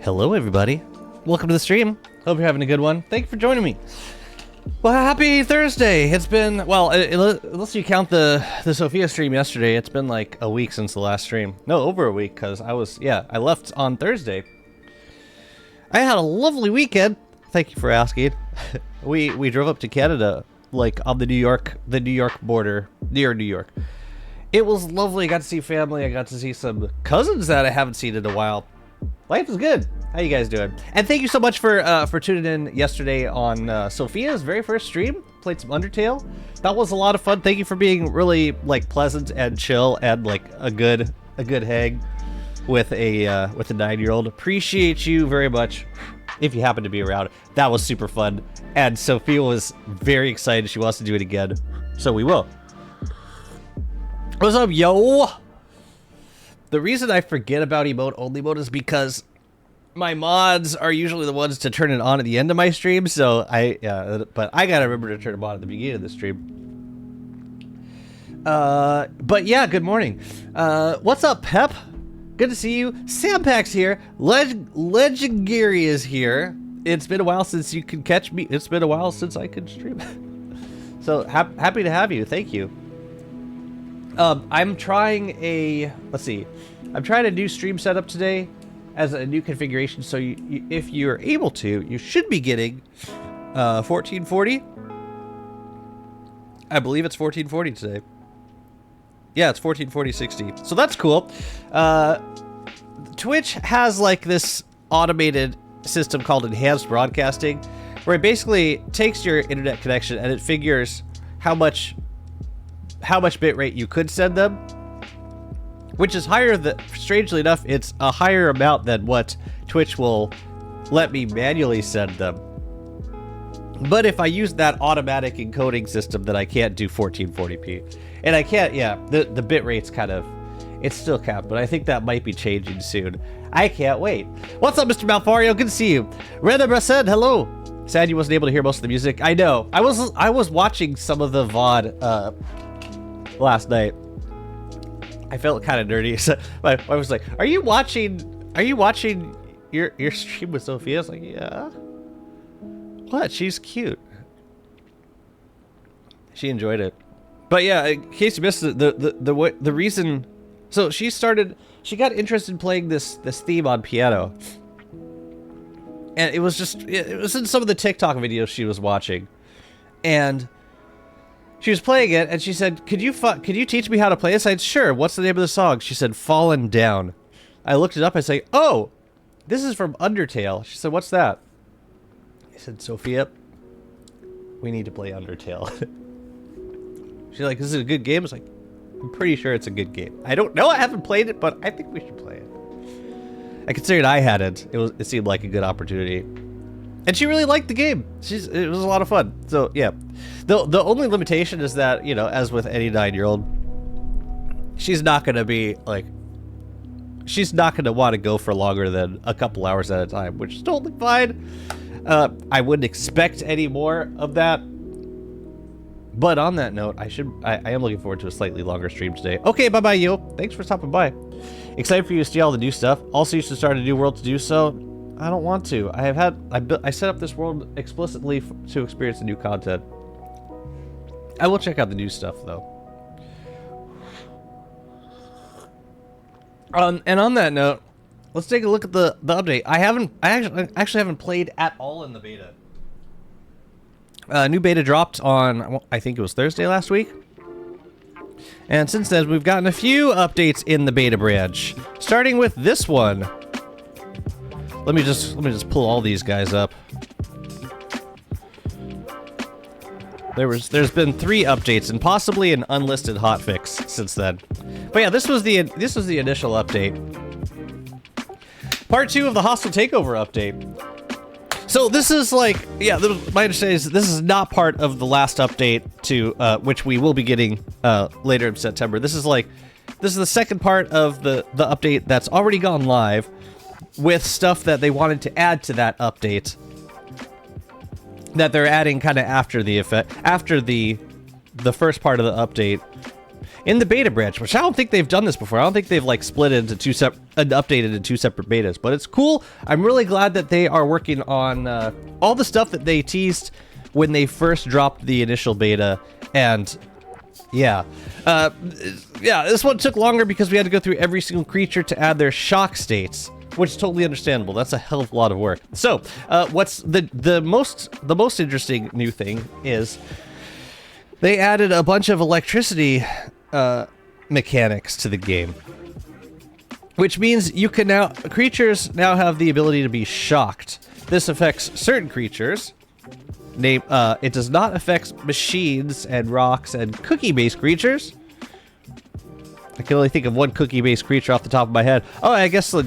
Hello, everybody. Welcome to the stream. Hope you're having a good one. Thank you for joining me. Well, happy Thursday. It's been, well, unless you count the Sophia stream yesterday, it's been like a week since the last stream. No, over a week, because I left on Thursday. I had a lovely weekend. Thank you for asking. We drove up to Canada, like on the New York border, near New York. It was lovely. I got to see family. I got to see some cousins that I haven't seen in a while. Life is good. How you guys doing? And thank you so much for tuning in yesterday on Sophia's very first stream. Played some Undertale. That was a lot of fun. Thank you for being really like pleasant and chill and like a good hang with a 9-year-old. Appreciate you very much. If you happen to be around, that was super fun. And Sophia was very excited. She wants to do it again, so we will. What's up, yo? The reason I forget about emote only mode is because my mods are usually the ones to turn it on at the end of my stream, so but I gotta remember to turn them on at the beginning of the stream. But yeah, good morning. What's up, Pep? Good to see you. Sampax here. Legendary is here. It's been a while since you could catch me. It's been a while since I could stream. So happy to have you. Thank you. I'm trying a new stream setup today as a new configuration. So if you're able to, you should be getting 1440. I believe it's 1440 today. Yeah, it's 1440/60. So that's cool. Twitch has like this automated system called enhanced broadcasting, where it basically takes your internet connection and it figures how much bitrate you could send them, which is higher than, strangely enough, it's a higher amount than what Twitch will let me manually send them. But if I use that automatic encoding system, then I can't do 1440p. And I can't, the bitrate's kind of, it's still capped, but I think that might be changing soon. I can't wait. What's up, Mr. Malfario? Good to see you. Reda Brased, hello. Sad you wasn't able to hear most of the music. I know. I was watching some of the VOD last night. I felt kind of nerdy. So my wife was like, "Are you watching your stream with Sophia?" I was like, "Yeah." What? She's cute. She enjoyed it. But yeah, in case you missed it, the reason, so she got interested in playing this theme on piano. And it was in some of the TikTok videos she was watching. And she was playing it, and she said, could you teach me how to play this? I said, sure. What's the name of the song? She said, Fallen Down. I looked it up. I say, oh, this is from Undertale. She said, what's that? I said, Sophia, we need to play Undertale. She's like, this is a good game? I was like, I'm pretty sure it's a good game. I don't know. I haven't played it, but I think we should play it. I considered I hadn't. It seemed like a good opportunity. And she really liked the game. It was a lot of fun. So, yeah. The only limitation is that, as with any 9-year-old, she's not going to be, like, she's not going to want to go for longer than a couple hours at a time, which is totally fine. I wouldn't expect any more of that. But on that note, I am looking forward to a slightly longer stream today. Okay, bye-bye, you. Thanks for stopping by. Excited for you to see all the new stuff. Also, you should start a new world to do so. I don't want to. I set up this world explicitly to experience the new content. I will check out the new stuff, though. And on that note, let's take a look at the update. I actually haven't played at all in the beta. New beta dropped on, I think it was Thursday last week. And since then, we've gotten a few updates in the beta branch. Starting with this one. Let me just pull all these guys up. There's been 3 updates and possibly an unlisted hotfix since then. But yeah, this was the initial update. Part 2 of the hostile takeover update. So this is like, yeah, my understanding is this is not part of the last update to which we will be getting later in September. This is the second part of the update that's already gone live with stuff that they wanted to add to that update that they're adding kind of after the first part of the update in the beta branch, which I don't think they've done this before. I don't think they've like split it into updated into 2 separate betas, but it's cool. I'm really glad that they are working on all the stuff that they teased when they first dropped the initial beta. And yeah, this one took longer because we had to go through every single creature to add their shock states, which is totally understandable. That's a hell of a lot of work. So, what's the most interesting new thing is they added a bunch of electricity mechanics to the game, which means creatures now have the ability to be shocked. This affects certain creatures. It does not affect machines and rocks and cookie-based creatures. I can only think of one cookie-based creature off the top of my head. Oh, I guess the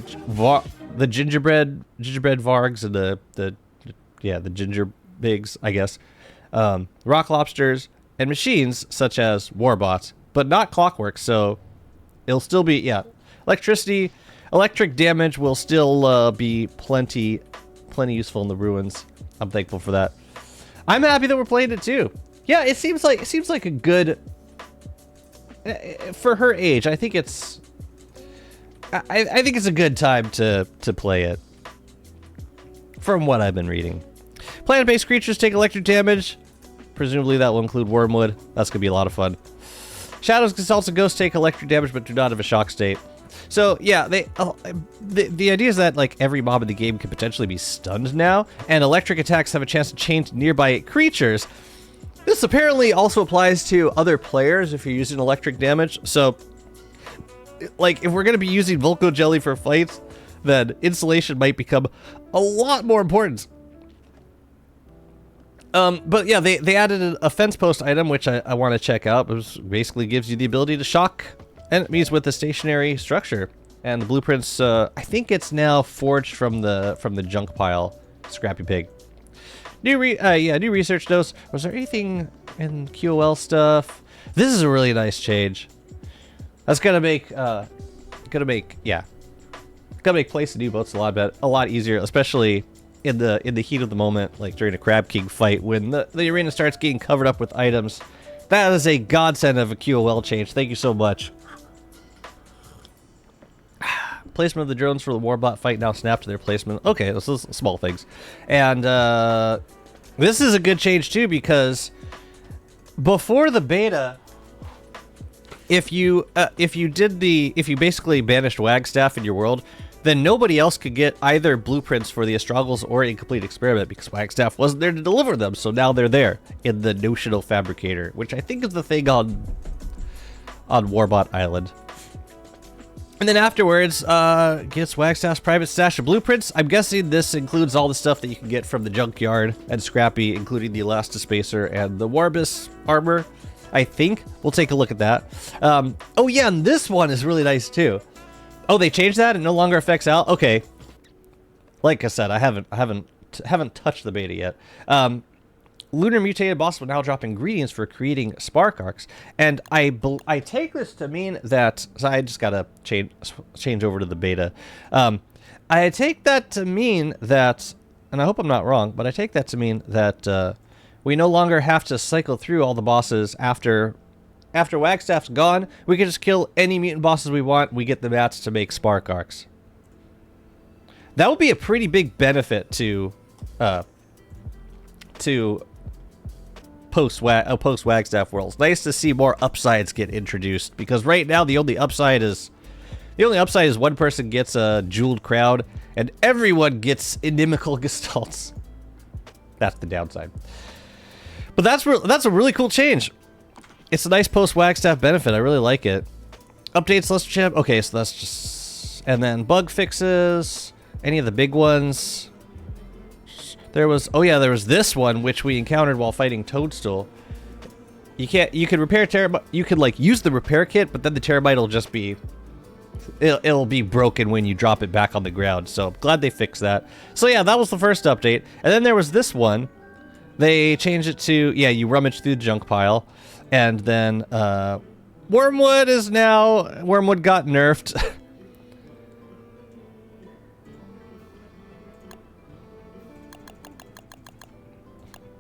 gingerbread vargs and the ginger bigs, I guess. Rock lobsters and machines such as warbots, but not clockwork. So it'll still be electric damage will still be plenty useful in the ruins. I'm thankful for that. I'm happy that we're playing it too. Yeah, it seems like a good. For her age, I think it's a good time to play it. From what I've been reading, planet-based creatures take electric damage. Presumably that will include Wormwood. That's gonna be a lot of fun. Shadows, Consults, and Ghosts take electric damage, but do not have a shock state. So yeah, the idea is that like every mob in the game can potentially be stunned now, and electric attacks have a chance to chain to nearby creatures. This apparently also applies to other players if you're using electric damage. So, like, if we're going to be using Volco Jelly for fights, then insulation might become a lot more important. But yeah, they added a fence post item, which I want to check out. It basically gives you the ability to shock enemies with a stationary structure. And the blueprints, I think it's now forged from the junk pile, Scrappy Pig. New research notes. Was there anything in QOL stuff? This is a really nice change. That's gonna make placing new boats a lot easier, especially in the heat of the moment, like during a Crab King fight when the arena starts getting covered up with items. That is a godsend of a QOL change. Thank you so much. Placement of the drones for the Warbot fight now snap to their placement. Okay, this is small things. And this is a good change too, because before the beta, if you basically banished Wagstaff in your world, then nobody else could get either blueprints for the Astragals or Incomplete Experiment because Wagstaff wasn't there to deliver them. So now they're there in the Notional Fabricator, which I think is the thing on Warbot Island. And then afterwards, gets Wagstaff's private stash of blueprints. I'm guessing this includes all the stuff that you can get from the junkyard and Scrappy, including the Elastispacer and the Warbus armor. I think we'll take a look at that. Oh yeah, and this one is really nice too. Oh, they changed that and no longer affects Al. Okay. Like I said, I haven't touched the beta yet. Lunar Mutated Boss will now drop ingredients for creating spark arcs, and I take this to mean that. So I just gotta change over to the beta. I take that to mean that, and I hope I'm not wrong, but I take that to mean that we no longer have to cycle through all the bosses after Wagstaff's gone. We can just kill any mutant bosses we want. We get the mats to make spark arcs. That would be a pretty big benefit to post Wagstaff worlds. Nice to see more upsides get introduced, because right now the only upside is one person gets a jeweled crowd and everyone gets inimical gestalts. That's the downside. But that's a really cool change. It's a nice post Wagstaff benefit. I really like it. Updates Lester Champ. Okay, so that's just, and then bug fixes. Any of the big ones. There was this one which we encountered while fighting Toadstool. You could repair Terabyte, you could like use the repair kit, but then the Terabyte will just be, it'll be broken when you drop it back on the ground. So glad they fixed that. So yeah, that was the first update. And then there was this one. They changed it to, yeah, you rummage through the junk pile. And then Wormwood got nerfed.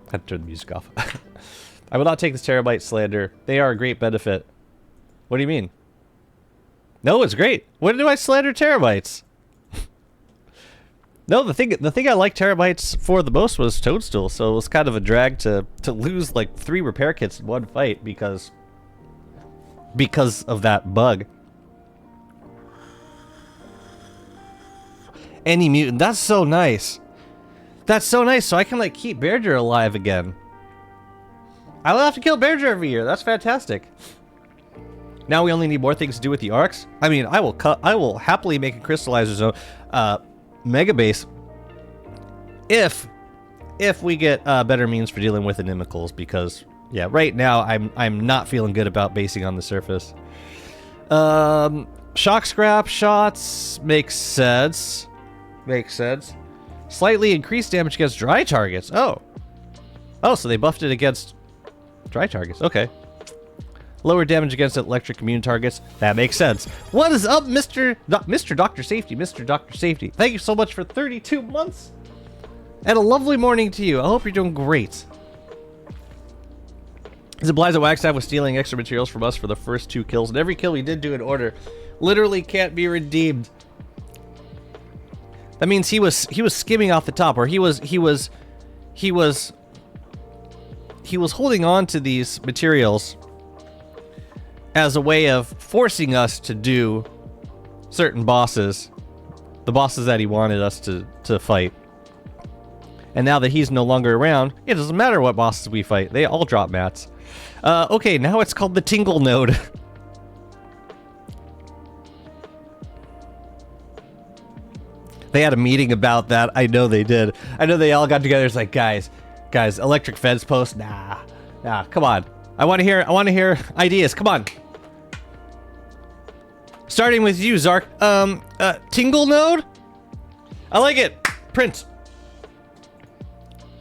I had to turn the music off. I will not take this Terabyte slander. They are a great benefit. What do you mean? No, it's great. When do I slander Terabytes? No, the thing I liked Terabytes for the most was Toadstool, so it was kind of a drag to lose like 3 repair kits in one fight because of that bug. Any mutant, that's so nice. That's so nice, so I can like keep Beardra alive again. I will have to kill Beardra every year. That's fantastic. Now we only need more things to do with the arcs. I mean, I will happily make a crystallizer zone, mega base, if we get better means for dealing with inimicals. Because yeah, right now I'm not feeling good about basing on the surface. Shock scrap shots makes sense. Makes sense. Slightly increased damage against dry targets. Oh, so they buffed it against dry targets. Okay. Lower damage against electric immune targets. That makes sense. What is up, Mr. Dr. Safety? Mr. Dr. Safety. Thank you so much for 32 months. And a lovely morning to you. I hope you're doing great. This implies that Wagstaff was stealing extra materials from us for the first 2 kills, and every kill we did do in order literally can't be redeemed. That means he was skimming off the top, or he was holding on to these materials as a way of forcing us to do certain bosses, the bosses that he wanted us to fight. And now that he's no longer around, it doesn't matter what bosses we fight, they all drop mats. Okay, now it's called the Tingle Node. They had a meeting about that. I know they did. I know they all got together. It's like, guys, electric fence post. Nah, come on. I want to hear ideas. Come on. Starting with you, Zark. Tingle Node? I like it. Print.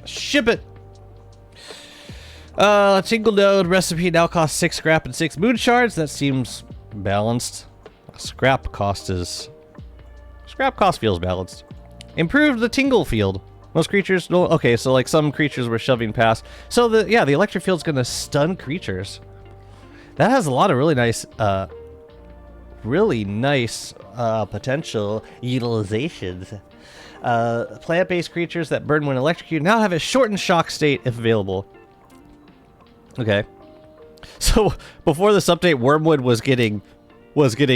Ship it. Tingle Node recipe now costs 6 scrap and 6 moon shards. That seems balanced. Scrap cost feels balanced. Improved the tingle field. Most creatures, no, okay, so like some creatures were shoving past. So the electric field's gonna stun creatures. That has a lot of really nice potential utilizations. Plant-based creatures that burn when electrocuted now have a shortened shock state if available. Okay. So before this update, Wormwood was getting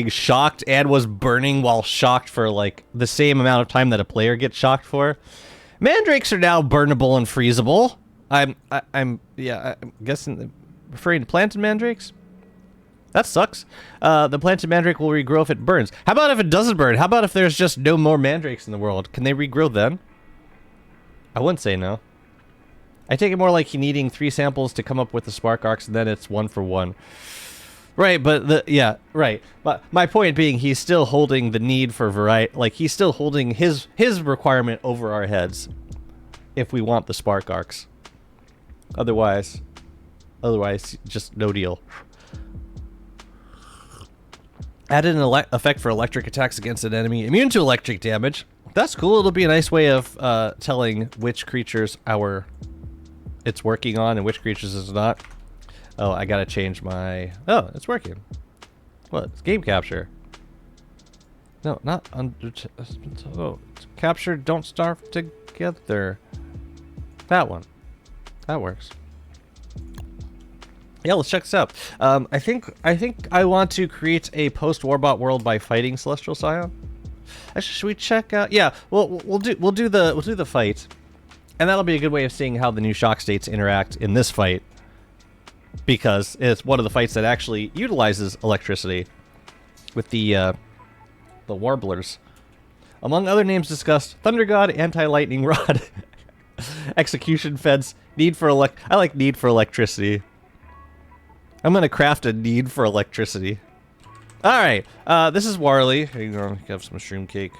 shocked and was burning while shocked for like the same amount of time that a player gets shocked for. Mandrakes are now burnable and freezable. I'm guessing referring to planted mandrakes. That sucks. The planted mandrake will regrow if it burns. How about if it doesn't burn? How about if there's just no more mandrakes in the world? Can they regrow then? I wouldn't say no. I take it more like you needing 3 samples to come up with the spark arcs, and then it's 1 for 1. Right, but right. But my point being, he's still holding the need for variety. Like he's still holding his requirement over our heads, if we want the spark arcs. Otherwise, just no deal. Added an effect for electric attacks against an enemy immune to electric damage. That's cool. It'll be a nice way of telling which creatures our it's working on and which creatures it's not. Oh, I gotta change my... Oh, it's working. What? It's game capture. No, not under... Oh, capture, don't starve together. That one. That works. Yeah, let's check this out. I think I want to create a post-Warbot world by fighting Celestial Scion. Actually, should we check out? Yeah, we'll do the fight, and that'll be a good way of seeing how the new shock states interact in this fight, because it's one of the fights that actually utilizes electricity with the warblers. Among other names discussed: Thunder God, Anti-Lightning Rod, Execution Fence, Need for I like Need for Electricity. I'm gonna craft a Need for Electricity. Alright, this is Warley. Hang on, have some mushroom cake.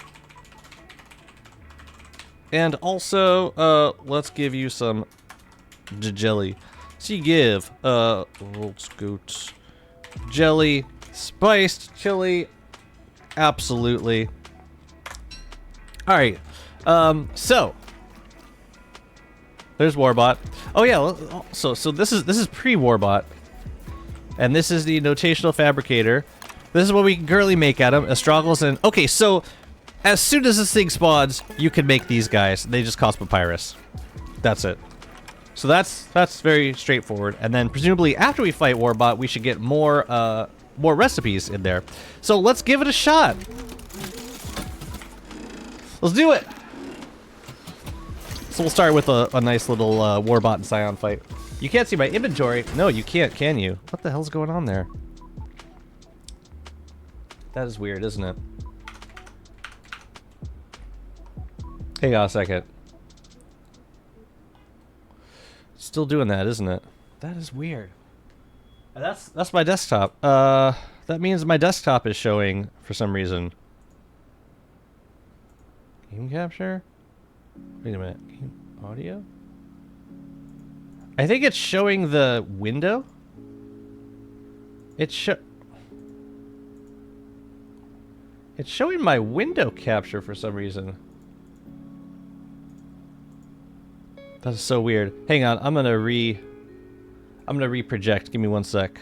And also, let's give you some jelly. So you give, let's go jelly, spiced chili, absolutely. Alright, so there's Warbot. Oh yeah, so this is pre-Warbot. And this is the Notational Fabricator. This is what we can currently make at him. Astragals and... Okay, so as soon as this thing spawns, you can make these guys. They just cost papyrus. That's it. So that's very straightforward. And then presumably after we fight Warbot, we should get more recipes in there. So let's give it a shot. Let's do it. So we'll start with a nice little Warbot and Scion fight. You can't see my inventory. No, you can't, can you? What the hell's going on there? That is weird, isn't it? Hang on a second. Still doing that, isn't it? That is weird. That's my desktop. That means my desktop is showing for some reason. Game capture? Wait a minute. Audio? I think it's showing the window. It's showing my window capture for some reason. That's so weird. Hang on, I'm gonna re-project. Give me one sec.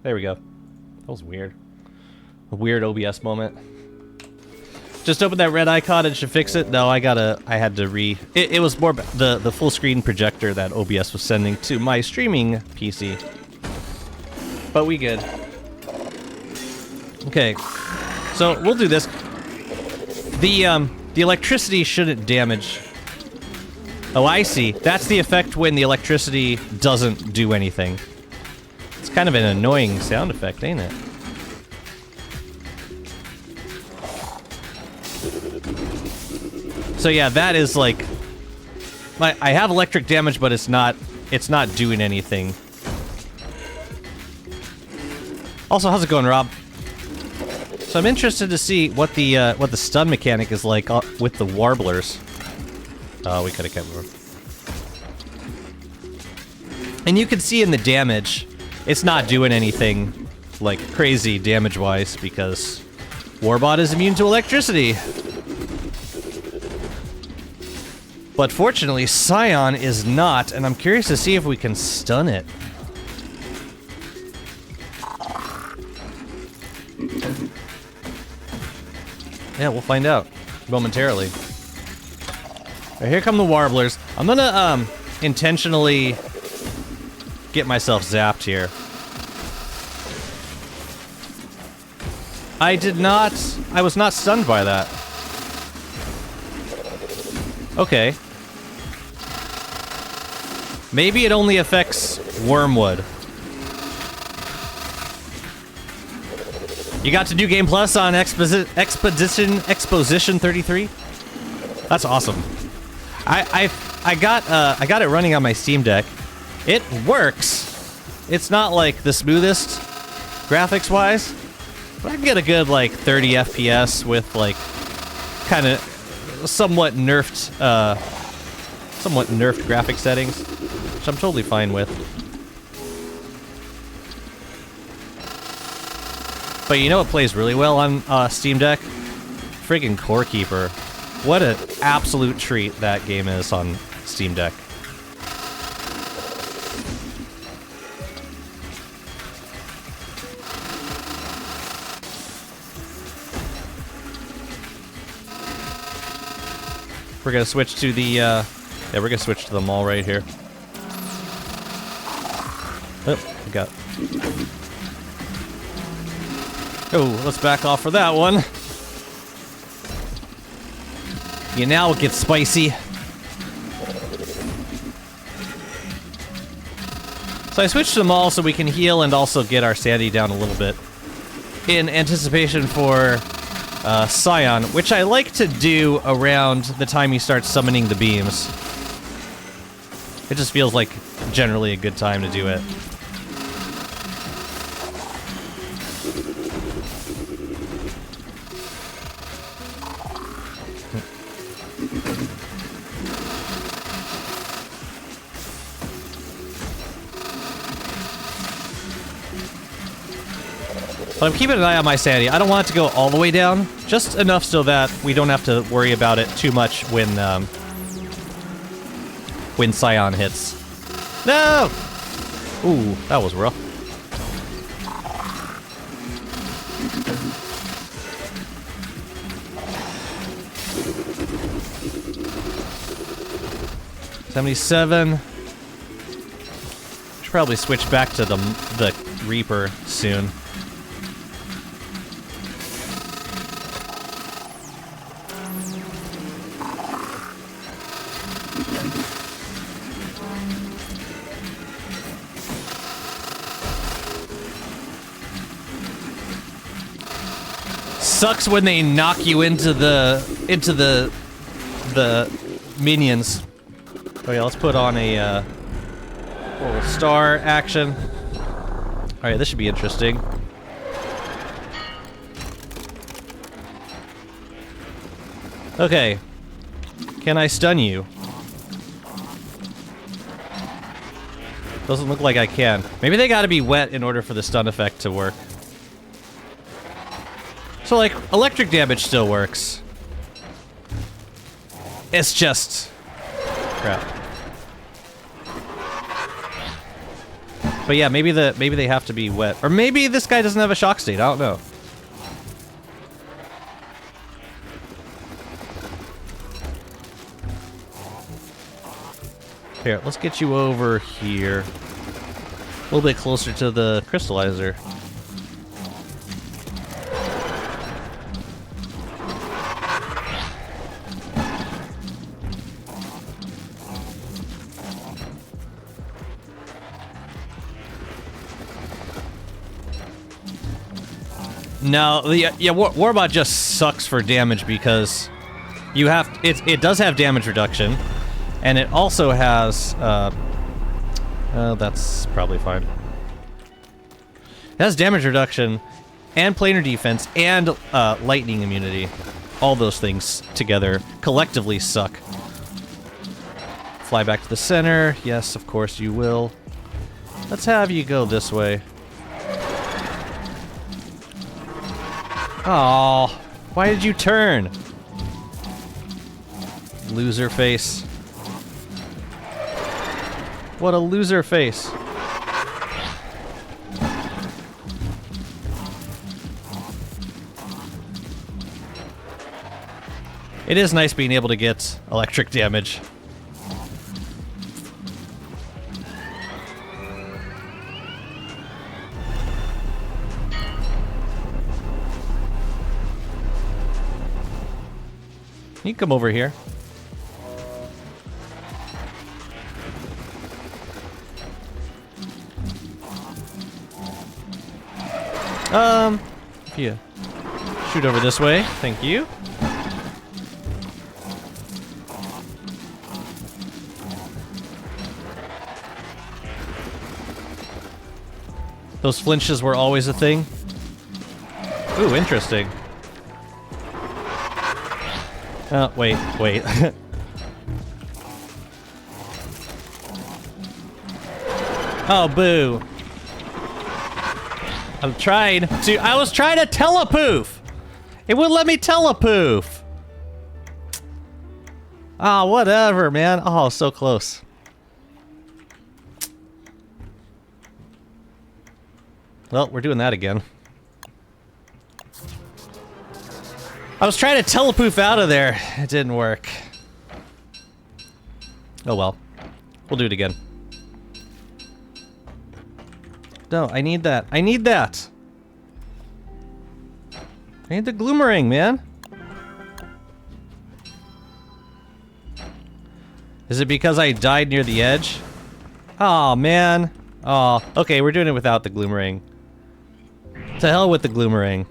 There we go. That was weird. A weird OBS moment. Just open that red icon and should fix it. No, I had to it was more the full screen projector that OBS was sending to my streaming PC. But we good. Okay. So we'll do this. The electricity shouldn't damage. Oh, I see. That's the effect when the electricity doesn't do anything. It's kind of an annoying sound effect, ain't it? So yeah, that is like... I have electric damage, but it's not doing anything. Also, how's it going, Rob? So I'm interested to see what the stun mechanic is like with the warblers. Oh, we could have kept moving. And you can see in the damage, it's not doing anything like crazy damage-wise because Warbot is immune to electricity. But fortunately, Scion is not, and I'm curious to see if we can stun it. Yeah, we'll find out momentarily. Right, here come the warblers. I'm gonna intentionally get myself zapped here. I was not stunned by that. Okay. Maybe it only affects Wormwood. You got to do Game Plus on Exposition 33? That's awesome. I got it running on my Steam Deck. It works. It's not like the smoothest graphics wise, but I can get a good like 30 FPS with like kind of somewhat nerfed graphic settings, which I'm totally fine with. But you know what plays really well on Steam Deck? Friggin' Core Keeper. What an absolute treat that game is on Steam Deck. We're gonna switch to the, yeah, we're gonna switch to the mall right here. Oh, we got... Oh, let's back off for that one. Yeah, now it gets spicy. So I switched to the mall so we can heal and also get our sanity down a little bit. In anticipation for Scion, which I like to do around the time he starts summoning the beams. It just feels like generally a good time to do it. But I'm keeping an eye on my sanity. I don't want it to go all the way down, just enough so that we don't have to worry about it too much when Scion hits. No! Ooh, that was rough. $77. Should probably switch back to the Reaper soon. Sucks when they knock you into the minions. Oh yeah, let's put on a little star action. All right, this should be interesting. Okay, can I stun you? Doesn't look like I can. Maybe they gotta be wet in order for the stun effect to work. So, like, electric damage still works. It's just... crap. But yeah, maybe they have to be wet. Or maybe this guy doesn't have a shock state, I don't know. Here, let's get you over here. A little bit closer to the crystallizer. No, Warbot just sucks for damage because you have it does have damage reduction, and it also has that's probably fine. It has damage reduction and planar defense and lightning immunity. All those things together collectively suck. Fly back to the center. Yes, of course you will. Let's have you go this way. Oh, why did you turn? Loser face. What a loser face. It is nice being able to get electric damage. You can come over here. Yeah. Shoot over this way. Thank you. Those flinches were always a thing. Ooh, interesting. Oh, wait. Oh, boo. I was trying to telepoof! It wouldn't let me telepoof! Ah, whatever, man. Oh, so close. Well, we're doing that again. I was trying to telepoof out of there. It didn't work. Oh well. We'll do it again. No, I need that. I need that! I need the Gloomerang, man. Is it because I died near the edge? Aw, man. Aw, okay, we're doing it without the Gloomerang. To hell with the Gloomerang.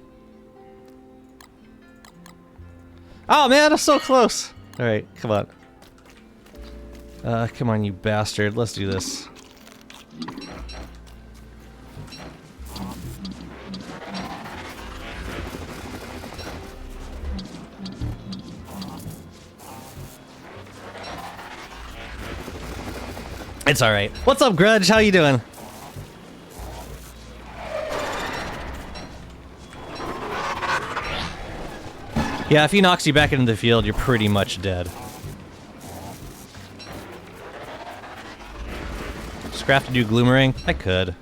Oh man, I'm so close! Alright, come on. Come on, you bastard. Let's do this. It's alright. What's up, Grudge? How you doing? Yeah, if he knocks you back into the field, you're pretty much dead. Scrap to do Gloomerang? I could.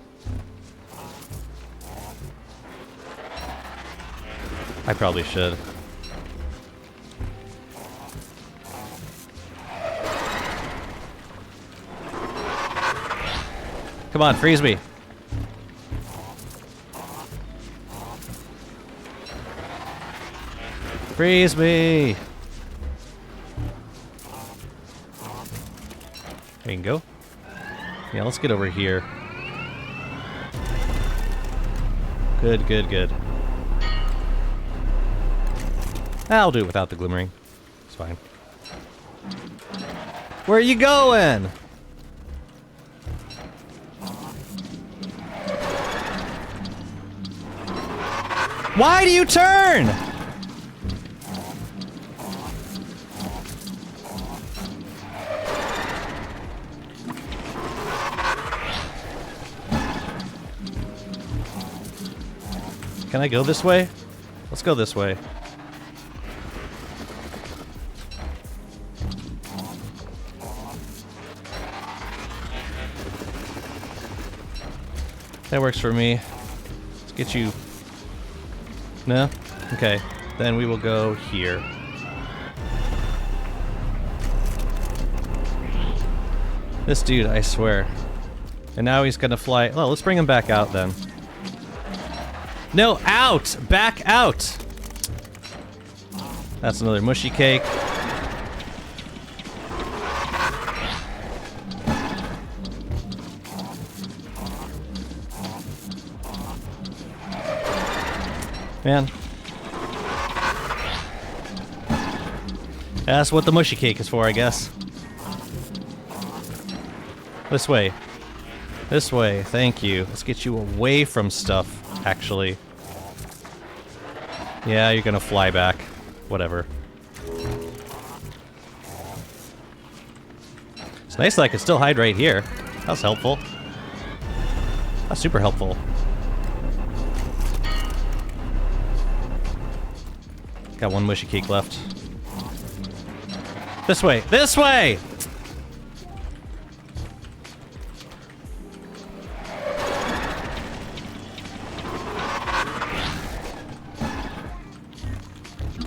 I probably should. Come on, freeze me. Freeze me! There you can go. Yeah, let's get over here. Good, good, good. I'll do it without the Gloomerang. It's fine. Where are you going? Why do you turn? Can I go this way? Let's go this way. That works for me. Let's get you. No? Okay. Then we will go here. This dude, I swear. And now he's gonna fly. Oh, let's bring him back out then. No, out! Back out! That's another mushy cake. Man. That's what the mushy cake is for, I guess. This way. This way, thank you. Let's get you away from stuff, actually. Yeah, you're gonna fly back. Whatever. It's nice that I can still hide right here. That was helpful. That's super helpful. Got one mushy cake left. This way! This way!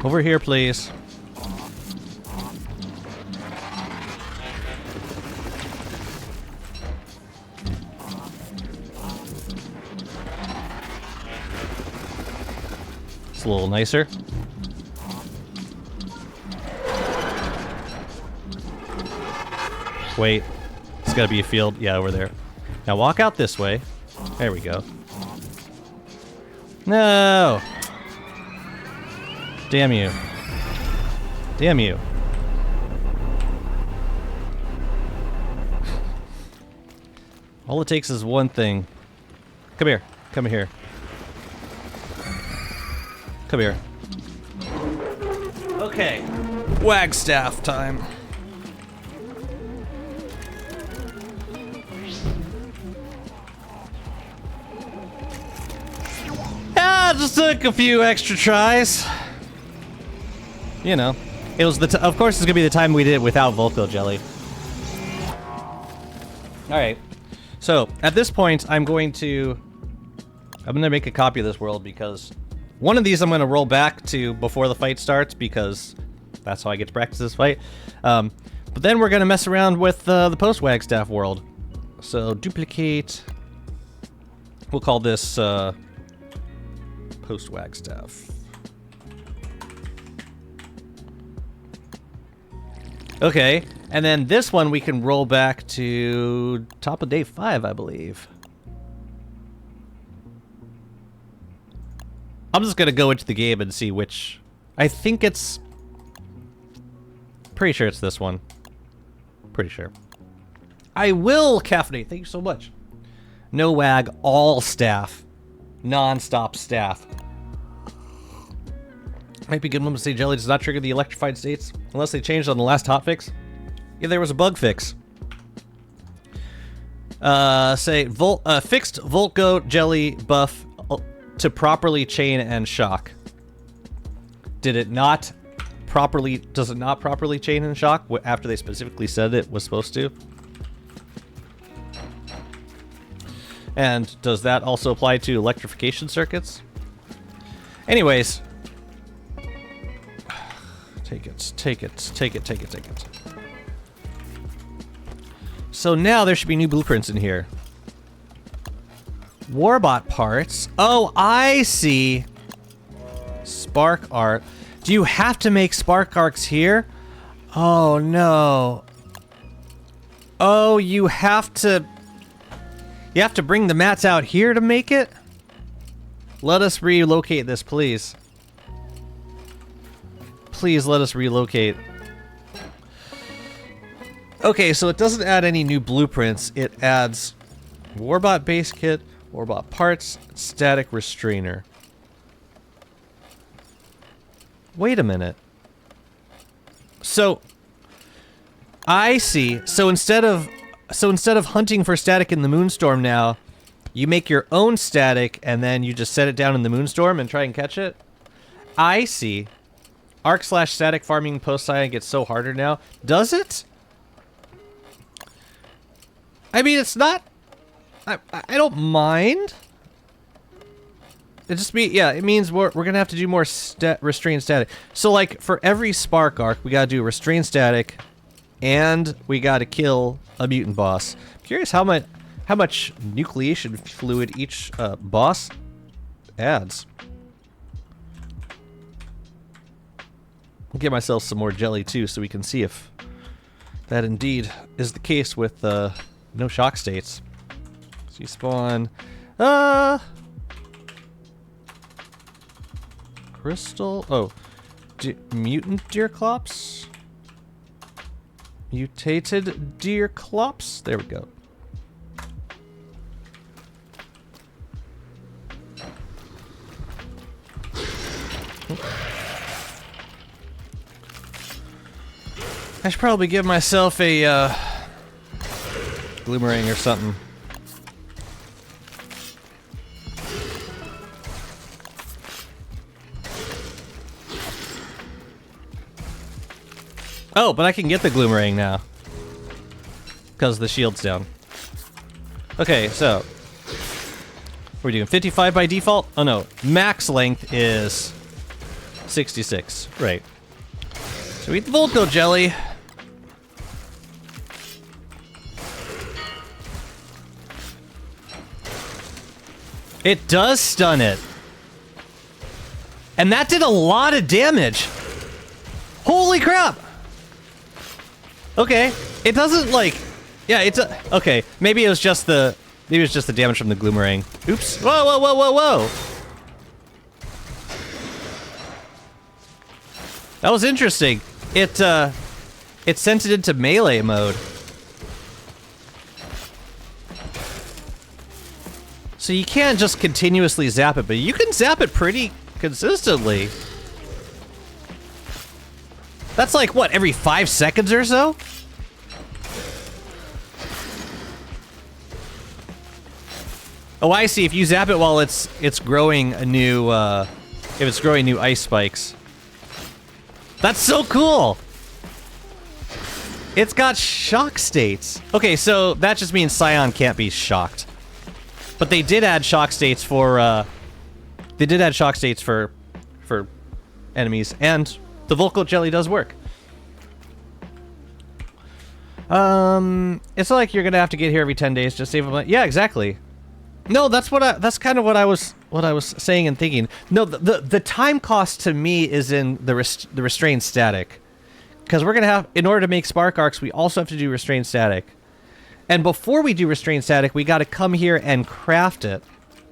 Over here, please. It's a little nicer. Wait. It's gotta be a field. Yeah, over there. Now walk out this way. There we go. No! Damn you. Damn you. All it takes is one thing. Come here. Come here. Come here. Okay. Wagstaff time. Ah, just took a few extra tries. You know, It was of course it's gonna be the time we did it without Volco Jelly. Alright. So, at this point, I'm gonna make a copy of this world because one of these I'm gonna roll back to before the fight starts because that's how I get to practice this fight. But then we're gonna mess around with the post-Wagstaff world. So, duplicate. We'll call this post-Wagstaff. Okay, and then this one we can roll back to top of day 5, I believe. I'm just gonna go into the game and see which. I think it's. Pretty sure it's this one. Pretty sure. I will caffeinate. Thank you so much. No wag, all staff. Non-stop staff. Might be a good moment to say Jelly does not trigger the electrified states unless they changed on the last hotfix. Yeah, there was a bug fix. Say fixed Volco Jelly buff to properly chain and shock. Did it not properly? Does it not properly chain and shock after they specifically said it was supposed to? And does that also apply to electrification circuits? Anyways. Take it. So now there should be new blueprints in here. Warbot parts. Oh, I see. Spark art. Do you have to make spark arcs here? Oh, no. Oh, you have to... You have to bring the mats out here to make it? Let us relocate this, please. Please let us relocate. Okay, so it doesn't add any new blueprints. It adds Warbot base kit, Warbot parts, static restrainer. Wait a minute. So I see. So instead of hunting for static in the Moonstorm now, you make your own static and then you just set it down in the Moonstorm and try and catch it? I see. Arc/static farming post-Cyan gets so harder now. Does it? I mean, it's not... I don't mind. It just it means we're gonna have to do more restrained static. So, like, for every spark arc, we gotta do restrained static, and we gotta kill a mutant boss. I'm curious how much nucleation fluid each boss adds. I'll get myself some more jelly too, so we can see if that indeed is the case with no shock states. So you spawn, crystal. Oh, mutant Deerclops, mutated Deerclops. There we go. I should probably give myself a Gloomerang or something. Oh, but I can get the Gloomerang now. Because the shield's down. Okay, so. We're doing 55 by default? Oh no, max length is 66. Right. So eat the Volco Jelly. It does stun it. And that did a lot of damage. Holy crap! Okay, it doesn't like... Yeah, it's a... Okay, maybe it was just the... Maybe it was just the damage from the Gloomerang. Oops. Whoa, whoa, whoa, whoa, whoa! That was interesting. It sent it into melee mode. So you can't just continuously zap it, but you can zap it pretty consistently. That's like, what, every 5 seconds or so? Oh, I see. If you zap it while it's growing a new, if it's growing new ice spikes. That's so cool! It's got shock states. Okay, so that just means Scion can't be shocked. But they did add shock states for, for enemies, and the Volco Jelly does work. It's not like you're gonna have to get here every 10 days, just save a money. Yeah, exactly. No, that's kind of what I was saying and thinking. No, the time cost to me is in the restrained static. Because we're going to have, in order to make spark arcs, we also have to do restrained static. And before we do restrained static, we got to come here and craft it.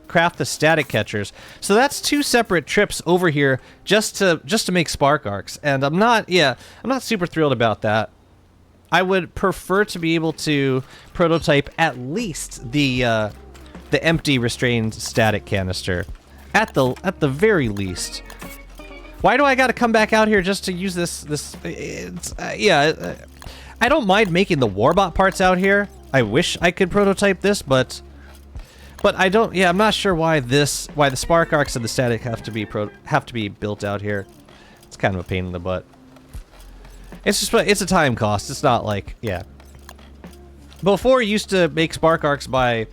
Craft the static catchers. So that's 2 separate trips over here just to make spark arcs. And I'm not super thrilled about that. I would prefer to be able to prototype at least the empty restrained static canister. At the very least. Why do I gotta come back out here just to use this? I don't mind making the Warbot parts out here. I wish I could prototype this, but I don't. Yeah, I'm not sure why the spark arcs and the static have to be built out here. It's kind of a pain in the butt. It's a time cost. It's not like, yeah. Before you used to make spark arcs by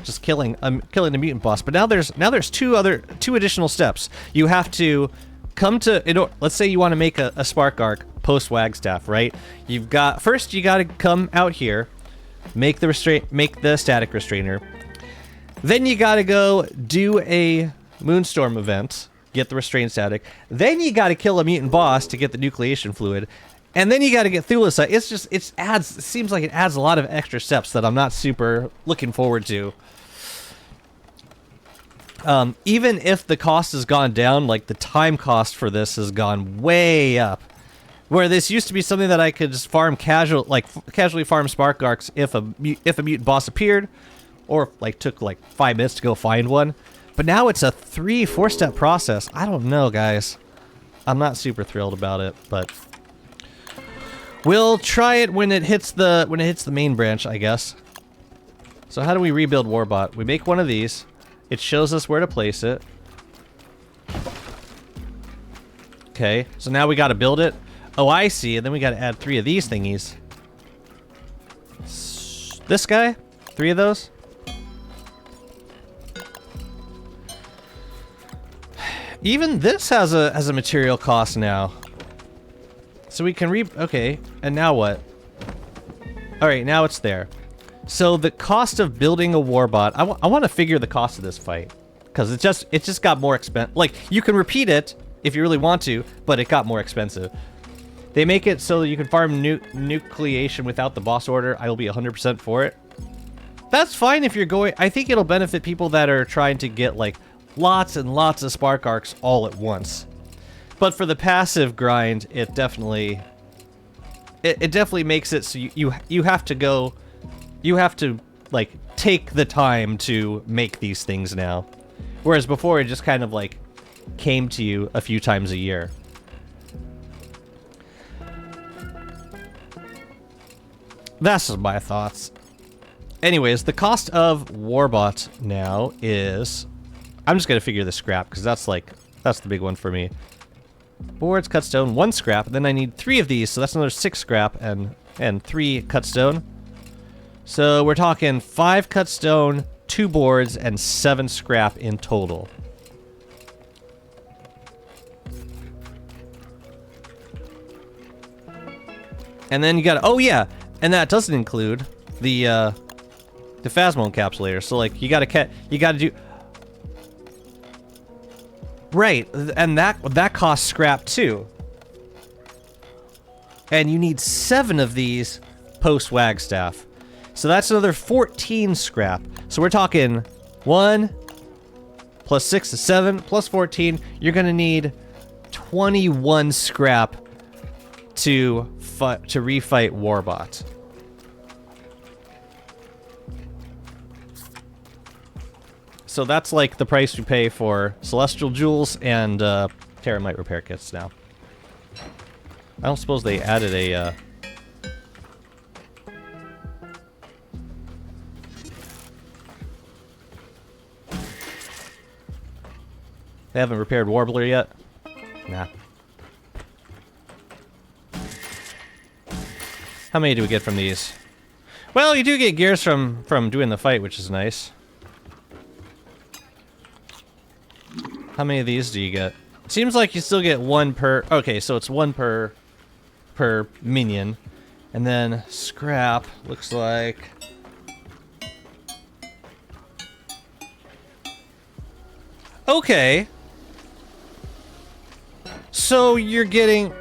just killing the mutant boss, but now there's two additional steps. You have to come to, let's say you want to make a spark arc post Wagstaff, right? You got to come out here, make the static restrainer. Then you got to go do a Moonstorm event, get the restrained static. Then you got to kill a mutant boss to get the nucleation fluid. And then you got to get Thulicite. It seems like it adds a lot of extra steps that I'm not super looking forward to. Even if the cost has gone down, like the time cost for this has gone way up. Where this used to be something that I could just farm casually farm spark arcs if a mutant boss appeared, or took 5 minutes to go find one. But now it's a 3-4 step process. I don't know, guys. I'm not super thrilled about it, but we'll try it when it hits the main branch, I guess. So how do we rebuild Warbot? We make one of these. It shows us where to place it. Okay, so now we got to build it. Oh, I see. And then we got to add 3 of these thingies. This guy? 3 of those? Even this has a material cost now. So we can okay, and now what? Alright, now it's there. So the cost of building a Warbot, I want to figure the cost of this fight. Because it just got more expensive. You can repeat it if you really want to, but it got more expensive. They make it so that you can farm nucleation without the boss order. I will be 100% for it. That's fine if you're going... I think it'll benefit people that are trying to get, lots and lots of spark arcs all at once. But for the passive grind, it definitely makes it so you have to go... You have to, take the time to make these things now. Whereas before, it just kind of, came to you a few times a year. That's just my thoughts. Anyways, the cost of Warbot now is... I'm just gonna figure the scrap, because that's the big one for me. Boards, cut stone, 1 scrap, and then I need 3 of these, so that's another 6 scrap and 3 cut stone. So we're talking 5 cut stone, 2 boards, and 7 scrap in total. And then you got, oh yeah, and that doesn't include the Phasmo encapsulator. So you gotta do. Right, and that costs scrap too. And you need 7 of these post Wagstaff. So that's another 14 scrap. So we're talking 1 plus 6 is 7 plus 14. You're gonna need 21 scrap to refight Warbot. So that's the price we pay for Celestial Jewels and Terramite repair kits now. I don't suppose they added a... They haven't repaired Warbler yet? Nah. How many do we get from these? Well, you do get gears from doing the fight, which is nice. How many of these do you get? Seems like you still get one per... Okay, so it's one per minion. And then scrap looks like... Okay. So you're getting...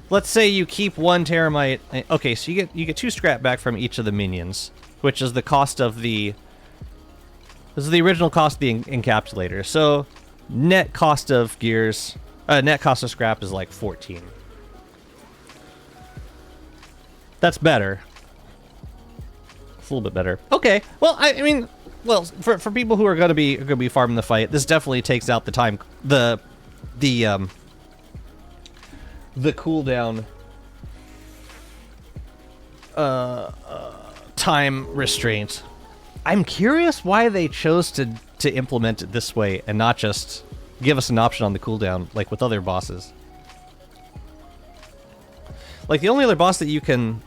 Let's say you keep one Terramite. Okay, so you get 2 scrap back from each of the minions, which is the cost of the... This is the original cost of the encapsulator. So net cost of gears, net cost of scrap is like 14. That's better. It's a little bit better. Okay. Well, I mean, well, for people who are gonna be farming the fight, this definitely takes out the time, the cooldown time restraint. I'm curious why they chose to implement it this way and not just give us an option on the cooldown like with other bosses. Like the only other boss that you can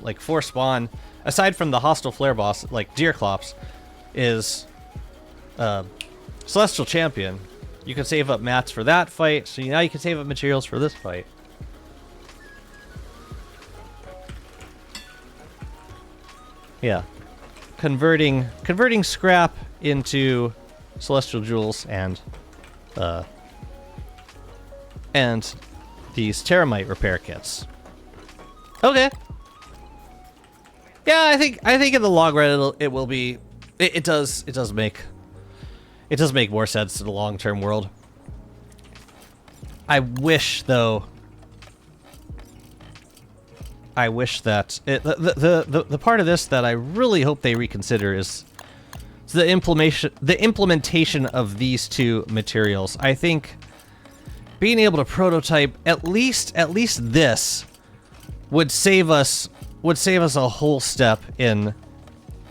like force spawn aside from the hostile flare boss like Deerclops is Celestial Champion. You can save up mats for that fight, so now you can save up materials for this fight. Yeah. Converting scrap into celestial jewels and these Terramite repair kits. Okay. Yeah, I think in the long run it does make more sense in the long-term world. I wish though. I wish that the part of this that I really hope they reconsider is the implementation of these 2 materials. I think being able to prototype at least this would save us a whole step in.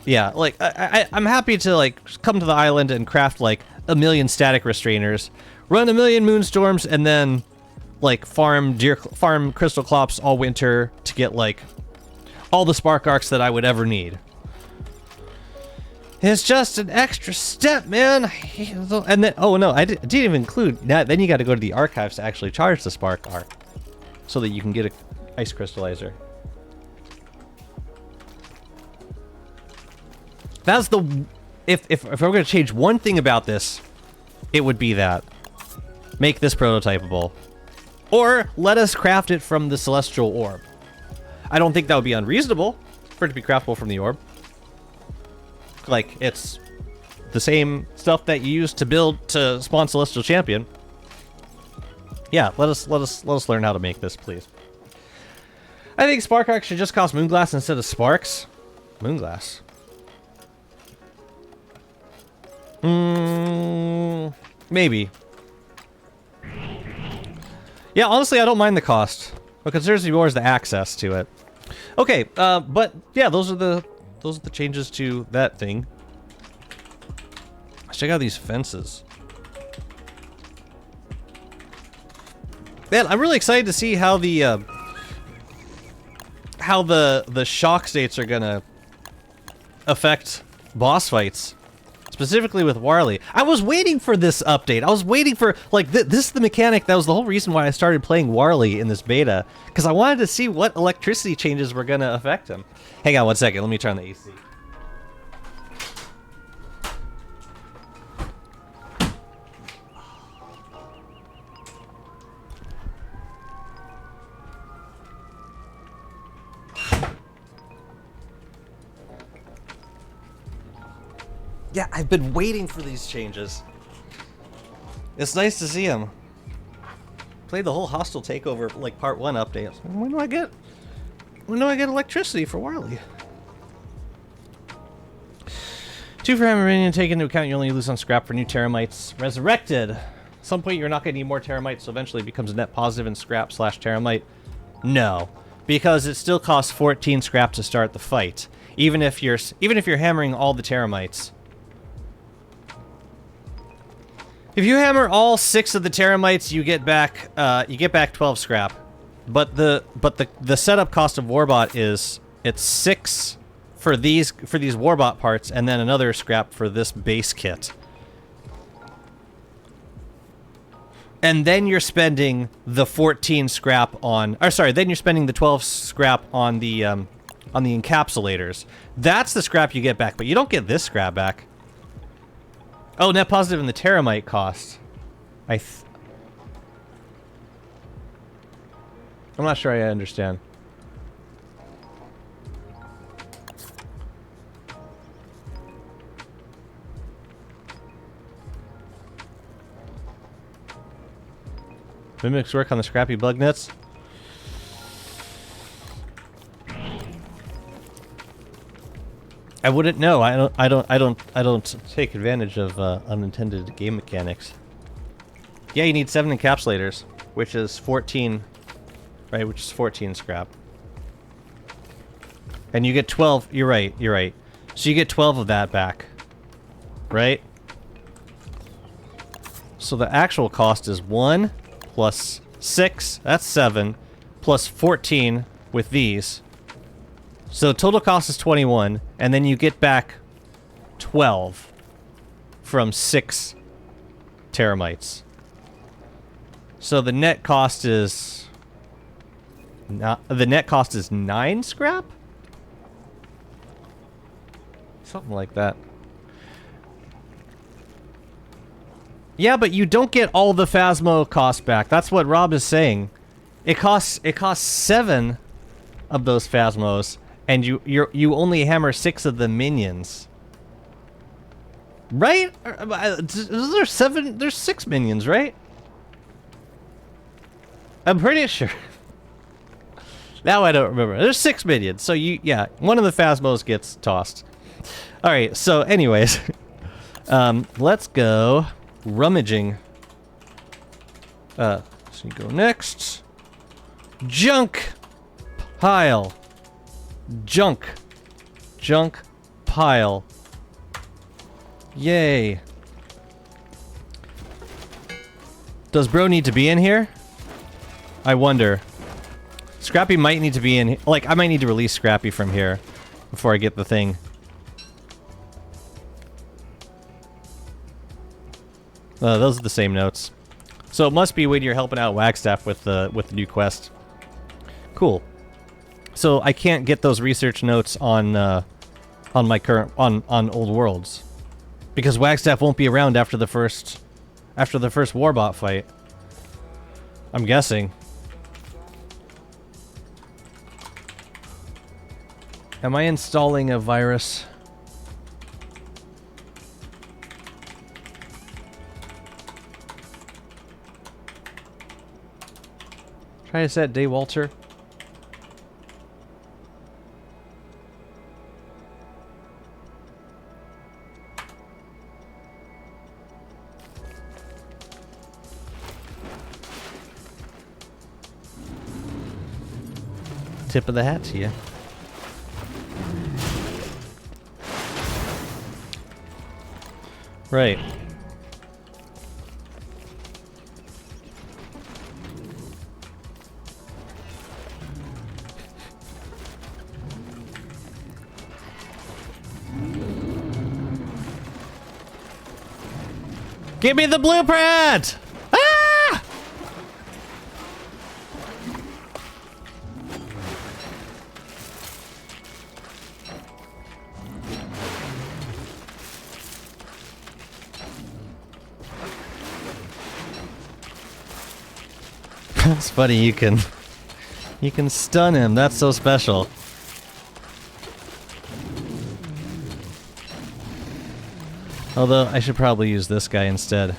Yeah, like I'm happy to like come to the island and craft like 1,000,000 static restrainers, run 1,000,000 moonstorms, and then like farm crystal clops all winter to get like all the spark arcs that I would ever need. It's just an extra step, man. And then oh no, I didn't even include that. Then you got to go to the archives to actually charge the spark arc, so that you can get a ice crystallizer. That's the if we're gonna change one thing about this, it would be that. Make this prototypable. Or let us craft it from the Celestial Orb. I don't think that would be unreasonable for it to be craftable from the orb. Like, it's the same stuff that you use to spawn Celestial Champion. Yeah, let us learn how to make this, please. I think Spark Arc should just cost Moonglass instead of Sparks. Moonglass. Maybe. Yeah, honestly, I don't mind the cost. What concerns me more is the access to it. Okay, but yeah, those are the changes to that thing. Let's check out these fences. Man, I'm really excited to see how the shock states are gonna affect boss fights. Specifically with Warly. I was waiting for this update. I was waiting for, like, this is the mechanic. That was the whole reason why I started playing Warly in this beta. Because I wanted to see what electricity changes were going to affect him. Hang on one second. Let me turn the AC. Yeah, I've been waiting for these changes. It's nice to see them. Played the whole hostile takeover, like part 1 update. When do I get electricity for Warly? 2 for Hammerinian. Take into account you only lose on scrap for new Terramites. Resurrected. At some point you're not going to need more Terramites, so eventually it becomes a net positive in scrap / Terramite. No, because it still costs 14 scrap to start the fight. Even if you're hammering all the Terramites. If you hammer all 6 of the Terramites, you get back 12 scrap. the setup cost of Warbot is it's 6 for these Warbot parts, and then another scrap for this base kit. And then you're spending the 14 scrap on, or sorry, then you're spending the 12 scrap on the encapsulators. That's the scrap you get back, but you don't get this scrap back. Oh, net positive and the Terramite cost. I'm not sure I understand. Mimics work on the scrappy bug nets. I wouldn't know. I don't take advantage of unintended game mechanics. Yeah, you need 7 encapsulators, which is 14, right? Which is 14 scrap. And you get 12. You're right. So you get 12 of that back, right? So the actual cost is 1 plus 6, that's 7, plus 14 with these. So total cost is 21, and then you get back 12 from 6 teramites. So the net cost is the 9 scrap? Something like that. Yeah, but you don't get all the Phasmo cost back. That's what Rob is saying. It costs 7 of those Phasmos, and you only hammer 6 of the minions. Right? There's 7. There's 6 minions, right? I'm pretty sure. Now I don't remember. There's 6 minions, so yeah, one of the Phasmos gets tossed. All right. So, anyways, let's go. Rummaging. So you go next. Junk pile. Junk pile. Yay. Does bro need to be in here? I wonder. Scrappy might need to be in. Like, I might need to release Scrappy from here before I get the thing. Those are the same notes. So it must be when you're helping out Wagstaff with the new quest. Cool. So I can't get those research notes on my current on Old Worlds because Wagstaff won't be around after the first Warbot fight. I'm guessing. Am I installing a virus? Try to set Day Walter. Tip of the hat to you. Right. Give me the blueprint! Ah! That's funny, you can stun him. That's so special. Although, I should probably use this guy instead.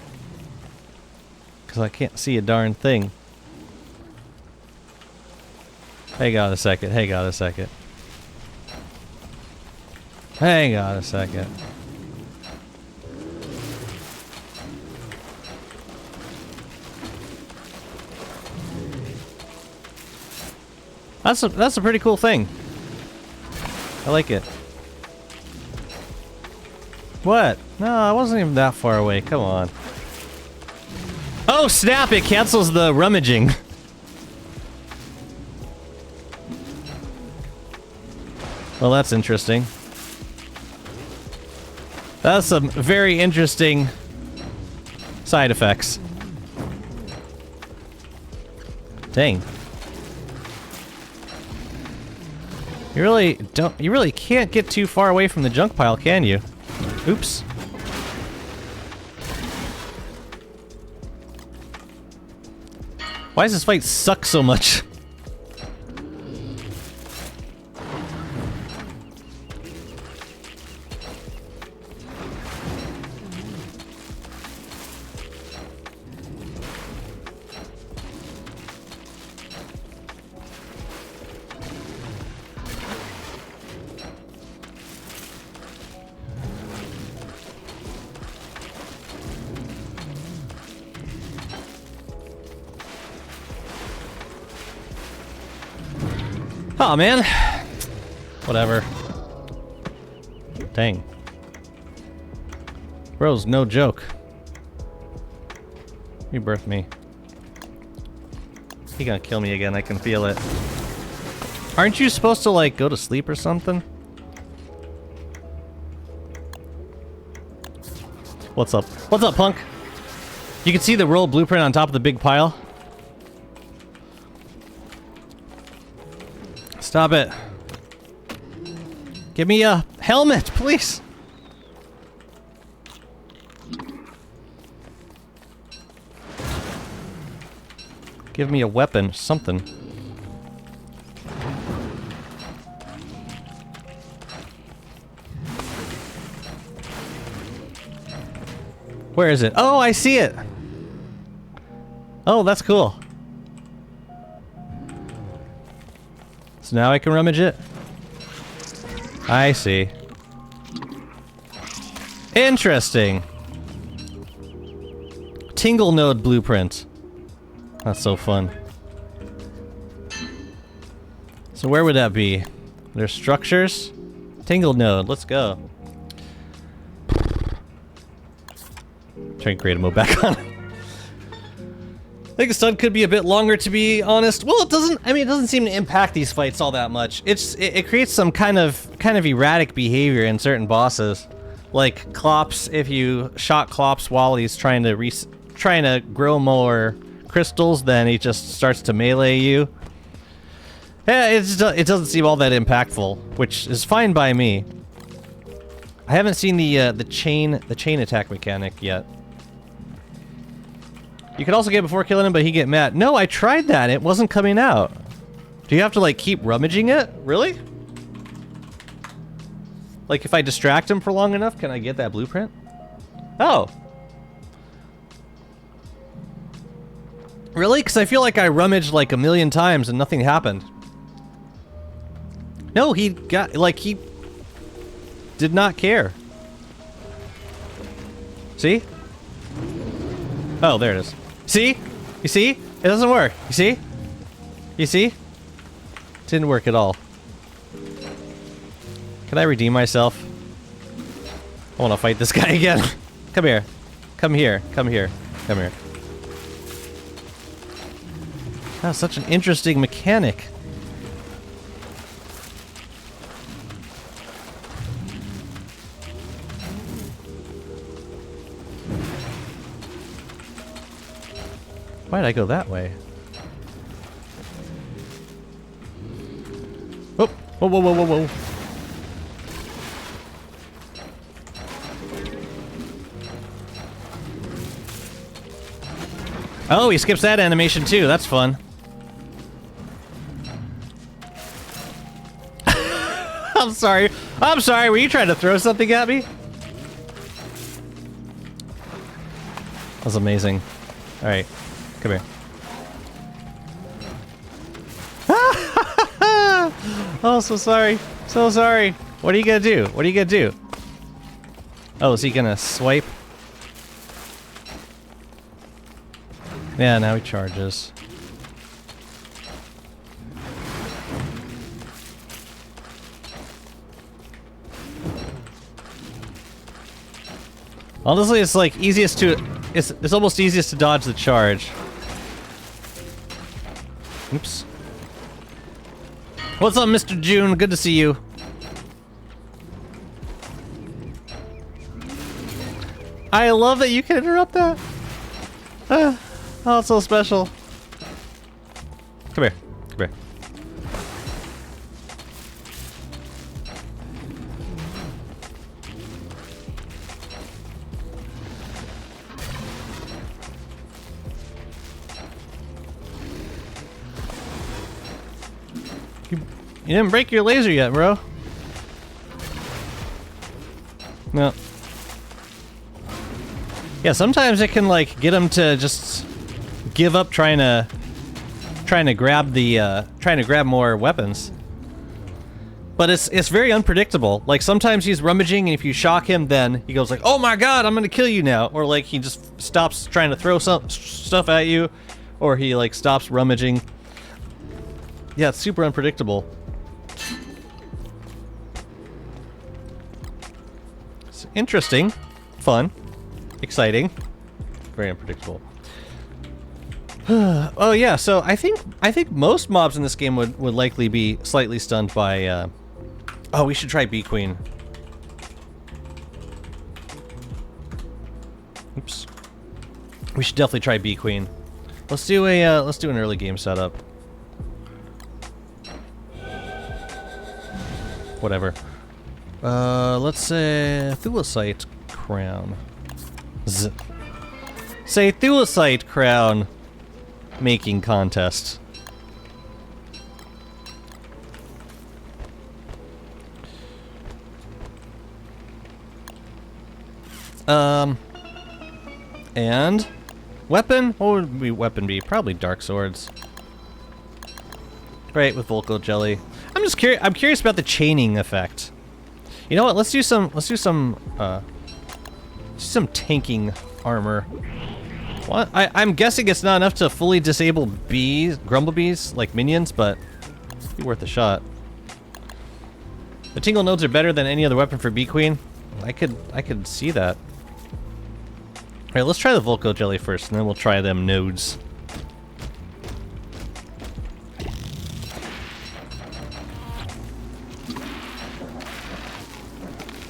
Because I can't see a darn thing. Hang on a second, hang on a second. Hang on a second. That's a pretty cool thing. I like it. What? No, I wasn't even that far away. Come on. Oh, snap! It cancels the rummaging. Well, that's interesting. That's some very interesting side effects. Dang. You really can't get too far away from the junk pile, can you? Oops. Why does this fight suck so much? Oh man. Whatever. Dang. Bro's no joke. Rebirth me. He gonna kill me again, I can feel it. Aren't you supposed to, like, go to sleep or something? What's up? What's up, punk? You can see the roll blueprint on top of the big pile. Stop it. Give me a helmet, please. Give me a weapon, something. Where is it? Oh, I see it. Oh, that's cool. So now I can rummage it? I see. Interesting. Tingle node blueprint. That's so fun. So where would that be? There's structures? Tingle node, let's go. Trying to create a mode back on. I think the stun could be a bit longer, to be honest. Well, it doesn't. I mean, it doesn't seem to impact these fights all that much. It creates some kind of erratic behavior in certain bosses, like Klops. If you shot Klops while he's trying to grow more crystals, then he just starts to melee you. Yeah, it doesn't seem all that impactful, which is fine by me. I haven't seen the chain attack mechanic yet. You could also get before killing him, but he get mad. No, I tried that. It wasn't coming out. Do you have to, like, keep rummaging it? Really? Like, if I distract him for long enough, can I get that blueprint? Oh. Really? Because I feel like I rummaged, like, a million times and nothing happened. No, he got, like, he did not care. See? Oh, there it is. See? You see? It doesn't work. You see? You see? It didn't work at all. Can I redeem myself? I want to fight this guy again. Come here. Come here. Come here. Come here. That's such an interesting mechanic. Why did I go that way? Oh! Whoa, whoa, whoa, whoa, whoa. Oh, he skips that animation too. That's fun. I'm sorry. I'm sorry. Were you trying to throw something at me? That was amazing. All right. Come here. Oh, so sorry. So sorry. What are you gonna do? What are you gonna do? Oh, is he gonna swipe? Yeah, now he charges. Honestly, it's like easiest to... It's almost easiest to dodge the charge. Oops. What's up, Mr. June? Good to see you. I love that you can interrupt that. Oh, it's so special. Come here. Come here. You didn't break your laser yet, bro. No. Yeah, sometimes it can like get them to just give up trying to grab more weapons. But it's very unpredictable. Like sometimes he's rummaging, and if you shock him, then he goes like, "Oh my God, I'm gonna kill you now," or like he just stops trying to throw some stuff at you, or he like stops rummaging. Yeah, it's super unpredictable. It's interesting, fun, exciting, very unpredictable. Oh yeah, so I think most mobs in this game would likely be slightly stunned by. Oh, we should try Bee Queen. Oops. We should definitely try Bee Queen. Let's do an early game setup. Whatever. Let's say Thulecite Crown. Say Thulecite Crown making contest. And weapon? What would weapon be? Probably dark swords. Right, with Volco Jelly. I'm just curious. I'm curious about the chaining effect. You know what? Let's do some tanking armor. What? I'm guessing it's not enough to fully disable bees, Grumblebees, like minions, but it'd be worth a shot. The tingle nodes are better than any other weapon for Bee Queen. I could see that. All right, let's try the Volco Jelly first, and then we'll try them nodes.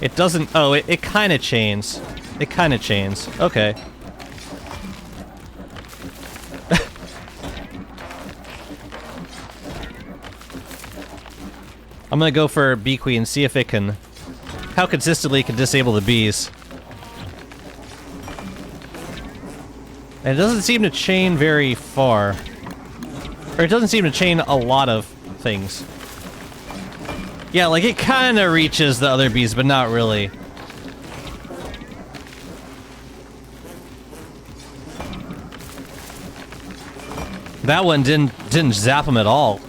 It doesn't. Oh, it kind of chains. It kind of chains. Okay. I'm gonna go for Bee Queen, see if it can. How consistently it can disable the bees. And it doesn't seem to chain very far. Or it doesn't seem to chain a lot of things. Yeah, like it kind of reaches the other bees, but not really. That one didn't zap him at all.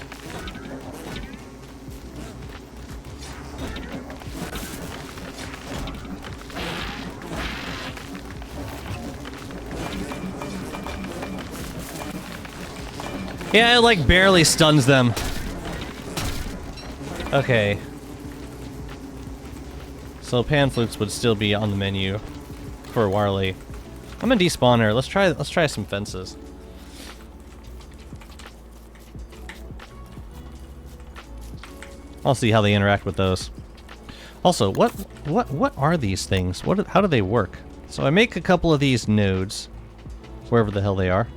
Yeah, it like barely stuns them. Okay. So Panflukes would still be on the menu for Warley. I'm gonna despawn her. Let's try some fences. I'll see how they interact with those. Also, what are these things? How do they work? So I make a couple of these nodes, wherever the hell they are.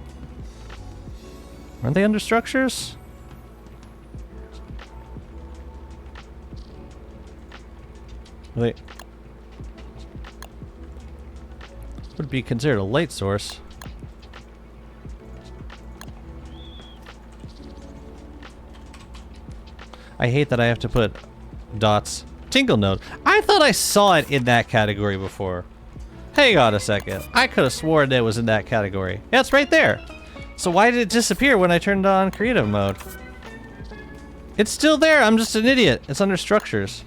Aren't they under structures? Wait. Would be considered a light source. I hate that I have to put dots. Tingle node. I thought I saw it in that category before. Hang on a second. I could have sworn it was in that category. Yeah, it's right there. So why did it disappear when I turned on creative mode? It's still there. I'm just an idiot. It's under structures.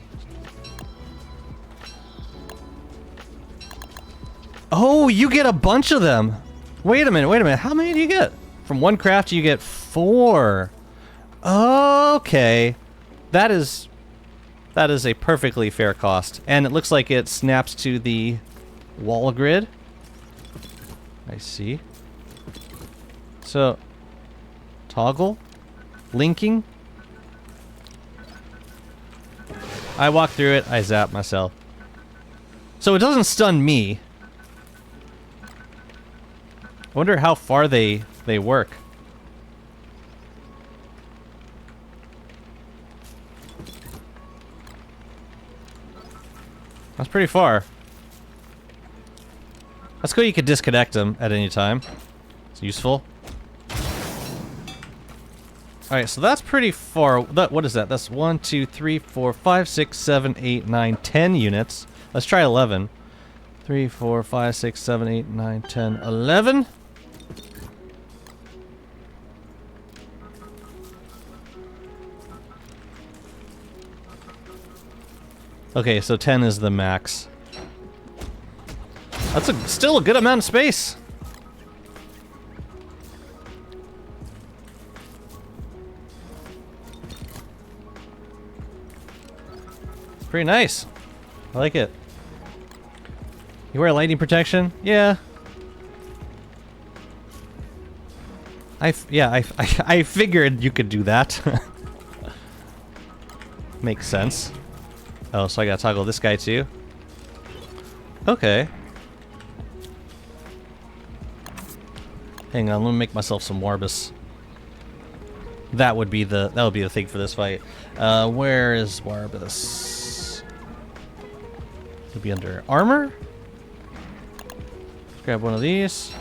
Oh, you get a bunch of them. Wait a minute. How many do you get? From one craft, you get 4. Okay. That is a perfectly fair cost. And it looks like it snaps to the wall grid. I see. So, toggle, linking. I walk through it, I zap myself. So it doesn't stun me. I wonder how far they work. That's pretty far. That's cool, you could disconnect them at any time. It's useful. Alright, so that's pretty far. What is that? That's 1, 2, 3, 4, 5, 6, 7, 8, 9, 10 units. Let's try 11. 3, 4, 5, 6, 7, 8, 9, 10, 11. Okay, so 10 is the max. That's still a good amount of space. Pretty nice. I like it. You wear lightning protection? Yeah. I figured you could do that. Makes sense. Oh, so I gotta toggle this guy too? Okay. Hang on, let me make myself some Warbus. That would be the thing for this fight. Where is Warbus? It'd be under armor. Let's grab one of these.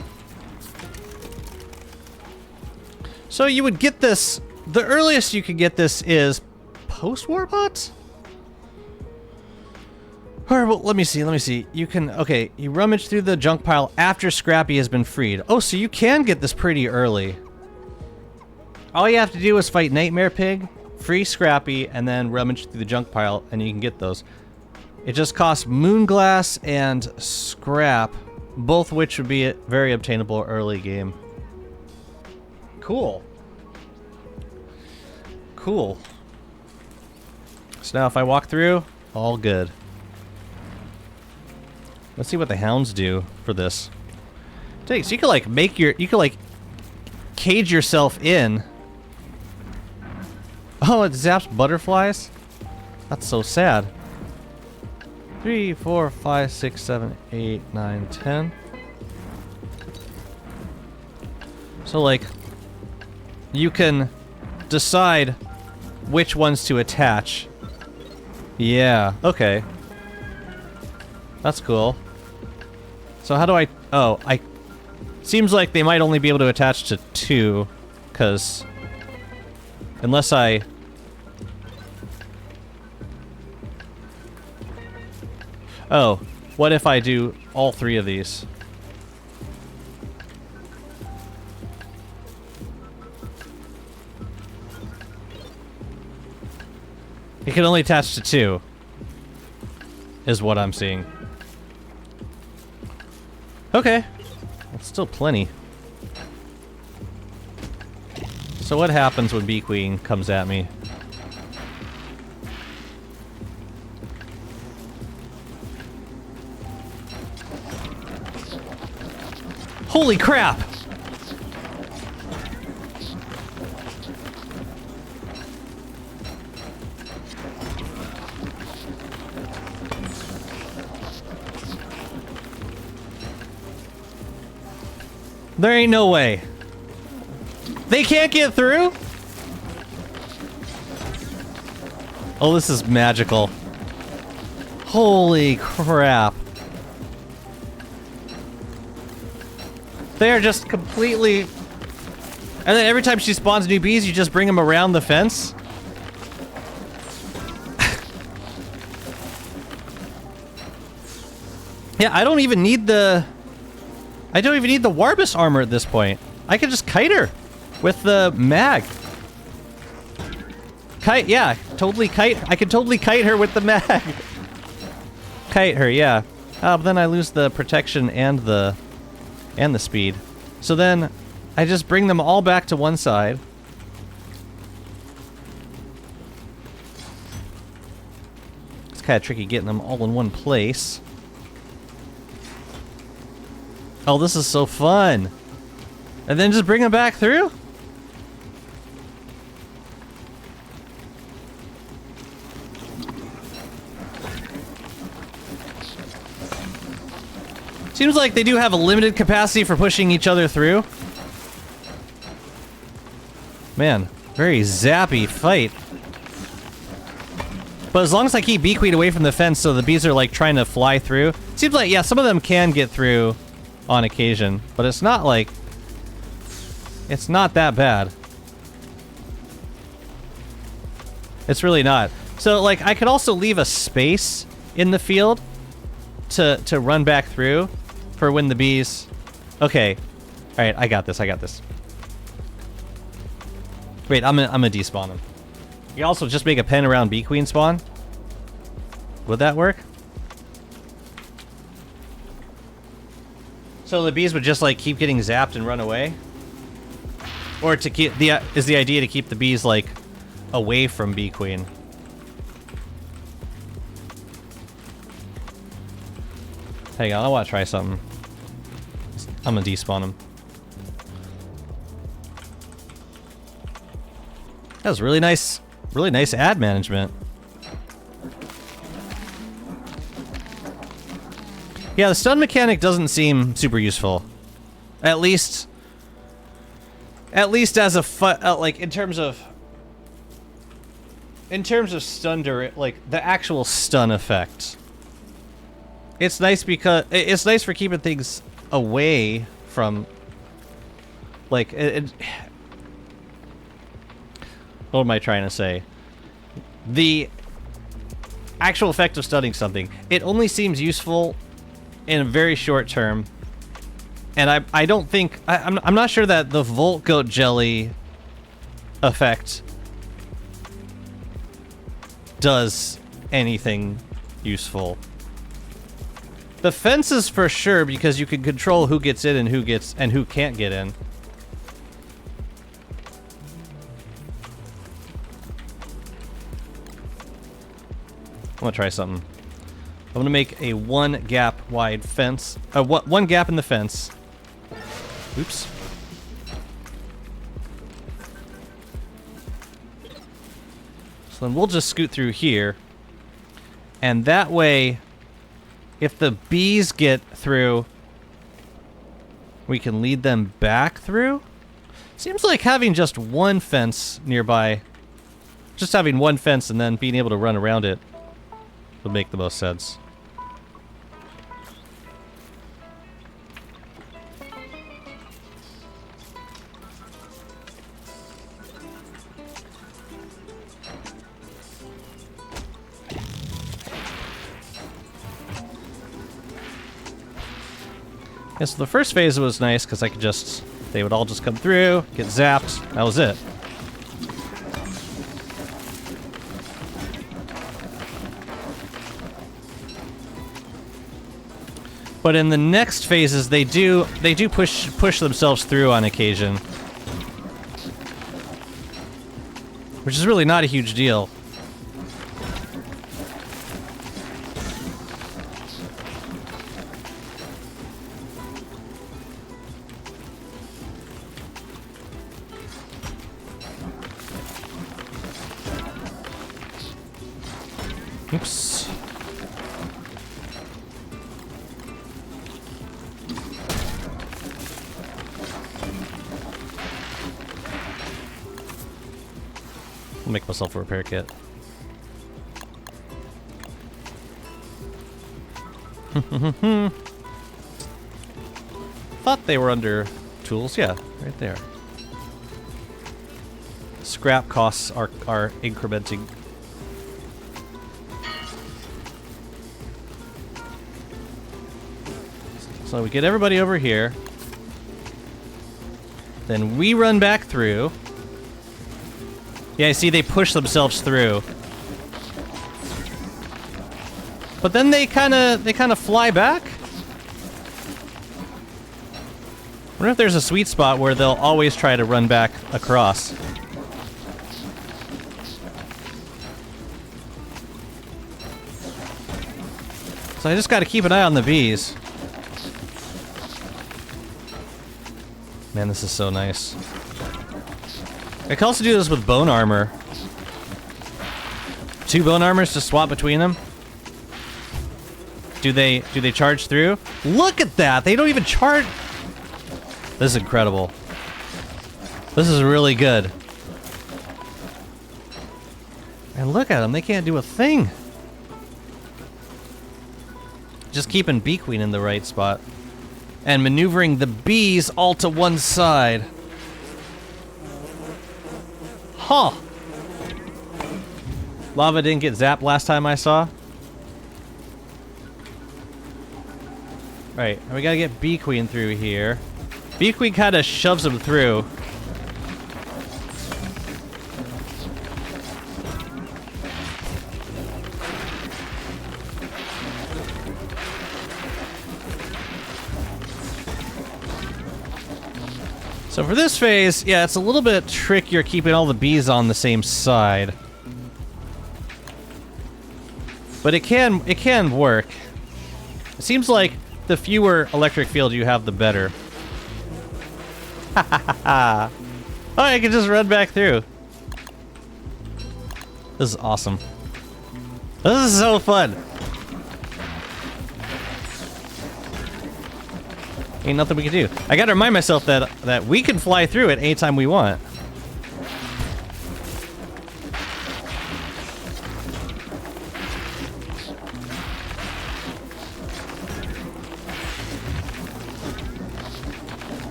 So you would get this. The earliest you could get this is post Warbot? Or, well, let me see. You can, okay, you rummage through the junk pile after Scrappy has been freed. Oh, so you can get this pretty early. All you have to do is fight Nightmare Pig, free Scrappy, and then rummage through the junk pile, and you can get those. It just costs Moonglass and Scrap, both which would be very obtainable early game. Cool. Cool. So now if I walk through, all good. Let's see what the hounds do for this. So you can like cage yourself in. Oh, it zaps butterflies? That's so sad. 3, 4, 5, 6, 7, 8, 9, 10. So like, you can decide which ones to attach. Yeah, okay. That's cool. So how do I... Oh, seems like they might only be able to attach to 2, because... Unless I... Oh, what if I do all 3 of these? It can only attach to 2. Is what I'm seeing. Okay. That's still plenty. So what happens when Bee Queen comes at me? Holy crap! There ain't no way. They can't get through? Oh, this is magical. Holy crap. They are just completely... And then every time she spawns new bees, you just bring them around the fence? Yeah, I don't even need the Warbus armor at this point. I can just kite her with the mag. Kite, yeah, totally kite. I can totally kite her with the mag. Kite her, yeah. But then I lose the protection and the speed. So then I just bring them all back to one side. It's kind of tricky getting them all in one place. Oh, this is so fun. And then just bring them back through? Seems like they do have a limited capacity for pushing each other through. Man, very zappy fight. But as long as I keep Beequeen away from the fence so the bees are like trying to fly through. Seems like, yeah, some of them can get through on occasion, but it's not like... It's not that bad. It's really not. So, like, I could also leave a space in the field to run back through for when the bees... Okay. Alright, I got this, I got this. Wait, I'm gonna despawn them. You also just make a pen around Bee Queen spawn? Would that work? So the bees would just like keep getting zapped and run away? Or to keep is the idea to keep the bees like away from Bee Queen? Hang on, I want to try something. I'm gonna despawn them. That was really nice ad management. Yeah, the stun mechanic doesn't seem super useful. At least as a like in terms of stun like the actual stun effect. It's nice because it's nice for keeping things away from like what am I trying to say? The actual effect of stunning something. It only seems useful in a very short term. And I don't think... I'm not sure that the Volt Goat Jelly effect does anything useful. The fences for sure, because you can control who gets in and who can't get in. I'm gonna try something. I'm gonna make a 1 gap wide fence. 1 gap in the fence. Oops. So then we'll just scoot through here. And that way, if the bees get through, we can lead them back through? Seems like having just one fence nearby, just having one fence and then being able to run around it would make the most sense. Yeah, so the first phase was nice because I could just, they would all just come through, get zapped, that was it. But in the next phases, they do push themselves through on occasion, which is really not a huge deal. Oops. I'll make myself a repair kit. Thought they were under tools. Yeah, right there. Scrap costs are incrementing. So we get everybody over here. Then we run back through. Yeah, I see they push themselves through. But then they kind of fly back. I wonder if there's a sweet spot where they'll always try to run back across. So I just got to keep an eye on the bees. Man, this is so nice. I can also do this with bone armor. 2 bone armors to swap between them. Do they charge through? Look at that! They don't even charge. This is incredible. This is really good. And look at them, they can't do a thing. Just keeping Bee Queen in the right spot. And maneuvering the bees all to one side. Huh. Lava didn't get zapped last time I saw. Right, and we gotta get Bee Queen through here. Bee Queen kind of shoves him through. So for this phase, yeah, it's a little bit trickier keeping all the bees on the same side. But it can work. It seems like the fewer electric field you have, the better. Ha ha ha ha. Oh, I can just run back through. This is awesome. This is so fun. Ain't nothing we can do. I gotta remind myself that we can fly through it anytime we want.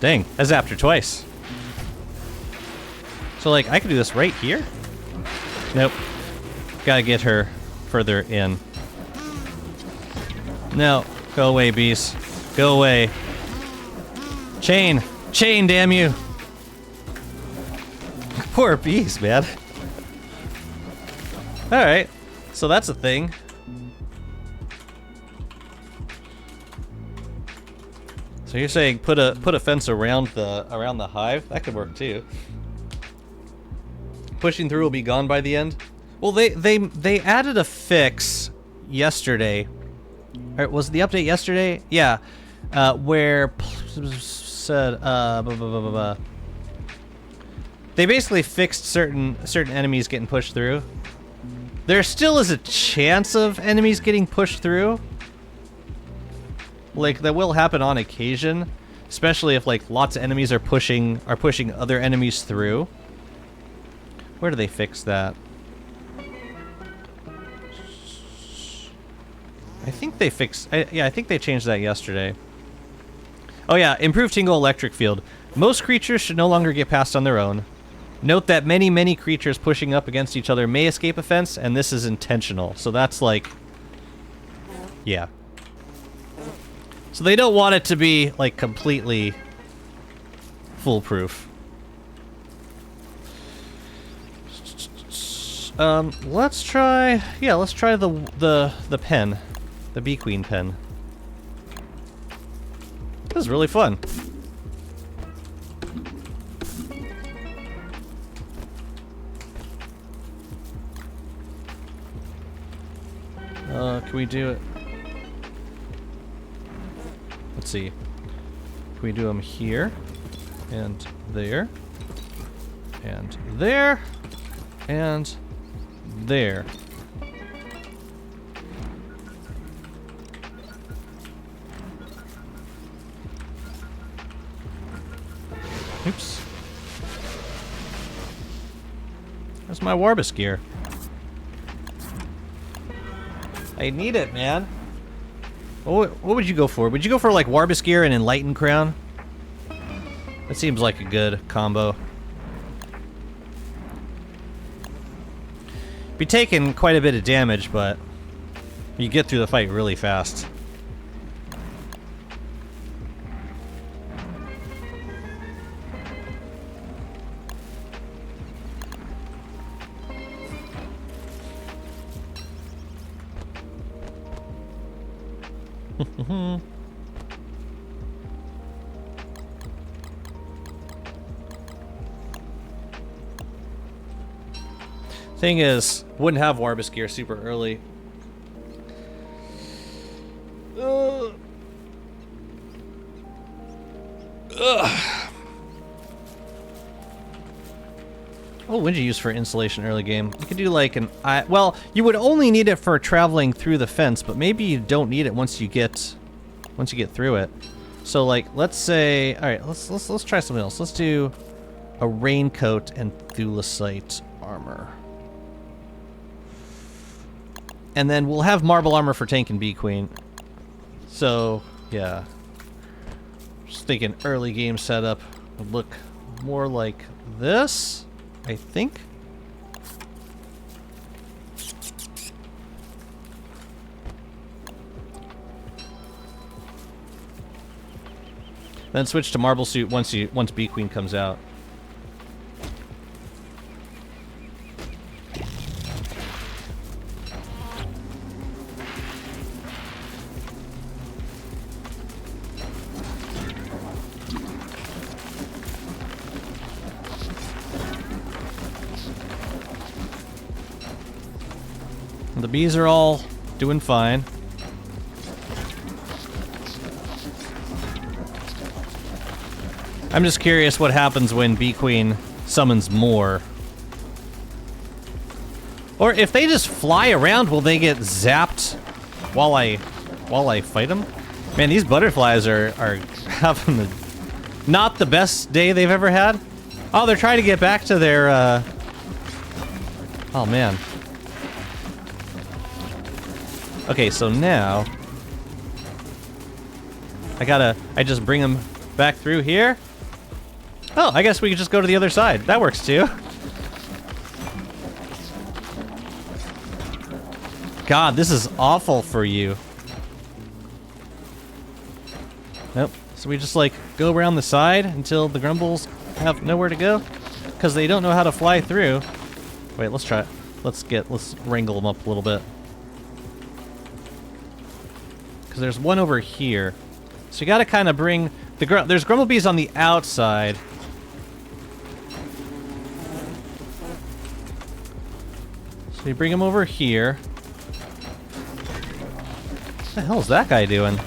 Dang, I zapped her twice. So like, I could do this right here? Nope. Gotta get her further in. No, go away, bees. Go away. Chain! Chain, damn you! Poor bees, man. Alright, so that's a thing. So you're saying put a fence around the hive? That could work too. Pushing through will be gone by the end. Well, they added a fix yesterday. Or was the update yesterday? Yeah, where said they basically fixed certain enemies getting pushed through. There still is a chance of enemies getting pushed through. Like, that will happen on occasion, especially if like lots of enemies are pushing other enemies through. Where do they fix that? I think they fixed... yeah, I think they changed that yesterday. Oh yeah, improved Tingle electric field. Most creatures should no longer get past on their own. Note that many creatures pushing up against each other may escape a fence, and this is intentional. So that's like... yeah. So they don't want it to be, like, completely foolproof. Let's try... yeah, let's try the pen. The Bee Queen pen. This is really fun. Can we do it? Let's see. Can we do them here? And there. And there. And there. Oops. Where's my Warbus gear? I need it, man. What would you go for? Would you go for like Warbus gear and Enlightened Crown? That seems like a good combo. Be taking quite a bit of damage, but you get through the fight really fast. Thing is, wouldn't have Warbus gear super early. What would you use for insulation early game? You could do like an well, you would only need it for traveling through the fence, but maybe you don't need it once you get through it. So like, let's say, all right, let's try something else. Let's do a raincoat and thulecite armor. And then we'll have marble armor for tank and bee queen. So, yeah. Just thinking early game setup would look more like this, I think. Then switch to marble suit once bee queen comes out. The bees are all doing fine. I'm just curious what happens when bee queen summons more. Or if they just fly around, will they get zapped while I fight them? Man, these butterflies are having not the best day they've ever had. Oh, they're trying to get back to their oh man. Okay, so now I just bring them back through here. Oh, I guess we could just go to the other side. That works too. God, this is awful for you. Nope. So we just like go around the side until the grumbles have nowhere to go because they don't know how to fly through. Wait, let's try it. Let's wrangle them up a little bit. Because there's one over here. So you got to kind of bring there's grumblebees on the outside. So you bring them over here. What the hell is that guy doing?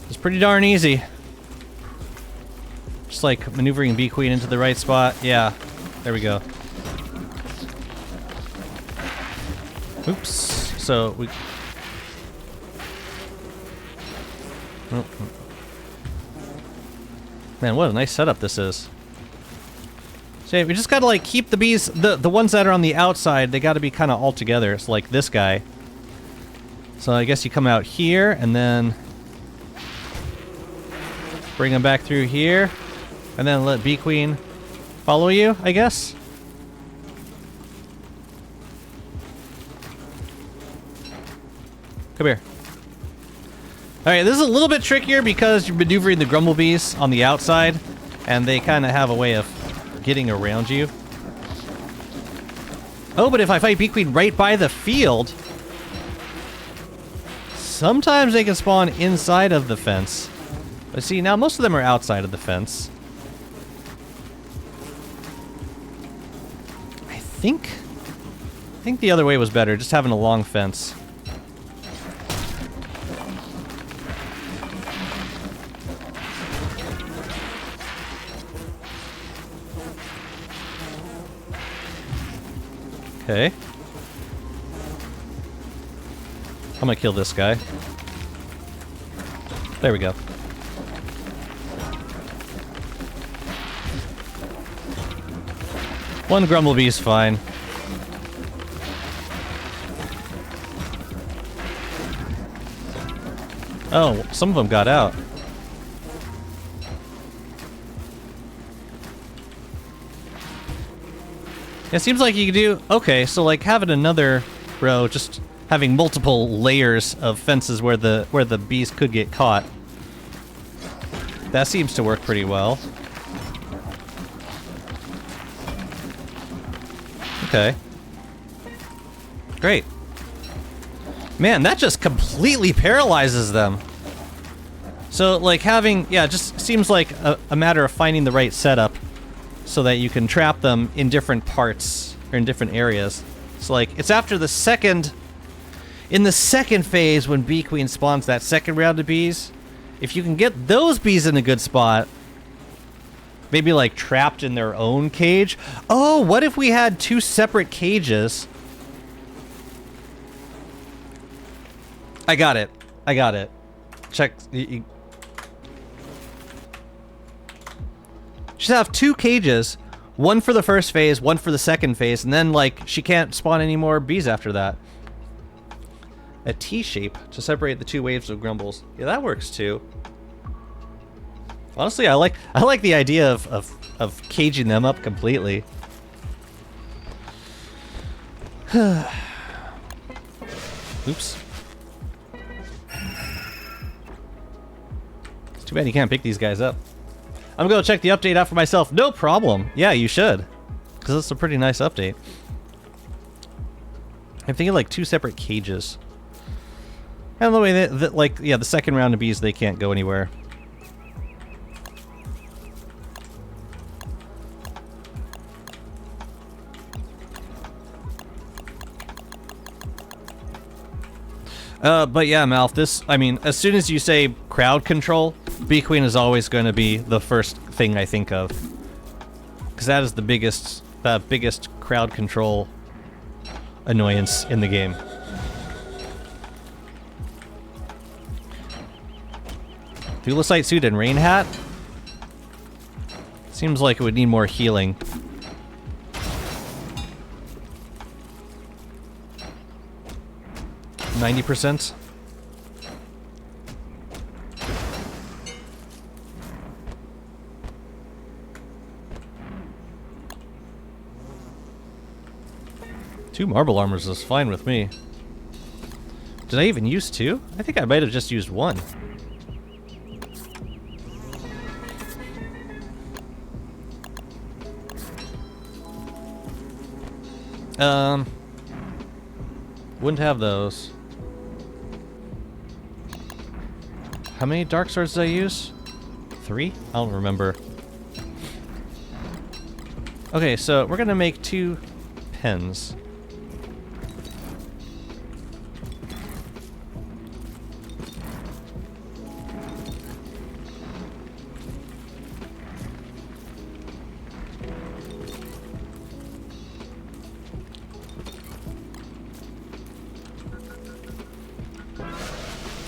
It's pretty darn easy. Just like maneuvering bee queen into the right spot. Yeah, there we go. Oops. So we. Oh. Man, what a nice setup this is. So we just gotta like keep the bees, the ones that are on the outside, they gotta be kind of all together. It's like this guy. So I guess you come out here and then bring them back through here, and then let bee queen follow you, I guess. Come here. Alright, this is a little bit trickier because you're maneuvering the grumblebees on the outside, and they kind of have a way of getting around you. Oh, but if I fight bee queen right by the field, sometimes they can spawn inside of the fence. But see, now most of them are outside of the fence. I think the other way was better, just having a long fence. Okay. I'm gonna kill this guy. There we go. One grumblebee's fine. Oh, some of them got out. It seems like you could do... Okay, so like having another row, just having multiple layers of fences where the bees could get caught. That seems to work pretty well. Okay. Great. Man, that just completely paralyzes them. So, like, having... Yeah, it just seems like a matter of finding the right setup so that you can trap them in different parts or in different areas. So, like, it's after the second... In the second phase, when Bee Queen spawns that second round of bees, if you can get those bees in a good spot, maybe, like, trapped in their own cage. Oh, what if we had 2 separate cages? I got it. I got it. Check. You should have 2 cages. One for the first phase, one for the second phase, and then, like, she can't spawn any more bees after that. A T-shape to separate the 2 waves of grumbles. Yeah, that works too. Honestly, I like the idea of caging them up completely. Oops. It's too bad you can't pick these guys up. I'm gonna check the update out for myself. No problem. Yeah, you should. Because it's a pretty nice update. I'm thinking like 2 separate cages. And the way that, like, yeah, the second round of bees, they can't go anywhere. But yeah, Malf, this, I mean, as soon as you say crowd control, Bee Queen is always going to be the first thing I think of. Because that is the biggest crowd control annoyance in the game. Thulecite suit and rain hat? Seems like it would need more healing. %? Two marble armors is fine with me. Did I even use 2? I think I might have just used 1. Wouldn't have those. How many dark swords did I use? 3? I don't remember. Okay, so we're gonna make 2 pens.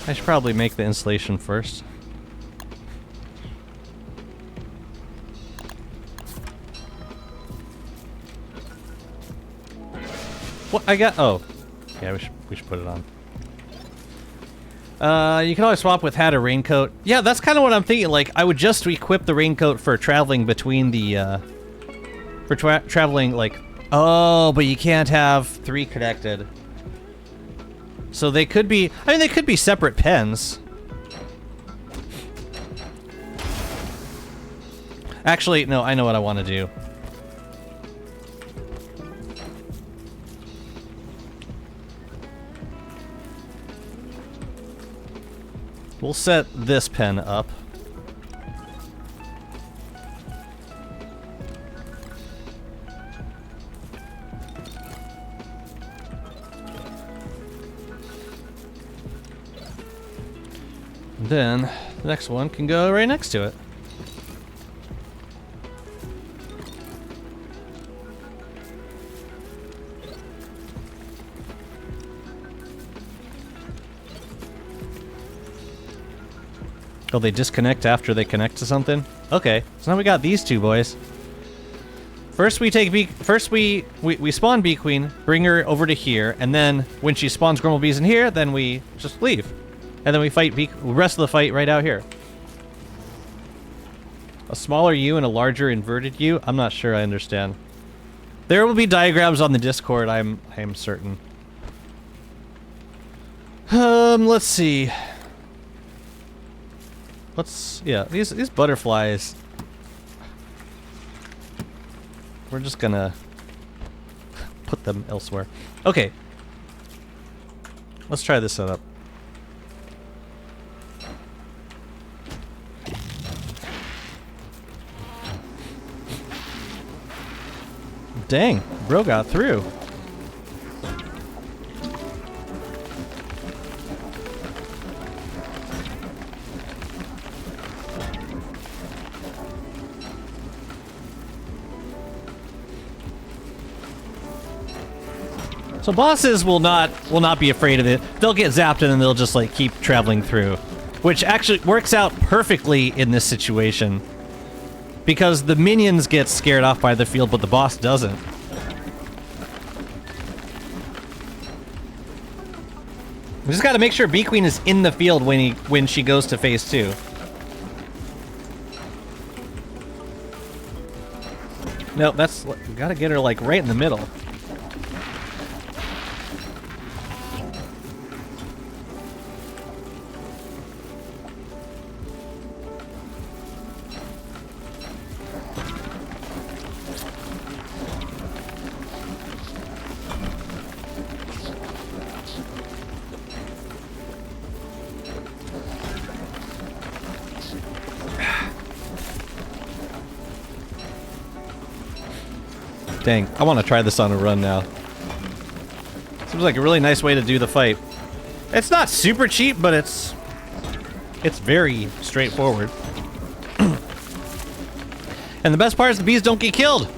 I should probably make the installation first. What I got? Oh, yeah, we should put it on. You can always swap with hat or raincoat. Yeah, that's kind of what I'm thinking. Like, I would just equip the raincoat for traveling between the traveling like. Oh, but you can't have 3 connected. So they could be, I mean, they could be separate pens. Actually, no, I know what I want to do. We'll set this pen up. Then, the next one can go right next to it. Oh, they disconnect after they connect to something? Okay, so now we got these 2 boys. First we take we spawn Bee Queen, bring her over to here, and then when she spawns Grumble Bees in here, then we just leave. And then we fight the rest of the fight right out here. A smaller U and a larger inverted U? I'm not sure I understand. There will be diagrams on the Discord, I am certain. Let's see. Yeah, these butterflies. We're just gonna put them elsewhere. Okay. Let's try this setup. Dang, bro got through. So bosses will not be afraid of it. They'll get zapped and then they'll just like keep traveling through, which actually works out perfectly in this situation because the minions get scared off by the field, but the boss doesn't. We just got to make sure Bee Queen is in the field when she goes to phase 2. No, we got to get her like right in the middle. Dang, I want to try this on a run now. Seems like a really nice way to do the fight. It's not super cheap, but it's very straightforward. And the best part is the bees don't get killed.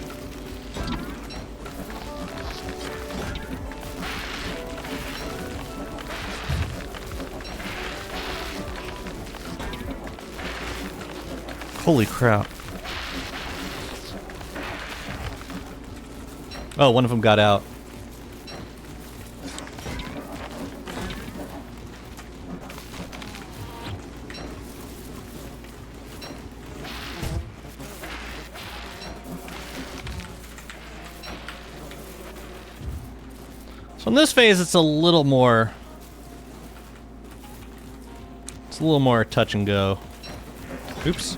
Holy crap. Oh, one of them got out. So in this phase, it's a little more touch and go. Oops.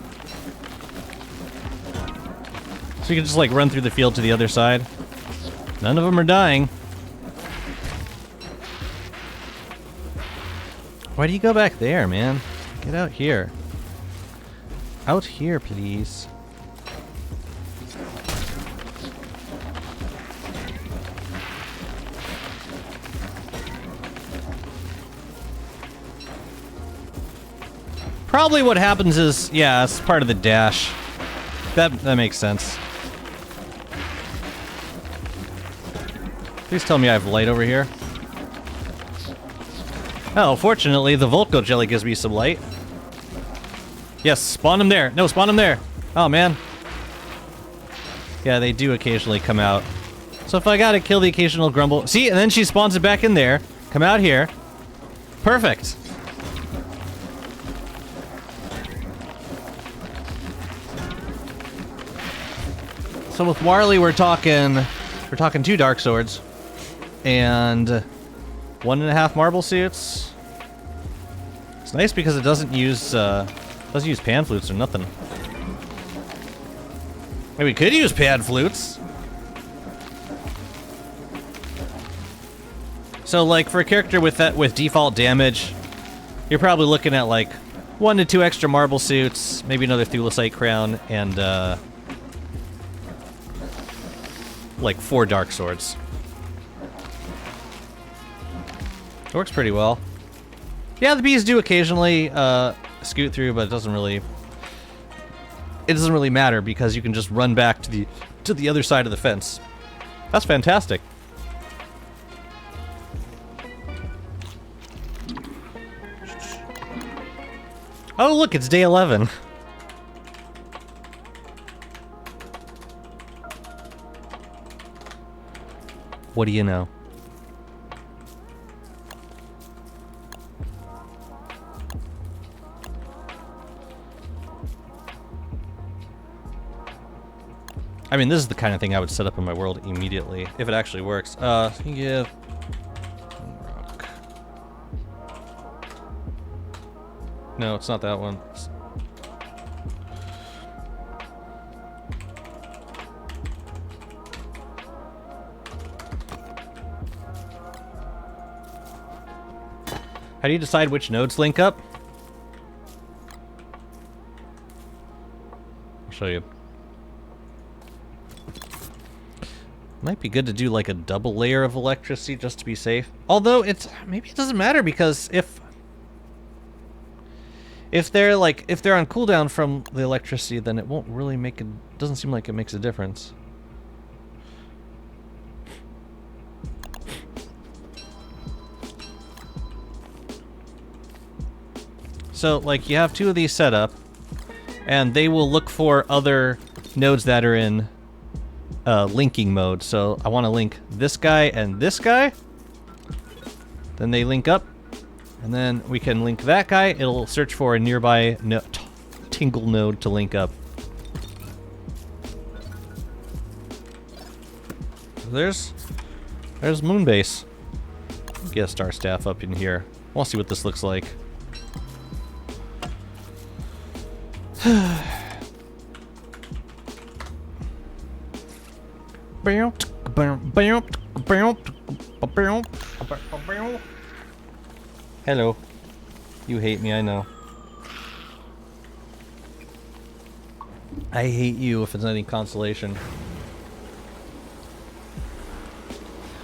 So you can just like run through the field to the other side. None of them are dying. Why do you go back there, man? Get out here. Out here, please. Probably what happens is, yeah, it's part of the dash. That makes sense. Please tell me I have light over here. Oh, fortunately, the Volko jelly gives me some light. Yes, spawn them there. No, spawn them there. Oh, man. Yeah, they do occasionally come out. So if I gotta kill the occasional grumble... See, and then she spawns it back in there. Come out here. Perfect. So with Warley, we're talking 2 Dark Swords. And 1.5 marble suits. It's nice because it doesn't use pan flutes or nothing. Maybe we could use pan flutes. So like for a character with default damage, you're probably looking at like 1 to 2 extra marble suits, maybe another Thulecite crown, and like 4 Dark Swords. It works pretty well. Yeah, the bees do occasionally scoot through, but it doesn't really matter because you can just run back to the other side of the fence. That's fantastic. Oh, look, it's day 11. What do you know? I mean, this is the kind of thing I would set up in my world immediately, if it actually works. Yeah. Rock. No, it's not that one. How do you decide which nodes link up? I'll show you. Might be good to do like a double layer of electricity just to be safe. Although maybe it doesn't matter, because if they're on cooldown from the electricity, then it won't really make doesn't seem like it makes a difference. So like you have 2 of these set up, and they will look for other nodes that are in linking mode. So I want to link this guy and this guy. Then they link up, and then we can link that guy. It'll search for a nearby tingle node to link up. There's Moonbase. Get a Star Staff up in here. I want to see what this looks like. Hello. You hate me, I know. I hate you if it's any consolation.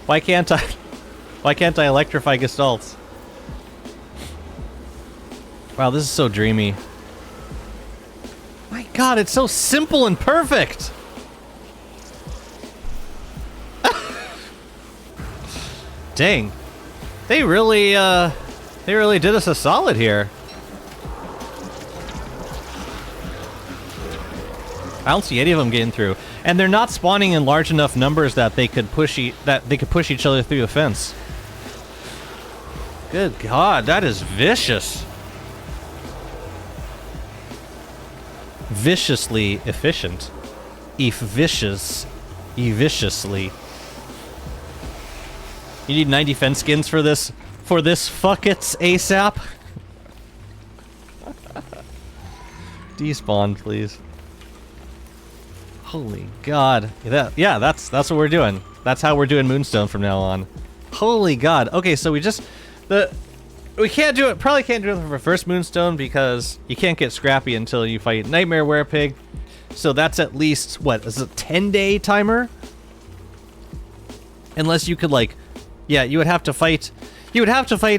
Why can't I electrify Gestalts? Wow, this is so dreamy. My god, it's so simple and perfect! Dang. They really did us a solid here. I don't see any of them getting through. And they're not spawning in large enough numbers that they could push each other through the fence. Good god, that is vicious. Viciously efficient. Viciously. You need 90 fence skins for this fuck it's ASAP. Despawn, please. Holy god. Yeah, that's what we're doing. That's how we're doing Moonstone from now on. Holy god. Okay, so we can't do it, probably can't do it for first Moonstone because you can't get Scrappy until you fight Nightmare Werepig. So that's at least, what, is it a 10-day timer? Unless you could like, yeah, you would have to fight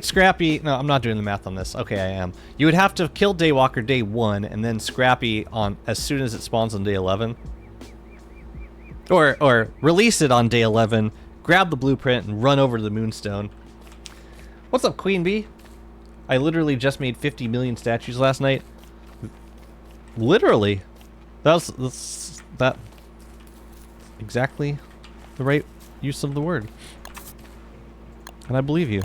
Scrappy. No, I'm not doing the math on this. Okay, I am. You would have to kill Daywalker day 1 and then Scrappy on as soon as it spawns on day 11. Or release it on day 11, grab the blueprint and run over to the Moonstone. What's up, Queen Bee? I literally just made 50 million statues last night. Literally. That's exactly the right use of the word. And I believe you.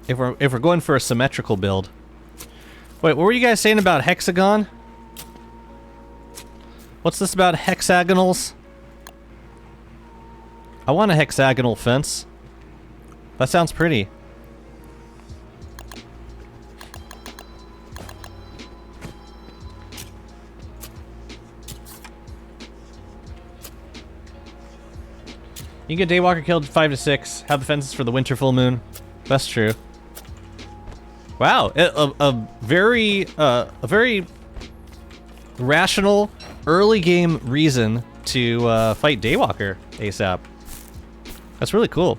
If we're going for a symmetrical build. Wait, what were you guys saying about hexagon? What's this about hexagonals? I want a hexagonal fence. That sounds pretty. You can get Daywalker killed 5 to 6. Have the fences for the winter full moon. That's true. Wow, a very rational early game reason to fight Daywalker ASAP. That's really cool.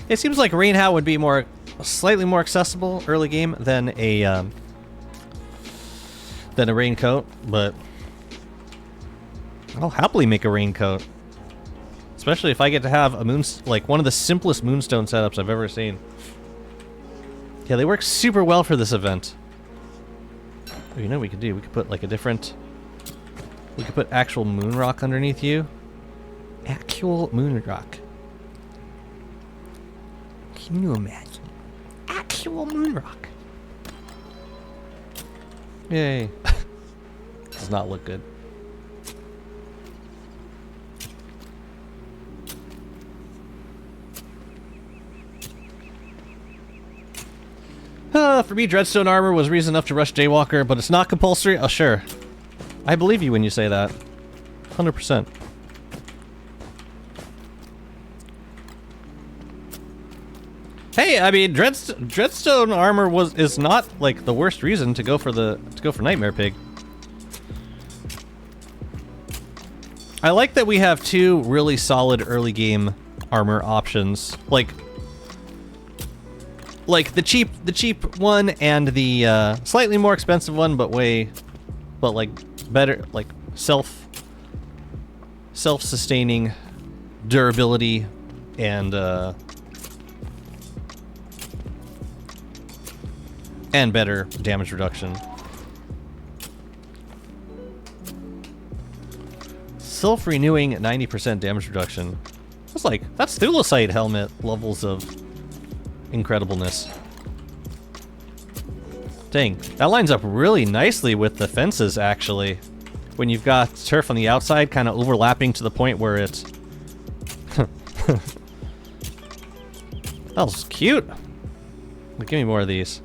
It seems like Rainhow would be slightly more accessible early game than a Raincoat, but I'll happily make a Raincoat. Especially if I get to have a one of the simplest Moonstone setups I've ever seen. Yeah, they work super well for this event. Oh, you know what we could do? We could put like a different... We could put actual moon rock underneath you. Actual moon rock. Can you imagine? Actual moon rock. Yay. Does not look good. For me, Dreadstone armor was reason enough to rush Daywalker, but it's not compulsory. Oh, sure. I believe you when you say that. 100%. Hey, I mean, Dreadstone armor is not like the worst reason to go for Nightmare Pig. I like that we have two really solid early game armor options, like the cheap one and the slightly more expensive one, but like better, like self-sustaining durability and better damage reduction. Self-renewing 90% damage reduction. That's Thulecite helmet levels of incredibleness. Dang, that lines up really nicely with the fences, actually. When you've got turf on the outside kind of overlapping to the point where it's... That was cute. Give me more of these.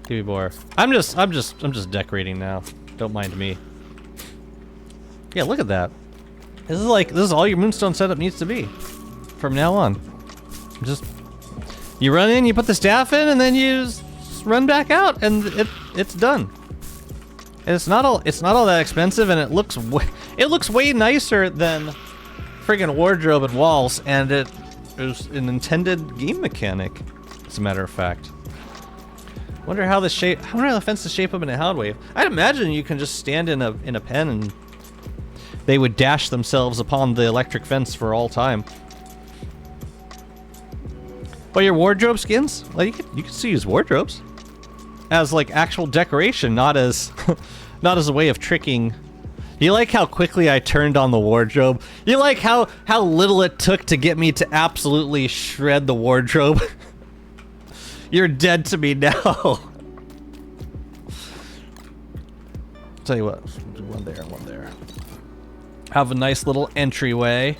Give me more. I'm just decorating now. Don't mind me. Yeah, look at that. This is all your Moonstone setup needs to be from now on. You run in, you put the staff in, and then you just run back out, and it's done. And it's not all that expensive, and it looks way nicer than friggin' wardrobe and walls, and it is an intended game mechanic, as a matter of fact. Wonder how the fences shape up in a Houndwave. I'd imagine you can just stand in a pen and they would dash themselves upon the electric fence for all time. But your wardrobe skins, like you can still use wardrobes as like actual decoration, not as not as a way of tricking. You like how quickly I turned on the wardrobe? You like how little it took to get me to absolutely shred the wardrobe? You're dead to me now. Tell you what, do one there and one there. Have a nice little entryway.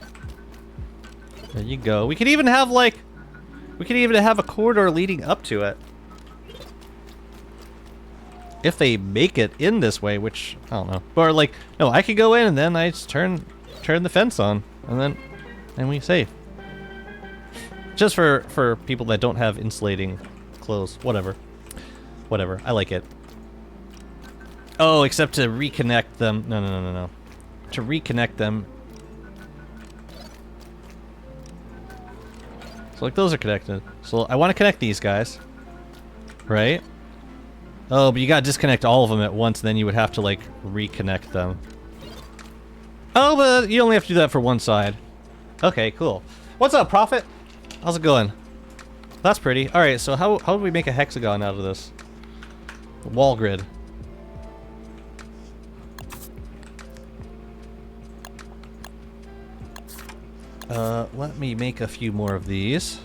There you go. We could even have a corridor leading up to it. If they make it in this way, which I don't know. Or like, no, I could go in and then I just turn the fence on, and then we save. Just for people that don't have insulating clothes. Whatever. I like it. Oh, except to reconnect them. No. To reconnect them. So like those are connected. So I want to connect these guys. Right? Oh, but you gotta disconnect all of them at once, then you would have to like reconnect them. Oh, but you only have to do that for one side. Okay, cool. What's up, Prophet? How's it going? That's pretty. Alright, so how do we make a hexagon out of this? Wall grid. Let me make a few more of these.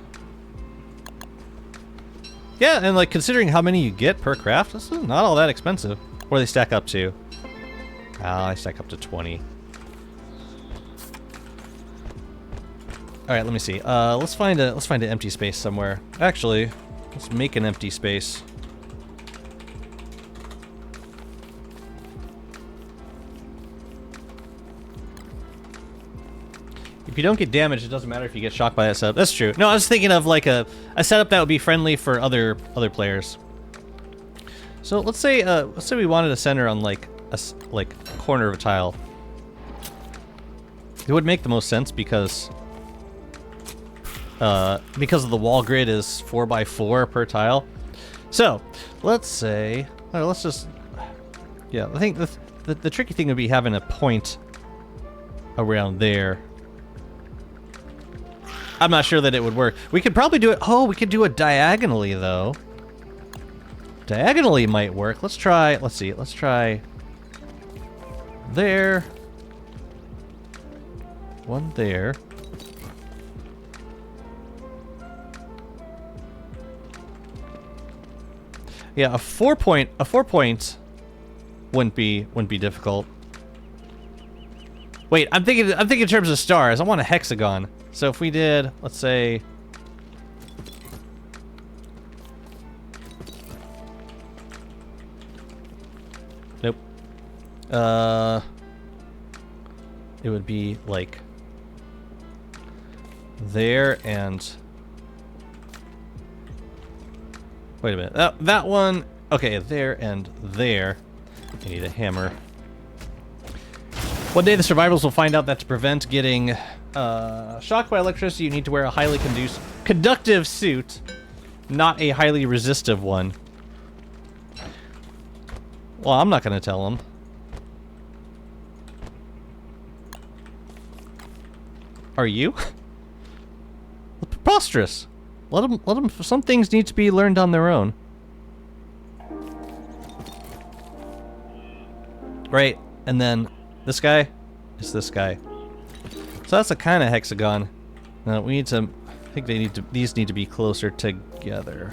Yeah, and like considering how many you get per craft, this is not all that expensive. What do they stack up to? I stack up to 20. Alright, let me see. Let's find an empty space somewhere. Actually, let's make an empty space. If you don't get damaged, it doesn't matter if you get shocked by that setup. That's true. No, I was thinking of like a setup that would be friendly for other players. So let's say we wanted a center on like a corner of a tile. It would make the most sense because of the wall grid is 4x4 per tile. So let's say, let's just, yeah. I think the tricky thing would be having a point around there. I'm not sure that it would work. We could probably do it. Oh, we could do it diagonally though. Diagonally might work. Let's try. Let's see. Let's try. There. One there. Yeah, a four point wouldn't be difficult. Wait, I'm thinking in terms of stars. I want a hexagon. So if we did, let's say, nope. it would be like there and... Wait a minute. That one... Okay, there and there. I need a hammer. One day the survivors will find out that to prevent getting shocked by electricity, you need to wear a highly conductive suit, not a highly resistive one. Well, I'm not going to tell them. Are you? Preposterous. Let them. Some things need to be learned on their own. Right, and then this guy is this guy. So that's a kind of hexagon. Now we need to. I think these need to be closer together.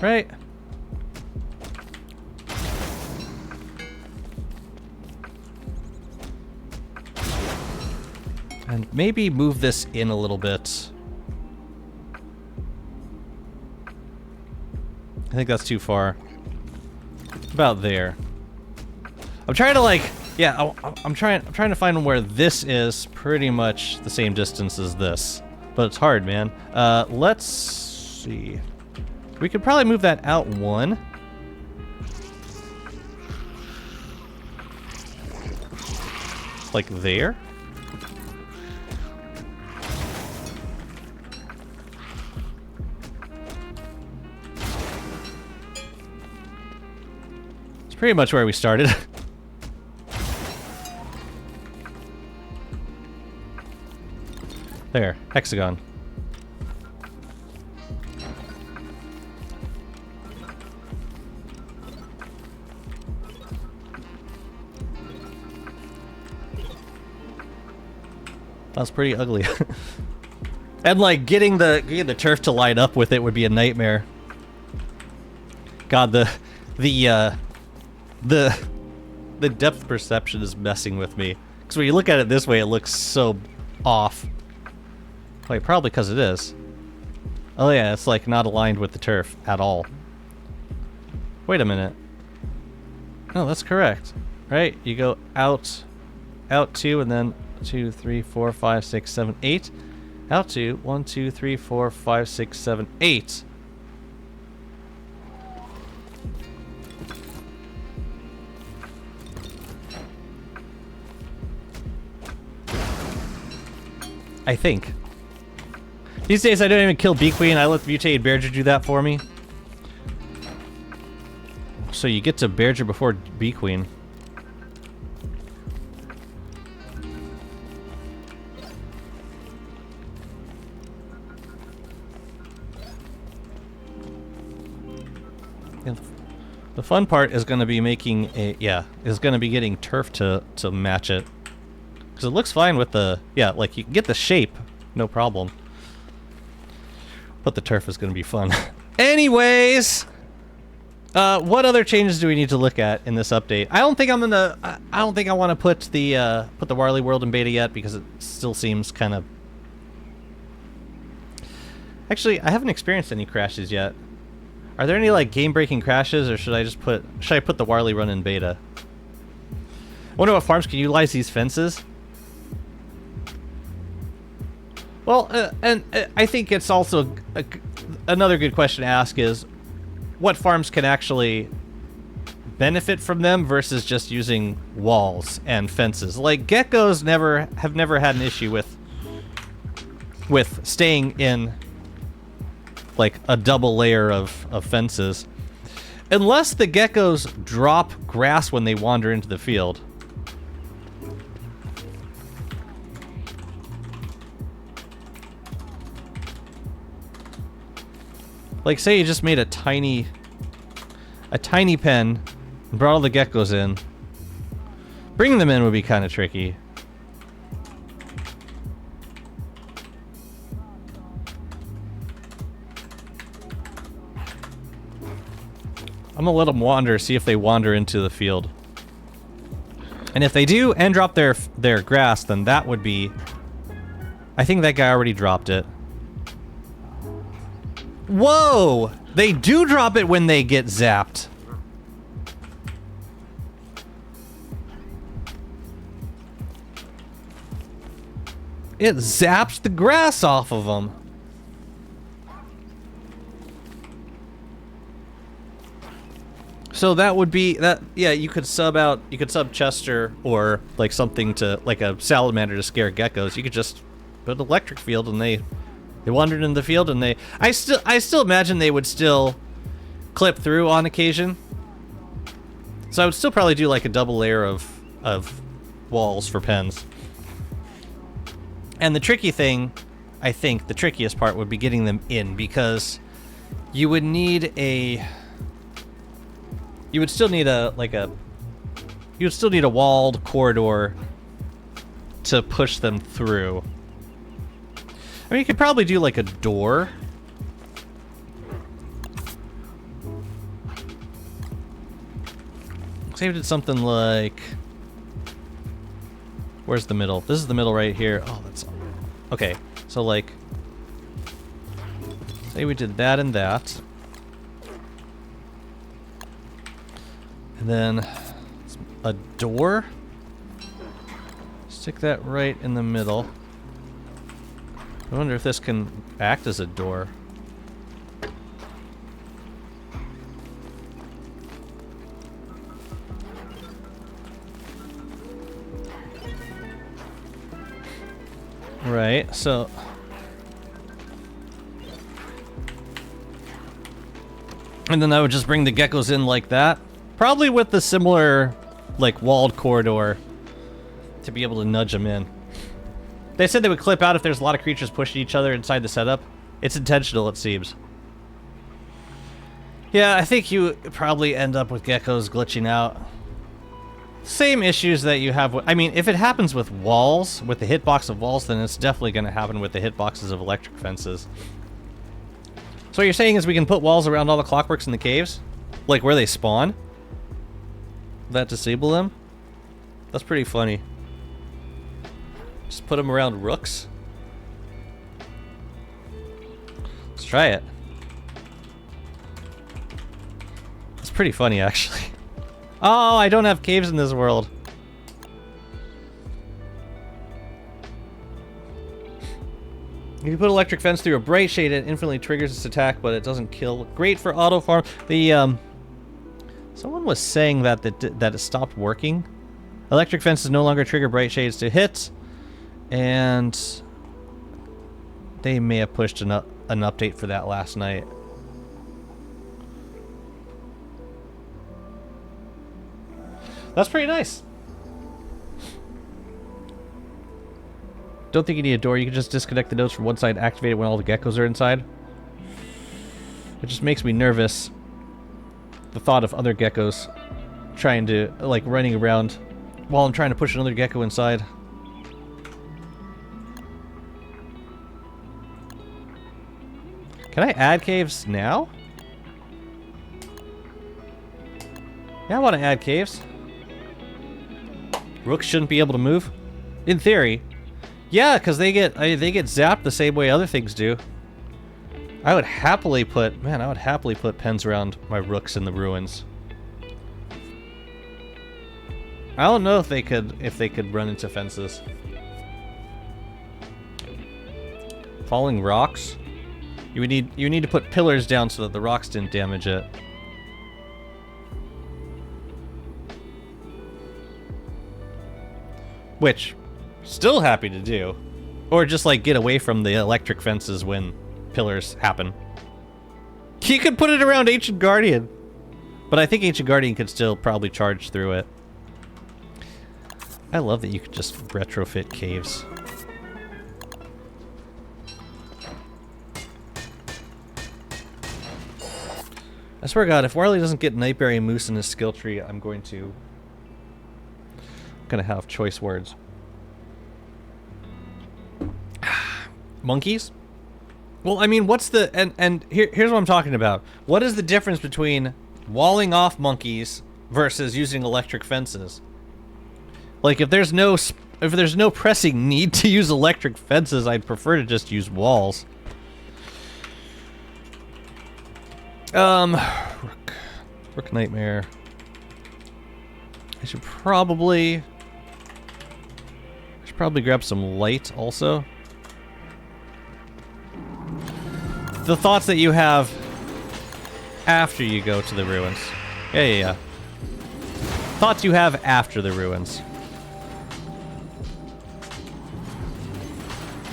Right. And maybe move this in a little bit. I think that's too far. About there. I'm trying to like, yeah, I'm trying to find where this is pretty much the same distance as this, but it's hard, man. Let's see. We could probably move that out one. Like there. It's pretty much where we started. There, hexagon. That's pretty ugly. And like getting the turf to line up with it would be a nightmare. God, the depth perception is messing with me. Because when you look at it this way, it looks so off. Wait, probably because it is. Oh yeah, it's like not aligned with the turf at all. Wait a minute. No, that's correct. Right? You go out 2, and then 2, 3, 4, 5, 6, 7, 8. Out 2, 1, 2, 3, 4, 5, 6, 7, 8. I think. These days I don't even kill Bee Queen, I let the mutated Bearger do that for me. So you get to Bearger before Bee Queen. And the fun part is going to be making a, is going to be getting turf to match it. Because it looks fine with the, like you can get the shape, no problem. But the turf is going to be fun. Anyways, what other changes do we need to look at in this update? I don't think I'm gonna, I don't think I want to put the Warley world in beta yet because it still seems kind of. Actually, I haven't experienced any crashes yet. Are there any like game-breaking crashes, or should I put the Warley run in beta? I wonder what farms can utilize these fences. Well, and I think it's also another good question to ask is what farms can actually benefit from them versus just using walls and fences. Like geckos have never had an issue with staying in like a double layer of fences, unless the geckos drop grass when they wander into the field. Like, say you just made a tiny pen and brought all the geckos in. Bringing them in would be kind of tricky. I'm gonna let them wander, see if they wander into the field. And if they do and drop their grass, then that would be... I think that guy already dropped it. Whoa! They do drop it when they get zapped. It zaps the grass off of them. So that would be that. Yeah, you could sub out. You could sub Chester or like something to like a salamander to scare geckos. You could just put an electric field and they wandered in the field and they. I still imagine they would still clip through on occasion. So I would still probably do like a double layer of walls for pens. And the tricky thing, I think the trickiest part would be getting them in, because you would need a. You would still need a walled corridor to push them through. I mean, you could probably do like a door. Say we did something like, where's the middle? This is the middle right here. Oh, that's okay. So like, say we did that and that. And then a door. Stick that right in the middle. I wonder if this can act as a door. Right, so and then I would just bring the geckos in like that. Probably with the similar, like, walled corridor to be able to nudge them in. They said they would clip out if there's a lot of creatures pushing each other inside the setup. It's intentional, it seems. Yeah, I think you probably end up with geckos glitching out. Same issues that you have with... I mean, if it happens with walls, with the hitbox of walls, then it's definitely going to happen with the hitboxes of electric fences. So what you're saying is we can put walls around all the clockworks in the caves? Like where they spawn? That disable them? That's pretty funny. Just put them around rooks? Let's try it. It's pretty funny, actually. Oh, I don't have caves in this world. If you put electric fence through a bright shade, it infinitely triggers its attack, but it doesn't kill. Great for auto farm. The someone was saying that it stopped working. Electric fences no longer trigger bright shades to hit, and they may have pushed an update for that last night. That's pretty nice. Don't think you need a door. You can just disconnect the nodes from one side and activate it when all the geckos are inside. It just makes me nervous. The thought of other geckos trying to, like, running around while I'm trying to push another gecko inside. Can I add caves now? Yeah, I want to add caves. Rooks shouldn't be able to move. In theory. Yeah, because they get zapped the same way other things do. I would happily put pens around my rooks in the ruins. I don't know if they could run into fences. Falling rocks? You would need to put pillars down so that the rocks didn't damage it. Which, still happy to do. Or just like get away from the electric fences when pillars happen. You could put it around Ancient Guardian. But I think Ancient Guardian could still probably charge through it. I love that you could just retrofit caves. I swear to God, if Warley doesn't get Nightberry and Moose in his skill tree, I'm gonna have choice words. Monkeys? Well, I mean, what's the... And here's what I'm talking about. What is the difference between walling off monkeys versus using electric fences? Like, if there's no pressing need to use electric fences, I'd prefer to just use walls. Rook Nightmare. I should probably Should probably grab some light also. The thoughts that you have after you go to the ruins. Yeah. Thoughts you have after the ruins.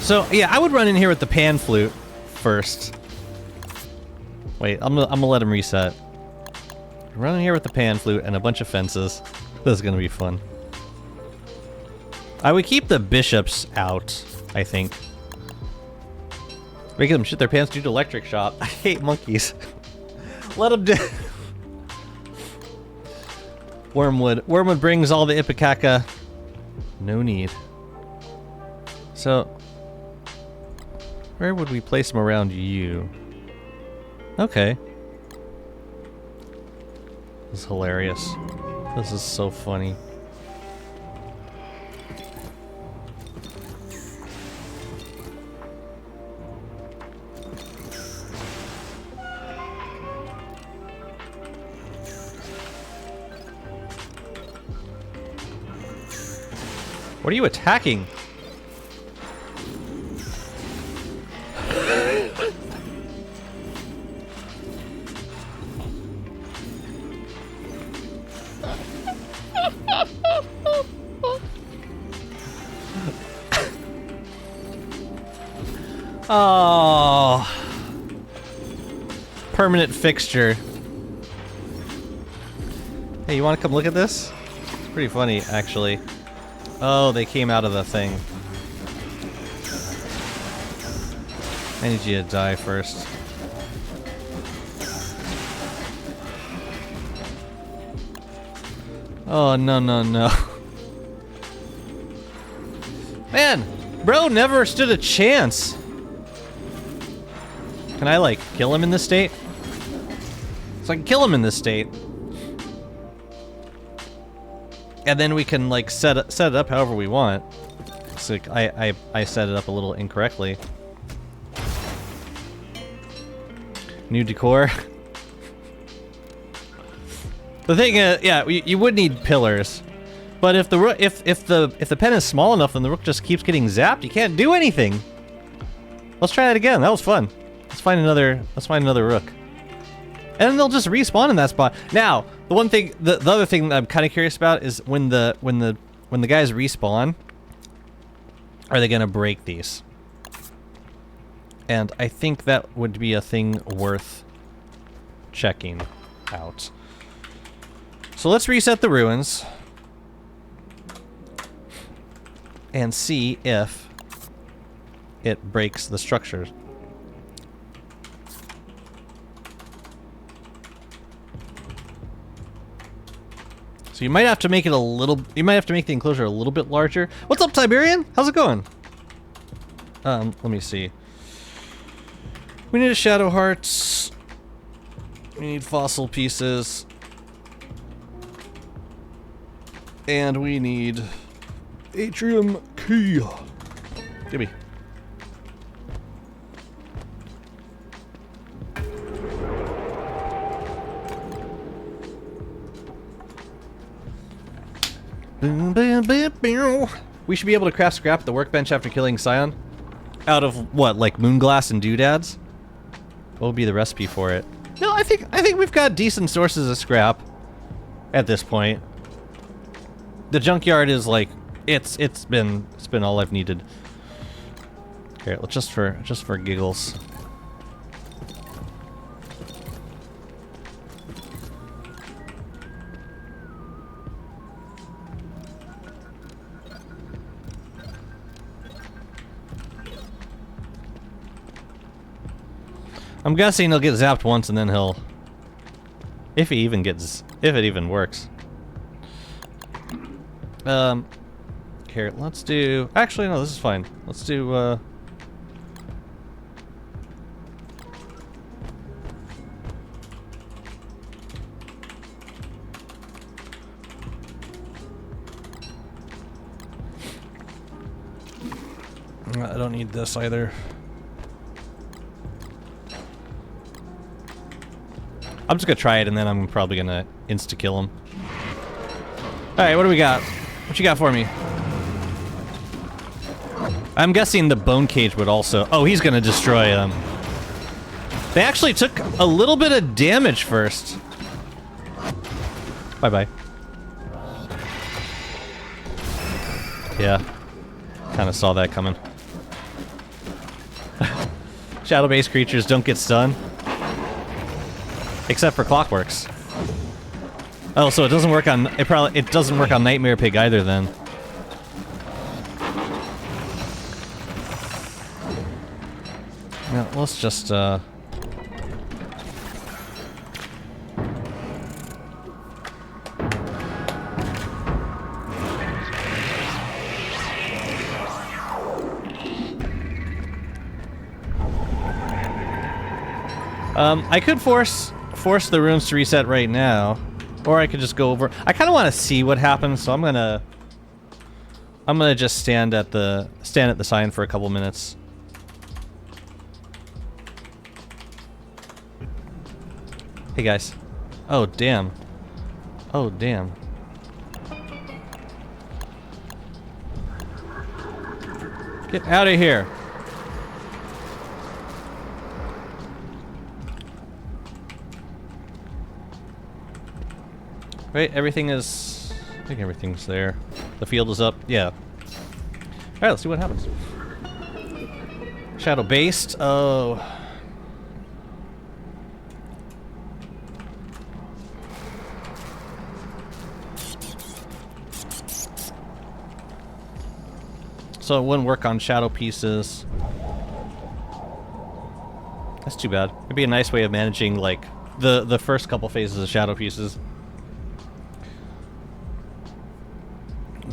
So, yeah, I would run in here with the pan flute first. Wait, I'm gonna let him reset. Run in here with the pan flute and a bunch of fences. This is gonna be fun. I would keep the bishops out, I think. Make them shit their pants due to electric shock. I hate monkeys. Let them do. Wormwood. Wormwood brings all the Ipecaca. No need. So, where would we place them around you? Okay. This is hilarious. This is so funny. What are you attacking? Oh. Permanent fixture. Hey, you want to come look at this? It's pretty funny, actually. Oh, they came out of the thing. I need you to die first. Oh, no. Man, bro never stood a chance. Can I, like, kill him in this state? So I can kill him in this state. And then we can, like, set it up however we want. So I set it up a little incorrectly. New decor. The thing is, yeah, you would need pillars, but if the pen is small enough and the rook just keeps getting zapped, you can't do anything. Let's try that again. That was fun. Let's find another rook, and then they'll just respawn in that spot. Now, the one thing, the other thing that I'm kind of curious about is when the guys respawn, are they gonna break these? And I think that would be a thing worth checking out. So let's reset the ruins and see if it breaks the structures. So you might have to make it a little, you might have to make the enclosure a little bit larger. What's up, Tiberian? How's it going? Let me see. We need a Shadow Hearts. We need fossil pieces. And we need Atrium Key. Gimme. We should be able to craft scrap at the workbench after killing Scion. Out of what, like moonglass and doodads? What would be the recipe for it? No, I think we've got decent sources of scrap at this point. The junkyard is like it's been all I've needed. Okay, let's just for giggles. I'm guessing he'll get zapped once and then he'll, if it even works. Here, let's do, actually no, this is fine. Let's do, I don't need this either. I'm just gonna try it and then I'm probably gonna insta-kill him. Alright, what do we got? What you got for me? I'm guessing the bone cage would also... Oh, he's gonna destroy them. They actually took a little bit of damage first. Bye-bye. Yeah. Kind of saw that coming. Shadow-based creatures don't get stunned. Except for Clockworks. Oh, so it doesn't work on... It doesn't work on Nightmare Pig either, then. Yeah, let's just, I could force the runes to reset right now, or I could just go over... I kind of want to see what happens, so I'm gonna just stand at the sign for a couple minutes. Hey guys. Oh damn. Oh damn. Get out of here. Right, everything is... I think everything's there. The field is up. Yeah. Alright, let's see what happens. Shadow-based. Oh... So it wouldn't work on shadow pieces. That's too bad. It'd be a nice way of managing, like, the first couple phases of shadow pieces.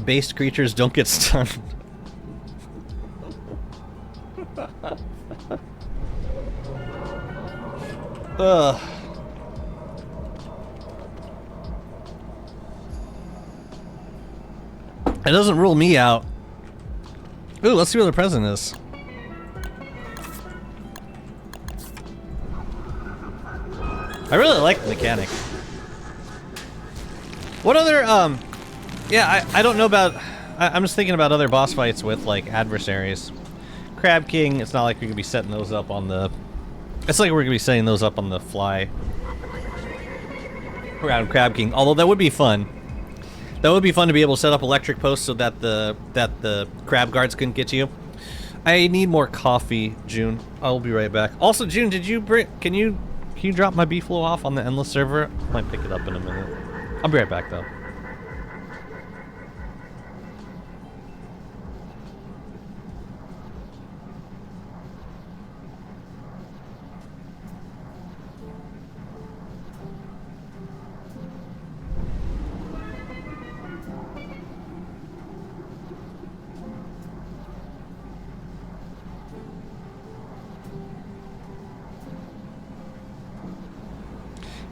Based creatures don't get stunned. Ugh. It doesn't rule me out. Ooh, let's see where the present is. I really like the mechanic. What other, yeah, I don't know about... I'm just thinking about other boss fights with, like, adversaries. Crab King, it's not like we could be setting those up on the... It's like we're gonna be setting those up on the fly. Around Crab King, although that would be fun. That would be fun to be able to set up electric posts so that the crab guards couldn't get to you. I need more coffee, June. I'll be right back. Also, June, did you bring... Can you drop my beefalo off on the Endless server? I might pick it up in a minute. I'll be right back, though.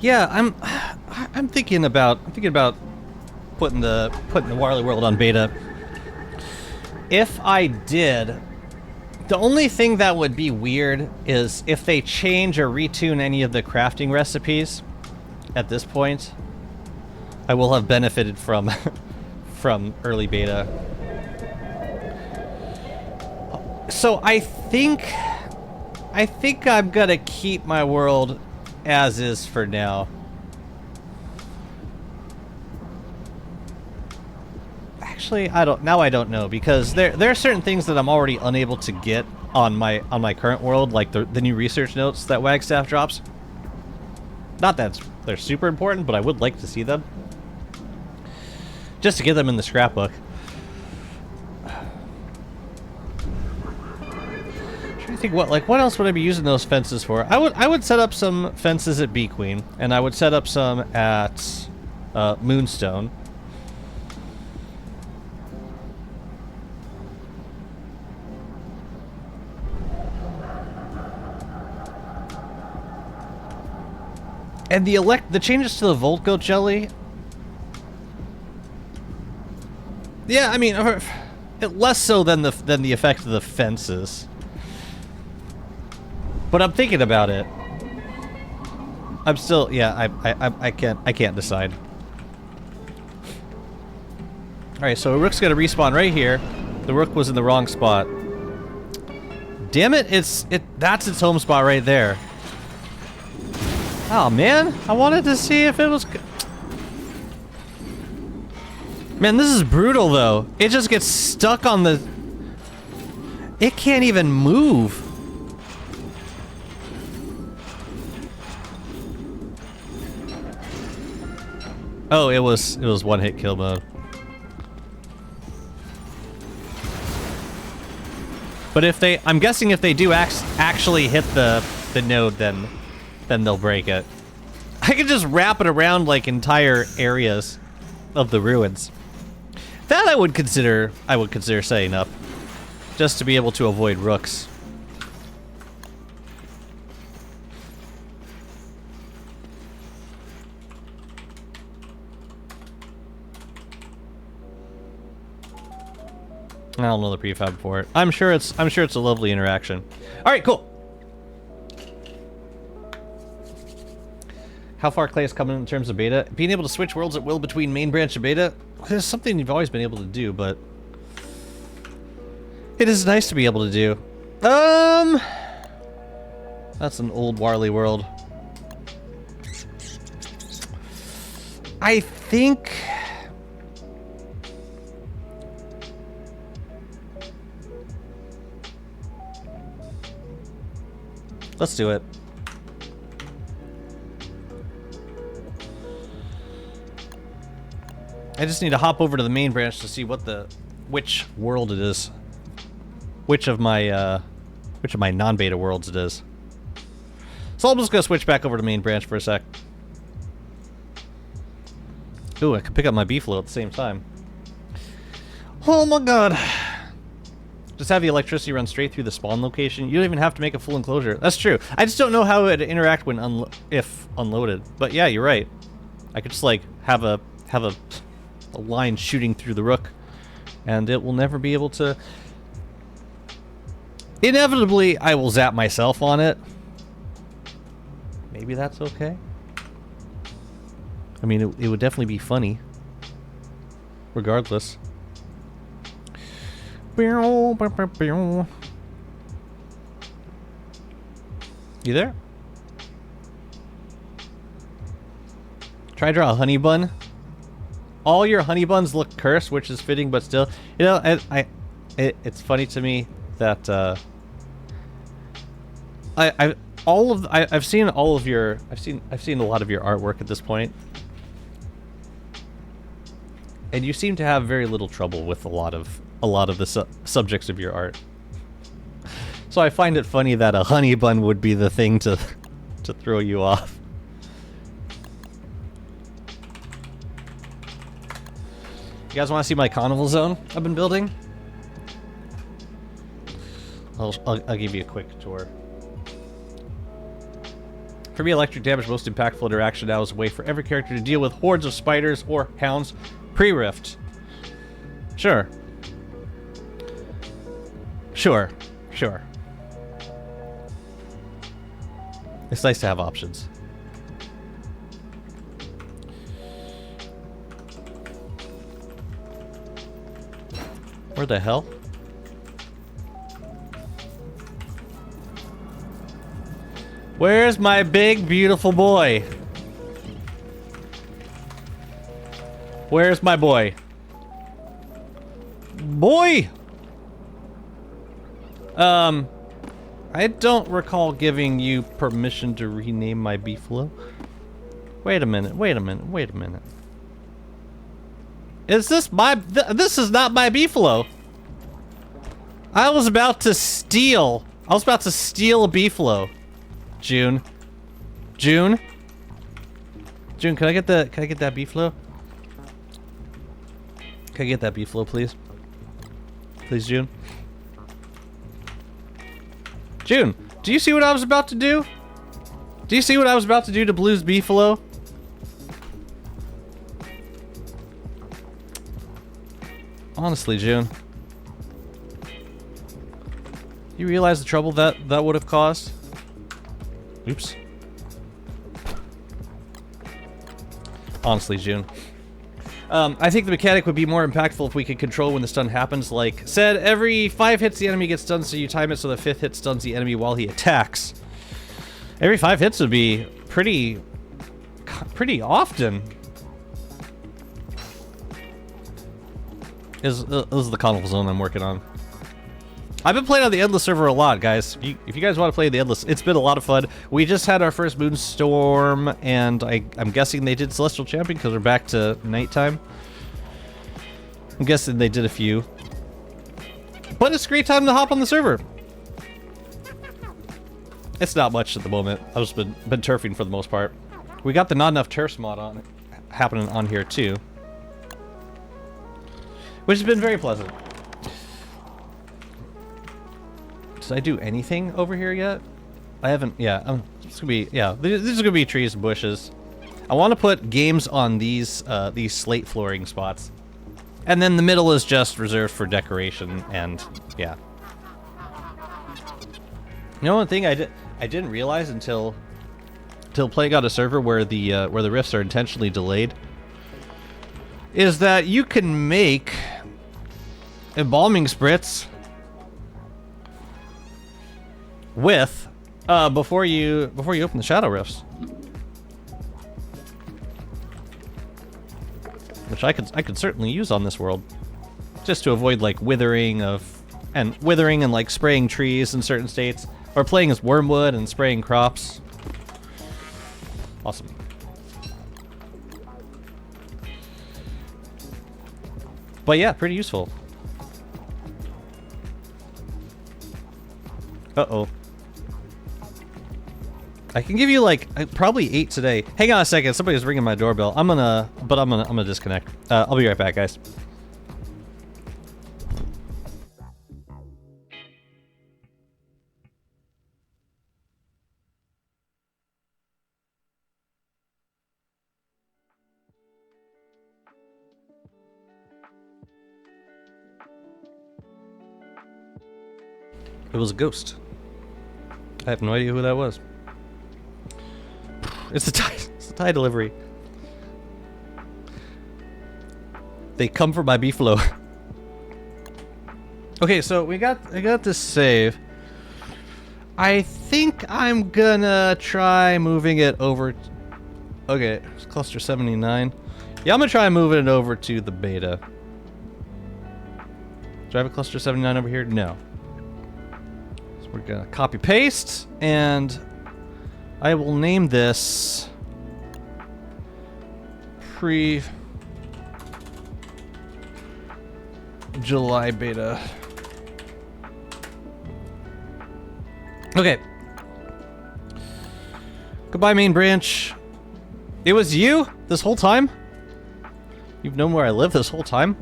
Yeah, I'm thinking about putting the Warley World on beta. If I did, the only thing that would be weird is if they change or retune any of the crafting recipes. At this point, I will have benefited from from early beta. So I think I'm gonna keep my world as is for now. Actually, I don't know, because there are certain things that I'm already unable to get on my current world, like the new research notes that Wagstaff drops. Not that they're super important, but I would like to see them. Just to get them in the scrapbook. I think what else would I be using those fences for? I would set up some fences at Bee Queen, and I would set up some at Moonstone. And the changes to the Volt Goat Jelly. Yeah, I mean, less so than the effect of the fences. But I'm thinking about it. I'm still, yeah, I can't decide. Alright, so Rook's gonna respawn right here. The Rook was in the wrong spot. damn it! That's its home spot right there. Oh man, I wanted to see if it was. Man, this is brutal though. It just gets stuck on the. It can't even move. Oh, it was one-hit kill mode. But if they, I'm guessing if they do actually hit the node, then they'll break it. I could just wrap it around like entire areas of the ruins. That I would consider setting up, just to be able to avoid rooks. I don't know the prefab for it. I'm sure it's a lovely interaction. All right, cool. How far Clay is coming in terms of beta? Being able to switch worlds at will between main branch and beta is something you've always been able to do, but it is nice to be able to do. That's an old Warley world. I think. Let's do it. I just need to hop over to the main branch to see which world it is. Which of my non-beta worlds it is. So I'm just gonna switch back over to main branch for a sec. Ooh, I can pick up my B-flow at the same time. Oh my god. Just have the electricity run straight through the spawn location. You don't even have to make a full enclosure. That's true. I just don't know how it would interact when if unloaded. But yeah, you're right. I could just like have a line shooting through the rook, and it will never be able to. Inevitably, I will zap myself on it. Maybe that's okay. I mean, it would definitely be funny. Regardless. You there? Try to draw a honey bun. All your honey buns look cursed, which is fitting, but still, you know, it's funny to me that I've seen all of your I've seen a lot of your artwork at this point, and you seem to have very little trouble with a lot of the subjects of your art. So I find it funny that a honey bun would be the thing to throw you off. You guys want to see my carnival zone I've been building? I'll give you a quick tour. For me, electric damage most impactful interaction now is a way for every character to deal with hordes of spiders or hounds pre-rift. Sure. Sure. It's nice to have options. Where the hell? Where's my big, beautiful boy? Where's my boy? Boy! I don't recall giving you permission to rename my beefalo. Wait a minute. Is this my... this is not my beefalo. I was about to steal a beefalo. June, can I get that beefalo? Can I get that beefalo, please? Please, June. June, do you see what I was about to do? Do you see what I was about to do to Blue's beefalo? Honestly, June. You realize the trouble that would have caused? Oops. Honestly, June. I think the mechanic would be more impactful if we could control when the stun happens. Like said, every 5 hits the enemy gets stunned, so you time it so the 5th hit stuns the enemy while he attacks. Every 5 hits would be pretty often. This is the Carnival Zone I'm working on. I've been playing on the Endless server a lot, guys. If you guys want to play the Endless, it's been a lot of fun. We just had our first Moonstorm, and I'm guessing they did Celestial Champion because we're back to nighttime. I'm guessing they did a few. But it's a great time to hop on the server. It's not much at the moment. I've just been turfing for the most part. We got the Not Enough Turfs mod happening on here too, which has been very pleasant. Did I do anything over here yet? I haven't. Yeah, it's gonna be. Yeah, this is gonna be trees and bushes. I want to put games on these slate flooring spots, and then the middle is just reserved for decoration. And yeah, you know, one thing I didn't realize until playing on a server where the rifts are intentionally delayed is that you can make embalming spritz with before you open the shadow rifts, which I could certainly use on this world, just to avoid like withering and like spraying trees in certain states, or playing as wormwood and spraying crops. Awesome. But yeah, pretty useful. Uh-oh. I can give you like probably 8 today. Hang on a second, somebody's ringing my doorbell. I'm gonna disconnect. I'll be right back, guys. It was a ghost. I have no idea who that was. It's the Thai delivery. They come for my beefalo. Okay, so I got this save. I think I'm gonna try moving it over. Okay, it's cluster 79. Yeah, I'm gonna try moving it over to the beta. Do I have a cluster 79 over here? No. So we're gonna copy paste, and I will name this pre-July beta. Okay. Goodbye, main branch. It was you this whole time? You've known where I live this whole time?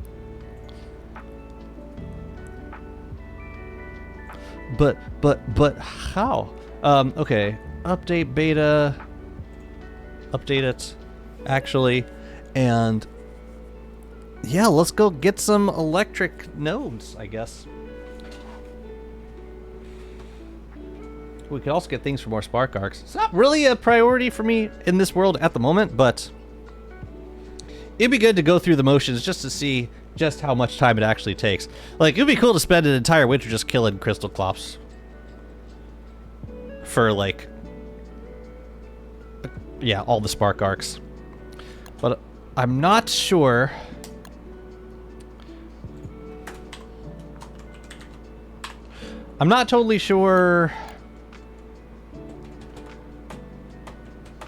But how? Okay. Update beta. Update it, actually. And yeah, let's go get some electric nodes, I guess. We could also get things for more spark arcs. It's not really a priority for me in this world at the moment, but it'd be good to go through the motions just to see just how much time it actually takes. Like, it'd be cool to spend an entire winter just killing crystal clops for, like, yeah, all the spark arcs. But I'm not sure. I'm not totally sure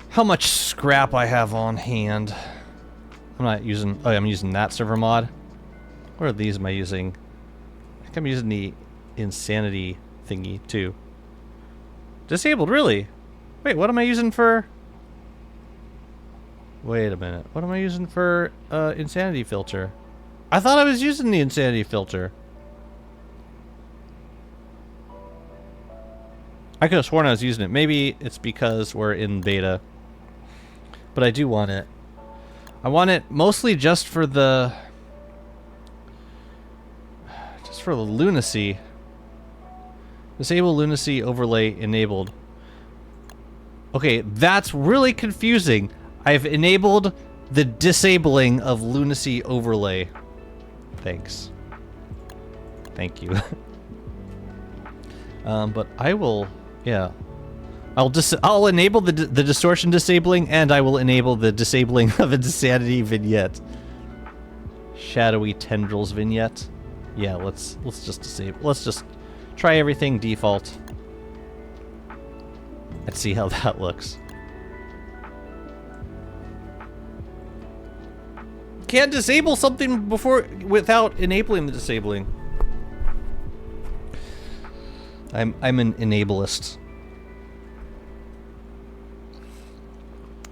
how much scrap I have on hand. I'm not using... Oh, I'm using that server mod. What are these am I using? I think I'm using the insanity thingy, too. Disabled, really? Wait, what am I using for... Wait a minute. What am I using for insanity filter? I thought I was using the insanity filter. I could have sworn I was using it. Maybe it's because we're in beta. But I do want it. I want it mostly just for the... Just for the lunacy. Disable lunacy overlay enabled. Okay, that's really confusing. I've enabled the disabling of lunacy overlay. Thanks. Thank you. But I will, yeah. I'll enable the distortion disabling, and I will enable the disabling of a Insanity vignette. Shadowy tendrils vignette. Yeah, let's just disable. Let's just try everything default. Let's see how that looks. Can't disable something before without enabling the disabling. I'm an enableist.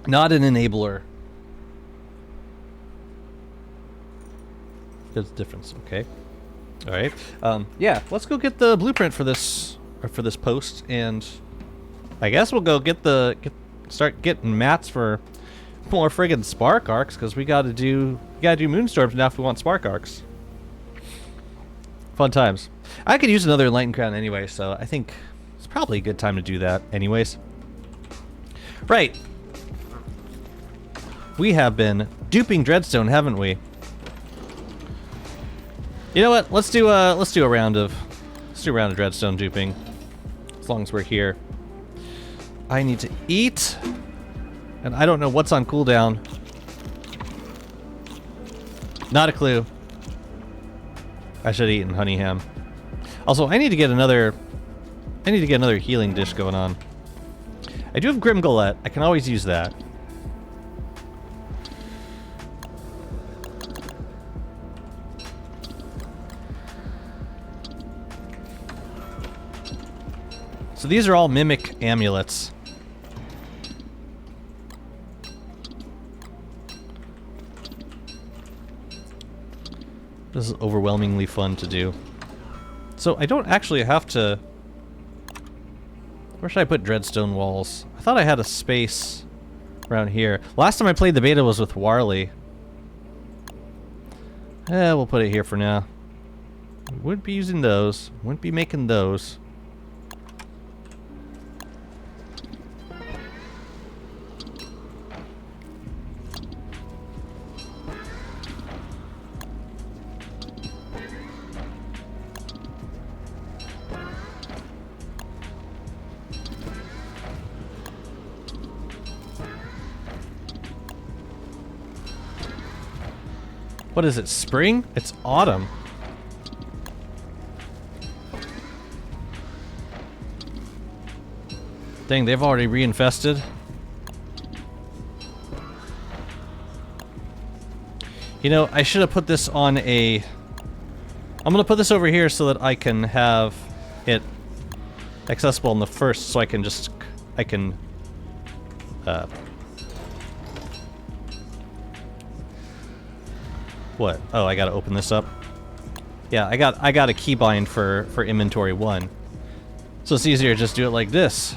Not an enabler. There's a difference, okay. Alright. Yeah, let's go get the blueprint for this post, and I guess we'll go start getting mats for more friggin' spark arcs, because we gotta do moonstorms now if we want spark arcs. Fun times. I could use another Enlightened Crown anyway, so I think it's probably a good time to do that anyways. Right. We have been duping Dreadstone, haven't we? You know what? Let's do a round of Dreadstone duping. As long as we're here. I need to eat. And I don't know what's on cooldown. Not a clue. I should have eaten honey ham. Also, I need to get another healing dish going on. I do have Grim Gullet. I can always use that. So these are all Mimic amulets. This is overwhelmingly fun to do. So I don't actually have to... Where should I put Dreadstone walls? I thought I had a space around here. Last time I played the beta was with Warley. We'll put it here for now. We wouldn't be using those. Wouldn't be making those. What is it, spring? It's autumn. Dang, they've already reinfested. You know, I should have put this on a... I'm gonna put this over here so that I can have it accessible on the first, so I can just... What? Oh, I gotta open this up. Yeah, I got a keybind for inventory 1. So it's easier to just do it like this.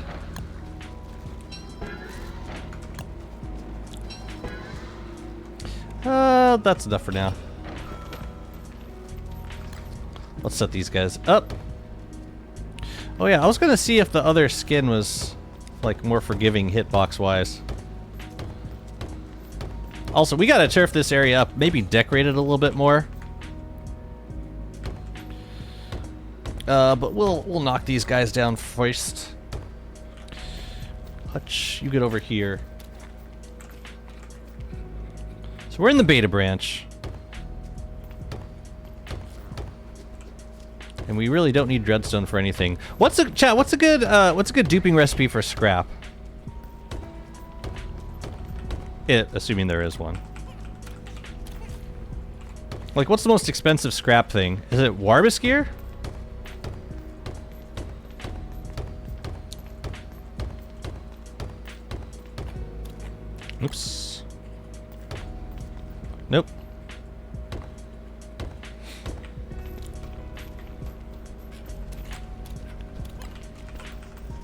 That's enough for now. Let's set these guys up. Oh yeah, I was gonna see if the other skin was like more forgiving hitbox wise. Also, we gotta turf this area up, maybe decorate it a little bit more. But we'll knock these guys down first. Hutch, you get over here. So we're in the beta branch. And we really don't need Dreadstone for anything. What's a good duping recipe for scrap? Assuming there is one. Like, what's the most expensive scrap thing? Is it Warbus gear? Oops. Nope.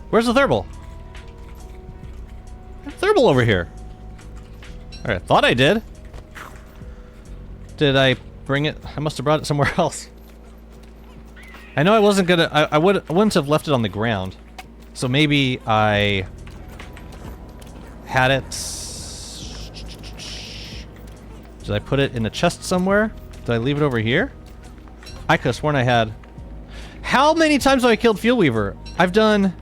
Where's the thermal? Thermal over here. Alright, thought I did. Did I bring it? I must have brought it somewhere else. I know I wasn't gonna... I wouldn't have left it on the ground. So maybe I... had it... Did I put it in a chest somewhere? Did I leave it over here? I could have sworn I had. How many times have I killed Fuel Weaver? I've done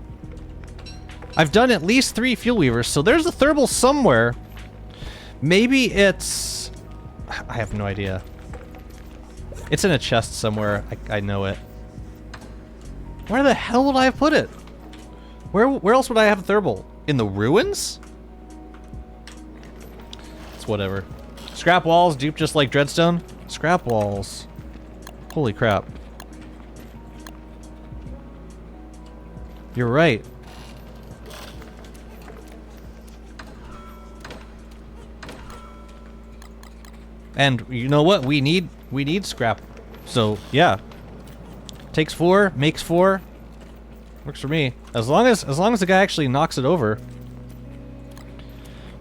at least 3 Fuel Weavers, so there's a thermal somewhere. Maybe it's... I have no idea. It's in a chest somewhere. I know it. Where the hell would I have put it? Where else would I have a thermal? In the ruins? It's whatever. Scrap walls, dupe just like Dreadstone. Scrap walls. Holy crap. You're right. And you know what? We need scrap. So yeah. Takes 4, makes 4. Works for me. As long as the guy actually knocks it over.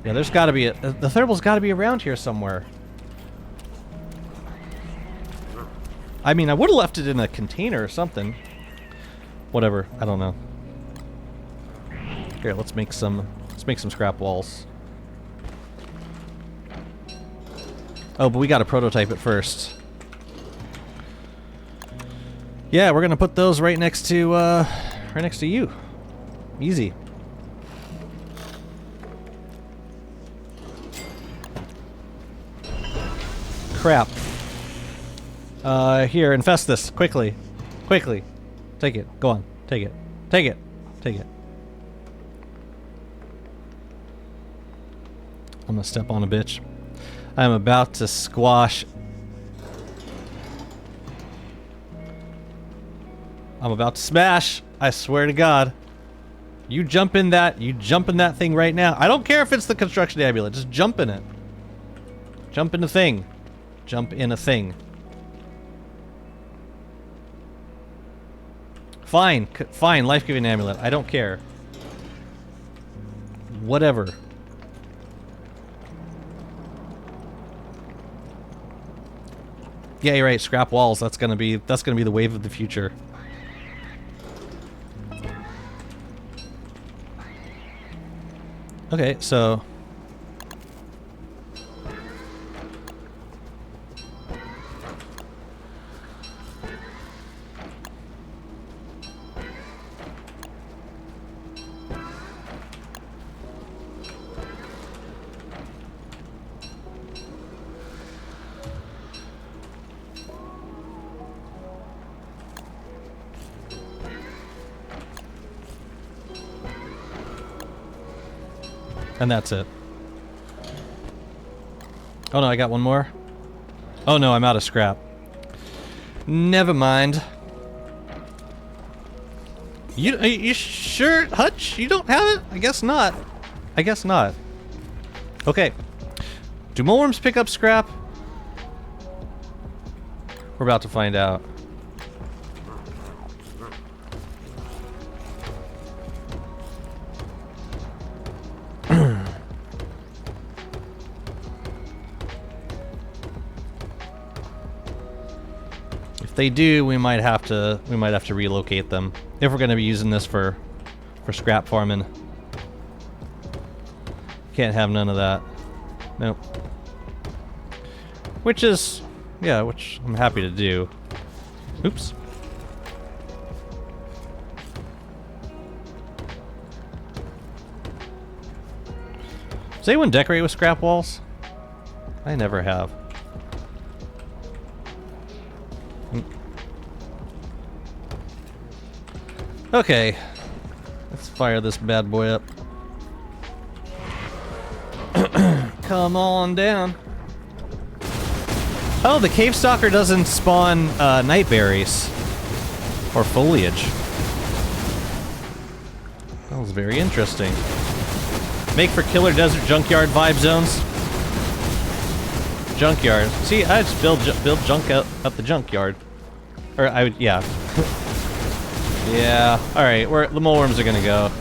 Yeah, there's gotta be the thermal's gotta be around here somewhere. I mean, I would have left it in a container or something. Whatever, I don't know. Here, let's make some scrap walls. Oh, but we gotta prototype it first. Yeah, we're gonna put those right next to you. Easy. Crap. Here, infest this quickly. Quickly. Take it. Go on. Take it. Take it. Take it. I'm gonna step on a bitch. I'm about to squash. I'm about to smash. I swear to God. You jump in that thing right now. I don't care if it's the construction amulet. Just jump in it. Jump in a thing. Jump in a thing. Fine. Fine. Life-giving amulet. I don't care. Whatever. Yeah, you're right. Scrap walls. That's gonna be the wave of the future. Okay, so and that's it. Oh no, I got one more. Oh no, I'm out of scrap. Never mind. Are you sure, Hutch? You don't have it? I guess not. I guess not. Okay. Do moleworms pick up scrap? We're about to find out. If they do, we might have to relocate them if we're going to be using this for scrap farming. Can't have none of that. Nope. Which is, yeah, which I'm happy to do. Oops. Does anyone decorate with scrap walls? I never have. Okay, let's fire this bad boy up. Come on down. Oh, the cave stalker doesn't spawn night berries or foliage. That was very interesting. Make for killer desert junkyard vibe zones. Junkyard. See, I just build junk out the junkyard. Or I would, yeah. Yeah. All right, where the moleworms are gonna go.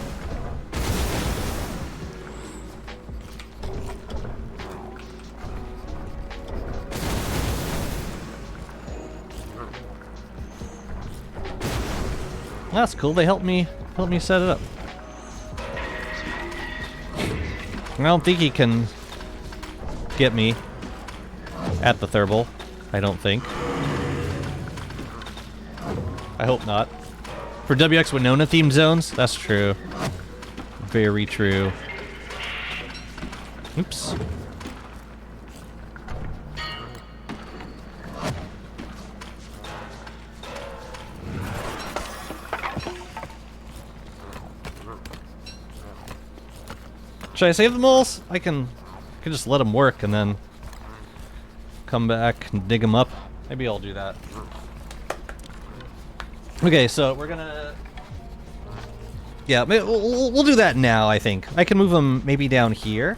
That's cool. They helped me set it up. I don't think he can get me. at the Thurble. I don't think. I hope not. For WX Winona themed zones? That's true. Very true. Oops. Should I save the moles? I can just let them work and then come back and dig them up. Maybe I'll do that. Okay, so we're gonna... Yeah, we'll do that now, I think. I can move them maybe down here.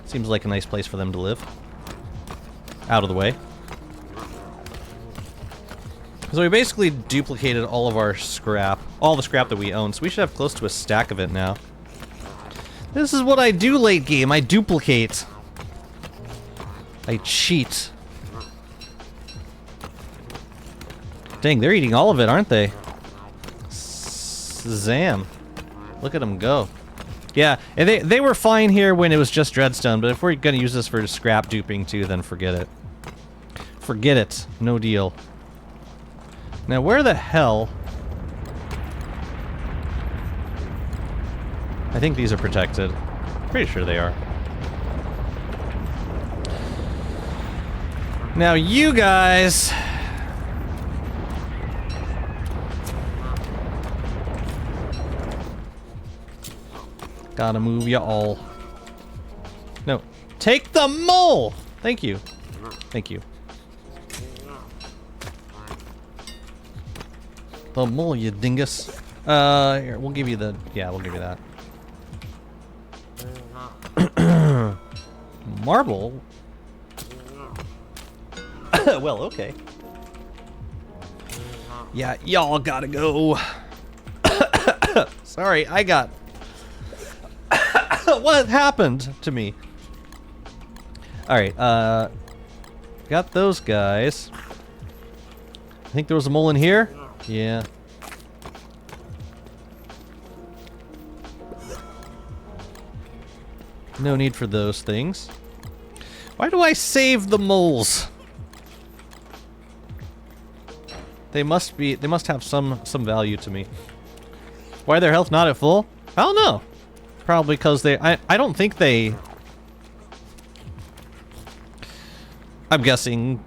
Seems like a nice place for them to live. Out of the way. So we basically duplicated all of our scrap. All the scrap that we own, so we should have close to a stack of it now. This is what I do late game. I duplicate. I cheat. Dang, they're eating all of it, aren't they? Zam. Look at them go. Yeah, and they were fine here when it was just Dreadstone, but if we're gonna use this for scrap duping too, then forget it. Forget it. No deal. Now, where the hell... I think these are protected. Pretty sure they are. Now you guys... Gotta move ya all. No. Take the mole! Thank you. Thank you. The mole, you dingus. Here, we'll give you the... Yeah, we'll give you that. Marble? Well, okay. Yeah, y'all gotta go. Sorry, I got... What happened to me? Alright, got those guys. I think there was a mole in here? Yeah. No need for those things. Why do I save the moles? They must have some value to me. Why their health not at full? I don't know. Probably because I don't think they... I'm guessing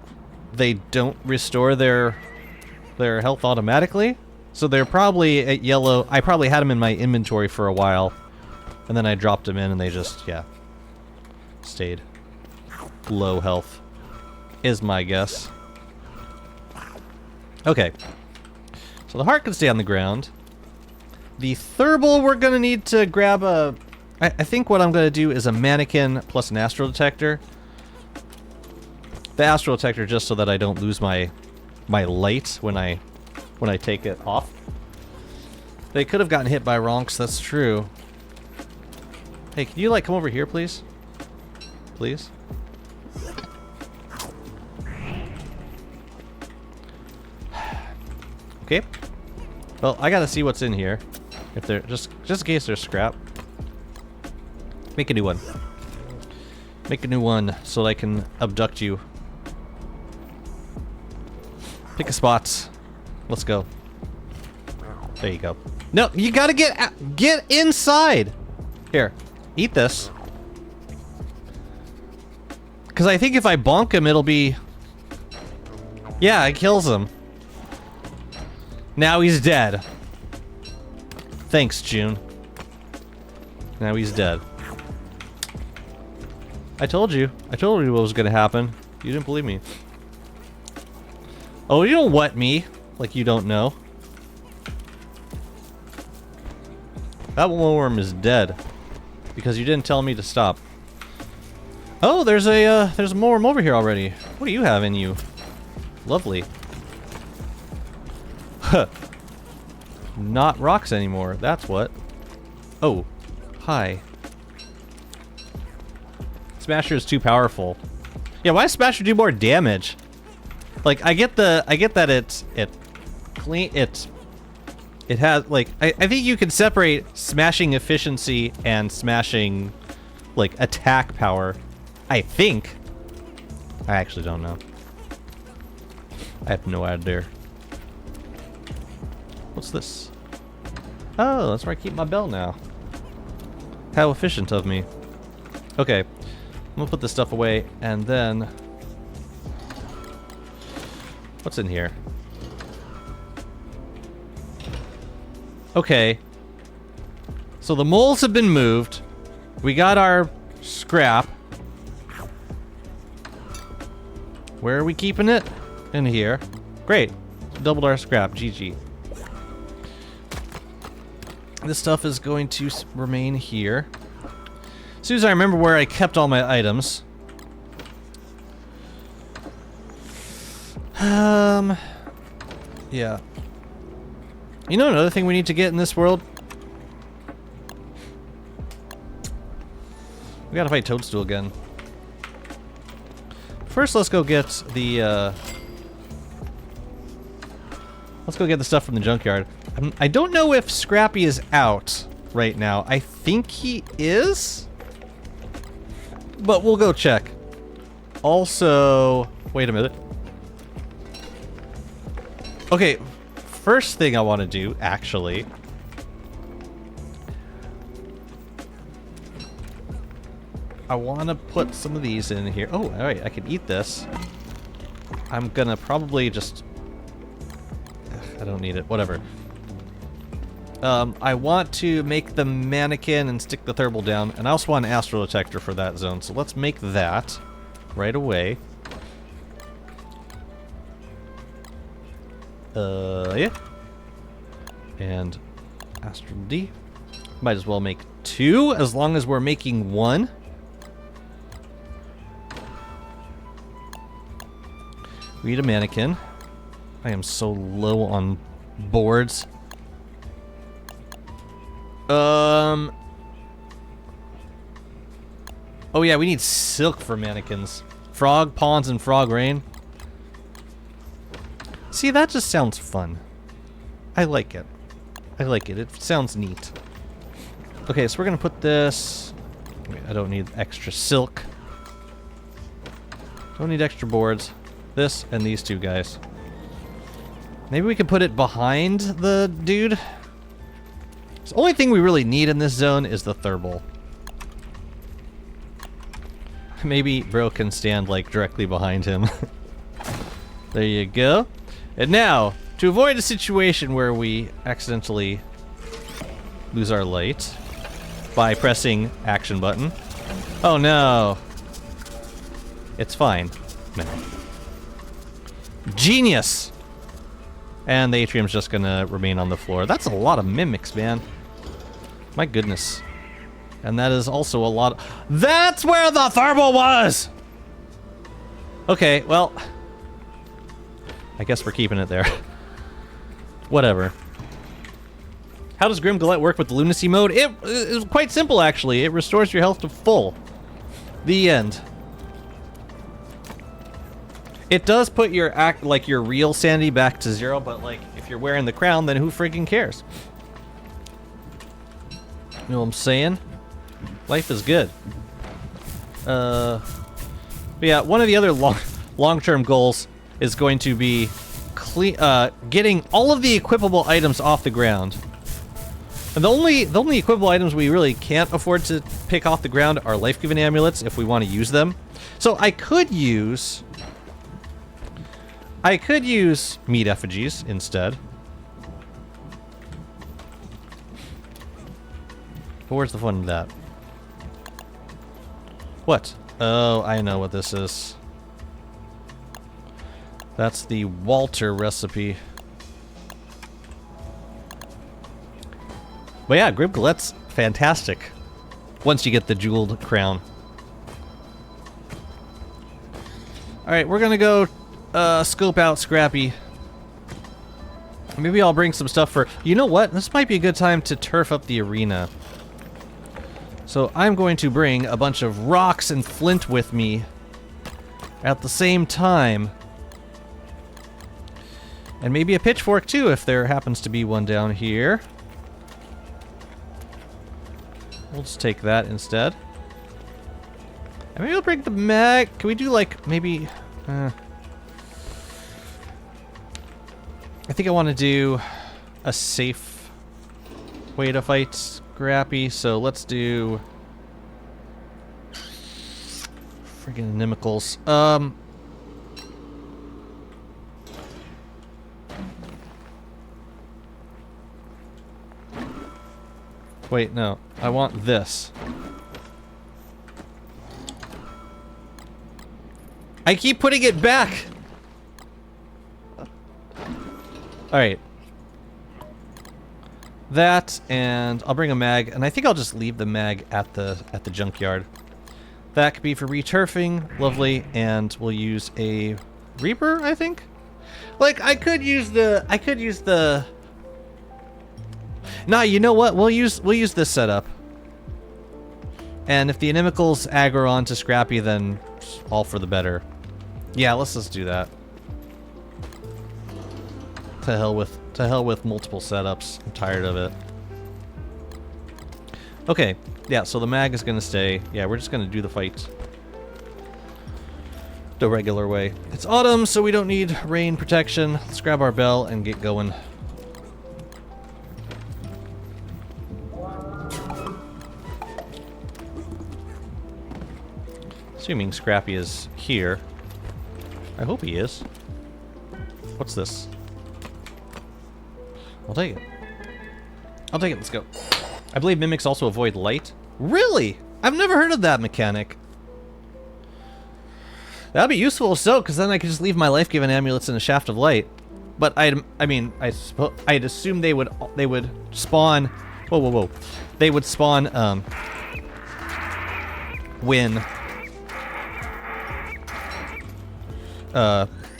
they don't restore their health automatically. So they're probably at yellow. I probably had them in my inventory for a while. And then I dropped them in and they just, yeah, stayed low health, is my guess. Okay. So the heart can stay on the ground. The Thurble, we're going to need to grab a... I think what I'm going to do is a mannequin plus an astral detector. The astral detector just so that I don't lose my light when I take it off. They could have gotten hit by Ronks, that's true. Hey, can you, like, come over here, please? Please? Okay. Well, I gotta see what's in here. If they're... Just in case there's scrap. Make a new one. Make a new one so that I can abduct you. Pick a spot. Let's go. There you go. No, you gotta get inside! Here. Eat this. Because I think if I bonk him, it'll be... Yeah, it kills him. Now he's dead. Thanks, June. Now he's dead. I told you. I told you what was gonna happen. You didn't believe me. Oh, you don't wet me. Like you don't know. That worm is dead. Because you didn't tell me to stop. Oh, there's a worm over here already. What do you have in you? Lovely. Huh. Not rocks anymore, that's what. Oh. Hi. Smasher is too powerful. Yeah, why does Smasher do more damage? Like, I get that it has, like, I think you can separate smashing efficiency and smashing, like, attack power. I think. I actually don't know. I have no idea. What's this? Oh, that's where I keep my bell now. How efficient of me. Okay, I'm gonna put this stuff away, and then... What's in here? Okay. So the moles have been moved. We got our scrap. Where are we keeping it? In here. Great. Doubled our scrap. GG. This stuff is going to remain here. As soon as I remember where I kept all my items. Yeah. You know another thing we need to get in this world? We gotta fight Toadstool again. First, let's go get the, let's go get the stuff from the junkyard. I don't know if Scrappy is out right now. I think he is? But we'll go check. Also... Wait a minute. Okay, first thing I want to do, actually... I want to put some of these in here. Oh, alright, I can eat this. I'm gonna probably just... I don't need it, whatever. I want to make the mannequin and stick the thermal down, and I also want an astral detector for that zone, so let's make that right away. Yeah. And astral D. Might as well make 2, as long as we're making 1. We need a mannequin. I am so low on boards. Oh yeah, we need silk for mannequins. Frog Ponds and Frog Rain. See, that just sounds fun. I like it. I like it. It sounds neat. Okay, so we're gonna put this... Wait, I don't need extra silk. Don't need extra boards. This and these two guys. Maybe we can put it behind the dude. The only thing we really need in this zone is the thermal. Maybe bro can stand like directly behind him. There you go. And now, to avoid a situation where we accidentally lose our light by pressing action button. Oh no. It's fine. No. Genius! And the atrium's just gonna remain on the floor. That's a lot of mimics, man. My goodness. And that is also a lot of... That's where the thermal was! Okay, well... I guess we're keeping it there. Whatever. How does Grim Galette work with the lunacy mode? It is quite simple, actually. It restores your health to full. The end. It does put your your real sanity back to 0, but like if you're wearing the crown, then who freaking cares? You know what I'm saying? Life is good. But yeah, one of the other long-term goals is going to be getting all of the equipable items off the ground. And the only equipable items we really can't afford to pick off the ground are life-giving amulets if we want to use them. So I could use meat effigies instead. But where's the fun in that? What? Oh, I know what this is. That's the Walter recipe. But yeah, Grim Galette's fantastic. Once you get the jeweled crown. Alright, we're gonna go scope out Scrappy. Maybe I'll bring some stuff for... You know what? This might be a good time to turf up the arena. So I'm going to bring a bunch of rocks and flint with me at the same time. And maybe a pitchfork too, if there happens to be one down here. We'll just take that instead. Maybe we'll break the mag. Can we do like maybe? I think I want to do a safe way to fight Scrappy. So let's do friggin' Inimicals. Wait, no. I want this. I keep putting it back! Alright. That, and I'll bring a mag, and I think I'll just leave the mag at the junkyard. That could be for returfing, lovely, and we'll use a Reaper, I think? Like, I could use the... Nah, you know what? We'll use this setup. And if the Inimicals aggro onto Scrappy, then all for the better. Yeah, let's just do that. To hell with multiple setups. I'm tired of it. Okay, yeah, so the mag is gonna stay. Yeah, we're just gonna do the fight the regular way. It's autumn, so we don't need rain protection. Let's grab our bell and get going. Assuming Scrappy is here. I hope he is. What's this? I'll take it. I'll take it, let's go. I believe mimics also avoid light. Really? I've never heard of that mechanic. That'd be useful so, because then I could just leave my life-giving amulets in a shaft of light. But I'd assume they would spawn. Whoa, whoa, whoa! They would spawn when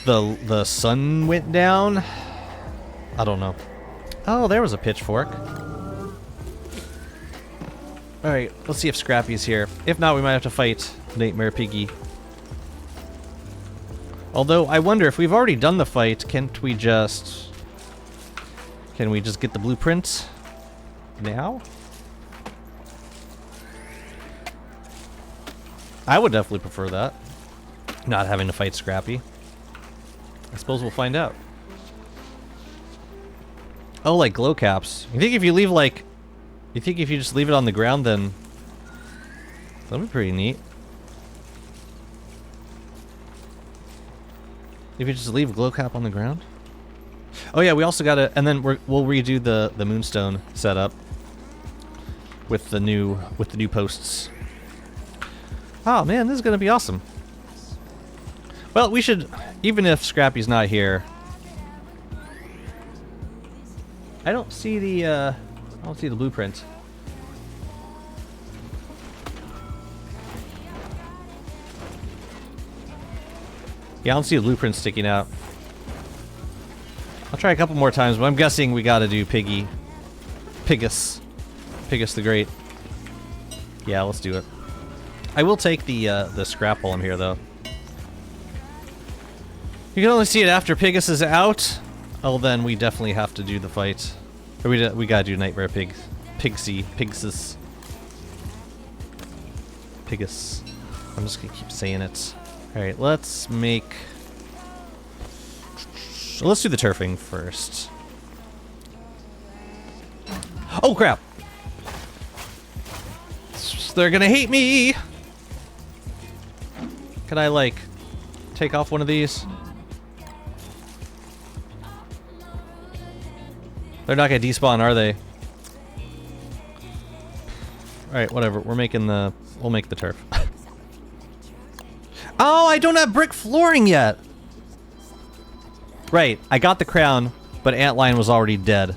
the sun went down. I don't know. Oh, there was a pitchfork. All right, let's see if Scrappy's here. If not, we might have to fight Nightmare Piggy. Although, I wonder if we've already done the fight, can we just get the blueprint now? I would definitely prefer that. Not having to fight Scrappy. I suppose we'll find out. Oh, like glow caps. You think if you leave like... You think if you just leave it on the ground, then... That'll be pretty neat. If you just leave a glow cap on the ground? Oh yeah, we also gotta... And then we'll redo the moonstone setup. With the new posts. Oh man, this is gonna be awesome. Well, we should... Even if Scrappy's not here... I don't see the blueprint. Yeah, I don't see the blueprint sticking out. I'll try a couple more times, but I'm guessing we gotta do Piggy. Pigus the Great. Yeah, let's do it. I will take the scrap while I'm here, though. You can only see it after Pigus is out. Oh, then we definitely have to do the fight. Or we gotta do Nightmare Pigsy. Pigus. I'm just gonna keep saying it. Alright, let's make... So let's do the turfing first. Oh, crap! They're gonna hate me! Can I, like, take off one of these? They're not gonna despawn, are they? Alright, whatever. We'll make the turf. Oh, I don't have brick flooring yet! Right, I got the crown, but Antlion was already dead.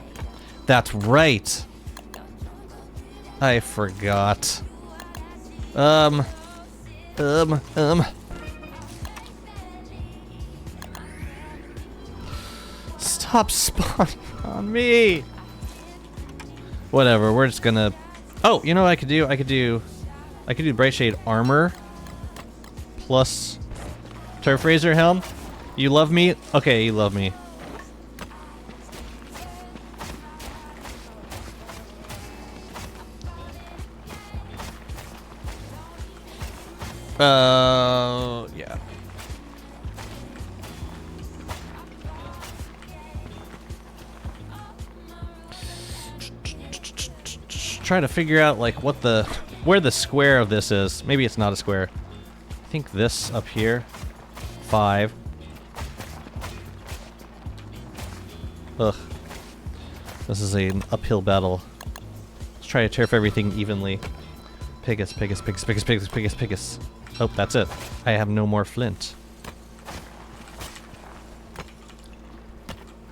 That's right. I forgot. Stop spawning on me! Whatever, we're just gonna... Oh, you know what I could do? I could do Bright Shade armor plus Turf Razor helm. You love me? Okay, you love me. Yeah. Try to figure out like where the square of this is. Maybe it's not a square. I think this up here. 5. Ugh. This is an uphill battle. Let's try to turf everything evenly. Pigus, pigus, pigus, pigus, pigus, pigus, pigus. Oh, that's it. I have no more flint.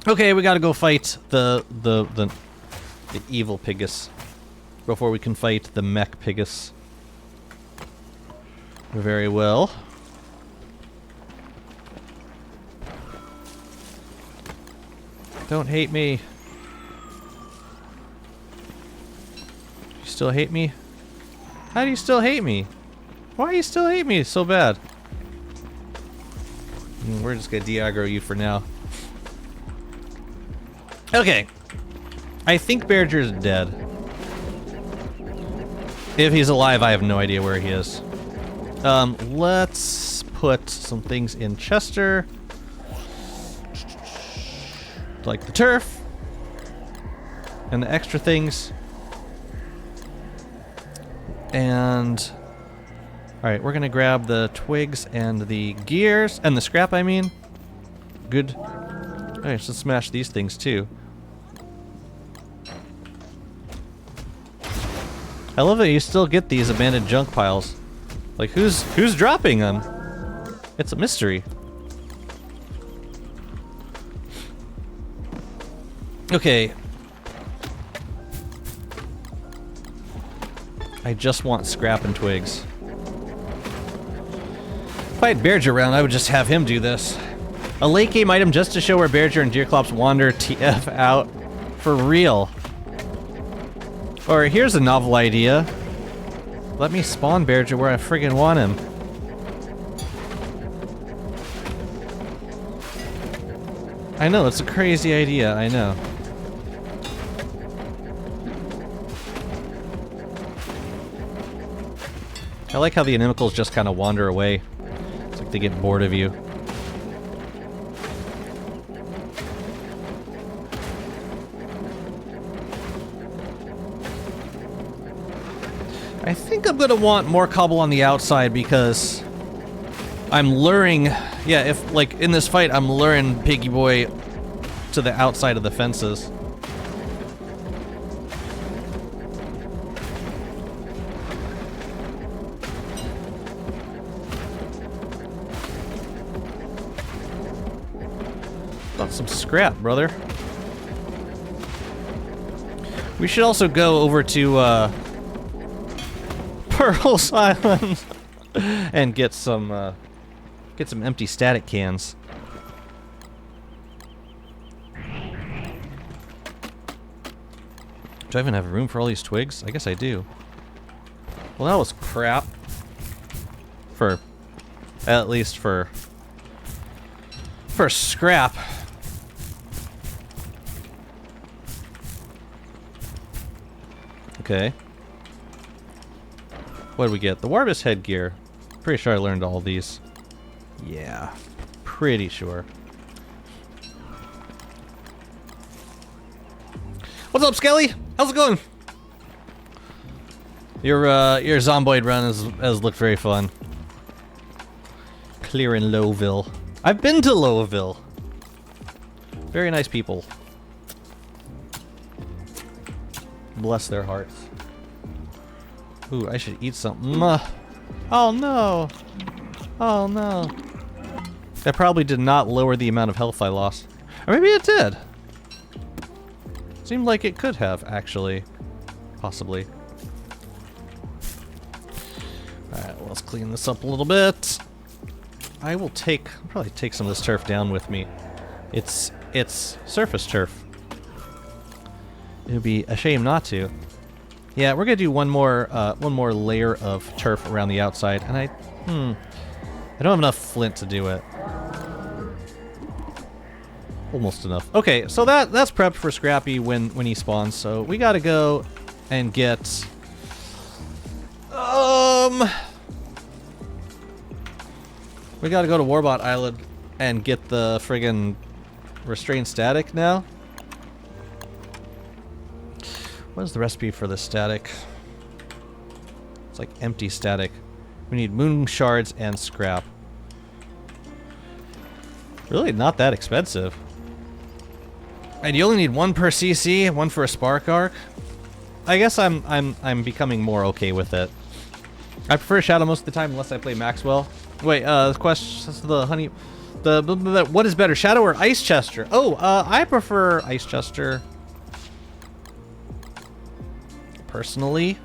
Okay, we gotta go fight the evil pigus before we can fight the mech pigus. Very well. Don't hate me. You still hate me? How do you still hate me? Why do you still hate me so bad? We're just gonna de-aggro you for now. Okay. I think Bearger's dead. If he's alive, I have no idea where he is. Let's put some things in Chester. Like the turf. And the extra things. And... Alright, we're gonna grab the twigs and the gears. And the scrap, I mean. Good. Alright, so let's smash these things too. I love that you still get these abandoned junk piles. Like, who's dropping them? It's a mystery. Okay. I just want scrap and twigs. If I had Bearger around, I would just have him do this. A late game item just to show where Bearger and Deerclops wander TF out. For real. Or here's a novel idea. Let me spawn Bearger where I friggin' want him. I know, it's a crazy idea, I know. I like how the animalcles just kind of wander away. It's like they get bored of you. I think I'm gonna want more cobble on the outside because I'm luring, yeah, if, like, in this fight, I'm luring Piggy Boy to the outside of the fences. Got some scrap, brother. We should also go over to, Pearl's Island and get some empty static cans. Do I even have room for all these twigs? I guess I do. Well, that was crap. At least for scrap. Okay. What did we get? The Warbus headgear. Pretty sure I learned all these. Yeah. Pretty sure. What's up, Skelly? How's it going? Your Zomboid run has looked very fun. Clearing Lowville. I've been to Lowville. Very nice people. Bless their hearts. Ooh, I should eat something. Oh no! Oh no. That probably did not lower the amount of health I lost. Or maybe it did. Seemed like it could have, actually. Possibly. Alright, well, let's clean this up a little bit. I'll probably take some of this turf down with me. It's surface turf. It would be a shame not to. Yeah, we're gonna do one more layer of turf around the outside, and I don't have enough flint to do it. Almost enough. Okay, so that's prepped for Scrappy when he spawns. So we gotta go and get We gotta go to Warbot Island and get the friggin' restrained static now. What is the recipe for the static? It's like empty static. We need moon shards and scrap. Really not that expensive. And you only need one per CC, one for a spark arc. I guess I'm becoming more okay with it. I prefer Shadow most of the time unless I play Maxwell. Wait, the question, the honey, what is better, Shadow or Ice Chester? Oh, I prefer Ice Chester. Personally.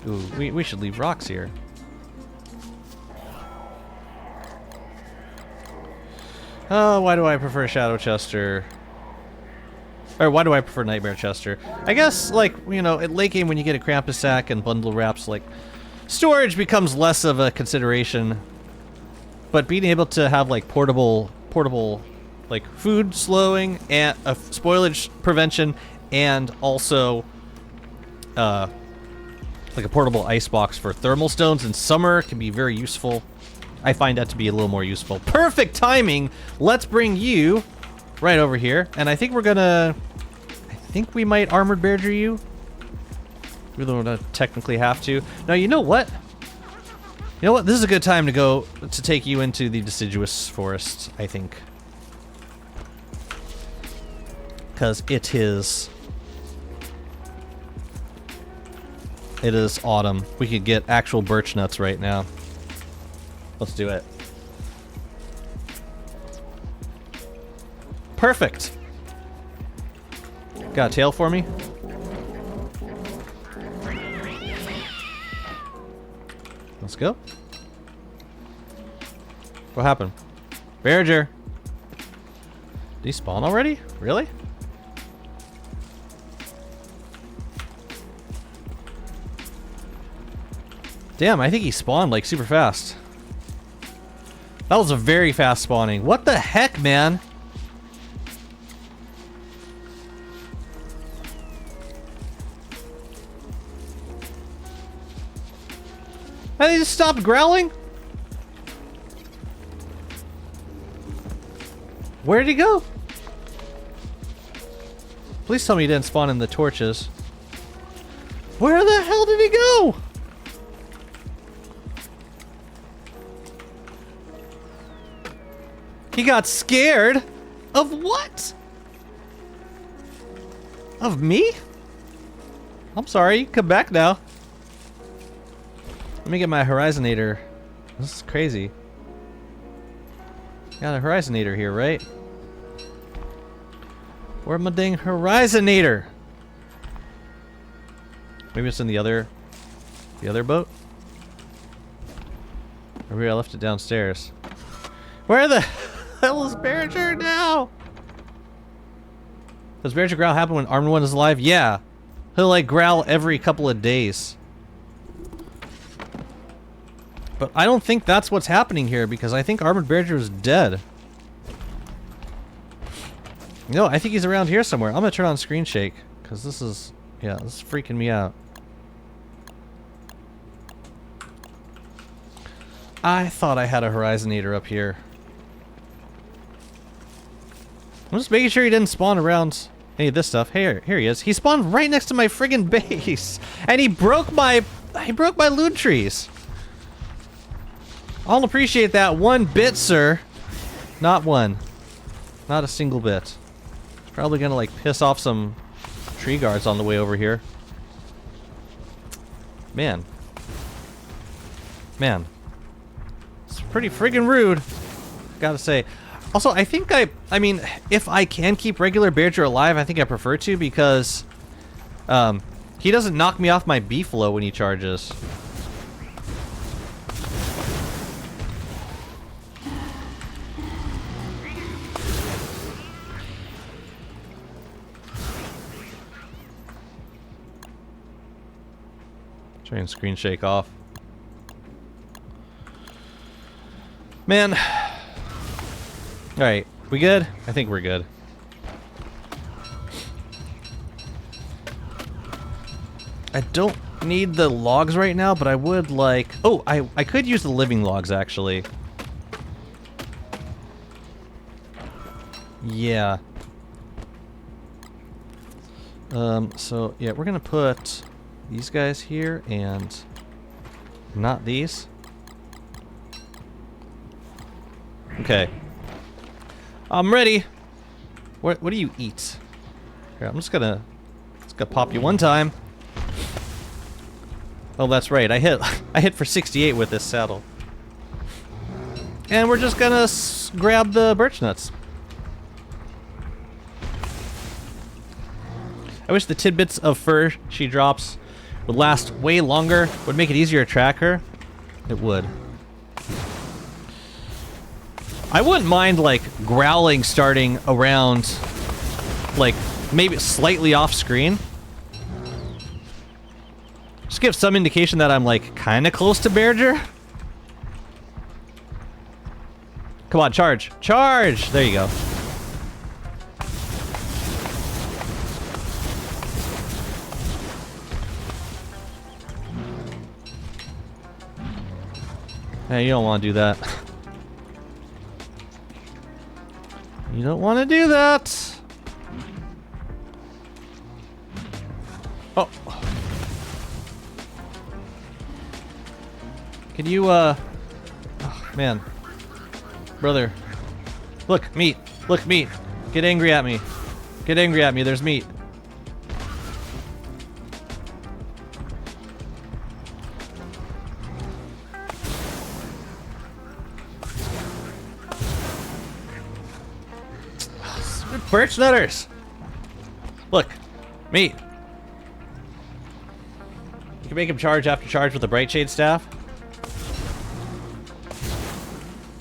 Ooh, we should leave rocks here. Oh, why do I prefer Shadow Chester? Or why do I prefer Nightmare Chester? I guess, like, you know, at late game when you get a Krampus sack and bundle wraps, like, storage becomes less of a consideration. But being able to have, like, portable, like, food slowing and spoilage prevention, and also, like a portable ice box for thermal stones in summer can be very useful. I find that to be a little more useful. Perfect timing! Let's bring you right over here. And I think we're gonna... I think we might Armored Bearger you. We don't technically have to. Now, you know what? You know what? This is a good time to go to take you into the deciduous forest, I think. Because it is autumn. We could get actual birch nuts right now. Let's do it. Perfect. Got a tail for me? Let's go. What happened? Bearger. Did he spawn already? Really? Damn, I think he spawned like super fast. That was a very fast spawning. What the heck, man? And they just stopped growling? Where did he go? Please tell me he didn't spawn in the torches. Where the hell did he go? He got scared? Of what? Of me? I'm sorry, come back now. Let me get my Horizonator. This is crazy. Got a Horizonator here, right? Where's my dang Horizonator? Maybe it's in the other boat? Or maybe I left it downstairs. Where the hell is Bearger now? Does Bearger growl happen when Armored One is alive? Yeah. He'll like growl every couple of days. But I don't think that's what's happening here because I think Armored Bearger is dead. No, I think he's around here somewhere. I'm gonna turn on screen shake because this is, yeah, this is freaking me out. I thought I had a Horizonator up here. I'm just making sure he didn't spawn around any of this stuff. Here he is. He spawned right next to my friggin' base, and he broke my loot trees. I'll appreciate that one bit, sir. Not one. Not a single bit. Probably gonna like piss off some tree guards on the way over here. Man. Man. It's pretty friggin' rude. Gotta say. Also, I think I mean, if I can keep regular Bearger alive, I think I prefer to because he doesn't knock me off my beefalo when he charges. Try and screen shake off. Man. Alright, we good? I think we're good. I don't need the logs right now, but I would like... Oh, I could use the living logs, actually. Yeah. So, yeah, we're gonna put these guys here, and not these. Okay. I'm ready. What do you eat? Here, I'm just gonna pop you one time. Oh, that's right. I hit for 68 with this saddle. And we're just gonna grab the birch nuts. I wish the tidbits of fur she drops would last way longer. Would make it easier to track her. It would. I wouldn't mind, like, growling starting around, like, maybe slightly off screen. Just give some indication that I'm, like, kind of close to Bearger. Come on, charge. Charge! There you go. Hey, you don't want to do that. You don't want to do that. Oh. Can you, oh, man. Brother. Look, meat. Look, meat. Get angry at me. Get angry at me. There's meat. Birch nutters! Look, meat. You can make him charge after charge with the Brightshade staff.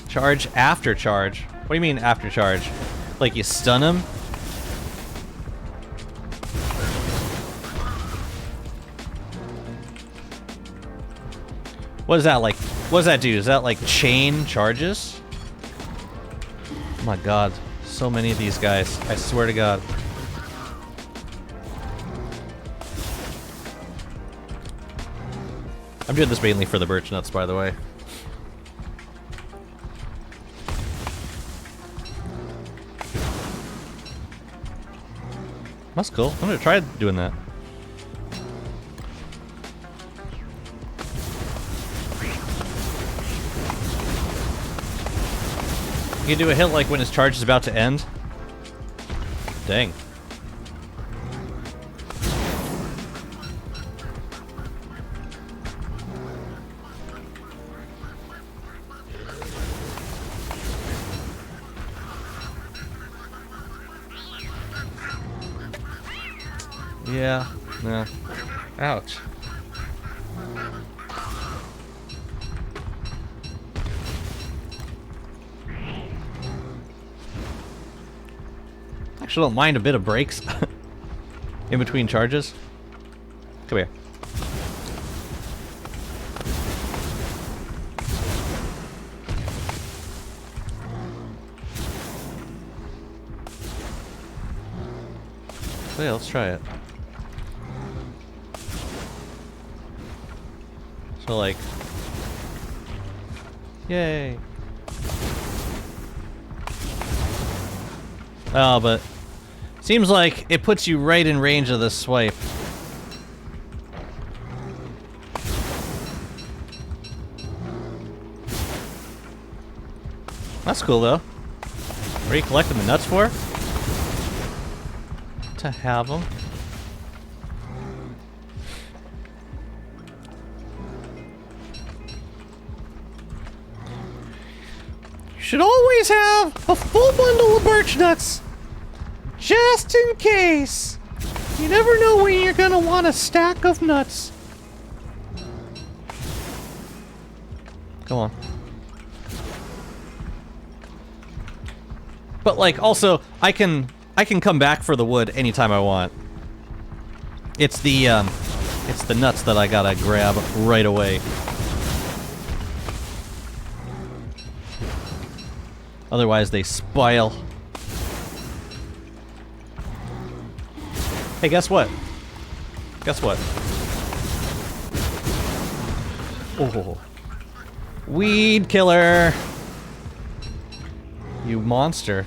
Charge after charge. What do you mean after charge? Like you stun him? What is that like? What does that do? Is that like chain charges? Oh my god. So many of these guys. I swear to God. I'm doing this mainly for the birch nuts, by the way. That's cool. I'm gonna try doing that. You can do a hit like when his charge is about to end. Dang. Yeah. Yeah. Ouch. Actually, don't mind a bit of breaks in between charges. Come here. So yeah, let's try it. So like, yay. Oh, but seems like it puts you right in range of this swipe. That's cool though. What are you collecting the nuts for? To have them. You should always have a full bundle of birch nuts. Just in case. You never know when you're gonna want a stack of nuts. Come on. But like, also, I can come back for the wood anytime I want. It's the nuts that I gotta grab right away. Otherwise, they spoil. Hey, guess what? Guess what? Oh. Weed killer. You monster.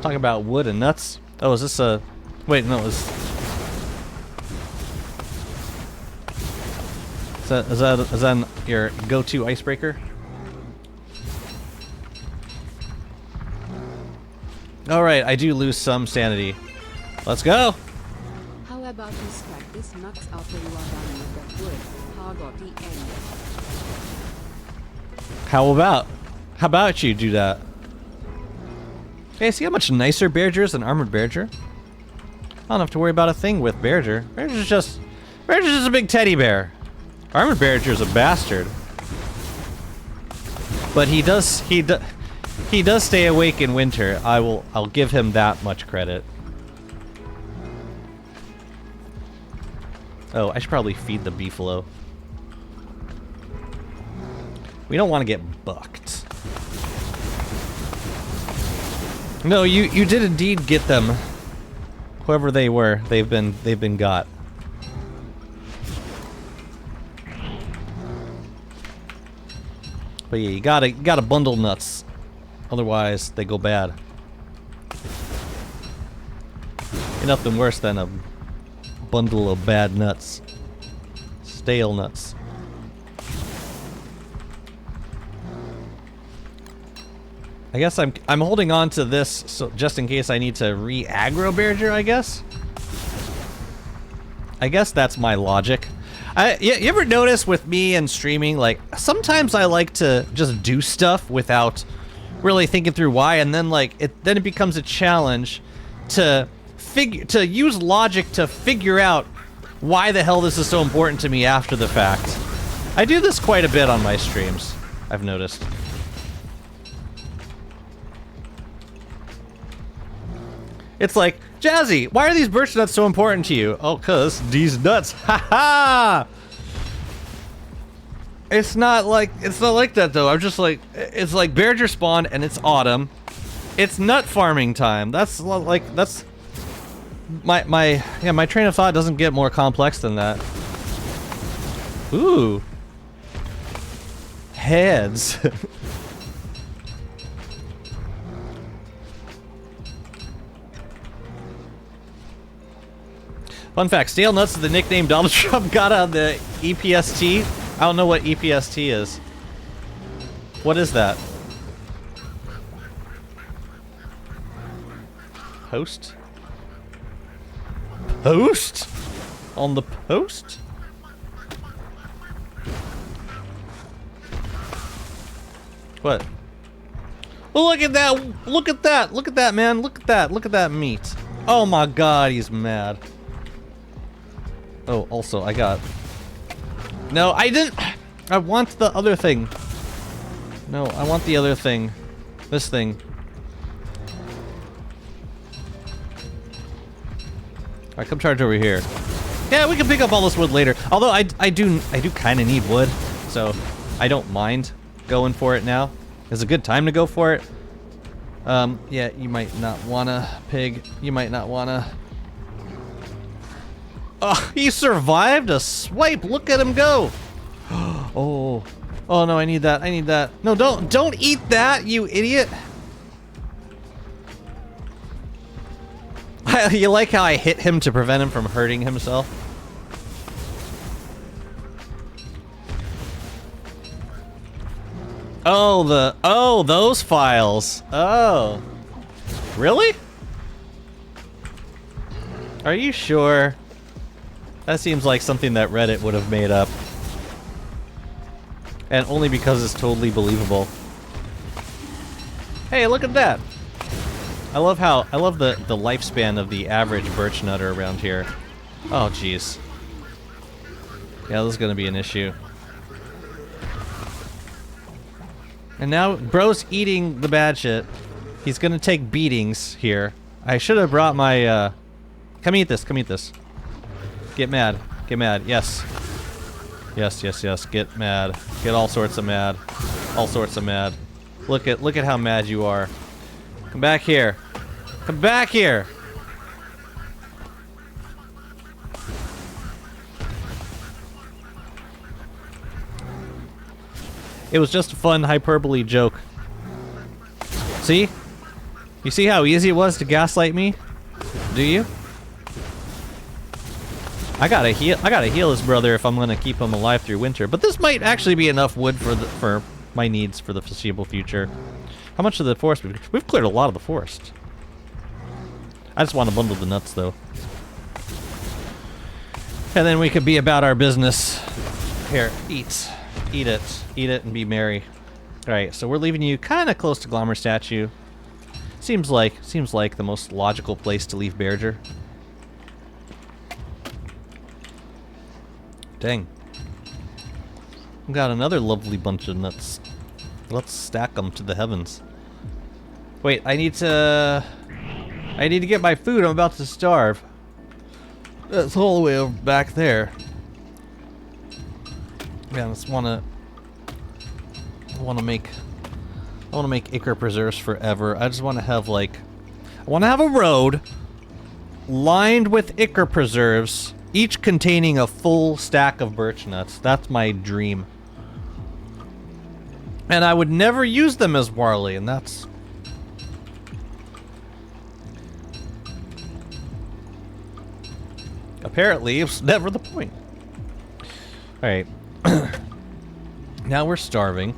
Talking about wood and nuts. Oh, is this a... Wait, no, is that your go-to icebreaker? Alright, I do lose some sanity. Let's go! How about you stack these nuts after you are done with that wood? How about the end? How about you do that? Hey, see how much nicer Bearger is than Armored Bearger? I don't have to worry about a thing with Bearger. Bearger's just a big teddy bear. Armored Bearger's a bastard. But he does stay awake in winter. I'll give him that much credit. Oh, I should probably feed the beefalo. We don't want to get bucked. No, you did indeed get them. Whoever they were, they've been got. But yeah, you gotta bundle nuts. Otherwise, they go bad. Ain't nothing worse than a bundle of bad nuts. Stale nuts. I guess I'm holding on to this so just in case I need to re-aggro Bearger, I guess. I guess that's my logic. You ever notice with me and streaming, like, sometimes I like to just do stuff without really thinking through why, and then like it becomes a challenge to use logic to figure out why the hell this is so important to me after the fact. I do this quite a bit on my streams, I've noticed. It's like, Jazzy, why are these birch nuts so important to you? Oh, 'cause these nuts, haha! It's not like that though. I'm just like, it's like Bearger spawned and it's autumn. It's nut farming time. That's like, that's my train of thought doesn't get more complex than that. Ooh. Heads. Fun fact, stale nuts is the nickname Donald Trump got on the EPST. I don't know what EPST is. What is that? Post? Post? On the post? What? Well, look at that! Look at that! Look at that, man! Look at that! Look at that meat! Oh my god, he's mad. Oh, also, I got... No, I didn't... I want the other thing. No, I want the other thing. This thing. Alright, come charge over here. Yeah, we can pick up all this wood later. Although, I do kind of need wood. So, I don't mind going for it now. It's a good time to go for it. Yeah, you might not wanna, pig. You might not wanna... Oh, he survived a swipe. Look at him go. Oh. Oh no, I need that. I need that. No, don't eat that, you idiot. You like how I hit him to prevent him from hurting himself? Oh, those files. Oh. Really? Are you sure? That seems like something that Reddit would have made up. And only because it's totally believable. Hey, look at that! I love the lifespan of the average birch nutter around here. Oh, jeez. Yeah, this is gonna be an issue. And now, bro's eating the bad shit. He's gonna take beatings here. I should have brought my, Come eat this, come eat this. Get mad. Get mad. Yes. Yes, yes, yes. Get mad. Get all sorts of mad. All sorts of mad. Look at how mad you are. Come back here. Come back here. It was just a fun hyperbole joke. See? You see how easy it was to gaslight me? Do you? I gotta heal his brother if I'm gonna keep him alive through winter. But this might actually be enough wood for my needs for the foreseeable future. How much of the forest? We've cleared a lot of the forest. I just want to bundle the nuts though. And then we could be about our business. Here, eat it, and be merry. All right, so we're leaving you kind of close to Glommer statue. Seems like the most logical place to leave Berger. Dang. We got another lovely bunch of nuts. Let's stack them to the heavens. Wait, I need to get my food. I'm about to starve. That's all the way over back there. Man, I just wanna make Ichor preserves forever. I just want to have I want to have a road lined with Ichor preserves, each containing a full stack of birch nuts. That's my dream. And I would never use them as barley, and that's... apparently, it was never the point. Alright. Now we're starving.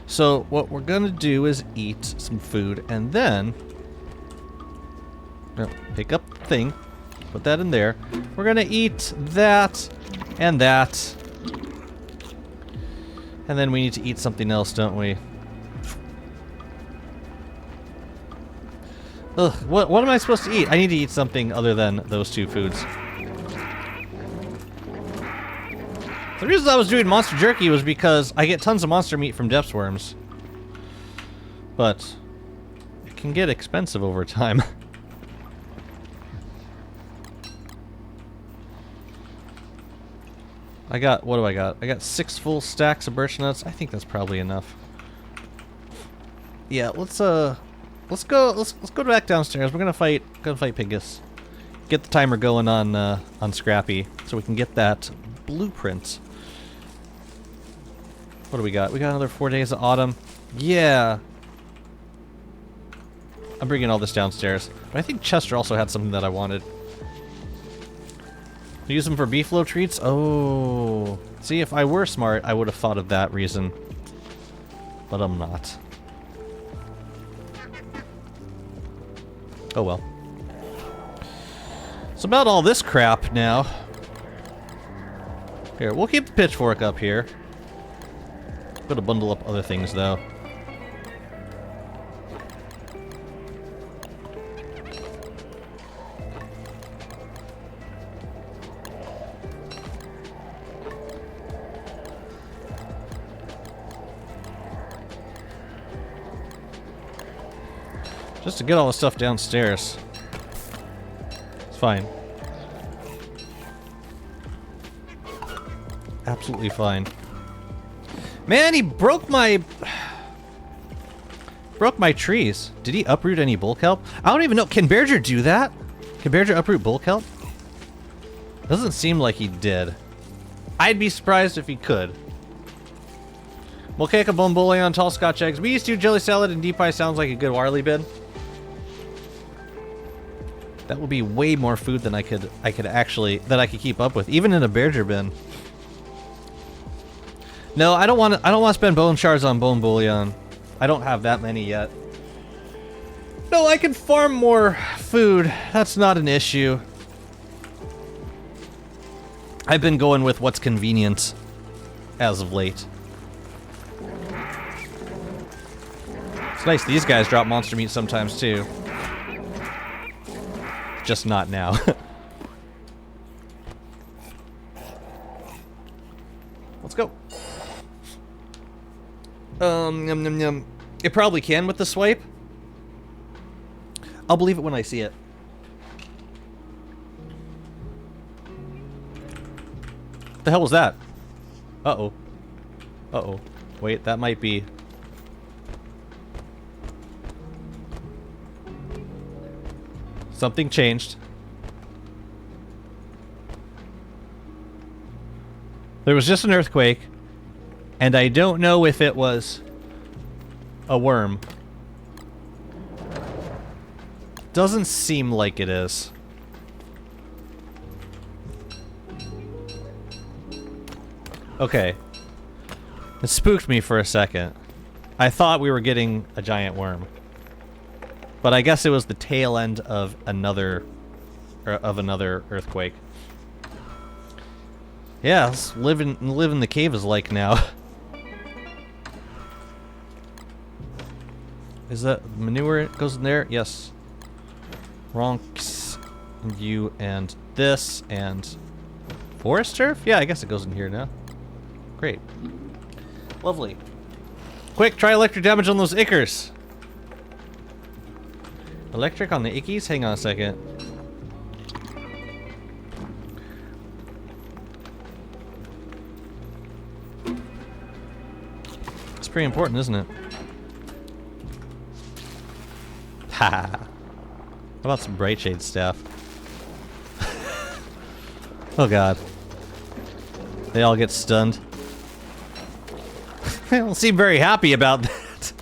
So what we're gonna do is eat some food, and then... pick up the thing, put that in there. We're gonna eat that, and that. And then we need to eat something else, don't we? Ugh, what am I supposed to eat? I need to eat something other than those two foods. The reason I was doing monster jerky was because I get tons of monster meat from depth worms. But it can get expensive over time. What do I got? I got 6 full stacks of birch nuts. I think that's probably enough. Yeah, let's go back downstairs. We're gonna fight Pingus. Get the timer going on Scrappy so we can get that blueprint. What do we got? We got another 4 days of autumn. Yeah. I'm bringing all this downstairs. But I think Chester also had something that I wanted. Use them for beefalo treats? Oh. See, if I were smart, I would have thought of that reason. But I'm not. Oh well. It's about all this crap now. Here, we'll keep the pitchfork up here. Gotta bundle up other things, though. Just to get all the stuff downstairs. It's fine. Absolutely fine. Man, he broke my trees. Did he uproot any bulk kelp? I don't even know. Can Berger do that? Can Berger uproot bulk kelp? Doesn't seem like he did. I'd be surprised if he could. Molcaica, bone bouillon, tall scotch eggs. We used to do jelly salad and deep pie. Sounds like a good Warley bid. That would be way more food than I could keep up with, even in a Berger bin. No, I don't want to spend bone shards on bone bouillon. I don't have that many yet. No, I can farm more food. That's not an issue. I've been going with what's convenient as of late. It's nice these guys drop monster meat sometimes too. Just not now. Let's go. Yum, yum, yum. It probably can with the swipe. I'll believe it when I see it. What the hell was that? Uh-oh. Uh-oh. Wait, that might be... Something changed. There was just an earthquake, and I don't know if it was a worm. Doesn't seem like it is. Okay. It spooked me for a second. I thought we were getting a giant worm. But I guess it was the tail end of another earthquake. Yeah, let's live in the cave is like now. Is that manure goes in there? Yes. Ronks, and you, and this, and forest turf? Yeah, I guess it goes in here now. Great. Lovely. Quick, try electric damage on those ickers. Electric on the ickies? Hang on a second. It's pretty important, isn't it? Ha! How about some Brightshade staff? Oh god. They all get stunned. They don't seem very happy about that.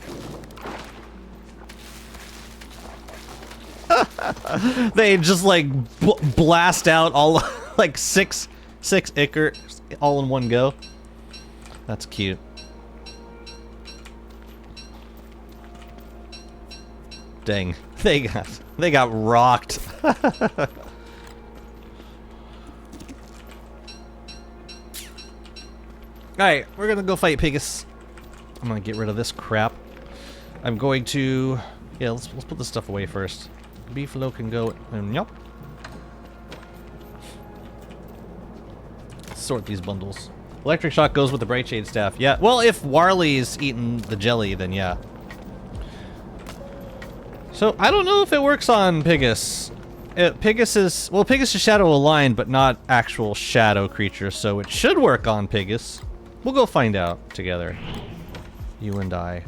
They just like blast out all like six ichors all in one go. That's cute. Dang, they got rocked. Alright, we're gonna go fight Pigus. I'm gonna get rid of this crap. I'm going to... Yeah, let's put this stuff away first. Beefalo can go... Yup. Sort these bundles. Electric shock goes with the Brightshade staff. Yeah, well, if Warley's eating the jelly, then yeah. So, I don't know if it works on Pigus. Pigus is... Well, Pigus is shadow aligned, but not actual shadow creatures, so it should work on Pigus. We'll go find out together. You and I.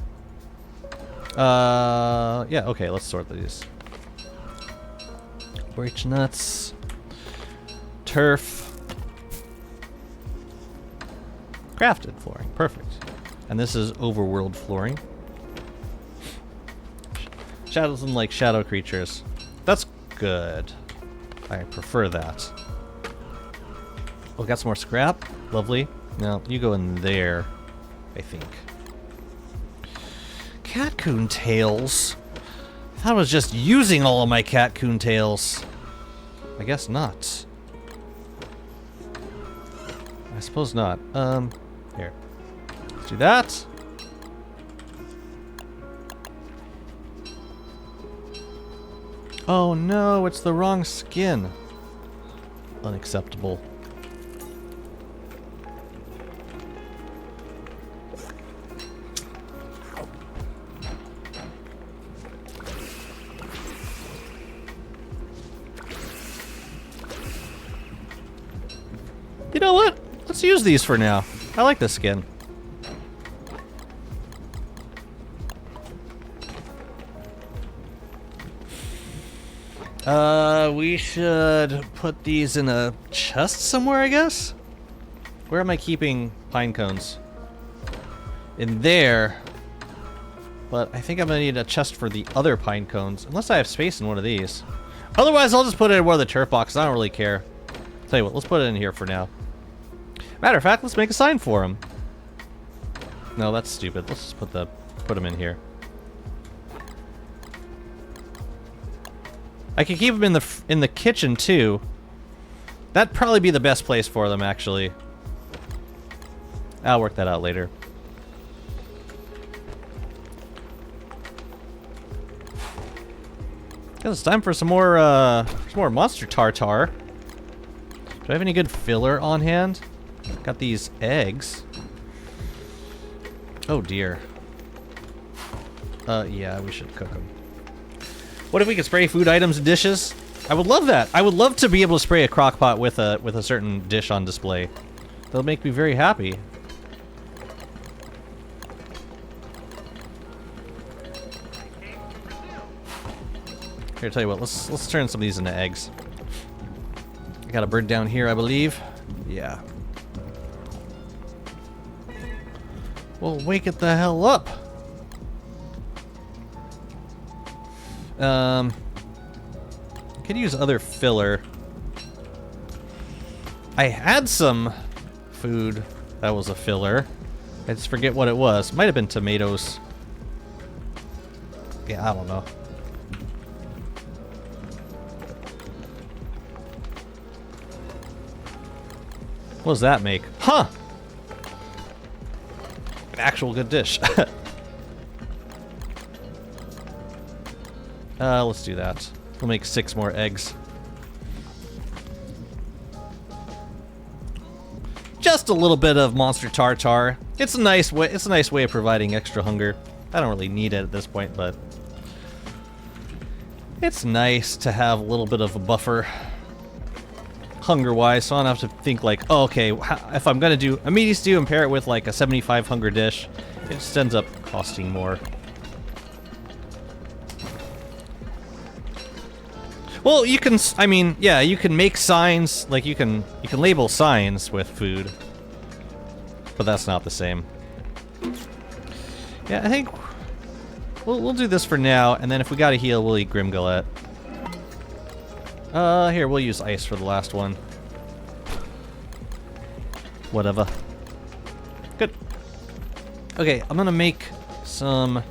Yeah, okay, let's sort these. Birch nuts. Turf. Crafted flooring, perfect. And this is overworld flooring. Shadows and like shadow creatures. That's good. I prefer that. Oh, got some more scrap? Lovely. Now, you go in there, I think. Catcoon tails? I thought I was just using all of my catcoon tails. I guess not. I suppose not. Here. Let's do that. Oh no, it's the wrong skin. Unacceptable. You know what? Let's use these for now. I like this skin. We should put these in a chest somewhere, I guess? Where am I keeping pine cones? In there. But I think I'm gonna need a chest for the other pine cones, unless I have space in one of these. Otherwise, I'll just put it in one of the turf boxes. I don't really care. Tell you what, let's put it in here for now. Matter of fact, let's make a sign for him. No, that's stupid. Let's just put him in here. I could keep them in the kitchen too. That'd probably be the best place for them, actually. I'll work that out later. Guess it's time for some more monster tartar. Do I have any good filler on hand? Got these eggs. Oh dear. Yeah, we should cook them. What if we could spray food items and dishes? I would love that. I would love to be able to spray a crock pot with a certain dish on display. That'll make me very happy. Here, tell you what, let's turn some of these into eggs. I got a bird down here, I believe. Yeah. Well, wake it the hell up. Could use other filler. I had some food that was a filler. I just forget what it was. Might have been tomatoes. Yeah, I don't know. What does that make? Huh! An actual good dish. Let's do that. We'll make 6 more eggs. Just a little bit of monster tartar. It's a nice way. It's a nice way of providing extra hunger. I don't really need it at this point, but it's nice to have a little bit of a buffer, hunger-wise. So I don't have to think like, oh, okay, if I'm gonna do a meaty stew and pair it with like a 75 hunger dish, it just ends up costing more. Well, you can, I mean, yeah, you can make signs, like you can label signs with food, but that's not the same. Yeah, I think we'll do this for now, and then if we gotta heal, we'll eat Grimgullet. Here, we'll use ice for the last one. Whatever. Good. Okay, I'm gonna make some.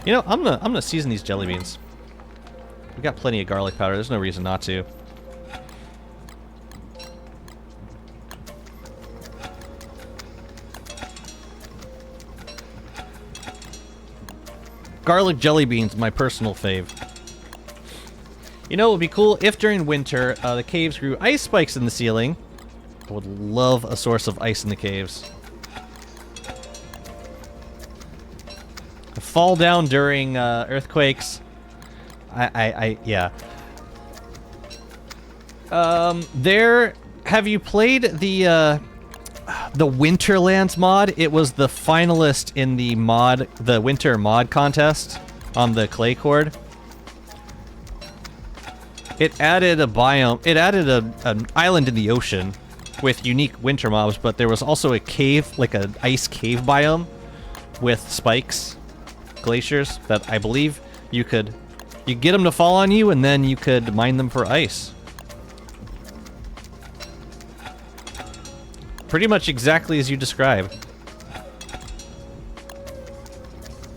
You know, I'm gonna season these jelly beans. We got plenty of garlic powder. There's no reason not to. Garlic jelly beans, my personal fave. You know, it would be cool if during winter the caves grew ice spikes in the ceiling. I would love a source of ice in the caves. Fall down during earthquakes. Yeah. Have you played the Winterlands mod? It was the finalist in the winter mod contest on the clay cord. It added a biome. It added an island in the ocean with unique winter mobs, but there was also a cave, like an ice cave biome with spikes. Glaciers that I believe you get them to fall on you and then you could mine them for ice. Pretty much exactly as you describe.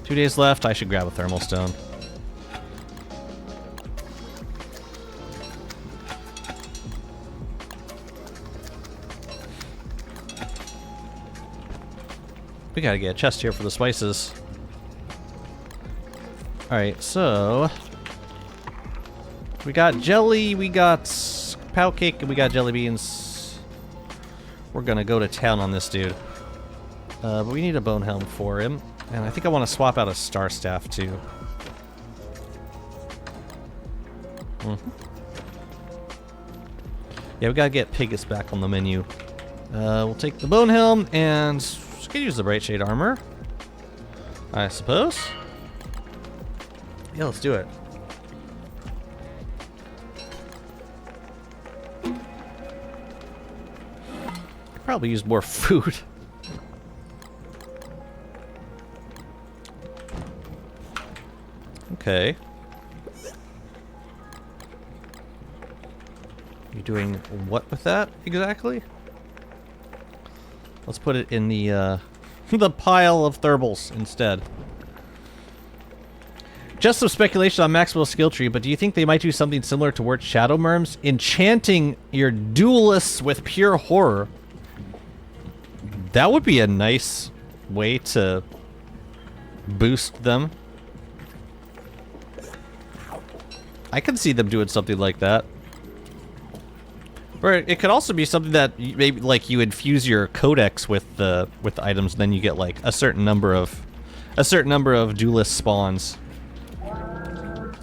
2 days left. I should grab a thermal stone. We gotta get a chest here for the spices. Alright, so we got jelly, we got pound cake, and we got jelly beans. We're gonna go to town on this dude. But we need a bone helm for him. And I think I want to swap out a star staff too. Yeah, we gotta get Pigus back on the menu. We'll take the bone helm and we could use the bright shade armor, I suppose. Yeah, let's do it. Could probably use more food. Okay. You doing what with that exactly? Let's put it in the the pile of thermals instead. Just some speculation on Maxwell's skill tree, but do you think they might do something similar to Wart Shadow Merms? Enchanting your duelists with pure horror. That would be a nice way to boost them. I can see them doing something like that. Or it could also be something that maybe like you infuse your codex with the items, and then you get like a certain number of duelist spawns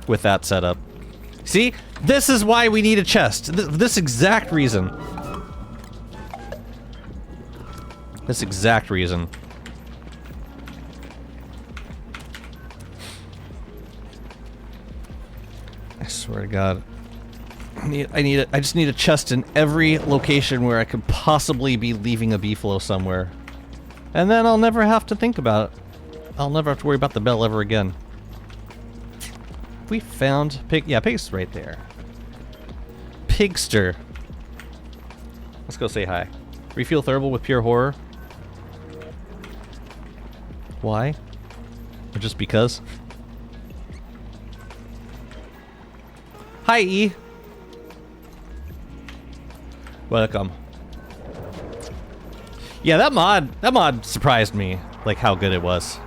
with that setup. See, this is why we need a chest. This exact reason. This exact reason. I swear to God. I just need a chest in every location where I could possibly be leaving a beefalo somewhere. And then I'll never have to think about it. I'll never have to worry about the bell ever again. We found Pig. Yeah, Pig's right there. Pigster. Let's go say hi. Refuel thermal with pure horror. Why? Or just because? Hi, E. Welcome. Yeah, that mod surprised me, like how good it was.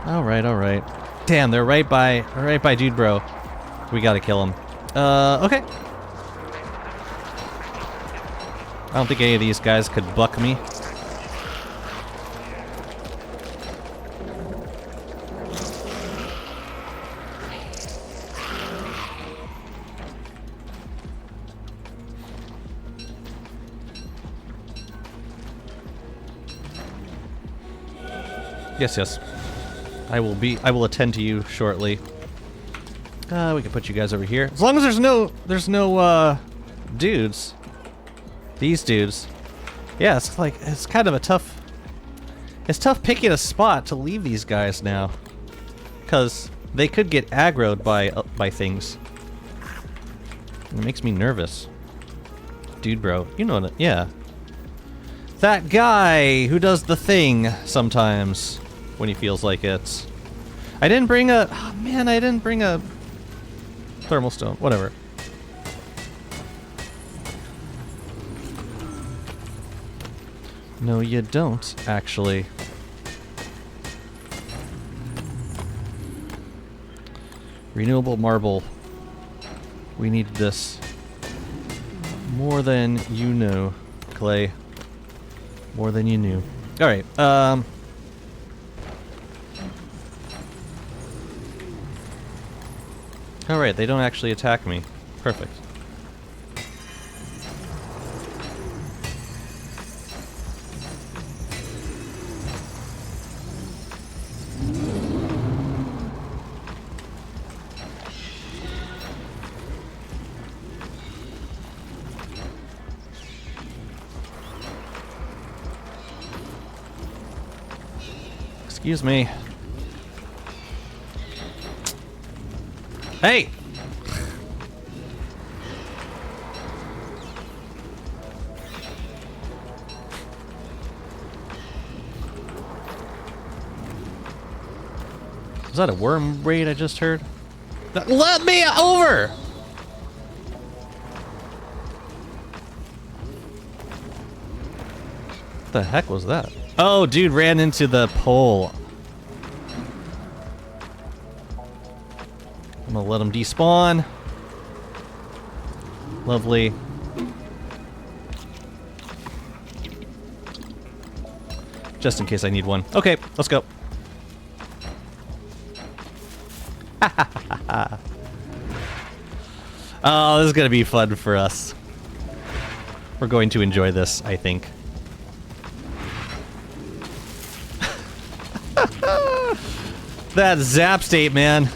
All right. Damn, they're right by Dude Bro. We gotta kill him. Okay. I don't think any of these guys could buck me. Yes. I will attend to you shortly. We can put you guys over here. As long as there's no dudes. These dudes. Yeah, it's kind of a tough. It's tough picking a spot to leave these guys now. Cause they could get aggroed by things. It makes me nervous. Dude bro, you know what, yeah. That guy who does the thing sometimes when he feels like it. I didn't bring a... Oh man, I didn't bring a thermal stone. Whatever. No, you don't, actually. Renewable marble. We need this. More than you know, Clay. More than you knew. Alright, Alright, they don't actually attack me. Perfect. Excuse me. Hey! Was that a worm raid I just heard? Let me over! What the heck was that? Oh, dude ran into the pole. I'm gonna let him despawn. Lovely. Just in case I need one. Okay, let's go. Oh, this is gonna be fun for us. We're going to enjoy this, I think. That zap state, man.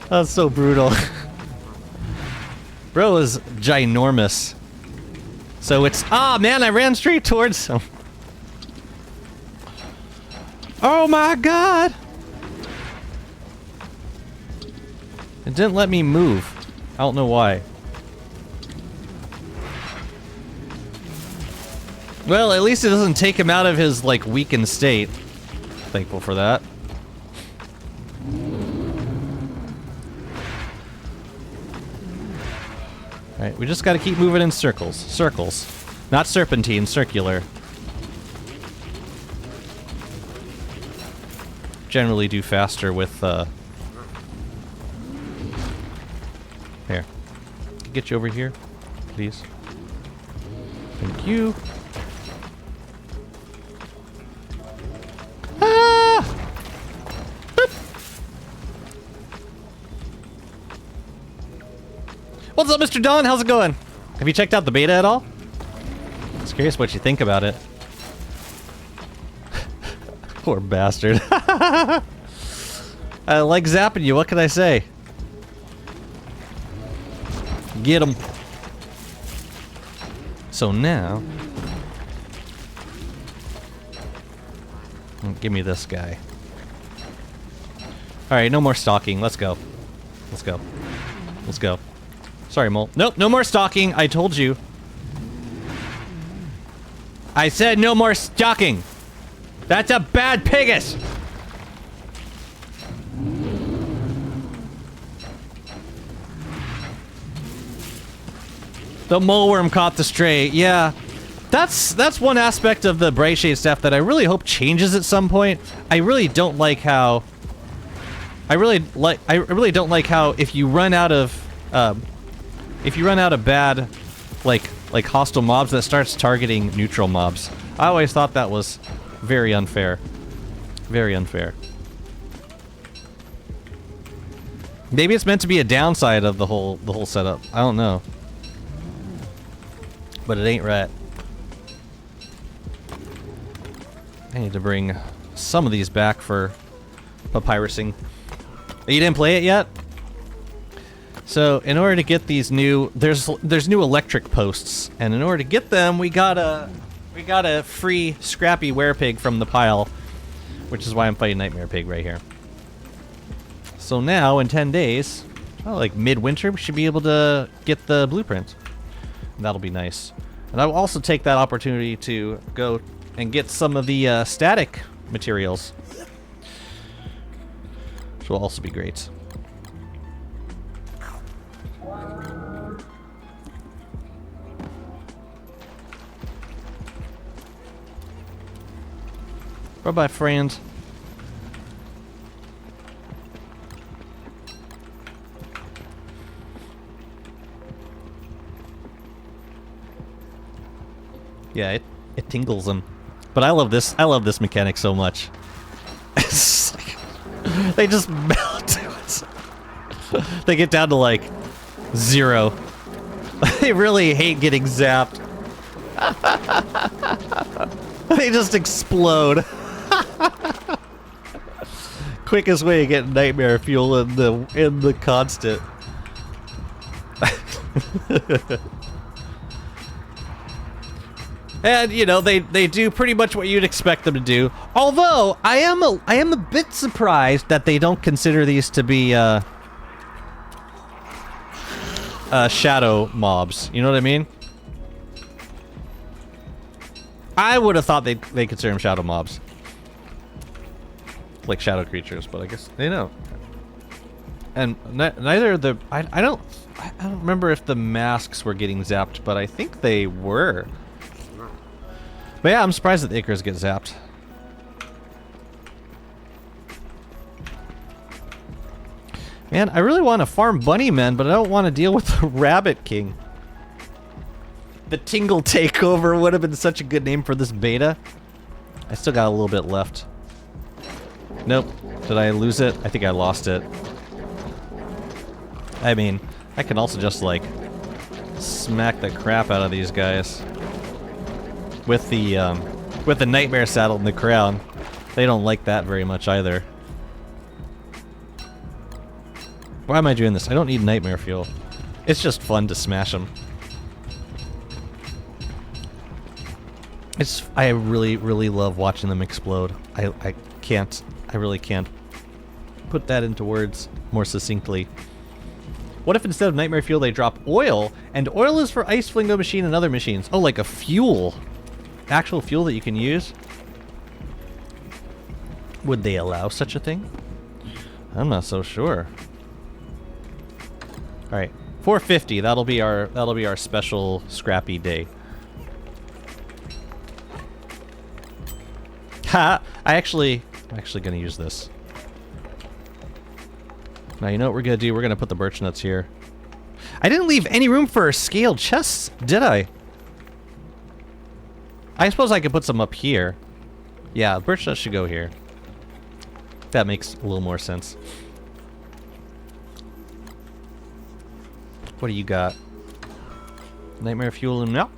That's so brutal. Bro is ginormous. So it's... Ah, man, I ran straight towards him. Oh my god! It didn't let me move. I don't know why. Well, at least it doesn't take him out of his, like, weakened state. Thankful for that. Alright, we just gotta keep moving in circles. Circles. Not serpentine, circular. Generally do faster with, Here. Get you over here, please. Thank you. What's up, Mr. Don? How's it going? Have you checked out the beta at all? Just curious what you think about it. Poor bastard. I like zapping you, what can I say? Get him. So now... Give me this guy. Alright, no more stalking. Let's go. Let's go. Let's go. Sorry, Mole. Nope, no more stalking. I told you. I said no more stalking. That's a bad Pigus. The mole worm caught the stray. Yeah. That's one aspect of the Brightshade staff that I really hope changes at some point. I really don't like how I really don't like how if you run out of bad like hostile mobs, that starts targeting neutral mobs. I always thought that was very unfair. Very unfair. Maybe it's meant to be a downside of the whole setup. I don't know. But it ain't right. I need to bring some of these back for papyrusing. You didn't play it yet? So, in order to get these new... There's new electric posts, and in order to get them, we got a free scrappy werepig from the pile, which is why I'm fighting Nightmare Pig right here. So now, in 10 days, well, like midwinter, we should be able to get the blueprint. And that'll be nice. And I will also take that opportunity to go and get some of the static materials, which will also be great. Bye-bye, friend. Yeah, it tingles them. But I love this mechanic so much. It's like, they just melt to it. They get down to like 0. They really hate getting zapped. They just explode. Quickest way to get nightmare fuel in the constant. And you know they do pretty much what you'd expect them to do. Although I am a bit surprised that they don't consider these to be shadow mobs. You know what I mean? I would have thought they consider them shadow mobs, like shadow creatures, but I guess they don't. And neither the I don't remember if the masks were getting zapped, but I think they were. But yeah, I'm surprised that the Icarus get zapped. Man, I really want to farm bunny men, but I don't want to deal with the Rabbit King. The Tingle Takeover would have been such a good name for this beta. I still got a little bit left. Nope. Did I lose it? I think I lost it. I mean, I can also just, like, smack the crap out of these guys. With the Nightmare Saddle and the Crown. They don't like that very much either. Why am I doing this? I don't need Nightmare Fuel. It's just fun to smash them. I really, really love watching them explode. I really can't put that into words more succinctly. What if instead of Nightmare Fuel they drop oil, and oil is for Ice Flingo Machine and other machines? Oh, like a fuel. Actual fuel that you can use? Would they allow such a thing? I'm not so sure. Alright, 450, that'll be our special scrappy day. Ha! I'm actually gonna use this. Now you know what we're gonna do? We're gonna put the birch nuts here. I didn't leave any room for scaled chests, did I? I suppose I could put some up here. Yeah, birch nuts should go here. That makes a little more sense. What do you got? Nightmare Fuel and milk.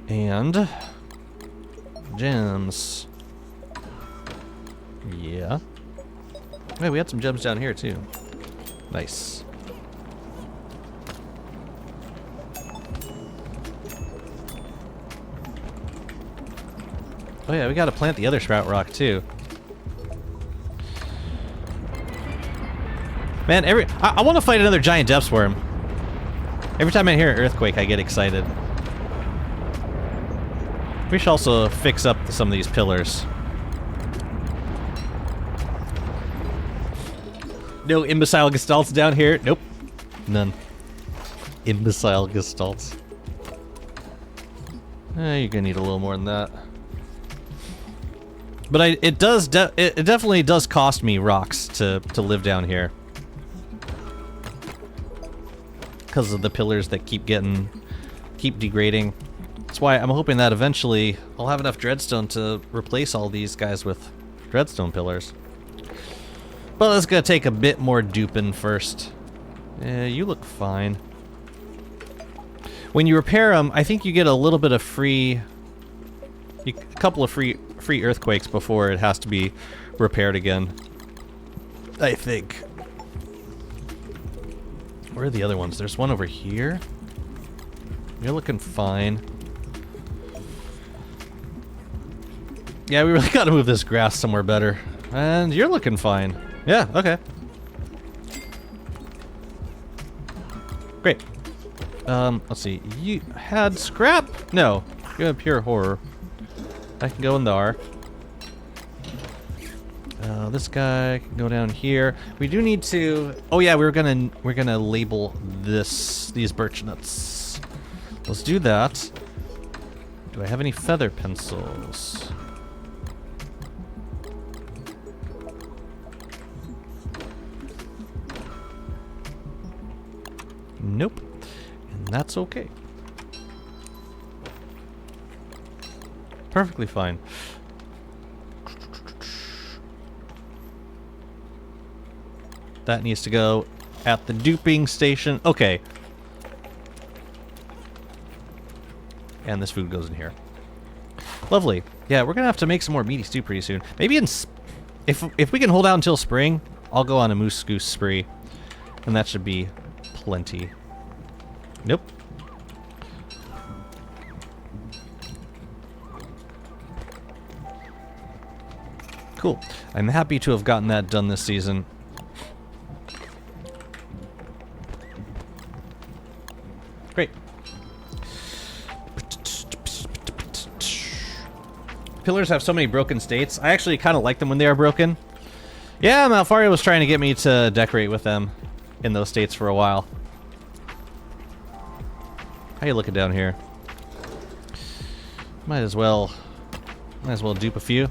And gems. Yeah. Wait, we had some gems down here too. Nice. Oh yeah, we gotta plant the other Sprout Rock too. Man, I want to fight another giant depth worm. Every time I hear an earthquake, I get excited. We should also fix up some of these pillars. No imbecile gestalts down here? Nope. None. Imbecile gestalts. You're gonna need a little more than that. But it definitely does cost me rocks to live down here. Because of the pillars that keep degrading. That's why I'm hoping that eventually I'll have enough dreadstone to replace all these guys with dreadstone pillars. But it's gonna take a bit more duping first. You look fine. When you repair them, I think you get a little bit of free... a couple of free earthquakes before it has to be repaired again. I think. Where are the other ones? There's one over here. You're looking fine. Yeah, we really gotta move this grass somewhere better. And you're looking fine. Yeah, okay. Great. Let's see. You had scrap? No. You have pure horror. I can go in there. This guy can go down here. We do need to... Oh yeah, we're gonna label these birch nuts. Let's do that. Do I have any feather pencils? Nope. And that's okay. Perfectly fine. That needs to go at the duping station. Okay. And this food goes in here. Lovely. Yeah, we're gonna have to make some more meaty stew pretty soon. Maybe if we can hold out until spring, I'll go on a moose goose spree. And that should be plenty. Nope. Cool. I'm happy to have gotten that done this season. Great. Pillars have so many broken states. I actually kind of like them when they are broken. Yeah, Malfaria was trying to get me to decorate with them in those states for a while. How you looking down here? Might as well dupe a few.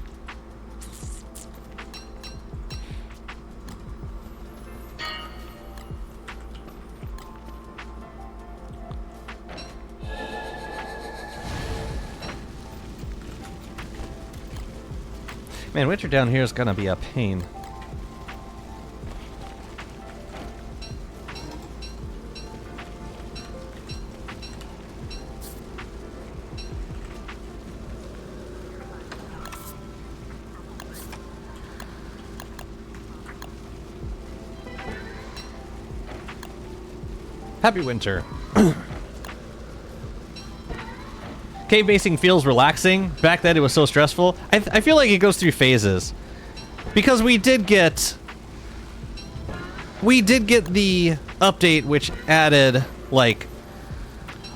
Man, winter down here is gonna be a pain. Happy winter. Cave basing feels relaxing. Back then it was so stressful. I feel like it goes through phases. Because we did get the update which added like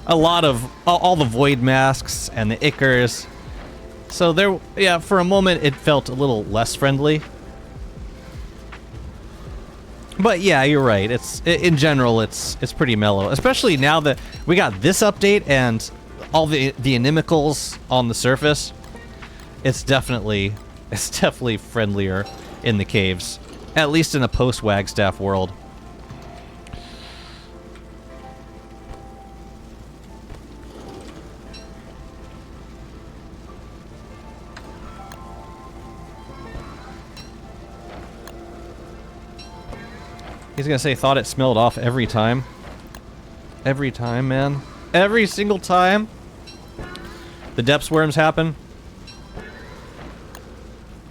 a lot of all the void masks and the ichors. So there, yeah, for a moment it felt a little less friendly. But yeah, you're right. In general it's pretty mellow, especially now that we got this update and all the inimicals on the surface. It's definitely friendlier in the caves, at least in a post-Wagstaff world. He's gonna say, thought it smelled off every time. Every time, man. Every single time the depths worms happen.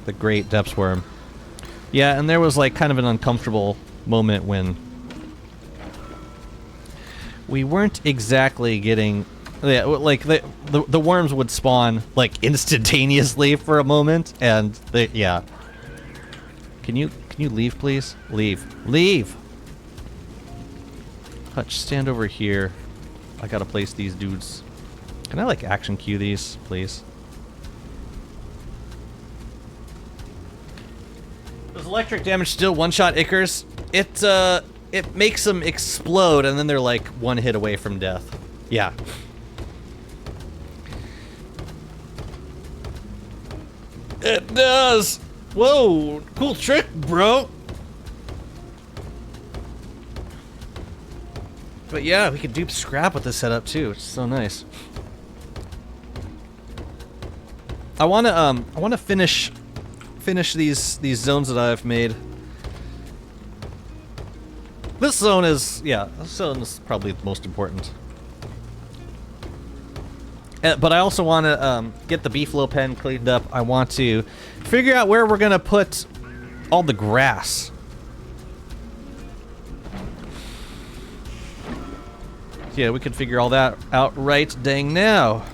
The great depths worm. Yeah, and there was like kind of an uncomfortable moment when we weren't exactly getting Yeah, like the worms would spawn like instantaneously for a moment, and they yeah. Can you leave, please? Leave. Leave! Hutch, stand over here. I gotta place these dudes. Can I, like, action cue these, please? Does electric damage still one-shot Ickers? It makes them explode, and then they're, like, one hit away from death. Yeah. It does! Whoa! Cool trick, bro! But yeah, we could dupe scrap with this setup too, which is so nice. I wanna finish these zones that I've made. This zone is probably the most important. But I also want to get the beefalo pen cleaned up. I want to figure out where we're gonna put all the grass. Yeah, we could figure all that out right dang now.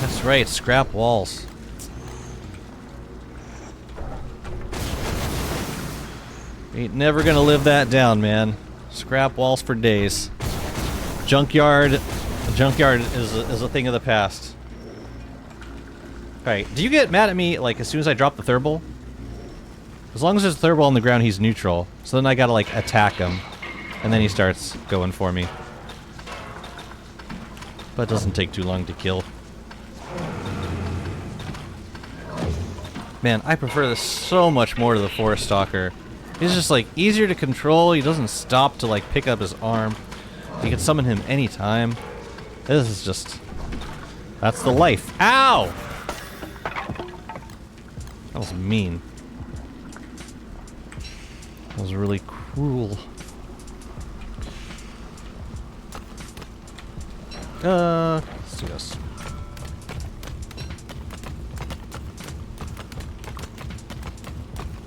That's right, scrap walls. Ain't never gonna live that down, man. Scrap walls for days. Junkyard is a thing of the past. Alright, do you get mad at me, like, as soon as I drop the thermal? As long as there's a thermal on the ground, he's neutral. So then I gotta, like, attack him. And then he starts going for me. But it doesn't take too long to kill. Man, I prefer this so much more to the Forest Stalker. He's just, like, easier to control. He doesn't stop to, like, pick up his arm. You can summon him anytime. This is just... That's the life. Ow! That was mean. That was really cruel. Let's do this.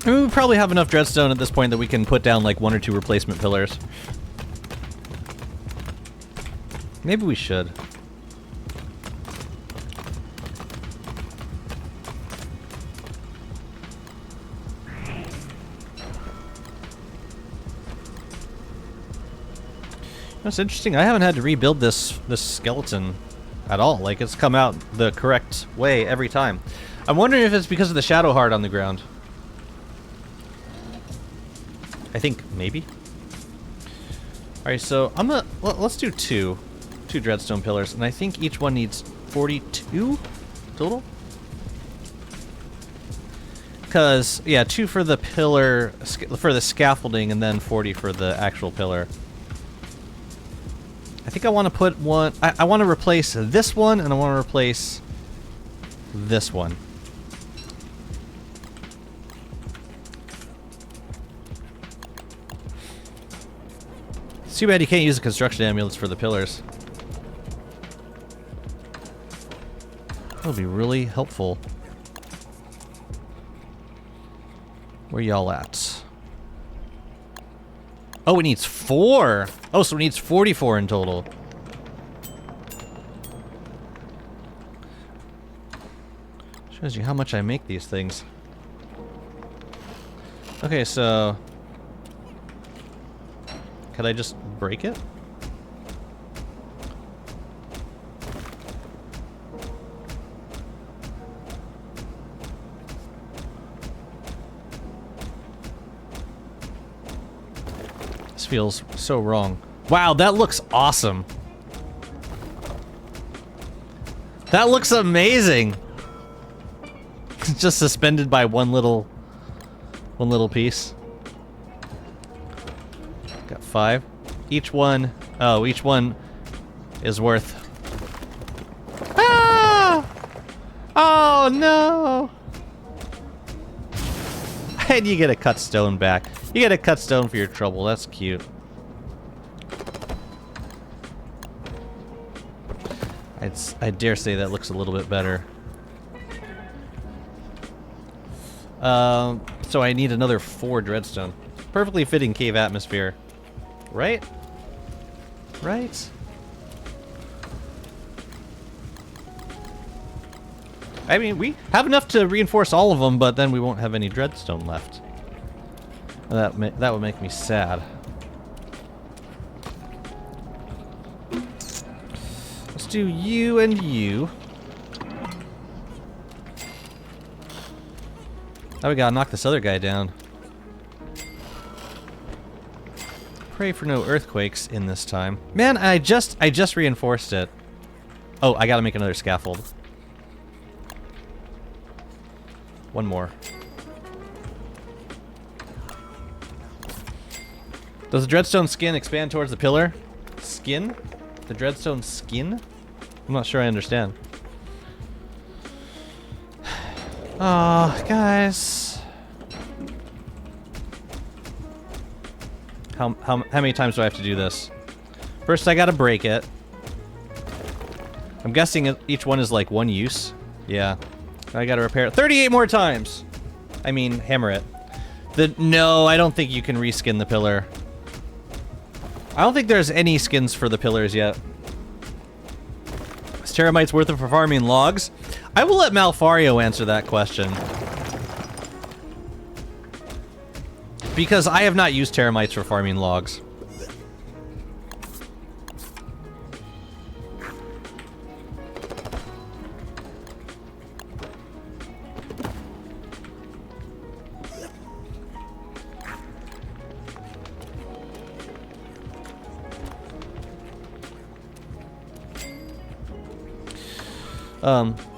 I mean, we probably have enough dreadstone at this point that we can put down like 1 or 2 replacement pillars. Maybe we should. That's interesting. I haven't had to rebuild this skeleton at all. Like, it's come out the correct way every time. I'm wondering if it's because of the shadow heart on the ground. I think maybe. Alright, so I'm gonna let's do two dreadstone pillars, and I think each one needs 42 total. Cause yeah, 2 for the pillar for the scaffolding, and then 40 for the actual pillar. I think I want to put one. I want to replace this one, and I want to replace this one. It's too bad you can't use the construction amulets for the pillars. That would be really helpful. Where y'all at? Oh, it needs 4! Oh, so it needs 44 in total. Shows you how much I make these things. Okay, so... Could I just break it? This feels so wrong. Wow, that looks awesome. That looks amazing. Just suspended by one little piece. Got 5. Each one is worth... Ah! Oh no! And you get a cut stone back. You get a cut stone for your trouble. That's cute. I dare say that looks a little bit better. So I need another 4 dreadstone. Perfectly fitting cave atmosphere. Right? Right? I mean, we have enough to reinforce all of them, but then we won't have any dreadstone left. That would make me sad. Let's do you and you. Now we gotta knock this other guy down. Pray for no earthquakes in this time. Man, I just reinforced it. Oh, I gotta make another scaffold. One more. Does the dreadstone skin expand towards the pillar? Skin? The dreadstone skin? I'm not sure I understand. Oh, guys. How many times do I have to do this? First, I gotta break it. I'm guessing each one is like 1 use. Yeah. I gotta repair it 38 more times. I mean, hammer it. No, I don't think you can reskin the pillar. I don't think there's any skins for the pillars yet. Is teramites worth it for farming logs? I will let Malfario answer that question. Because I have not used teramites for farming logs.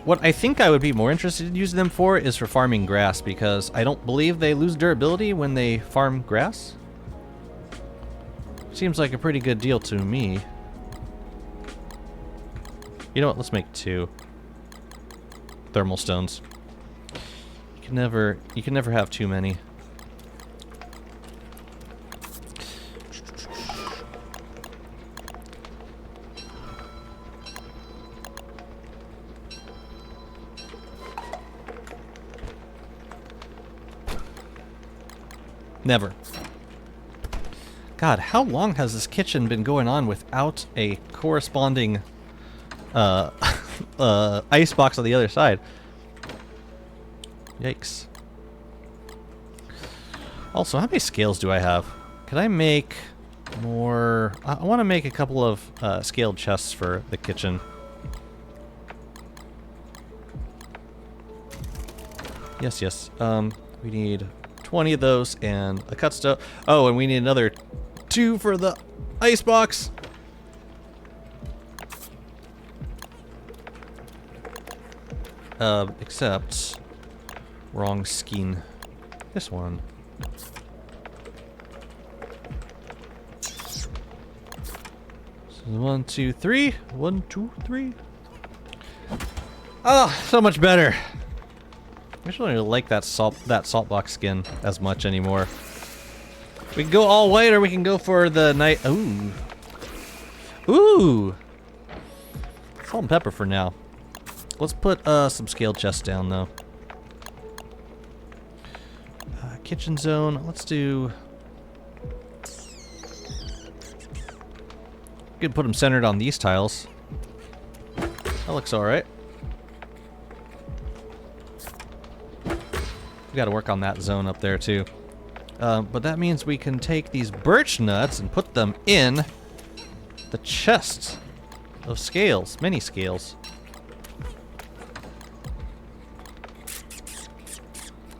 What I think I would be more interested in using them for is for farming grass, because I don't believe they lose durability when they farm grass. Seems like a pretty good deal to me. You know what? Let's make 2 thermal stones. You can never have too many. Never. God, how long has this kitchen been going on without a corresponding ice box on the other side? Yikes. Also, how many scales do I have? Can I make more? I want to make a couple of scaled chests for the kitchen. Yes, yes. We need 20 of those and a cut stone. Oh, and we need another 2 for the ice box. Except wrong skin. This one. So 1, 2, 3. 1, 2, 3. Oh, so much better. I just don't really like that salt box skin as much anymore. We can go all white, or we can go for the night. Ooh, ooh. Salt and pepper for now. Let's put some scaled chests down though. Kitchen zone. Let's do. Could put them centered on these tiles. That looks all right. We got to work on that zone up there too. But that means we can take these birch nuts and put them in the chest of scales, many scales.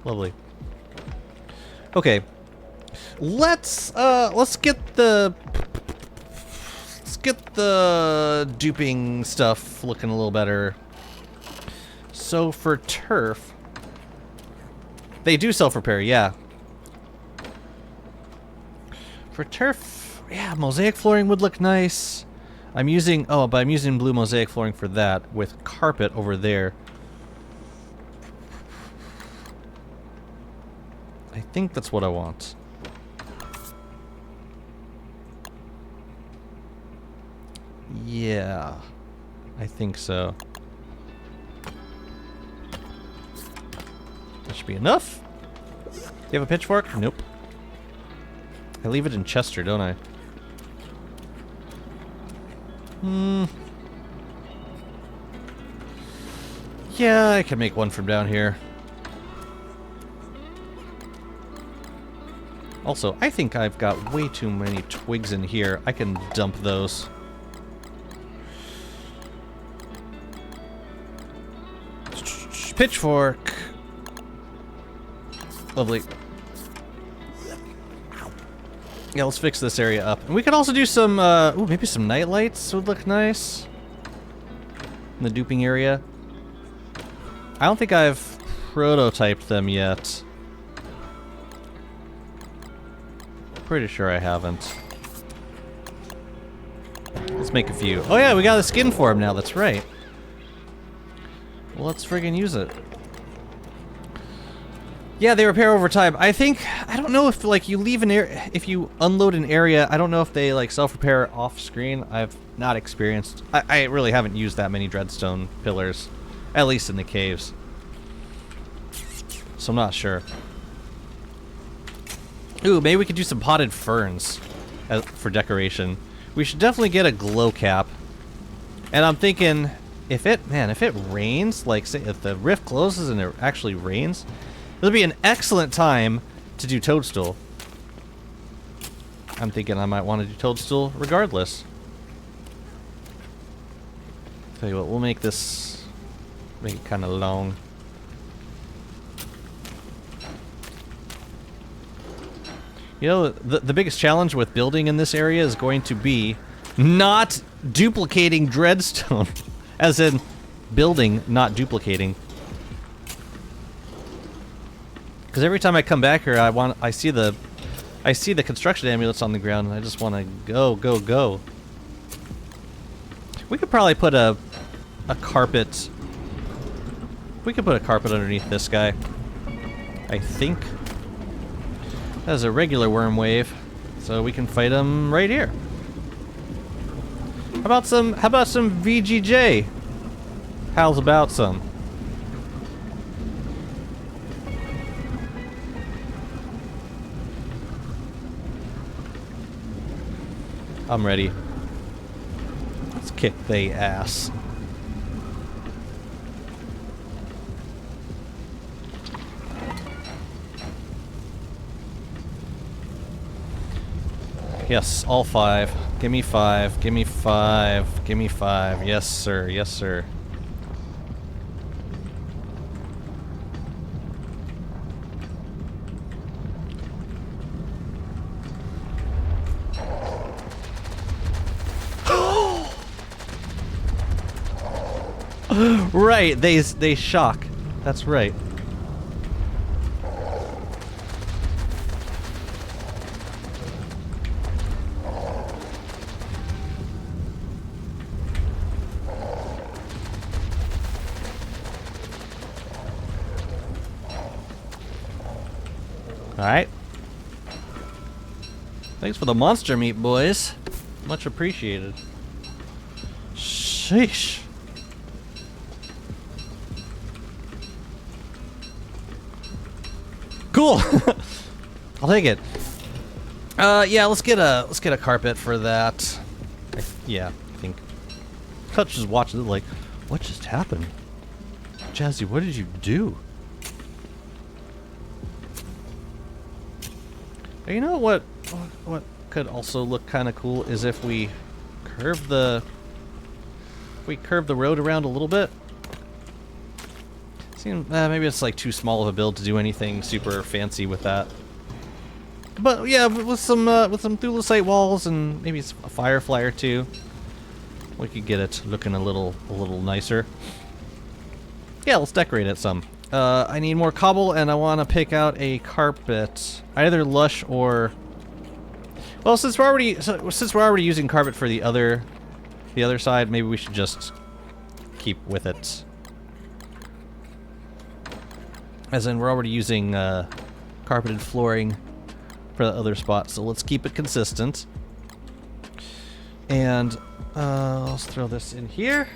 Lovely. Okay, let's get the duping stuff looking a little better. So for turf. They do self-repair, yeah. For turf, yeah, mosaic flooring would look nice. But I'm using blue mosaic flooring for that with carpet over there. I think that's what I want. Yeah. I think so. That should be enough. Do you have a pitchfork? Nope. I leave it in Chester, don't I? Yeah, I can make one from down here. Also, I think I've got way too many twigs in here. I can dump those. Pitchfork. Lovely. Yeah, let's fix this area up. And we could also do some, ooh, maybe some night lights would look nice. In the duping area. I don't think I've prototyped them yet. Pretty sure I haven't. Let's make a few. Oh yeah, we got a skin for him now, that's right. Well, let's friggin' use it. Yeah, they repair over time. I don't know if, like, you leave an area, if you unload an area, I don't know if they, like, self-repair off-screen. I've not experienced, I really haven't used that many Dreadstone pillars, at least in the caves. So I'm not sure. Ooh, maybe we could do some potted ferns for decoration. We should definitely get a glow cap. And I'm thinking, if it rains, like, say, if the rift closes and it actually rains, it'll be an excellent time to do toadstool. I'm thinking I might want to do toadstool regardless. Tell you what, we'll make this, make it kind of long. You know, the biggest challenge with building in this area is going to be not duplicating Dreadstone. As in, building, not duplicating. Because every time I come back here, I see the construction amulets on the ground, and I just want to go, go, go. We could probably put a carpet. We could put a carpet underneath this guy. I think. That's a regular worm wave, so we can fight him right here. How about some VGJ? How's about some? I'm ready. Let's kick they ass. Yes, all 5. Give me 5. Give me 5. Give me 5. Yes, sir. Yes, sir. Right, they shock. That's right. Alright. Thanks for the monster meat, boys. Much appreciated. Sheesh. Cool. I'll take it. Yeah, let's get a carpet for that. Yeah, I think. Clutch just watching it like, what just happened? Jazzy, what did you do? You know what could also look kind of cool is if we curve the road around a little bit. Maybe it's like too small of a build to do anything super fancy with that. But yeah, with some thulecite walls and maybe a firefly or two, we could get it looking a little nicer. Yeah, let's decorate it some. I need more cobble, and I want to pick out a carpet, either lush or. Well, since we're already using carpet for the other side, maybe we should just keep with it. As in, we're already using carpeted flooring for the other spot, so let's keep it consistent. And let's throw this in here.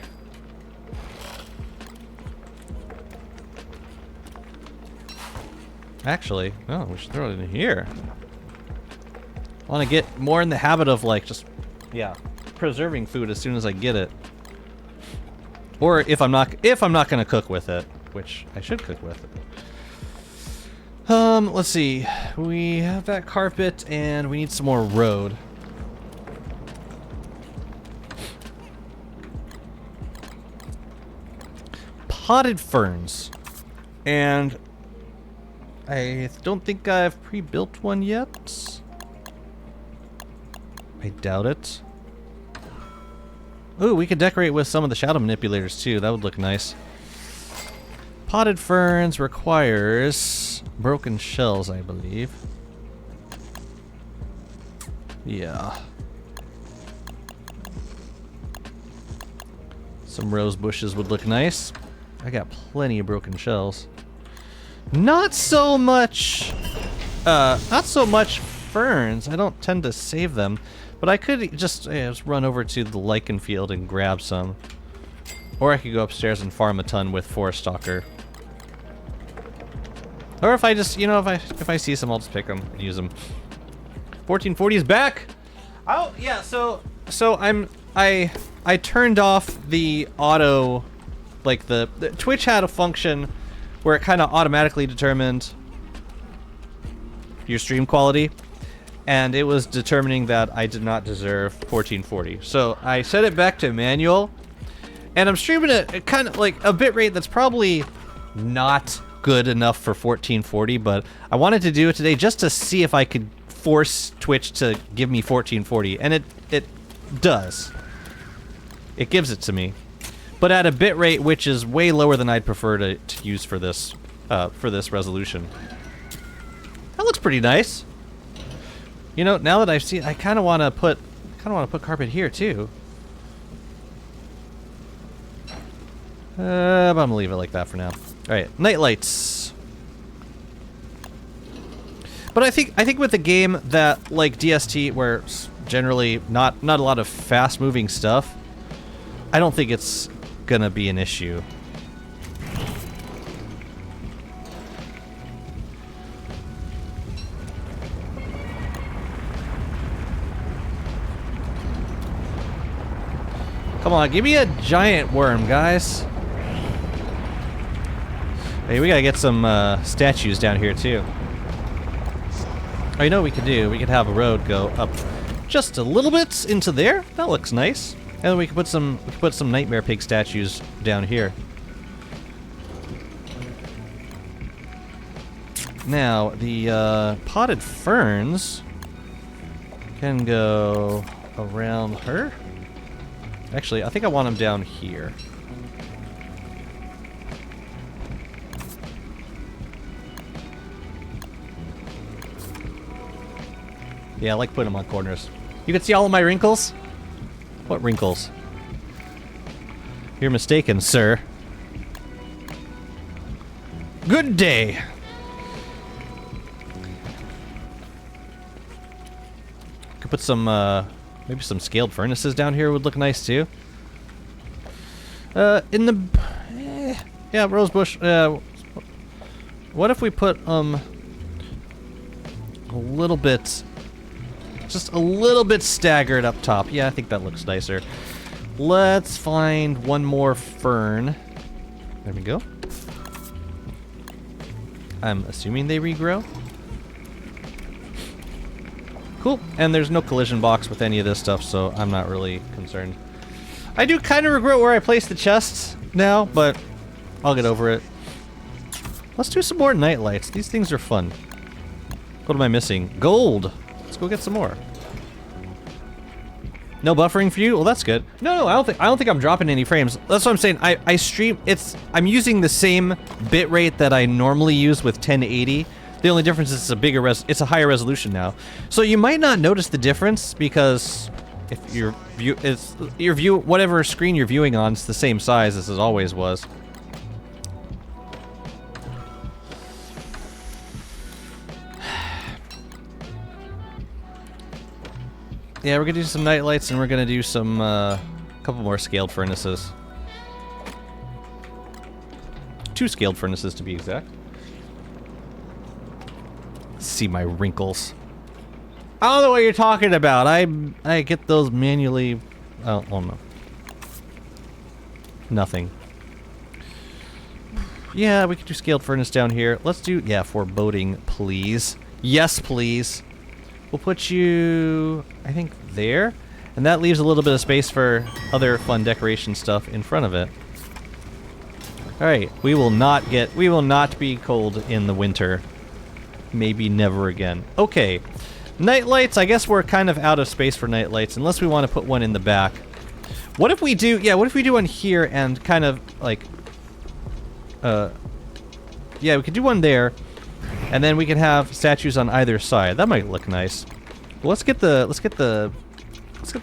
Actually, no, we should throw it in here. I want to get more in the habit of like just, yeah, preserving food as soon as I get it. Or if I'm not gonna cook with it, which I should cook with it. Let's see. We have that carpet and we need some more road. Potted ferns. And I don't think I've pre-built one yet. I doubt it. Ooh, we could decorate with some of the shadow manipulators too. That would look nice. Potted ferns requires broken shells, I believe. Yeah. Some rose bushes would look nice. I got plenty of broken shells. Not so much ferns. I don't tend to save them, but I could just run over to the lichen field and grab some. Or I could go upstairs and farm a ton with Forest Stalker. Or if I just, you know, if I see some, I'll just pick them and use them. 1440 is back. Oh yeah, so I turned off the auto, like the Twitch had a function where it kind of automatically determined your stream quality, and it was determining that I did not deserve 1440. So I set it back to manual, and I'm streaming at kind of like a bitrate that's probably not good enough for 1440, but I wanted to do it today just to see if I could force Twitch to give me 1440, and it does. It gives it to me, but at a bitrate which is way lower than I'd prefer to use for this resolution. That looks pretty nice. You know, now that I've seen, I kind of want to put carpet here too. But I'm gonna leave it like that for now. All right, night lights. But I think with a game that like DST, where it's generally not a lot of fast-moving stuff, I don't think it's gonna be an issue. Come on, give me a giant worm, guys. Hey, we gotta get some statues down here too. Oh, you know what we could do? We could have a road go up just a little bit into there. That looks nice. And then we could put some Nightmare Pig statues down here. Now the potted ferns can go around her. Actually, I think I want them down here. Yeah, I like putting them on corners. You can see all of my wrinkles? What wrinkles? You're mistaken, sir. Good day! Could put some, maybe some scaled furnaces down here would look nice too. In the... yeah, rosebush. What if we put, a little bit... just a little bit staggered up top. Yeah, I think that looks nicer. Let's find one more fern. There we go. I'm assuming they regrow. Cool. And there's no collision box with any of this stuff, so I'm not really concerned. I do kind of regret where I placed the chests now, but I'll get over it. Let's do some more night lights. These things are fun. What am I missing? Gold! Let's go get some more. No buffering for you? Well, that's good. No, I don't think I'm dropping any frames. That's what I'm saying. I stream. I'm using the same bitrate that I normally use with 1080. The only difference is it's a higher resolution now. So you might not notice the difference because if your view, whatever screen you're viewing on, is the same size as it always was. Yeah, we're gonna do some night lights and we're gonna do some couple more scaled furnaces. 2 scaled furnaces to be exact. see my wrinkles. I don't know what you're talking about. I get those manually. Oh no. Nothing. Yeah, we could do scaled furnace down here. Let's do, yeah, foreboding, please. Yes, please. We'll put you, I think, there. And that leaves a little bit of space for other fun decoration stuff in front of it. Alright, we will not be cold in the winter. Maybe never again. Okay. Night lights, I guess we're kind of out of space for night lights, unless we want to put one in the back. What if we do, yeah, what if we do one here and kind of, like, yeah, we could do one there, and then we can have statues on either side. That might look nice. But let's get the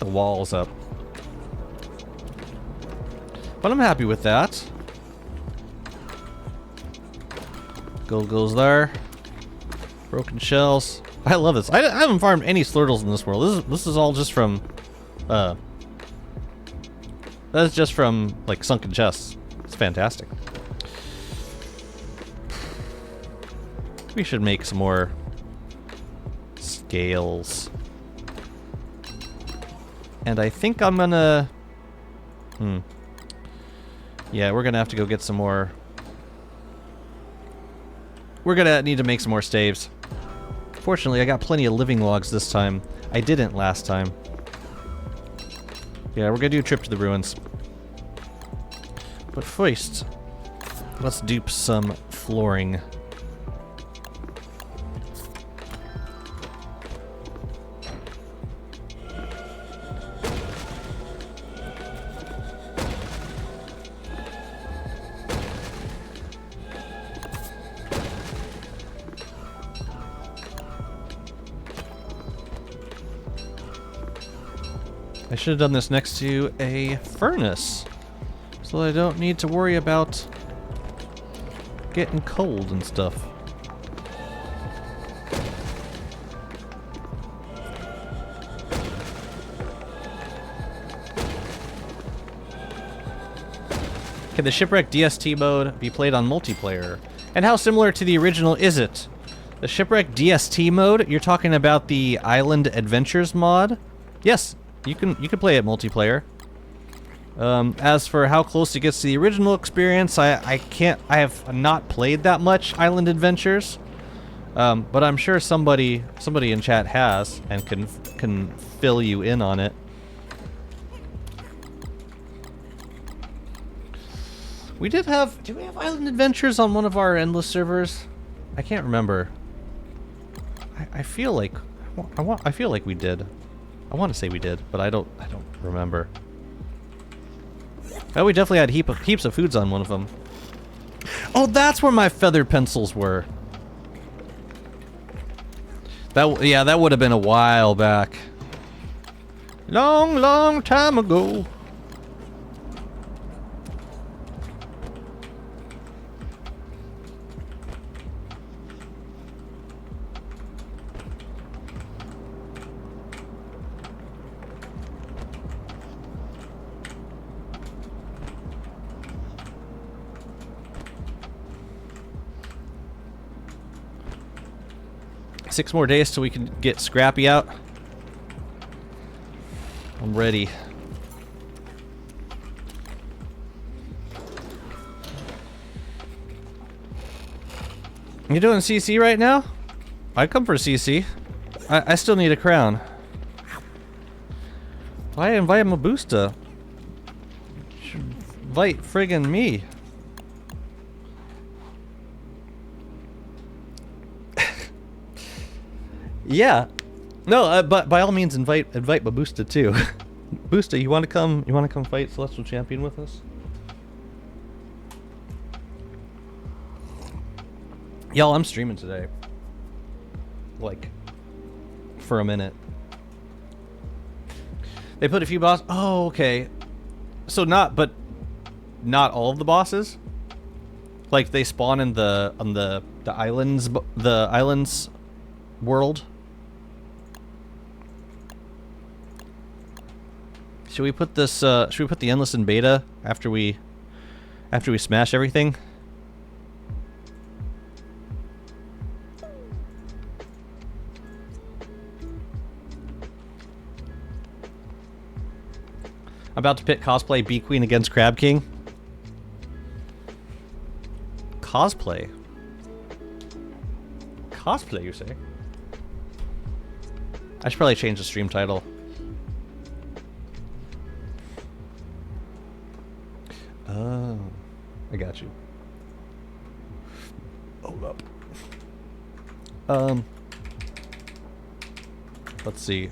walls up. But I'm happy with that. Gold goes there. Broken shells. I love this. I haven't farmed any slurtles in this world. This is all just from, that's just from, like, sunken chests. It's fantastic. We should make some more scales. And I think I'm gonna... Yeah, we're gonna have to go get some more... We're gonna need to make some more staves. Fortunately, I got plenty of living logs this time. I didn't last time. Yeah, we're gonna do a trip to the ruins. But first, let's dupe some flooring. I should have done this next to a furnace, so that I don't need to worry about getting cold and stuff. Can the Shipwreck DST mode be played on multiplayer? And how similar to the original is it? The Shipwreck DST mode? You're talking about the Island Adventures mod? Yes. You can play it multiplayer. As for how close it gets to the original experience, I have not played that much Island Adventures, but I'm sure somebody in chat has and can fill you in on it. Did we have Island Adventures on one of our endless servers? I can't remember. I feel like we did. I want to say we did, but I don't remember. Oh, we definitely had heaps of foods on one of them. Oh, that's where my feather pencils were. That would have been a while back. Long time ago. Six more days till we can get Scrappy out. I'm ready. You doing CC right now? I'd come for CC. I still need a crown. Why invite Mabusta? Should invite friggin' me. Yeah, no, but by all means, invite Babusta too. Busta, you want to come? You want to come fight Celestial Champion with us? Y'all, I'm streaming today. Like, for a minute. They put a few bosses. Oh, okay. So not all of the bosses. Like they spawn in the islands world. Should we put this? Should we put the endless in beta after we smash everything? I'm about to pit cosplay Bee Queen against Crab King. Cosplay? Cosplay, you say? I should probably change the stream title. Oh, I got you. Hold up. Let's see.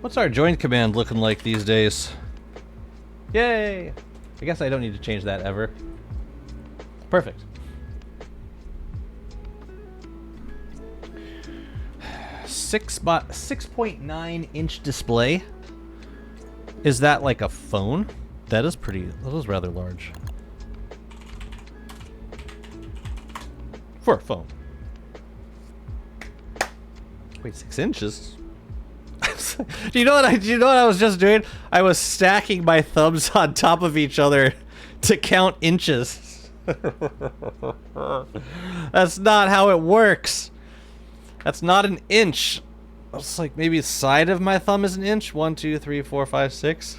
What's our join command looking like these days? Yay! I guess I don't need to change that ever. Perfect. 6.9-inch display. Is that like a phone? That is rather large. For a phone. Wait, 6 inches? Do you know what I was just doing? I was stacking my thumbs on top of each other to count inches. That's not how it works. That's not an inch. It's like maybe the side of my thumb is an inch. 1, 2, 3, 4, 5, 6.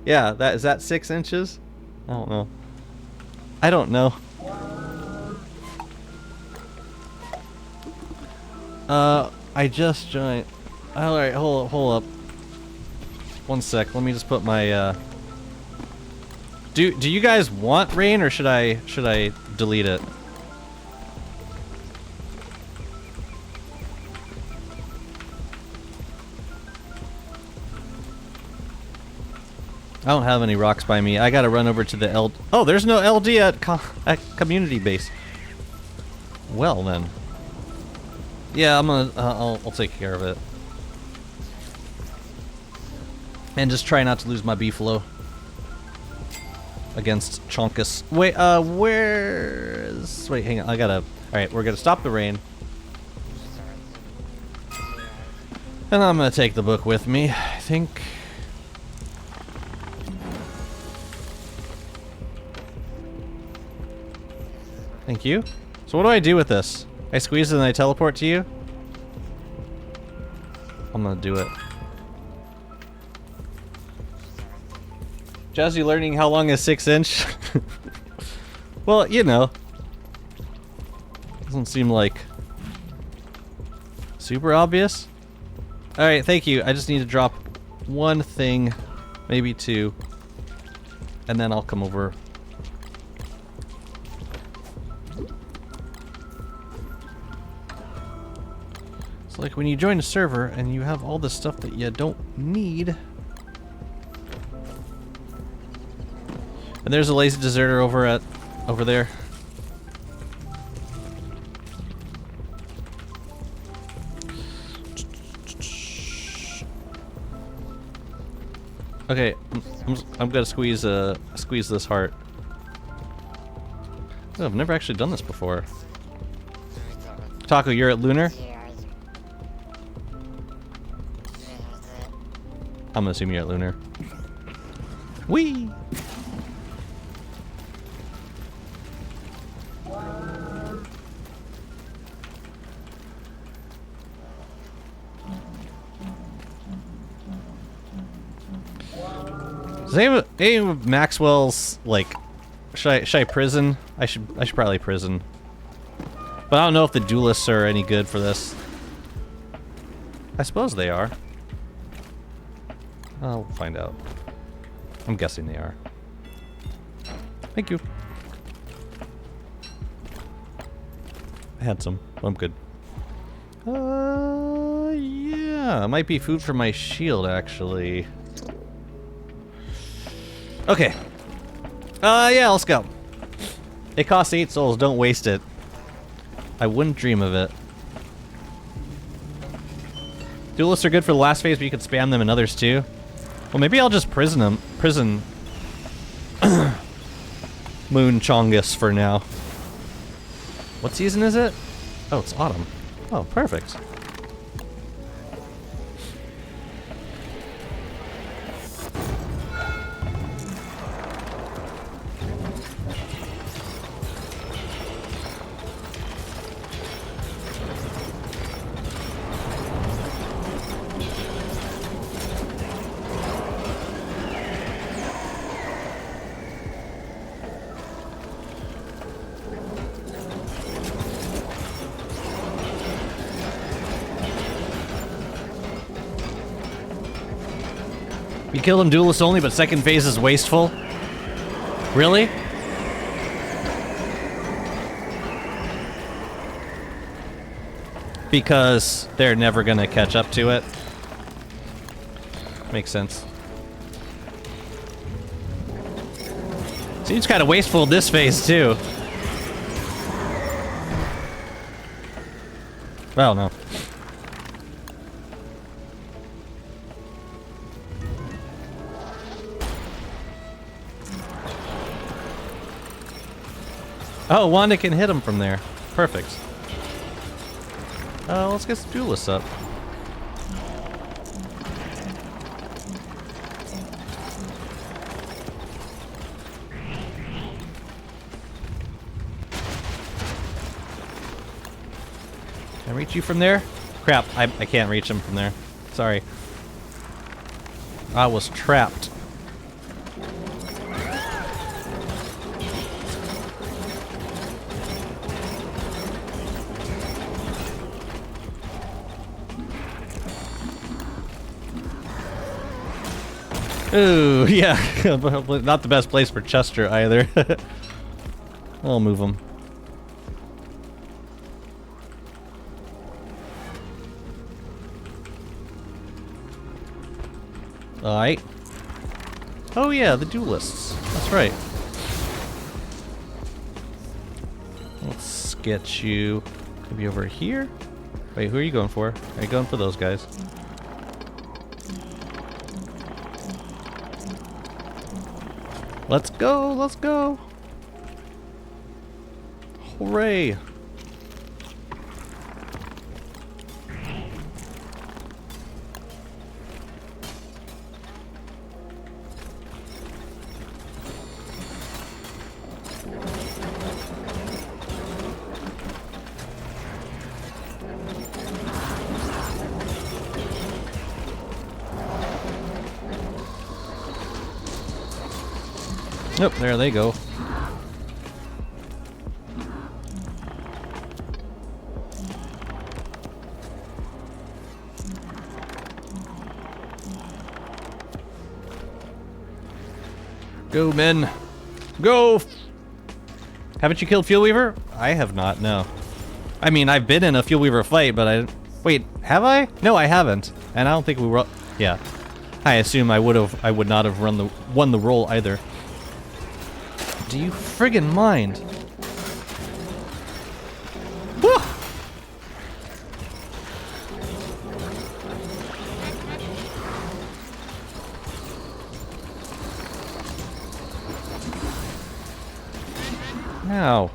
Yeah, is that 6 inches? I don't know. I don't know. I just joined. Alright, hold up. 1 sec. Let me just put my Do you guys want rain, or should I delete it? I don't have any rocks by me. I gotta run over to the LD. Oh, there's no LD at community base. Well then. Yeah, I'm gonna. I'll take care of it. And just try not to lose my beefalo against Chonkus. Wait, wait, hang on. I gotta. Alright, we're gonna stop the rain. And I'm gonna take the book with me, I think. Thank you. So what do I do with this? I squeeze it and I teleport to you? I'm gonna do it. Jazzy learning how long is 6 inch? Well, you know. Doesn't seem like super obvious. Alright, thank you. I just need to drop one thing, maybe two, and then I'll come over. It's like when you join a server and you have all the stuff that you don't need. And there's a lazy deserter over there. Okay, I'm gonna squeeze this heart. Oh, I've never actually done this before. Taco, you're at Lunar? I'm gonna assume you're at Lunar. Whee! Does any of Maxwell's, like, should I prison? I should probably prison. But I don't know if the duelists are any good for this. I suppose they are. I'll find out. I'm guessing they are. Thank you. I had some. I'm good. Yeah, it might be food for my shield, actually. Okay. Yeah, let's go. It costs 8 souls, don't waste it. I wouldn't dream of it. Duelists are good for the last phase, but you could spam them in others too. Well, maybe I'll just prison Moon Chongus for now. What season is it? Oh, it's autumn. Oh, perfect. You killed him duelist only, but second phase is wasteful? Really? Because they're never gonna catch up to it. Makes sense. Seems kind of wasteful this phase, too. Well, no. Oh, Wanda can hit him from there. Perfect. Let's get some duelists up. Can I reach you from there? Crap, I can't reach him from there. Sorry. I was trapped. Ooh, yeah. Not the best place for Chester either. I'll move him. Alright. Oh yeah, the duelists. That's right. Let's get you maybe over here. Wait, who are you going for? Are you going for those guys? Let's go, let's go. Hooray. Yep, there they go. Go, men. Go! Haven't you killed Fuel Weaver? I have not, no. I mean, I've been in a Fuel Weaver fight, but I... Wait, have I? No, I haven't. And I don't think we were... Yeah. I assume I would not have won the role either. Do you friggin' mind? Woo! Ow.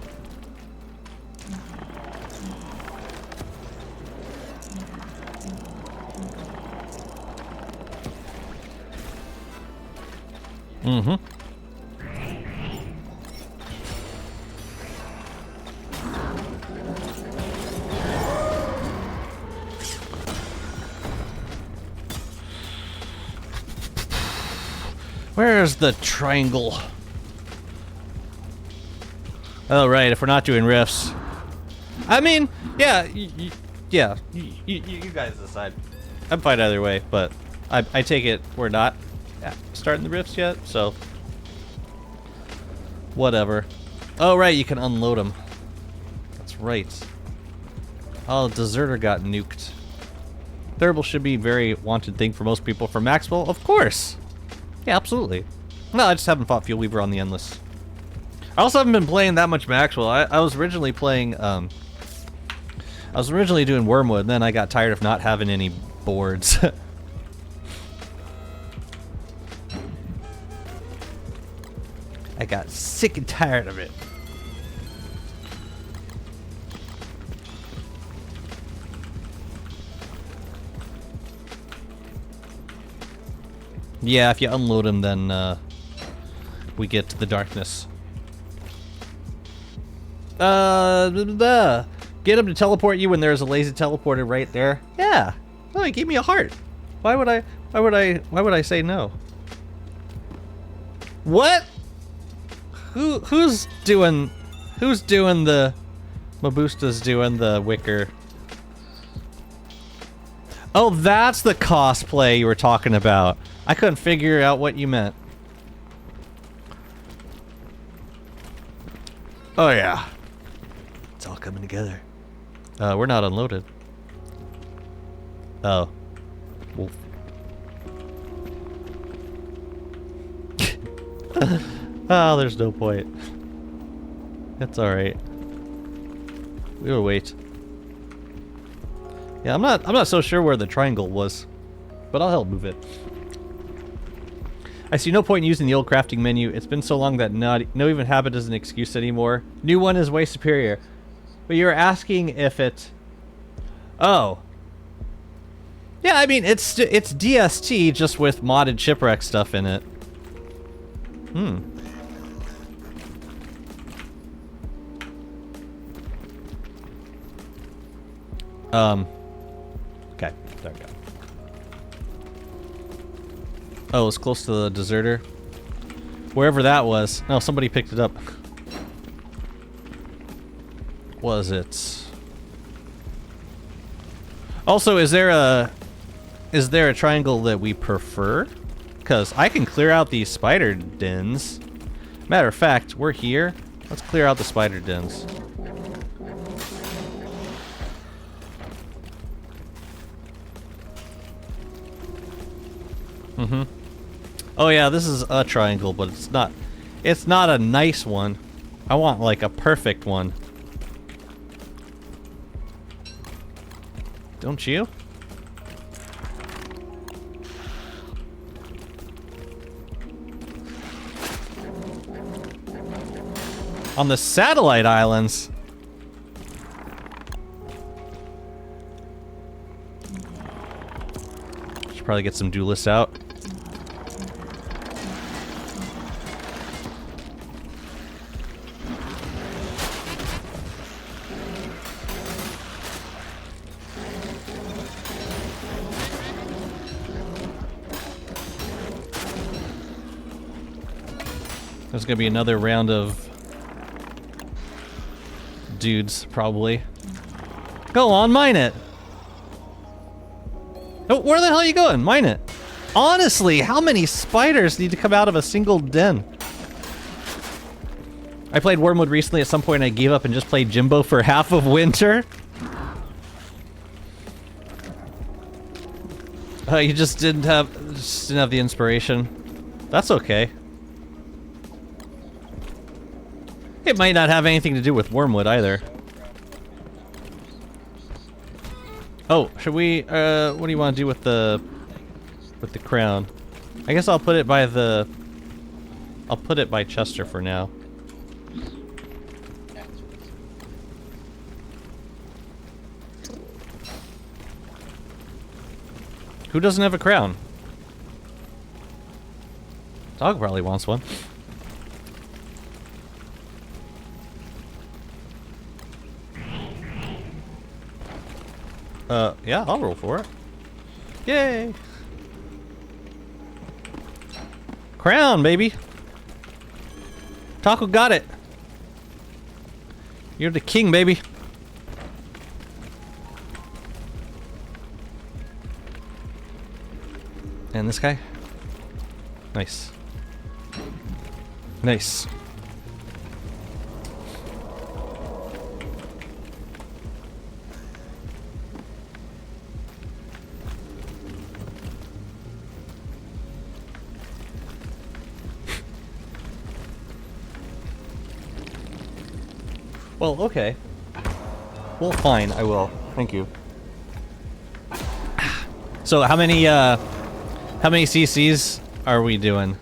Mm-hmm. Where's the triangle? Oh, right, if we're not doing rifts. I mean, yeah, yeah, you guys decide. I'm fine either way, but I take it we're not starting the rifts yet, so whatever. Oh, right, you can unload them. That's right. Oh, Deserter got nuked. Thurible should be a very wanted thing for most people. For Maxwell, of course. Yeah, absolutely. No, I just haven't fought Fuel Weaver on the Endless. I also haven't been playing that much Maxwell. I was originally playing, I was originally doing Wormwood, and then I got tired of not having any boards. I got sick and tired of it. Yeah, if you unload him, then we get to the darkness. Get him to teleport you when there's a lazy teleporter right there. Yeah. Oh, he gave me a heart. Why would I say no? What? Who's doing the Mabusta's doing the wicker? Oh, that's the cosplay you were talking about. I couldn't figure out what you meant. Oh yeah. It's all coming together. We're not unloaded. Oh. Wolf. Oh, there's no point. That's alright. We'll wait. Yeah, I'm not so sure where the triangle was, but I'll help move it. I see no point in using the old crafting menu. It's been so long that no even habit is an excuse anymore. New one is way superior. But you're asking if it... Oh. Yeah, I mean, it's DST just with modded shipwreck stuff in it. Okay, there we go. Oh, it's close to the deserter. Wherever that was. No, somebody picked it up. Was it? Also, is there a triangle that we prefer? Because I can clear out these spider dens. Matter of fact, we're here. Let's clear out the spider dens. Oh yeah, this is a triangle, but it's not a nice one. I want like a perfect one. Don't you? On the satellite islands. Should probably get some duelists out. There's gonna be another round of dudes, probably. Go on, mine it! Oh, where the hell are you going? Mine it! Honestly, how many spiders need to come out of a single den? I played Wormwood recently. At some point I gave up and just played Jimbo for half of winter. You just didn't have the inspiration. That's okay. It might not have anything to do with Wormwood either. Oh, should we, what do you want to do with the crown? I guess I'll put it by Chester for now. Who doesn't have a crown? Dog probably wants one. Yeah, I'll roll for it. Yay! Crown, baby! Taco got it! You're the king, baby! And this guy? Nice. Nice. Well, okay. Well, fine, I will. Thank you. So, how many CCs are we doing?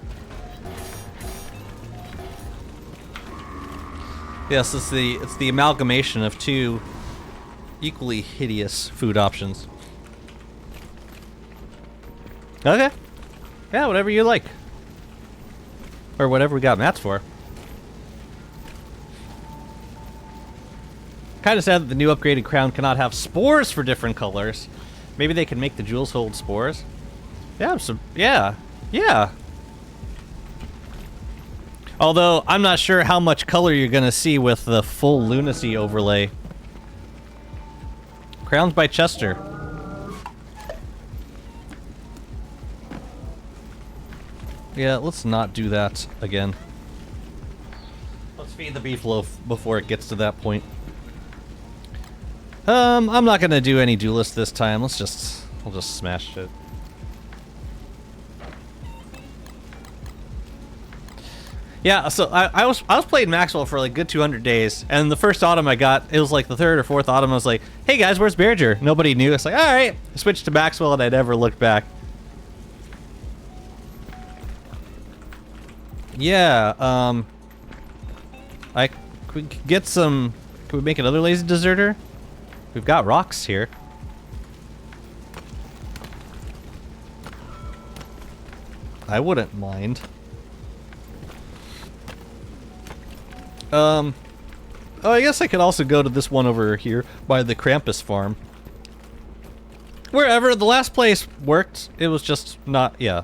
Yes, it's the amalgamation of two equally hideous food options. Okay. Yeah, whatever you like. Or whatever we got mats for. Kind of sad that the new upgraded crown cannot have spores for different colors. Maybe they can make the jewels hold spores. Yeah, yeah. Although, I'm not sure how much color you're gonna see with the full lunacy overlay. Crowns by Chester. Yeah, let's not do that again. Let's feed the beef loaf before it gets to that point. I'm not gonna do any duelist this time. We'll just smash it. Yeah, so I was playing Maxwell for like a good 200 days, and the first autumn I got, it was like the third or fourth autumn, I was like, hey guys, where's Berger? Nobody knew. It's like, alright. I switched to Maxwell and I never looked back. Yeah, could we get some, could we make another lazy deserter? We've got rocks here. I wouldn't mind. Oh, I guess I could also go to this one over here by the Krampus farm. Wherever, the last place worked, it was just not, yeah.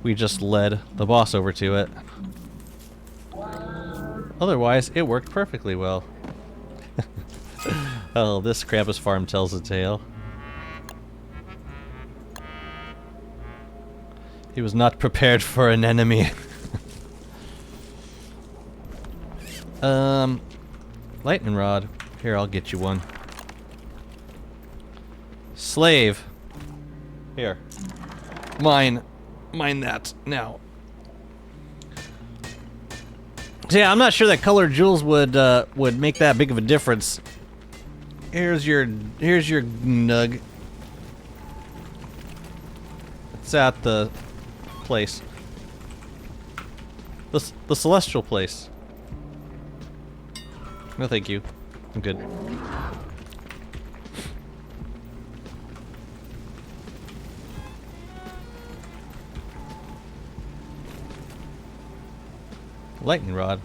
We just led the boss over to it. Otherwise, it worked perfectly well. Oh, this Krampus farm tells a tale. He was not prepared for an enemy. Lightning rod. Here, I'll get you one. Slave. Here. Mine that now. So yeah, I'm not sure that colored jewels would make that big of a difference. Here's your nug. It's at the place. The celestial place. No, thank you. I'm good. Lightning rod.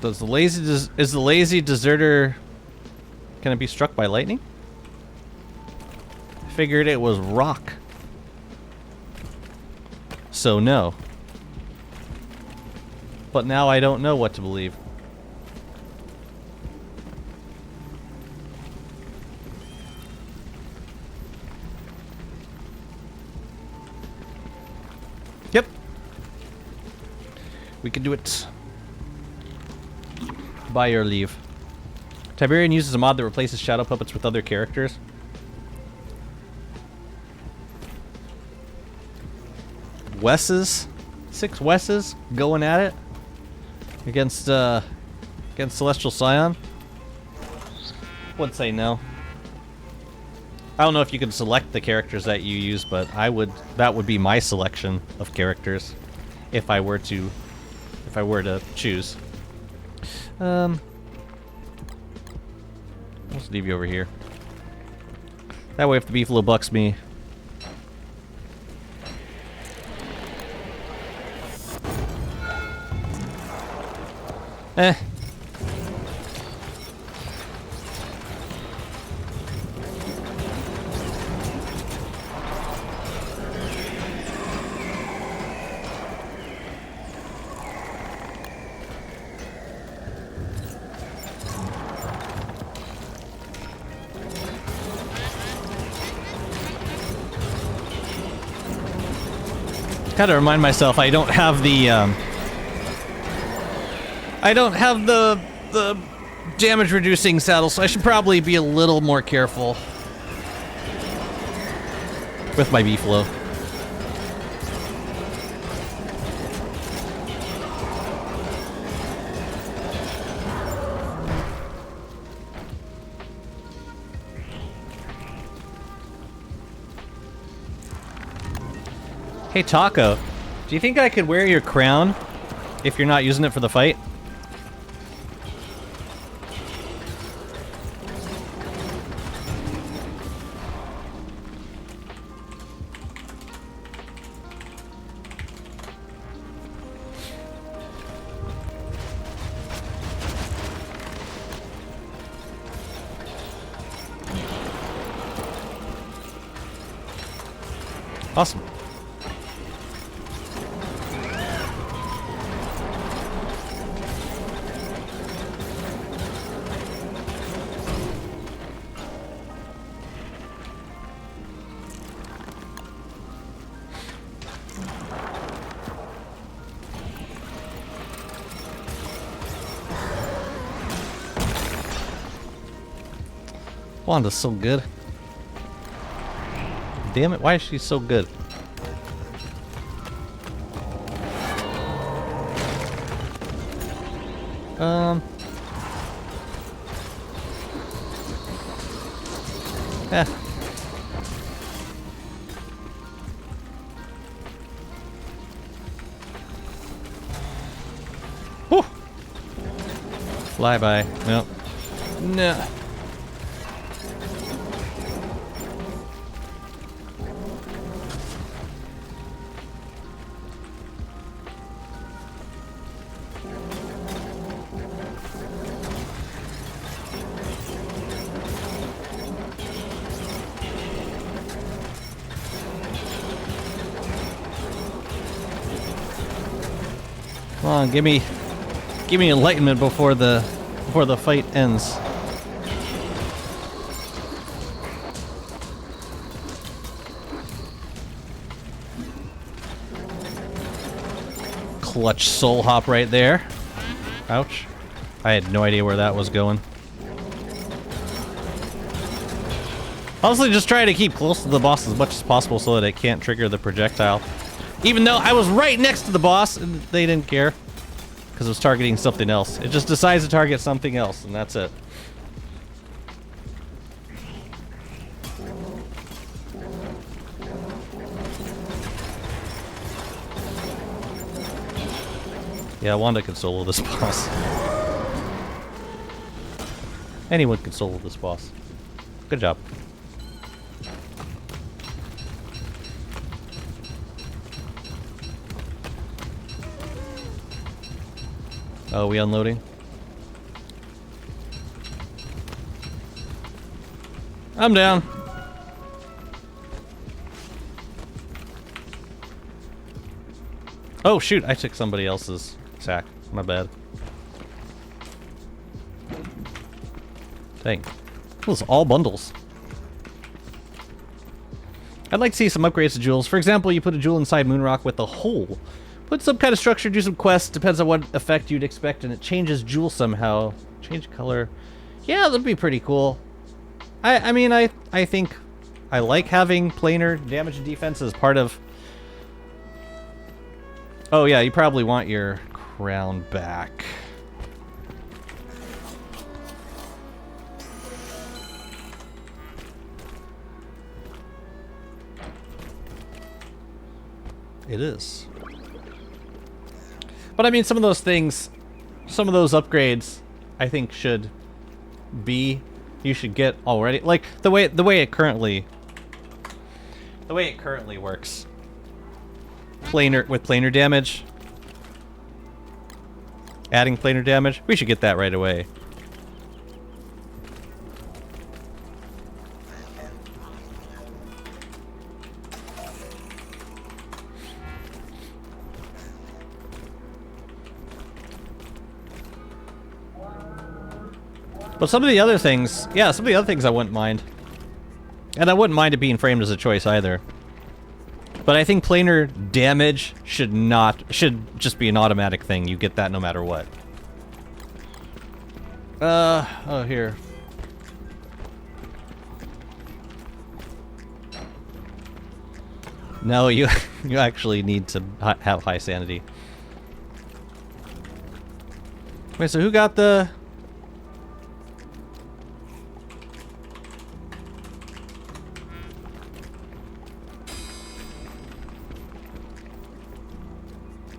Is the lazy deserter gonna be struck by lightning? I figured it was rock. So no. But now I don't know what to believe. Yep. We can do it. By your leave. Tiberian uses a mod that replaces shadow puppets with other characters. Wes's, 6 Wes's going at it against Celestial Scion. Would say no. I don't know if you can select the characters that you use, but that would be my selection of characters if I were to choose. I'll just leave you over here. That way if the beefalo bucks me. Eh. Gotta remind myself I don't have the the damage reducing saddle, so I should probably be a little more careful with my beefalo. Hey Taco, do you think I could wear your crown if you're not using it for the fight? Awesome. Wanda's so good. Damn it, why is she so good? Eh. Whew. Fly by. Nope. No. Come on, give me enlightenment before the fight ends. Clutch soul hop right there. Ouch. I had no idea where that was going. Honestly, just try to keep close to the boss as much as possible so that it can't trigger the projectile. Even though I was right next to the boss, and they didn't care. Because it was targeting something else. It just decides to target something else, and that's it. Yeah, Wanda can solo this boss. Anyone can solo this boss. Good job. Oh, we unloading? I'm down. Oh shoot, I took somebody else's sack. My bad. Dang. Those all bundles. I'd like to see some upgrades to jewels. For example, you put a jewel inside Moonrock with a hole. Put some kind of structure, do some quests, depends on what effect you'd expect, and it changes jewel somehow. Change color. Yeah, that'd be pretty cool. I mean, I think I like having planar damage and defense as part of... Oh yeah, you probably want your crown back. It is. But I mean, some of those things, some of those upgrades, I think should be, you should get already. Like the way it currently works. With planar damage, adding planar damage, we should get that right away. But some of the other things, yeah, some of the other things I wouldn't mind. And I wouldn't mind it being framed as a choice either. But I think planar damage should just be an automatic thing. You get that no matter what. Oh, here. No, you actually need to have high sanity. Wait, so who got the...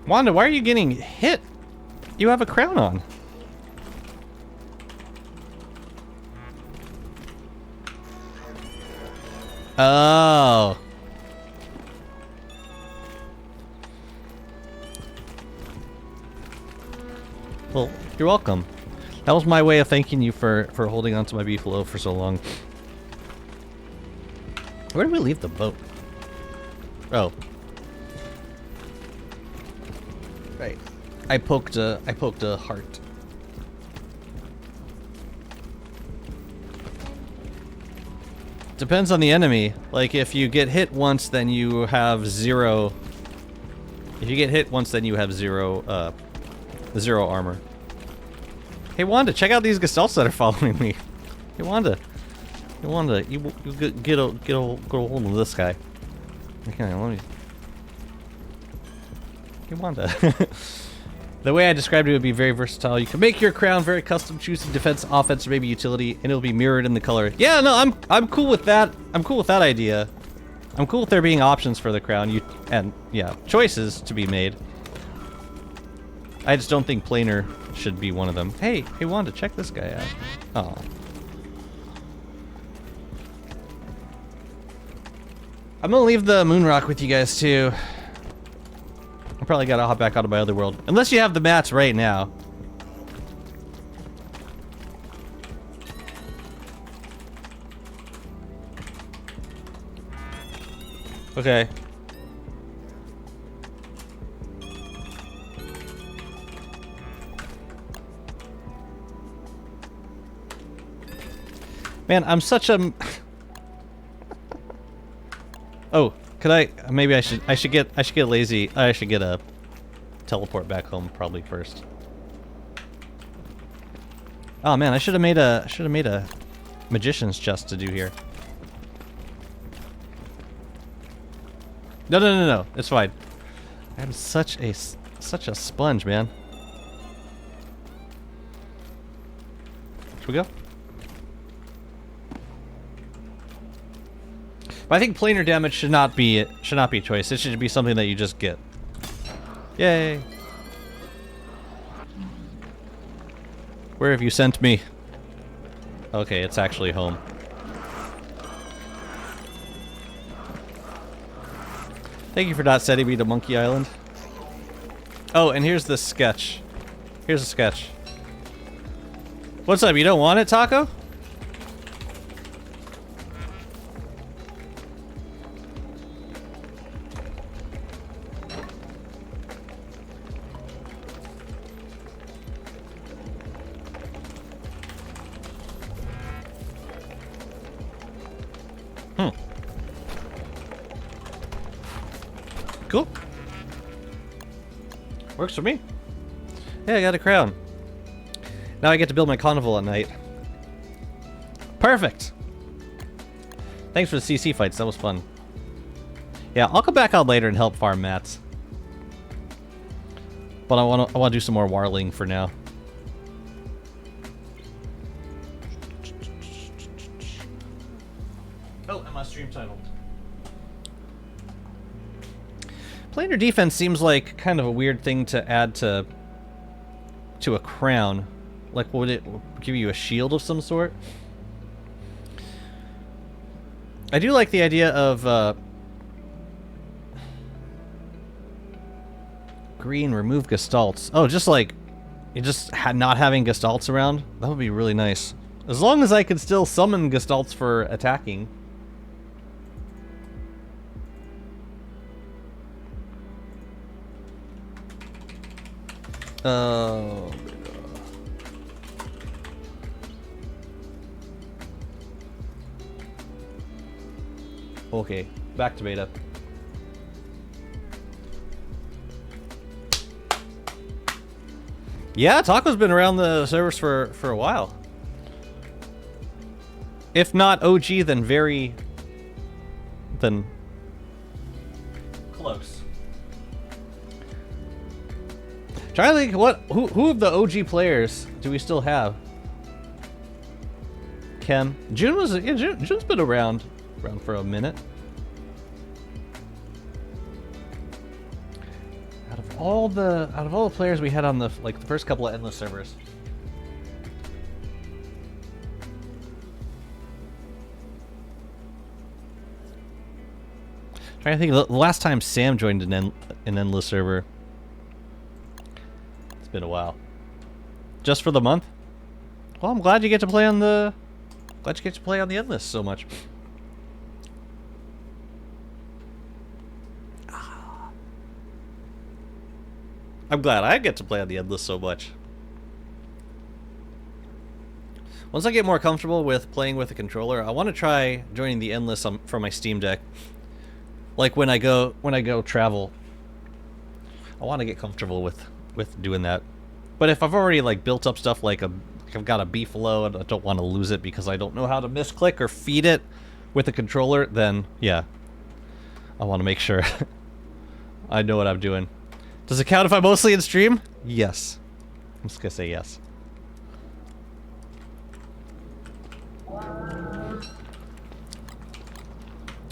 Wanda, why are you getting hit? You have a crown on. Oh. Well, you're welcome. That was my way of thanking you for holding on to my beefalo for so long. Where did we leave the boat? Oh. Right. I poked a heart. Depends on the enemy. Like if you get hit once, then you have zero. If you get hit once, then you have zero armor. Hey Wanda, check out these Gestalts that are following me. Hey Wanda. You want to get a hold of this guy. Okay, let me. You want to. The way I described it would be very versatile. You can make your crown very custom, choosing defense, offense, or maybe utility, and it'll be mirrored in the color. Yeah, no, I'm cool with that. I'm cool with that idea. I'm cool with there being options for the crown. And yeah, choices to be made. I just don't think planar should be one of them. Hey, Wanda, check this guy out. Oh. I'm gonna leave the moon rock with you guys too. I probably gotta hop back out of my other world. Unless you have the mats right now. Okay. Man, I'm such a... Oh, could I... Maybe I should get lazy. I should get a teleport back home probably first. Oh man, I should have made a magician's chest to do here. No. It's fine. I'm such a sponge, man. Should we go? But I think planar damage should not be a choice. It should be something that you just get. Yay! Where have you sent me? Okay, it's actually home. Thank you for not sending me to Monkey Island. Oh, and here's the sketch. Here's a sketch. What's up? You don't want it, Taco? Cool. Works for me. Yeah, I got a crown. Now I get to build my carnival at night. Perfect. Thanks for the CC fights. That was fun. Yeah, I'll come back out later and help farm mats. But I want to do some more warling for now. Oh, and my stream title. Planar defense seems like kind of a weird thing to add to a crown. Like, would it give you a shield of some sort? I do like the idea of green remove gestalts. Oh, just like not having gestalts around. That would be really nice. As long as I could still summon gestalts for attacking. Oh. Okay, back to beta. Yeah, Taco's been around the servers for a while. If not OG, then close. Trying to think who of the OG players do we still have? Kem. June's been around for a minute. Out of all the players we had on the first couple of endless servers. Trying to think the last time Sam joined an endless server. It's been a while. Just for the month? Well, I'm glad you get to play on the endless so much. I'm glad I get to play on the endless so much. Once I get more comfortable with playing with a controller, I want to try joining the endless from my Steam Deck. Like when I go travel, I want to get comfortable with doing that. But if I've already built up stuff like Like I've got a beefalo and I don't want to lose it because I don't know how to misclick or feed it with a controller, then yeah, I want to make sure I know what I'm doing. Does it count if I'm mostly in stream? Yes. I'm just gonna say yes.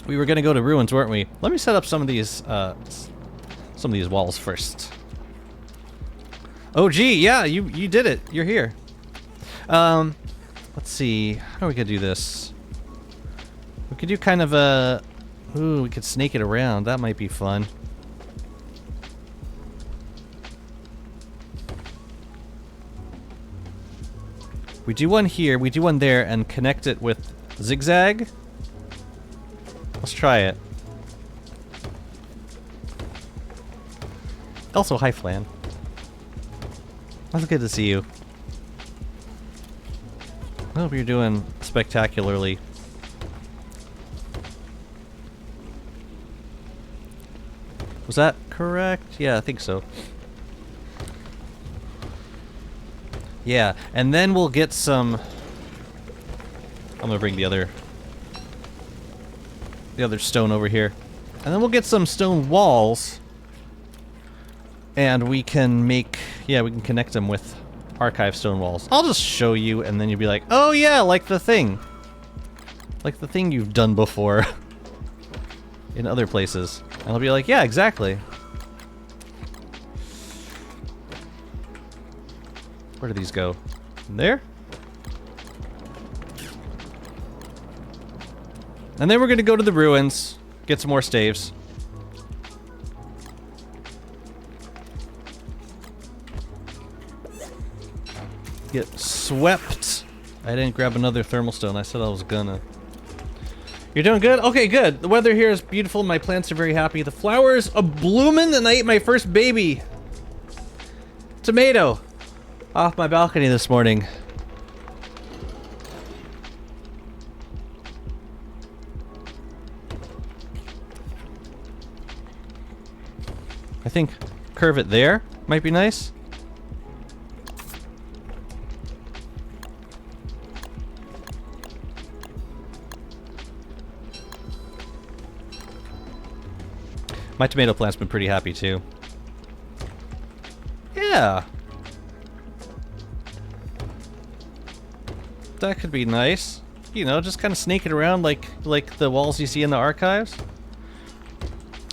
We were gonna go to ruins, weren't we? Let me set up some of these walls first. Oh, gee, yeah, you did it. You're here. Let's see. How are we gonna do this? We could do kind of a... Ooh, we could snake it around. That might be fun. We do one here, we do one there, and connect it with zigzag. Let's try it. Also, hi, Flan. That's good to see you. I hope you're doing spectacularly. Was that correct? Yeah, I think so. Yeah, and then we'll get some... I'm gonna bring the other stone over here. And then we'll get some stone walls. And we can make... Yeah, we can connect them with archive stone walls. I'll just show you, and then you'll be like, oh yeah, like the thing. Like the thing you've done before. In other places. And I'll be like, yeah, exactly. Where do these go? There? And then we're gonna go to the ruins, get some more staves. Get swept. I didn't grab another thermal stone. I said I was gonna. You're doing good? Okay, good. The weather here is beautiful. My plants are very happy. The flowers are blooming, and I ate my first baby tomato off my balcony this morning. I think curve it there might be nice. My tomato plant's been pretty happy too. Yeah. That could be nice. You know, just kind of snake it around like the walls you see in the archives.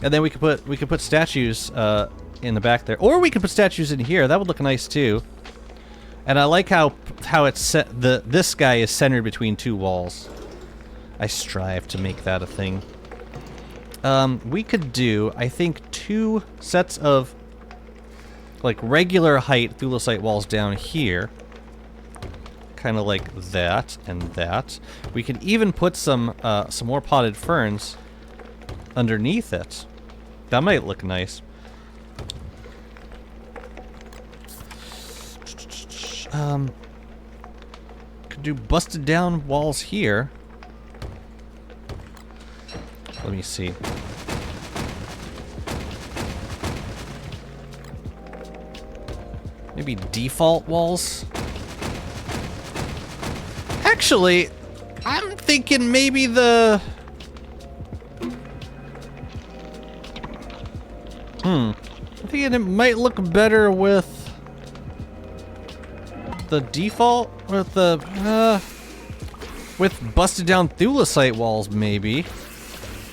And then we could put statues in the back there, or we could put statues in here. That would look nice too. And I like how it's set. This guy is centered between two walls. I strive to make that a thing. We could do, I think, 2 sets of like regular height thulecite walls down here. Kind of like that and that. We can even put some more potted ferns underneath it. That might look nice. Could do busted down walls here. Let me see. Maybe default walls? Actually, I'm thinking maybe the... I'm thinking it might look better with the default, with the, with busted down thulecite walls, maybe.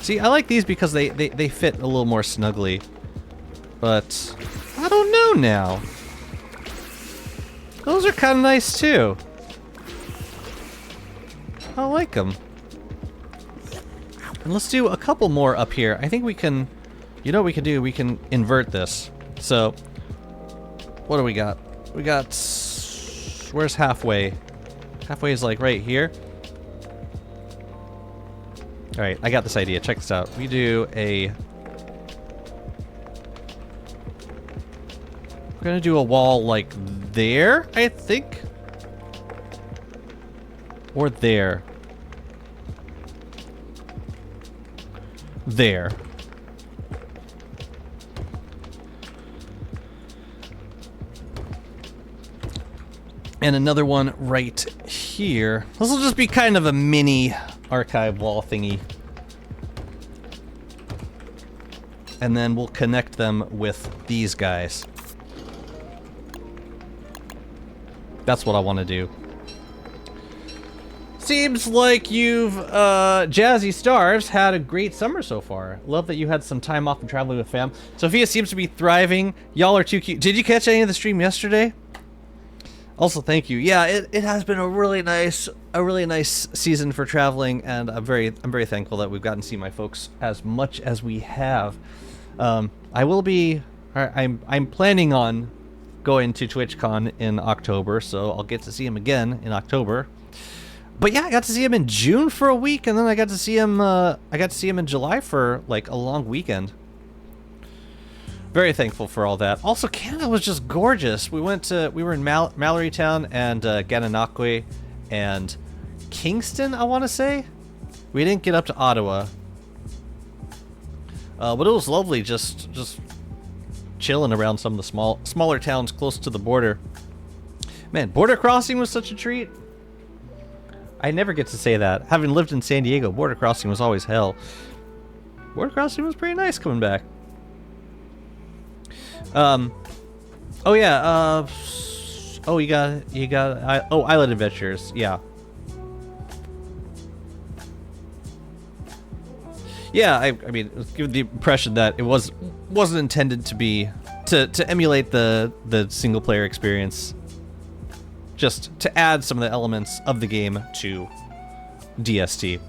See, I like these because they fit a little more snugly. But I don't know now. Those are kind of nice too. I like them. And let's do a couple more up here. I think we can, you know what we can do? We can invert this. So, what do we got? We got, where's halfway? Halfway is like right here. Alright, I got this idea. Check this out. We do a... We're gonna do a wall like there, I think? Or there. There. And another one right here. This will just be kind of a mini archive wall thingy. And then we'll connect them with these guys. That's what I want to do. Seems like you've, Jazzy Stars, had a great summer so far. Love that you had some time off and traveling with fam. Sophia seems to be thriving. Y'all are too cute. Did you catch any of the stream yesterday? Also, thank you. Yeah, it has been a really nice season for traveling, and I'm very thankful that we've gotten to see my folks as much as we have. I will be. I'm planning on going to TwitchCon in October, so I'll get to see him again in October. But yeah, I got to see him in June for a week, and then I got to see him. I got to see him in July for like a long weekend. Very thankful for all that. Also, Canada was just gorgeous. We were in Mallorytown and Gananoque and Kingston, I want to say. We didn't get up to Ottawa. But it was lovely just chilling around some of the smaller towns close to the border. Man, border crossing was such a treat. I never get to say that. Having lived in San Diego, border crossing was always hell. Border crossing was pretty nice coming back. Oh yeah, oh, you got, Island Adventures, yeah. Yeah, I mean, give the impression that it wasn't intended to be, to emulate the single player experience. Just to add some of the elements of the game to DST.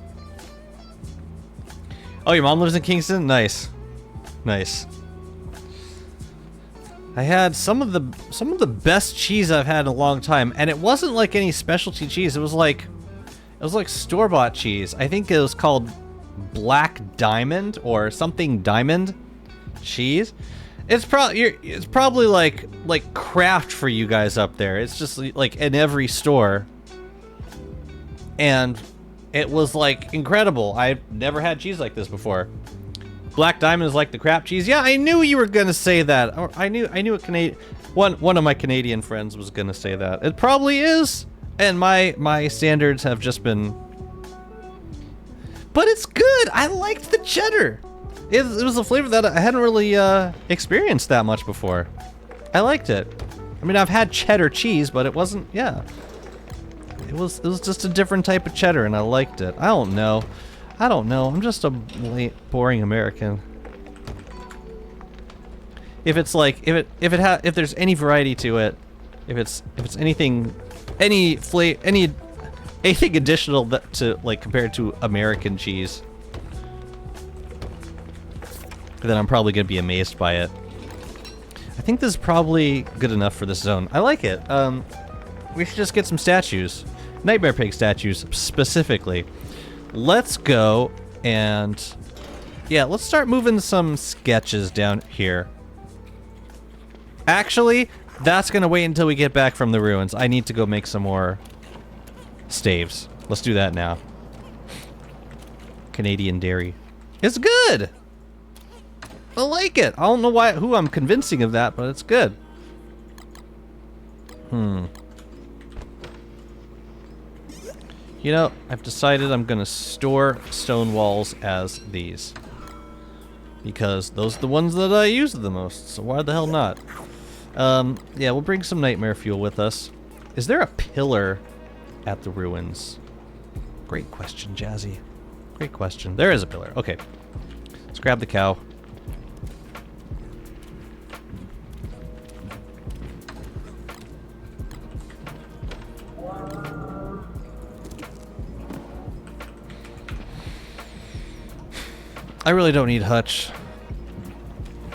Oh, your mom lives in Kingston? Nice. Nice. I had some of the best cheese I've had in a long time, and it wasn't like any specialty cheese. It was like store-bought cheese. I think it was called Black Diamond or something Diamond cheese. It's probably like craft for you guys up there. It's just like in every store, and it was like incredible. I've never had cheese like this before. Black Diamond is like the crap cheese. Yeah, I knew you were gonna say that. Or I knew one of my Canadian friends was gonna say that. It probably is, and my standards have just been. But it's good. I liked the cheddar. It was a flavor that I hadn't really experienced that much before. I liked it. I mean, I've had cheddar cheese, but it wasn't. Yeah, it was just a different type of cheddar, and I liked it. I don't know. I'm just a boring American. If it's like if there's any variety to it, if it's anything anything additional to like compared to American cheese, then I'm probably gonna be amazed by it. I think this is probably good enough for this zone. I like it. We should just get some statues, Nightmare Pig statues specifically. Let's go and yeah, let's start moving some sketches down here. Actually, that's gonna wait until we get back from the ruins. I need to go make some more staves. Let's do that now. Canadian Dairy. It's good! I like it. I don't know who I'm convincing of that, but it's good. You know, I've decided I'm gonna store stone walls as these. Because those are the ones that I use the most, so why the hell not? Yeah, we'll bring some nightmare fuel with us. Is there a pillar at the ruins? Great question, Jazzy. Great question. There is a pillar. Okay. Let's grab the cow. I really don't need Hutch.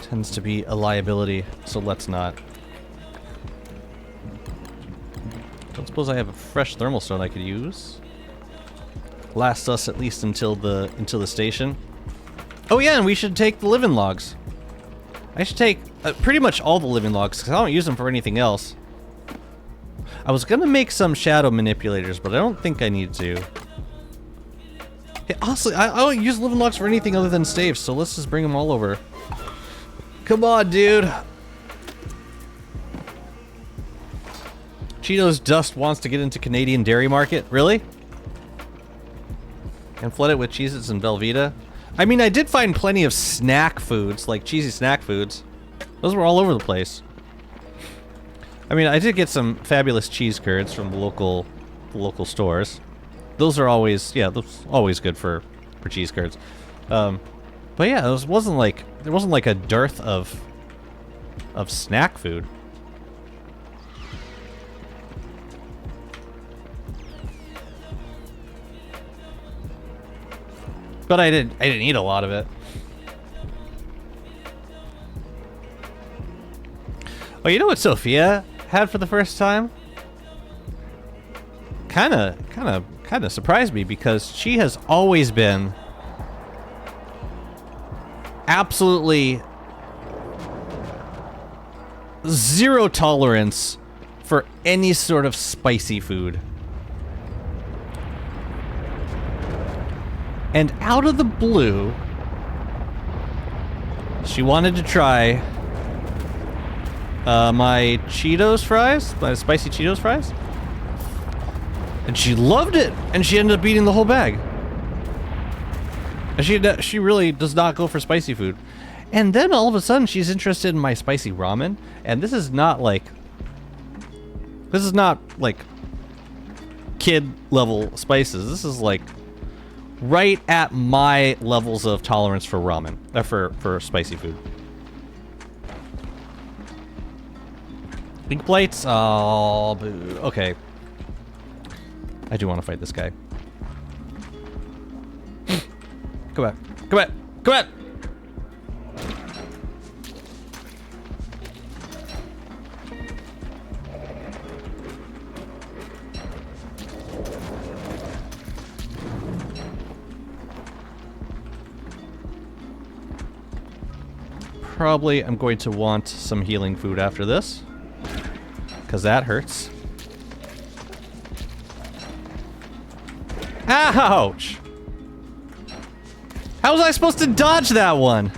Tends to be a liability, so let's not. Don't suppose I have a fresh thermal stone I could use. Last us at least until the station. Oh yeah, and we should take the living logs. I should take pretty much all the living logs because I don't use them for anything else. I was gonna make some shadow manipulators, but I don't think I need to. Hey, honestly, I don't use living logs for anything other than staves, so let's just bring them all over. Come on, dude. Cheetos Dust wants to get into Canadian Dairy Market. Really? And flood it with Cheez-Its and Velveeta. I mean, I did find plenty of snack foods, like cheesy snack foods. Those were all over the place. I mean, I did get some fabulous cheese curds from the local stores. Those are always, yeah, those always good for cheese curds. But yeah, there wasn't like a dearth of snack food. But I didn't eat a lot of it. Oh, you know what Sophia had for the first time? Kind of surprised me because she has always been absolutely zero tolerance for any sort of spicy food. And out of the blue, she wanted to try my Cheetos fries, my spicy Cheetos fries. And she loved it, and she ended up eating the whole bag. And she really does not go for spicy food. And then all of a sudden, she's interested in my spicy ramen. And this is not like kid level spices. This is like right at my levels of tolerance for ramen, for spicy food. Pink plates? Oh, boo. Okay. I do want to fight this guy. Come back. Come back. Come back! Probably I'm going to want some healing food after this, because that hurts. Ouch! How was I supposed to dodge that one?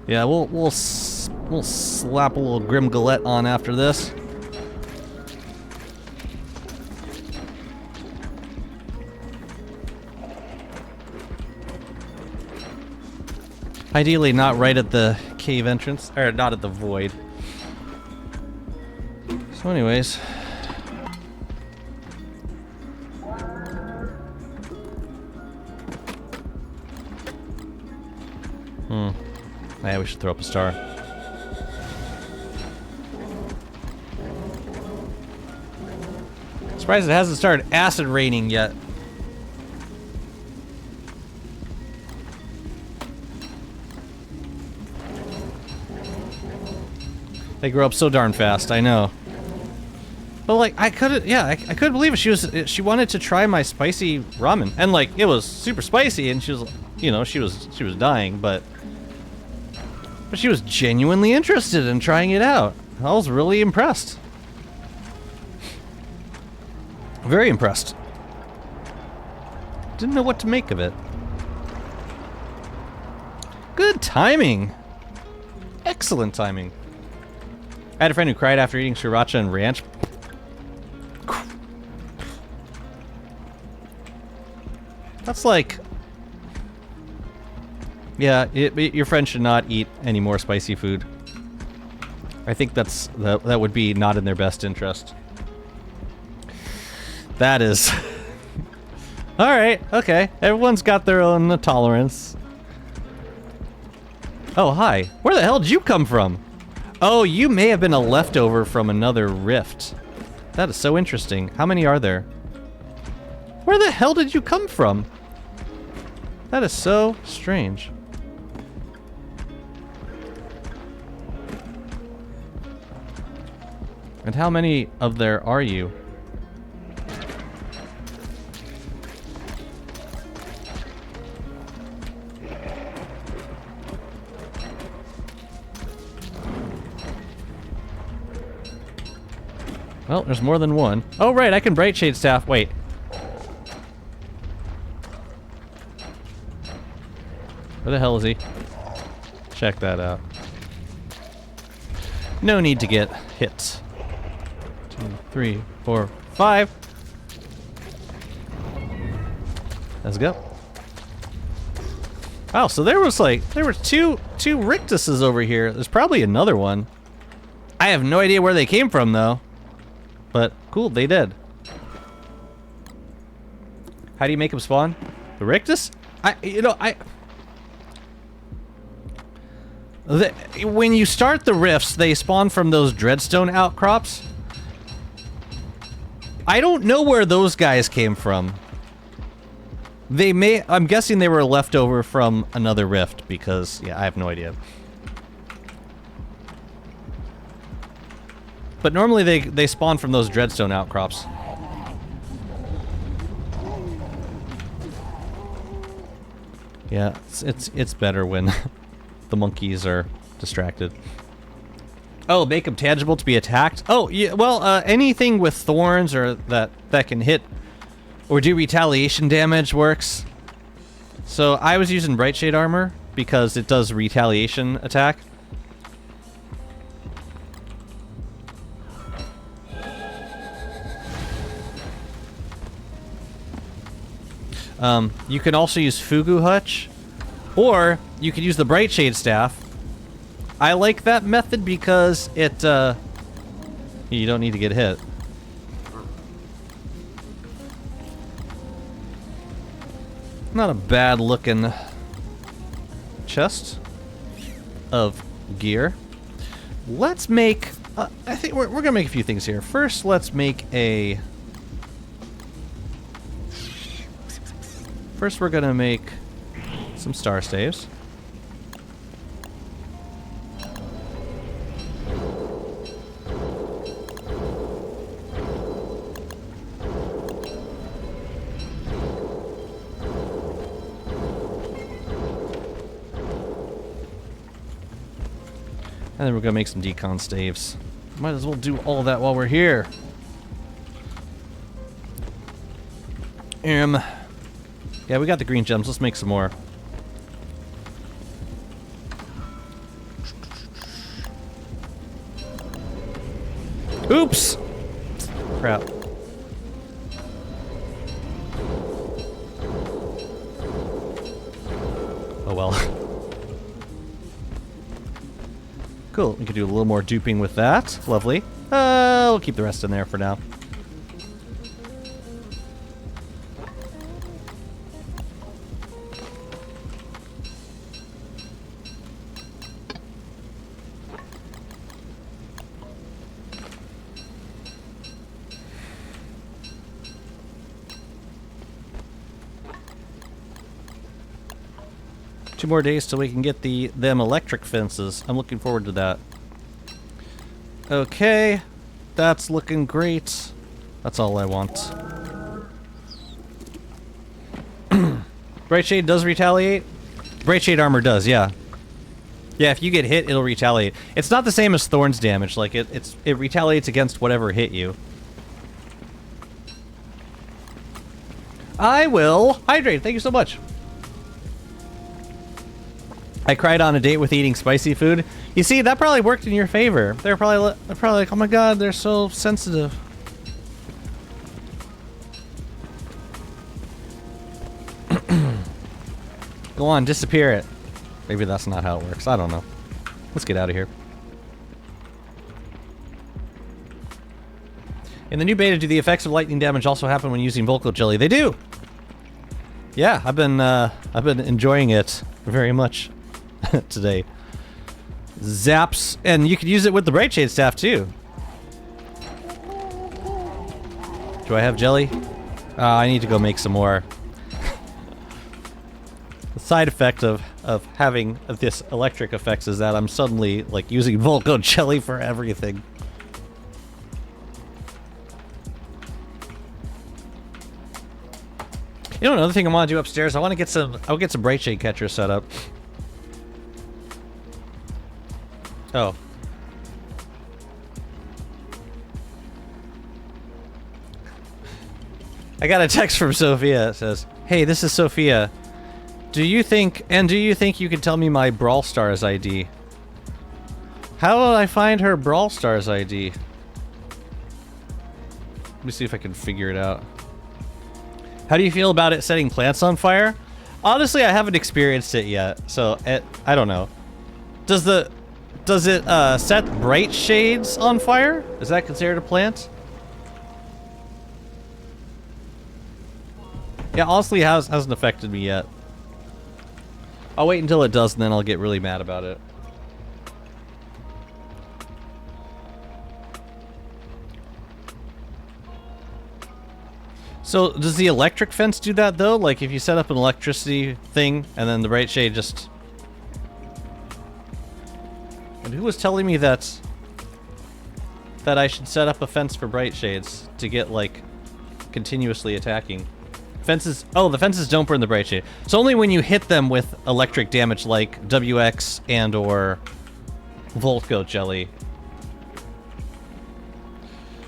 Yeah, we'll slap a little Grim Galette on after this. Ideally, not right at the cave entrance, or not at the void. So anyways. Yeah, we should throw up a star. Surprised it hasn't started acid raining yet. They grow up so darn fast, I know. But like, I couldn't believe it. She wanted to try my spicy ramen, and like, it was super spicy, and she was, you know, she was dying, but she was genuinely interested in trying it out. I was really impressed. Very impressed. Didn't know what to make of it. Good timing. Excellent timing. I had a friend who cried after eating sriracha and ranch. That's like... Yeah, your friend should not eat any more spicy food. I think that would be not in their best interest. That is... Alright, okay. Everyone's got their own tolerance. Oh, hi. Where the hell did you come from? Oh, you may have been a leftover from another rift. That is so interesting. How many are there? Where the hell did you come from? That is so strange. And how many of there are you? Well, there's more than one. Oh, right, I can Brightshade Staff. Wait. Where the hell is he? Check that out. No need to get hit. 2, 3, 4, 5. Let's go. Oh, so there were two Rictuses over here. There's probably another one. I have no idea where they came from though. But cool, they did. How do you make them spawn? The Rictus? When you start the rifts, they spawn from those dreadstone outcrops. I don't know where those guys came from. I'm guessing they were left over from another rift because, yeah, I have no idea. But normally they spawn from those dreadstone outcrops. Yeah, it's better when the monkeys are distracted. Oh, make them tangible to be attacked? Oh, yeah, well, anything with thorns or that can hit or do retaliation damage works. So I was using Brightshade armor because it does retaliation attack. You can also use Fugu Hutch, or you could use the Brightshade Staff. I like that method because it, you don't need to get hit. Not a bad looking chest of gear. Let's make, I think we're gonna make a few things here. First, let's make a... First, we're gonna make some star staves. And then we're gonna make some decon staves. Might as well do all that while we're here. Yeah, we got the green gems. Let's make some more. Oops! Crap. Oh well. Cool. We can do a little more duping with that. Lovely. We'll keep the rest in there for now. 2 more days till we can get them electric fences. I'm looking forward to that. Okay, that's looking great. That's all I want. Brightshade does retaliate? Brightshade armor does, yeah. Yeah, if you get hit, it'll retaliate. It's not the same as Thorns damage. Like, it retaliates against whatever hit you. I will hydrate. Thank you so much. I cried on a date with eating spicy food. You see, that probably worked in your favor. They're probably like, oh my god, they're so sensitive. Go on, disappear it. Maybe that's not how it works. I don't know. Let's get out of here. In the new beta, do the effects of lightning damage also happen when using Volco Jelly? They do. Yeah, I've been enjoying it very much today. Zaps, and you could use it with the Brightshade Staff too. Do I have jelly? I need to go make some more. The side effect of having this electric effects is that I'm suddenly like using Volco Jelly for everything. You know, another thing I want to do upstairs, I'll get some Brightshade catchers set up. Oh. I got a text from Sophia. It says, "Hey, this is Sophia. Do you think you can tell me my Brawl Stars ID?" How will I find her Brawl Stars ID? Let me see if I can figure it out. How do you feel about it setting plants on fire? Honestly, I haven't experienced it yet, so I don't know. Does it set bright shades on fire? Is that considered a plant? Yeah, honestly, it hasn't affected me yet. I'll wait until it does, and then I'll get really mad about it. So, does the electric fence do that, though? Like, if you set up an electricity thing, and then the bright shade just... And who was telling me that I should set up a fence for bright shades to get, like, continuously attacking? Fences... Oh, the fences don't burn the bright shade. So only when you hit them with electric damage like WX and or Volt Goat Jelly.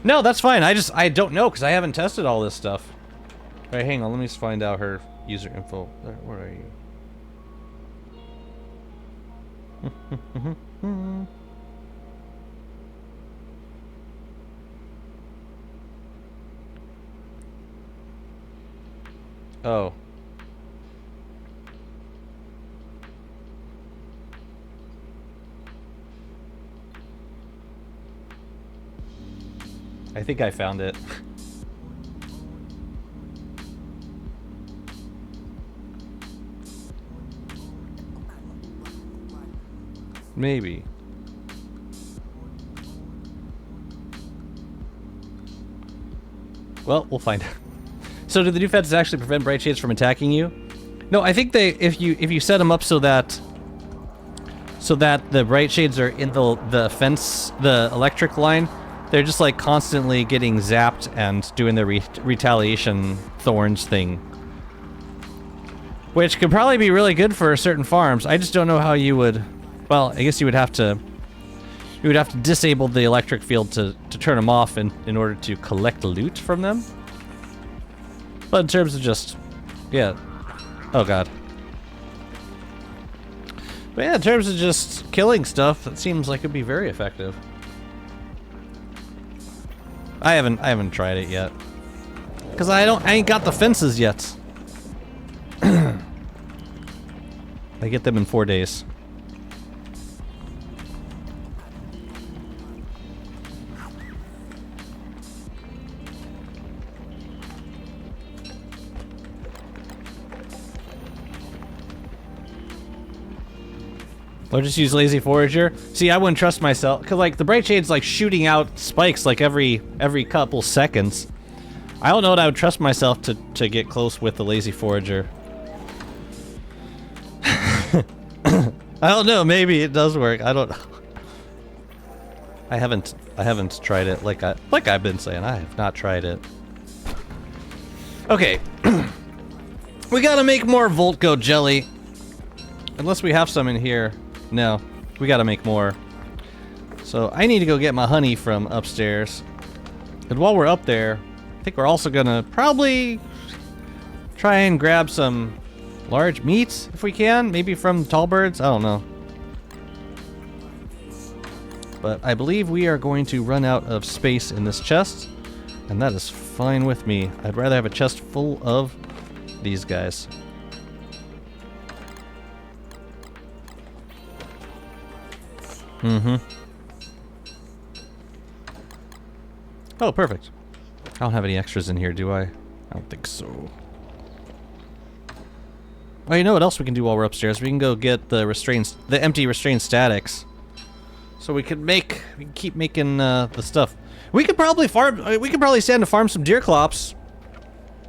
No, that's fine. I don't know because I haven't tested all this stuff. All right, hang on. Let me just find out her user info. Where are you? Oh. I think I found it. Maybe. Well, we'll find out. So do the new fences actually prevent bright shades from attacking you? No, I think they if you set them up so that the bright shades are in the fence, the electric line, they're just like constantly getting zapped and doing the retaliation thorns thing. Which could probably be really good for certain farms. I just don't know how you would... Well, I guess you would have to disable the electric field to turn them off in order to collect loot from them. But in terms of just... Yeah. Oh god. But yeah, in terms of just killing stuff, it seems like it'd be very effective. I haven't tried it yet. Cause I ain't got the fences yet. I get them in 4 days. Or just use Lazy Forager. See, I wouldn't trust myself, cause like the Bright Shade's like shooting out spikes like every couple seconds. I don't know that I would trust myself to get close with the Lazy Forager. I don't know. Maybe it does work. I don't know. I haven't tried it like I've been saying. I have not tried it. Okay. We gotta make more Volt Goat Jelly. Unless we have some in here. No, we gotta make more. So I need to go get my honey from upstairs. And while we're up there, I think we're also gonna probably try and grab some large meat if we can. Maybe from Tallbirds, I don't know. But I believe we are going to run out of space in this chest. And that is fine with me. I'd rather have a chest full of these guys. Mm-hmm. Oh, perfect. I don't have any extras in here, do I? I don't think so. Oh, you know what else we can do while we're upstairs? We can go get the empty restrained statics. So we can keep making the stuff. We could probably stand to farm some deer clops,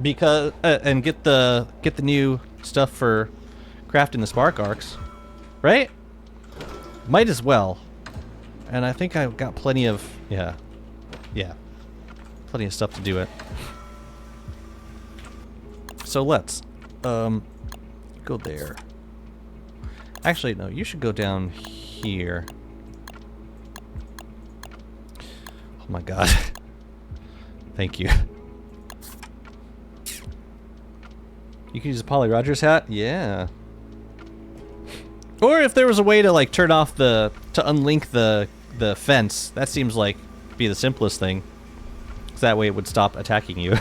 because and get the new stuff for crafting the spark arcs, right? Might as well. And I think I've got plenty of plenty of stuff to do it. So let's go there. Actually, no, you should go down here. Oh my god. Thank you. You can use a Polly Rogers hat? Yeah. Or if there was a way to like turn off to unlink the fence, that seems like be the simplest thing. 'Cause that way it would stop attacking you.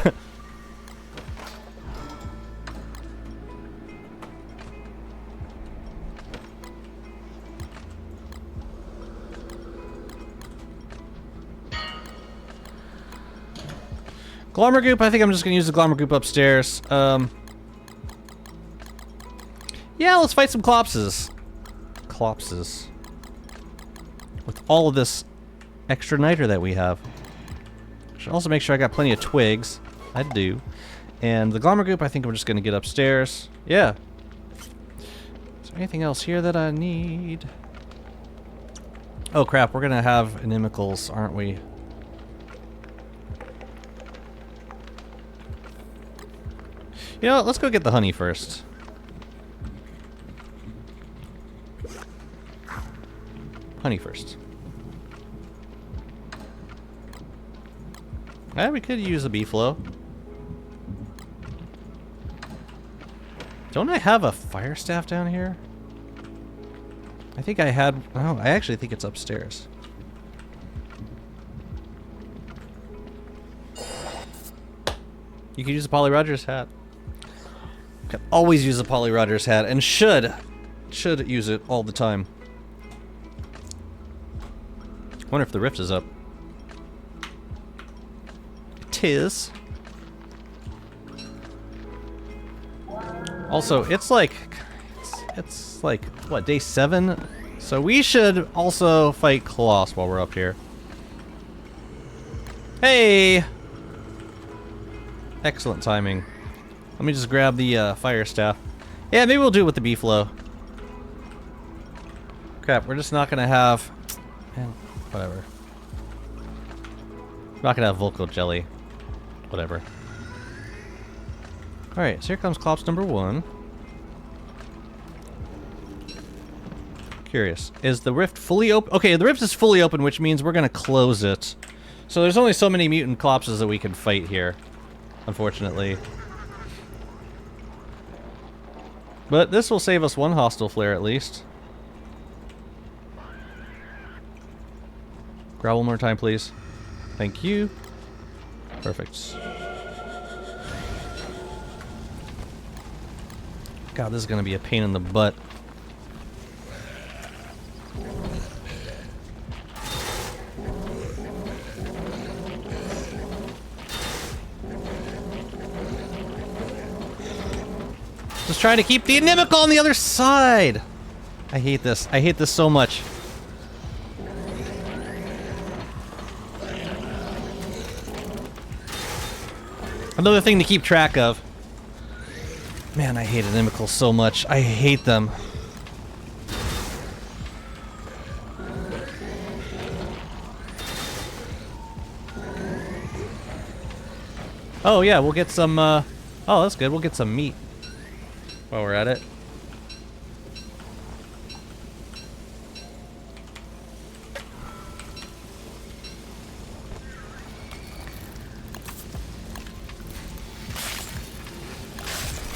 Glommer Goop, I think I'm just gonna use the Glommer Goop upstairs. Yeah, let's fight some Clopses. Clopses. With all of this extra niter that we have. Should also make sure I got plenty of twigs. I do. And the Glommer Goop, I think I'm just gonna get upstairs. Yeah. Is there anything else here that I need? Oh crap, we're gonna have inimicals, aren't we? You know, let's go get the honey first. Honey first. Yeah, we could use a bee flow. Don't I have a fire staff down here? I think I had... Oh, I actually think it's upstairs. You could use a Polly Rogers hat. Can always use a Polly Rogers hat, and should use it all the time. Wonder if the rift is up. Tis. Also, it's like what, day 7? So we should also fight Kloss while we're up here. Hey! Excellent timing. Let me just grab the fire staff. Yeah, maybe we'll do it with the bee flow. Crap, we're just not gonna have... Man, whatever. We're not gonna have Volco jelly. Whatever. Alright, so here comes Clops number 1. Curious. Is the rift fully open? Okay, the rift is fully open, which means we're gonna close it. So there's only so many mutant Clopses that we can fight here. Unfortunately. But this will save us one hostile flare at least. Growl one more time, please. Thank you. Perfect. God, this is gonna be a pain in the butt. Just trying to keep the inimical on the other side! I hate this. I hate this so much. Another thing to keep track of. Man, I hate inimicals so much. I hate them. Oh yeah, we'll get some, oh, that's good. We'll get some meat while we're at it.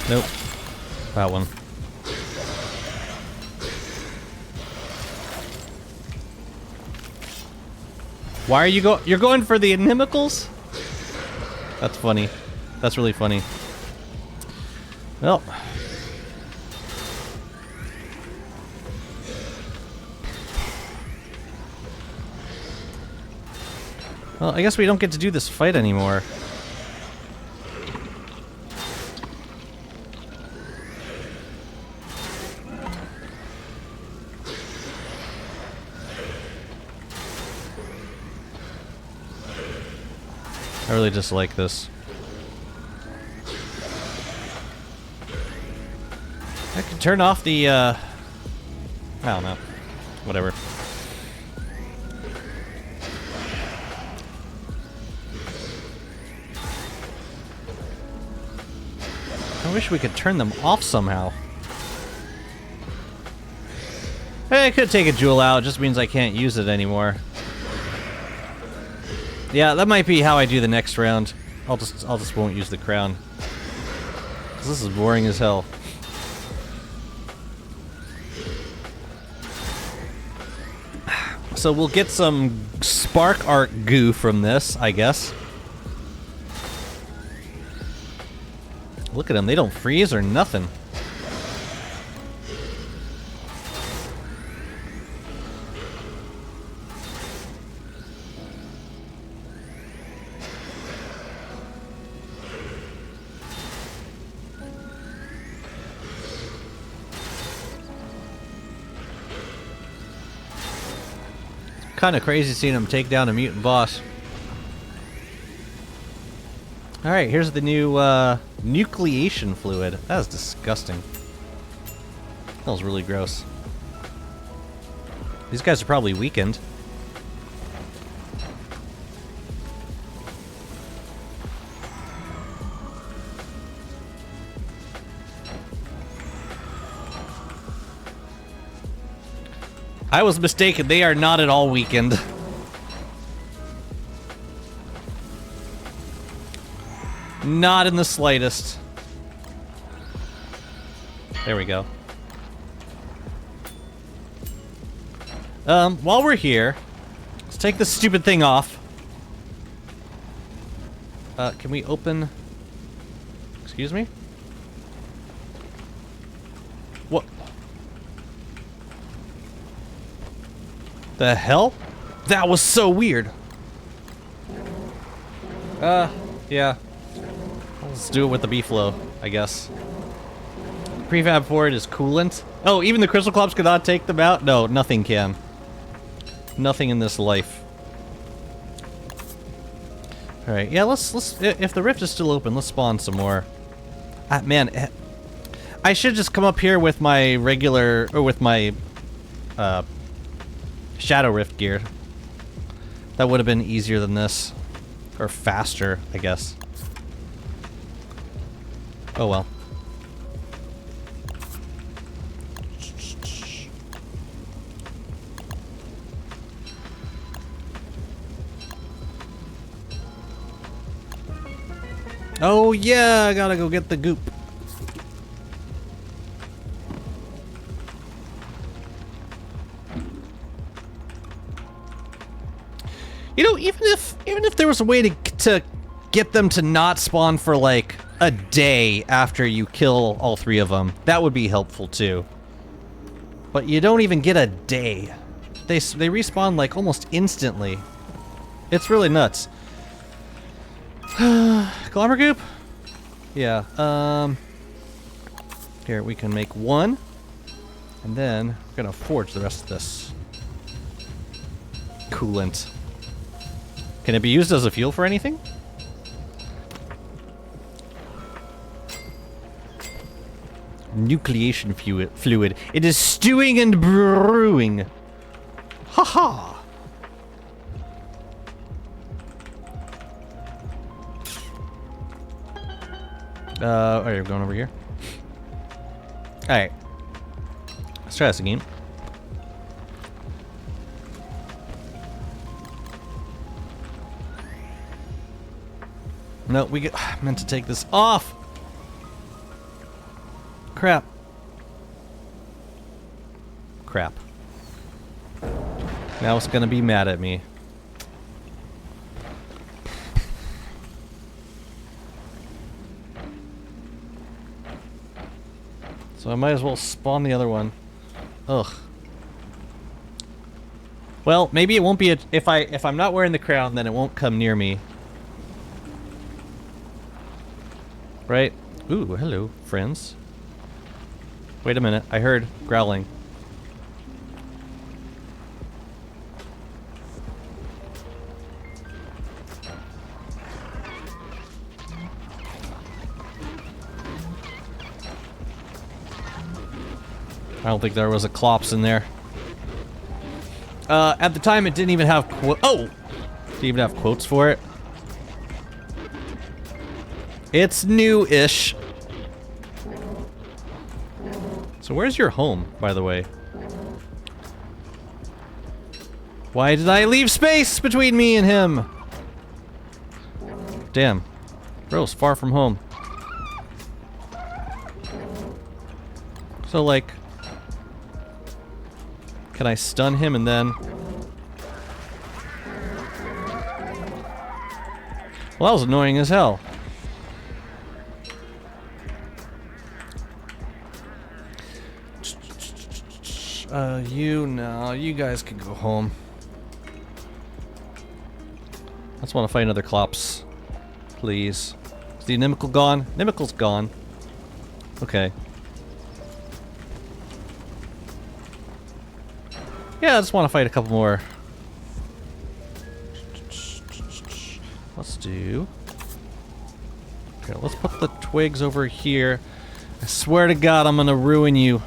Nope. That one. Why are you you're going for the inimicals? That's funny. That's really funny. Well. Well, I guess we don't get to do this fight anymore. I really dislike this. I can turn off the, I don't know. Whatever. I wish we could turn them off somehow. I could take a jewel out, it just means I can't use it anymore. Yeah, that might be how I do the next round. I'll just won't use the crown. 'Cause this is boring as hell. So we'll get some spark arc goo from this, I guess. Look at them. They don't freeze or nothing. Kind of crazy seeing him take down a mutant boss. Alright, here's the new nucleation fluid. That is disgusting. That was really gross. These guys are probably weakened. I was mistaken. They are not at all weakened. Not in the slightest. There we go. While we're here, let's take this stupid thing off. Can we open... Excuse me? What? The hell? That was so weird. Yeah. Let's do it with the B-flow, I guess. Prefab for it is coolant. Oh, even the crystal clubs cannot take them out? No, nothing can. Nothing in this life. Alright, yeah, let's if the rift is still open, let's spawn some more. Man, I should just come up here with my regular, or with my, Shadow Rift gear. That would have been easier than this. Or faster, I guess. Oh well. Oh yeah, I gotta go get the goop. You know, even if there was a way to get them to not spawn for like a day after you kill all three of them, that would be helpful too. But you don't even get a day. They respawn like almost instantly. It's really nuts. Glommer goop? Yeah, here, we can make one. And then we're gonna forge the rest of this coolant. Can it be used as a fuel for anything? Nucleation fluid. It is stewing and brewing. Haha. Alright, we're going over here. Alright. Let's try this again. No, meant to take this off. Crap. Crap. Now it's gonna be mad at me. So I might as well spawn the other one. Ugh. Well, maybe it won't be if I'm not wearing the crown, then it won't come near me. Right? Ooh, hello, friends. Wait a minute, I heard growling. I don't think there was a Clops in there. At the time, it didn't even have didn't even have quotes for it. It's new-ish. So where's your home, by the way? Why did I leave space between me and him? Damn. Bro's far from home. So, like... Can I stun him and then... Well, that was annoying as hell. You guys can go home. I just want to fight another Klops. Please. Is the Inimical gone? Inimical's gone. Okay. Yeah, I just want to fight a couple more. Let's do... Okay, let's put the twigs over here. I swear to God, I'm gonna ruin you.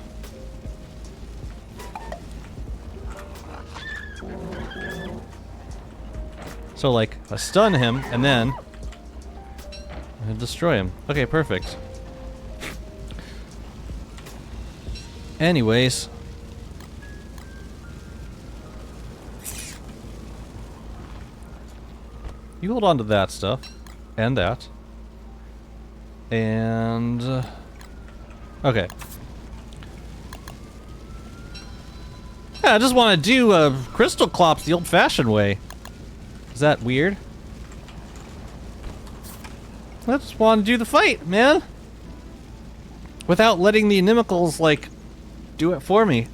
So, like, I stun him, and then I destroy him. Okay, perfect. Anyways. You hold on to that stuff. And that. And... okay. Yeah, I just want to do Crystal Klops the old-fashioned way. Is that weird? I just want to do the fight, man. Without letting the Inimicals, like, do it for me.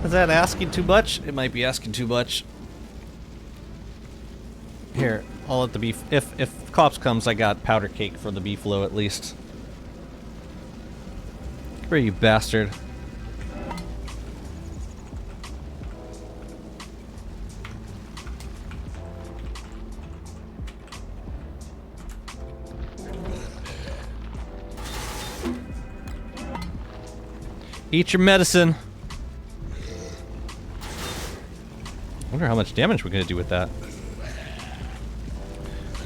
Is that asking too much? It might be asking too much. Here, I'll let the beef... If Klops comes, I got powder cake for the beefalo at least. Where you bastard? Eat your medicine. I wonder how much damage we're gonna do with that.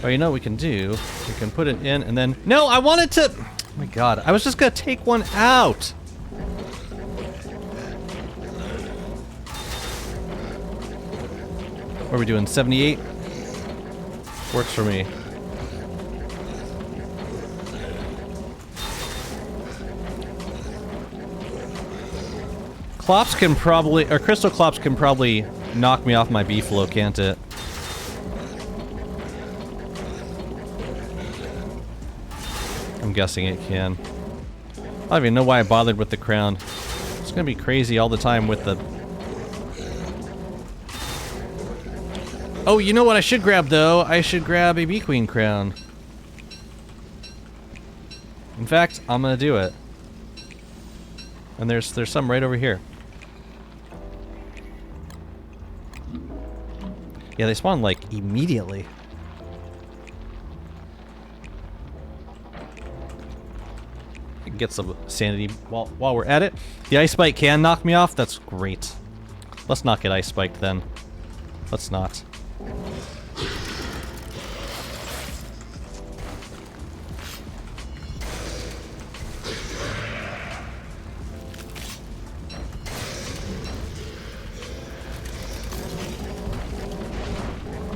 Oh, you know what we can do? We can put it in and then... No, I wanted to... Oh my god, I was just gonna take one out! What are we doing, 78? Works for me. Klops can probably... or Crystal Klops can probably knock me off my beefalo, can't it? I'm guessing it can. I don't even know why I bothered with the crown. It's gonna be crazy all the time with the... Oh, you know what I should grab, though? I should grab a Bee Queen crown. In fact, I'm gonna do it. And there's some right over here. Yeah, they spawn, like, immediately. Get some sanity while we're at it. The Ice Spike can knock me off. That's great. Let's not get Ice Spiked then. Let's not.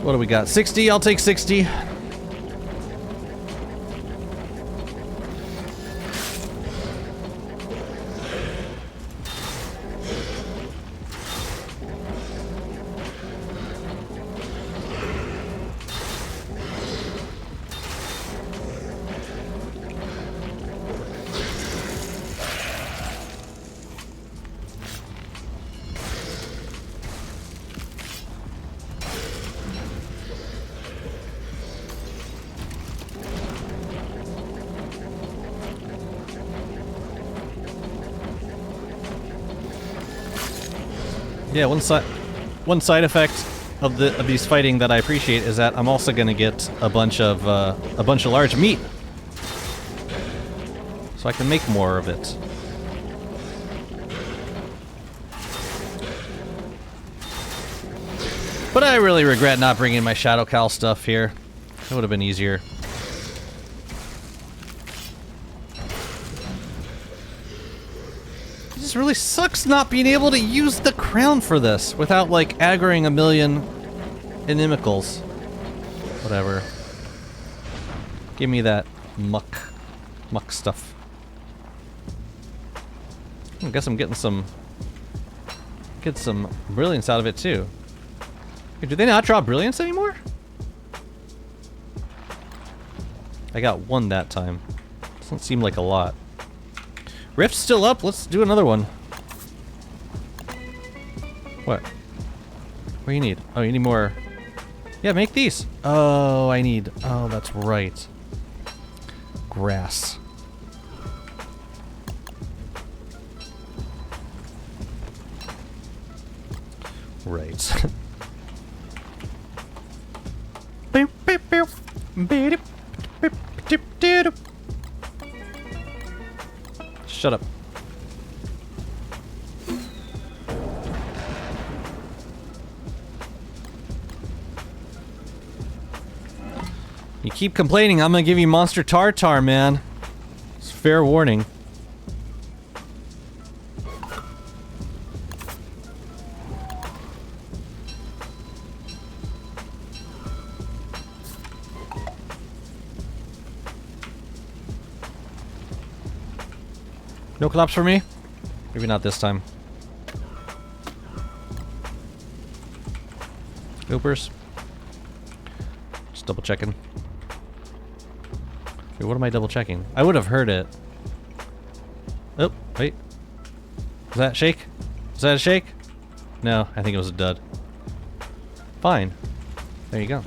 What do we got? 60? I'll take 60. Yeah, one side effect of these fighting that I appreciate is that I'm also gonna get a bunch of large meat, so I can make more of it. But I really regret not bringing my Shadow Cal stuff here. It would have been easier. It just really sucks not being able to use the crown for this without, like, aggroing a million Inimicals. Whatever. Give me that muck stuff. I guess I'm getting some brilliance out of it too. Hey, do they not draw brilliance anymore? I got one that time. Doesn't seem like a lot. Rift's still up. Let's do another one. What? What do you need? Oh, you need more. Yeah, make these. Oh, I need. Oh, that's right. Grass. Right. Shut up. You keep complaining, I'm gonna give you monster tartar, man. It's fair warning. No collapse for me? Maybe not this time. Goopers. Just double checking. Wait, what am I double checking? I would have heard it. Oh, wait. Was that a shake? Was that a shake? No, I think it was a dud. Fine. There you go.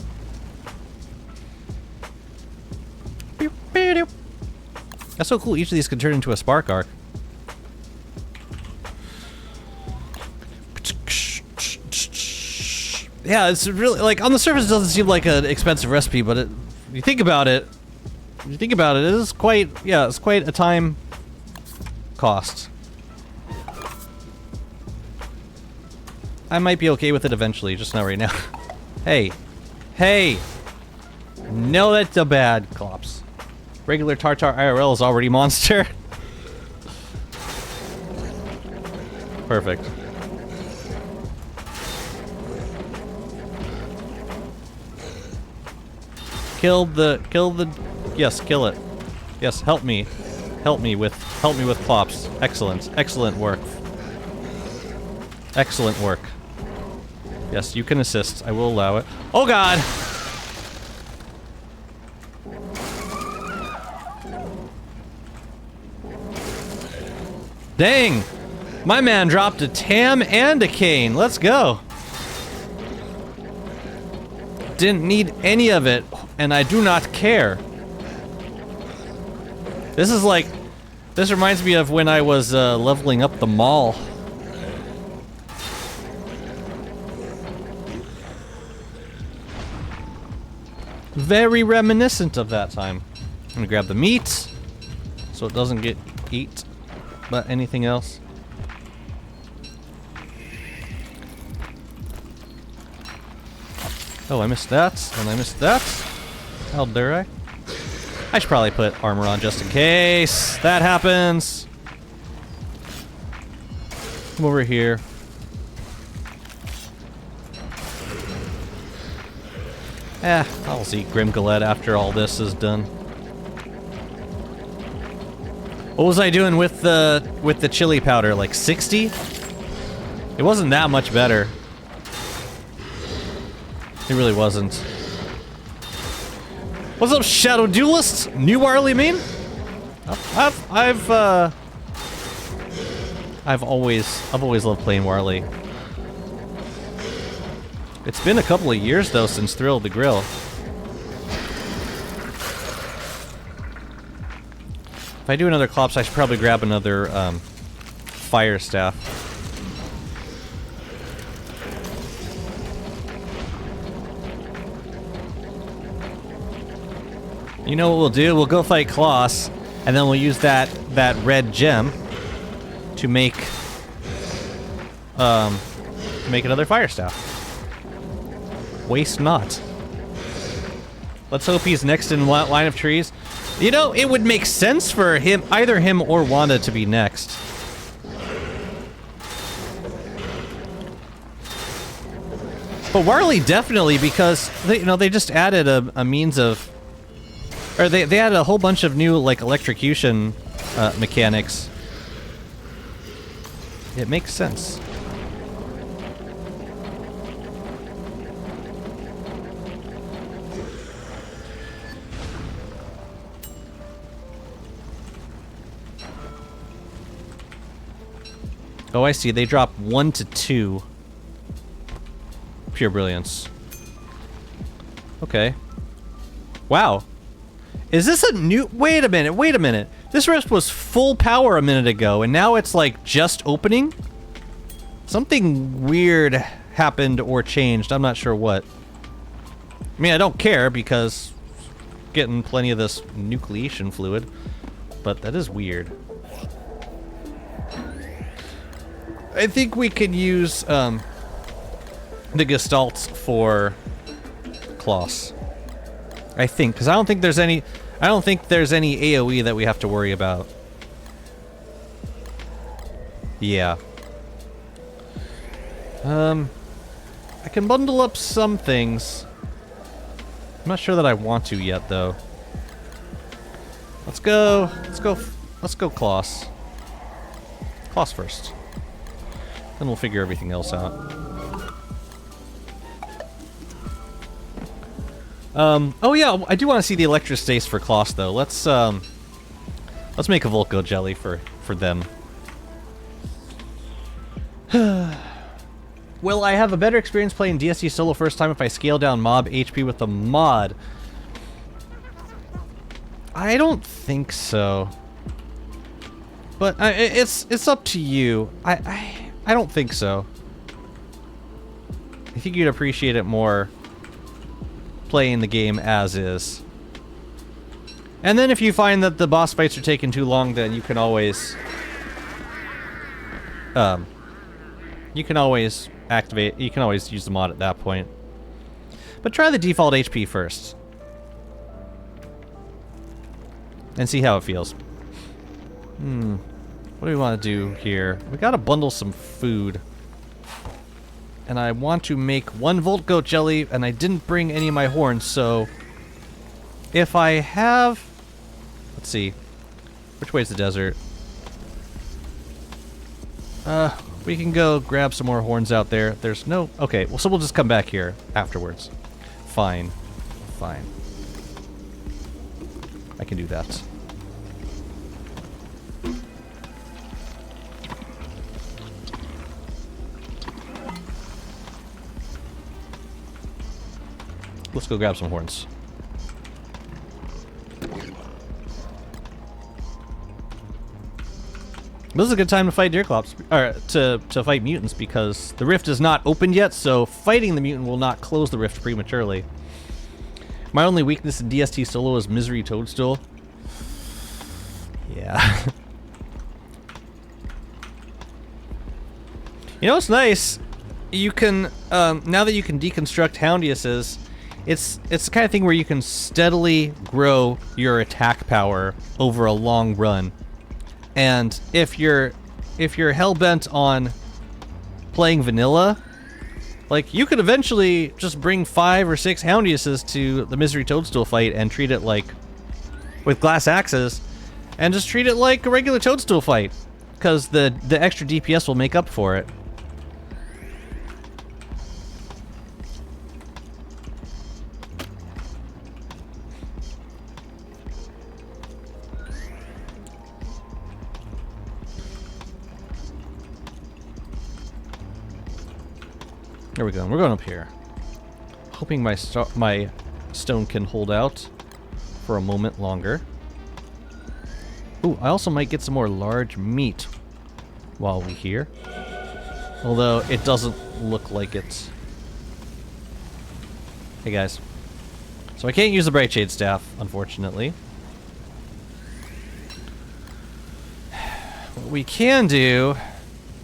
That's so cool. Each of these can turn into a spark arc. Yeah, it's really, like, on the surface it doesn't seem like an expensive recipe, but you think about it, it is quite, yeah, it's quite a time cost. I might be okay with it eventually, just not right now. Hey. Hey! No, that's a bad Clops. Regular Tartar IRL is already monster. Perfect. Kill the, yes, kill it. Yes, help me. Help me with Clops. Excellent. Excellent work. Excellent work. Yes, you can assist. I will allow it. Oh god! Dang! My man dropped a Tam and a Cane. Let's go. Didn't need any of it, and I do not care. This is like... This reminds me of when I was leveling up the mall. Very reminiscent of that time. I'm gonna grab the meat, so it doesn't get eat. But anything else? Oh, I missed that, and I missed that. How dare I? I should probably put armor on just in case that happens. Come over here. I'll see Grimgalette after all this is done. What was I doing with the chili powder? Like 60? It wasn't that much better. It really wasn't. What's up, Shadow Duelist? New Warley mean? I've always loved playing Warley. It's been a couple of years though since Thrill of the Grill. If I do another Clops, I should probably grab another fire staff. You know what we'll do? We'll go fight Kloss, and then we'll use that red gem to make another fire staff. Waste not. Let's hope he's next in line of trees. You know, it would make sense for him, either him or Wanda, to be next. But Warley definitely, because they just added a means of, or they added a whole bunch of new like electrocution mechanics. It makes sense. Oh, I see. They drop 1 to 2. Pure brilliance. Okay. Wow. Is this a new... Wait a minute, wait a minute. This rift was full power a minute ago, and now it's like just opening? Something weird happened or changed. I'm not sure what. I mean, I don't care because getting plenty of this nucleation fluid, but that is weird. I think we could use the Gestalts for Kloss. I think, because I don't think there's any AoE that we have to worry about. Yeah. I can bundle up some things. I'm not sure that I want to yet, though. Let's go Kloss. Kloss first. Then we'll figure everything else out. Oh yeah, I do want to see the Electrostasis for Kloss, though. Let's make a Volco Jelly for them. Will I have a better experience playing DSD solo first time if I scale down mob HP with a mod? I don't think so. But it's up to you. I don't think so. I think you'd appreciate it more playing the game as is. And then if you find that the boss fights are taking too long, then you can always activate, you can always use the mod at that point. But try the default HP first. And see how it feels. What do we want to do here? We gotta bundle some food. And I want to make 1 Volt Goat Jelly, and I didn't bring any of my horns, so... If I have... Let's see. Which way's the desert? We can go grab some more horns out there. There's no... Okay, well, so we'll just come back here afterwards. Fine. Fine. I can do that. Let's go grab some horns. This is a good time to fight Deerclops, or to fight mutants, because the rift is not opened yet, so fighting the mutant will not close the rift prematurely. My only weakness in DST solo is Misery Toadstool. Yeah. You know what's nice? You can, now that you can deconstruct Houndiuses, it's the kind of thing where you can steadily grow your attack power over a long run. And if you're hell-bent on playing vanilla, like, you could eventually just bring 5 or 6 Houndiuses to the Misery Toadstool fight and treat it like, with glass axes, and just treat it like a regular Toadstool fight, because the extra DPS will make up for it. There we go. We're going up here. Hoping my stone can hold out for a moment longer. Ooh, I also might get some more large meat while we're here. Although it doesn't look like it. Hey guys. So I can't use the Brightshade Staff, unfortunately. What we can do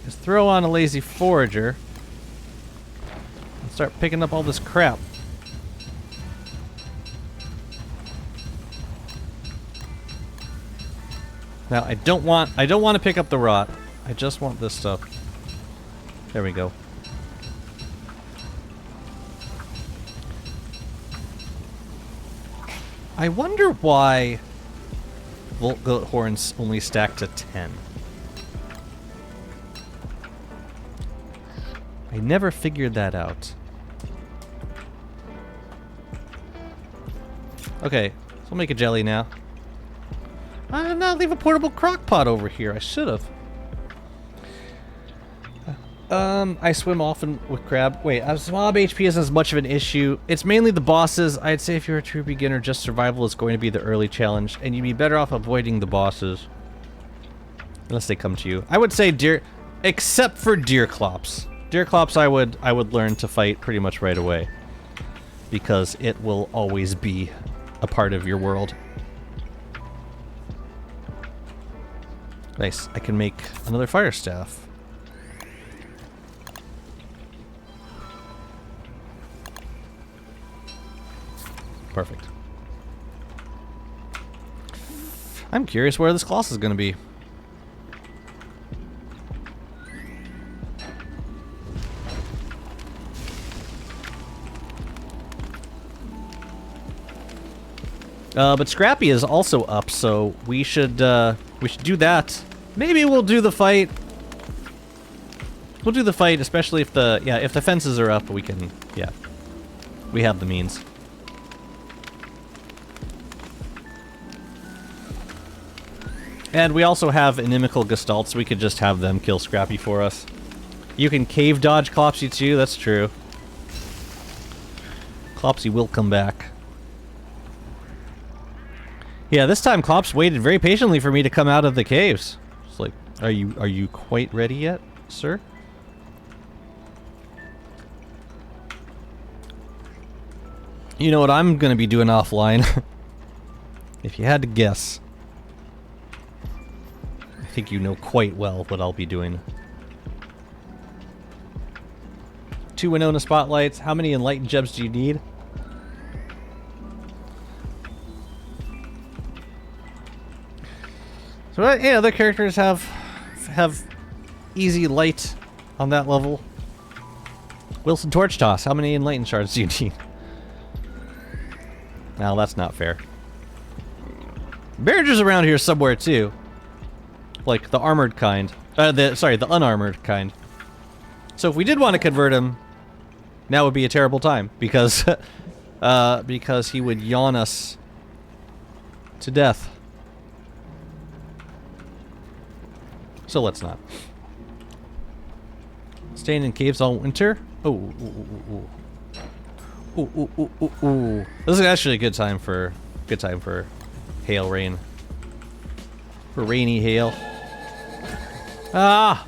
is throw on a Lazy Forager. Start picking up all this crap. Now I don't want to pick up the rot. I just want this stuff. There we go. I wonder why Volt Goat horns only stack to 10. I never figured that out. Okay, so we'll make a jelly now. I did not leave a portable crock pot over here. I should have. I swim often with crab. Wait, mob HP isn't as much of an issue. It's mainly the bosses. I'd say if you're a true beginner, just survival is going to be the early challenge, and you'd be better off avoiding the bosses. Unless they come to you. I would say except for Deerclops. Deerclops I would learn to fight pretty much right away. Because it will always be a part of your world. Nice, I can make another fire staff. Perfect. I'm curious where this Colossus is going to be. But Scrappy is also up, so we should do that. Maybe we'll do the fight. We'll do the fight, especially if if the fences are up, we can, we have the means. And we also have inimical Gestalts, so we could just have them kill Scrappy for us. You can cave dodge Clopsy too, that's true. Clopsy will come back. Yeah, this time Clops waited very patiently for me to come out of the caves. It's like, are you quite ready yet, sir? You know what I'm gonna be doing offline? If you had to guess. I think you know quite well what I'll be doing. 2 Winona spotlights. How many enlightened gems do you need? So yeah, other characters have easy light on that level. Wilson Torch Toss. How many enlightened shards do you need? Now that's not fair. Barrager's around here somewhere too. Like the armored kind. The unarmored kind. So if we did want to convert him, now would be a terrible time because because he would yawn us to death. So let's not. Staying in caves all winter? Oh, ooh. Ooh, ooh, ooh, ooh, ooh. This is actually a good time for hail rain. For rainy hail. Ah!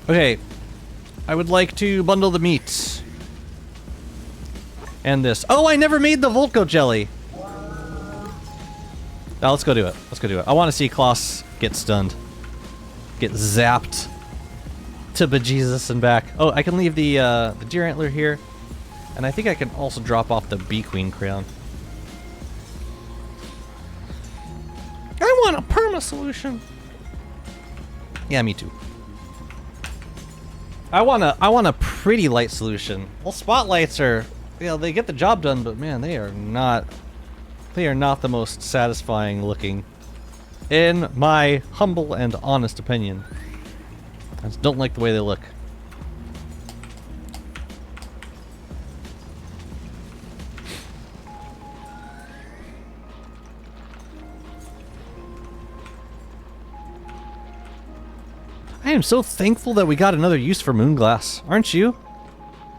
Okay. I would like to bundle the meats. And this. Oh, I never made the Volko jelly! Now let's go do it. Let's go do it. I want to see Klaus get stunned. Get zapped. To bejesus and back. Oh, I can leave the deer antler here. And I think I can also drop off the bee queen crown. I want a perma solution. Yeah, me too. I want a pretty light solution. Well, spotlights are, they get the job done, but man, they are not the most satisfying looking, in my humble and honest opinion. I just don't like the way they look. I am so thankful that we got another use for Moonglass, aren't you?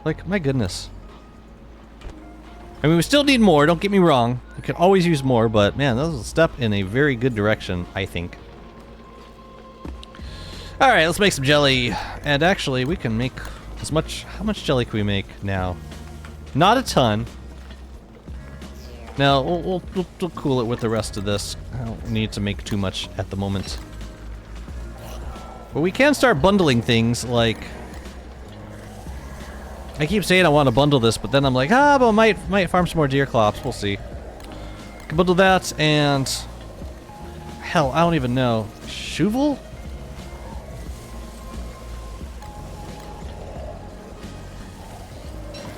Like, my goodness. I mean, we still need more, don't get me wrong. We could always use more, but man, that was a step in a very good direction, I think. Alright, let's make some jelly. And actually, we can make as much... How much jelly can we make now? Not a ton. Now, we'll cool it with the rest of this. I don't need to make too much at the moment. But we can start bundling things, like... I keep saying I want to bundle this, but then I'm like, but I might farm some more Deerclops. We'll see. Can bundle that, and... Hell, I don't even know. Shuvel?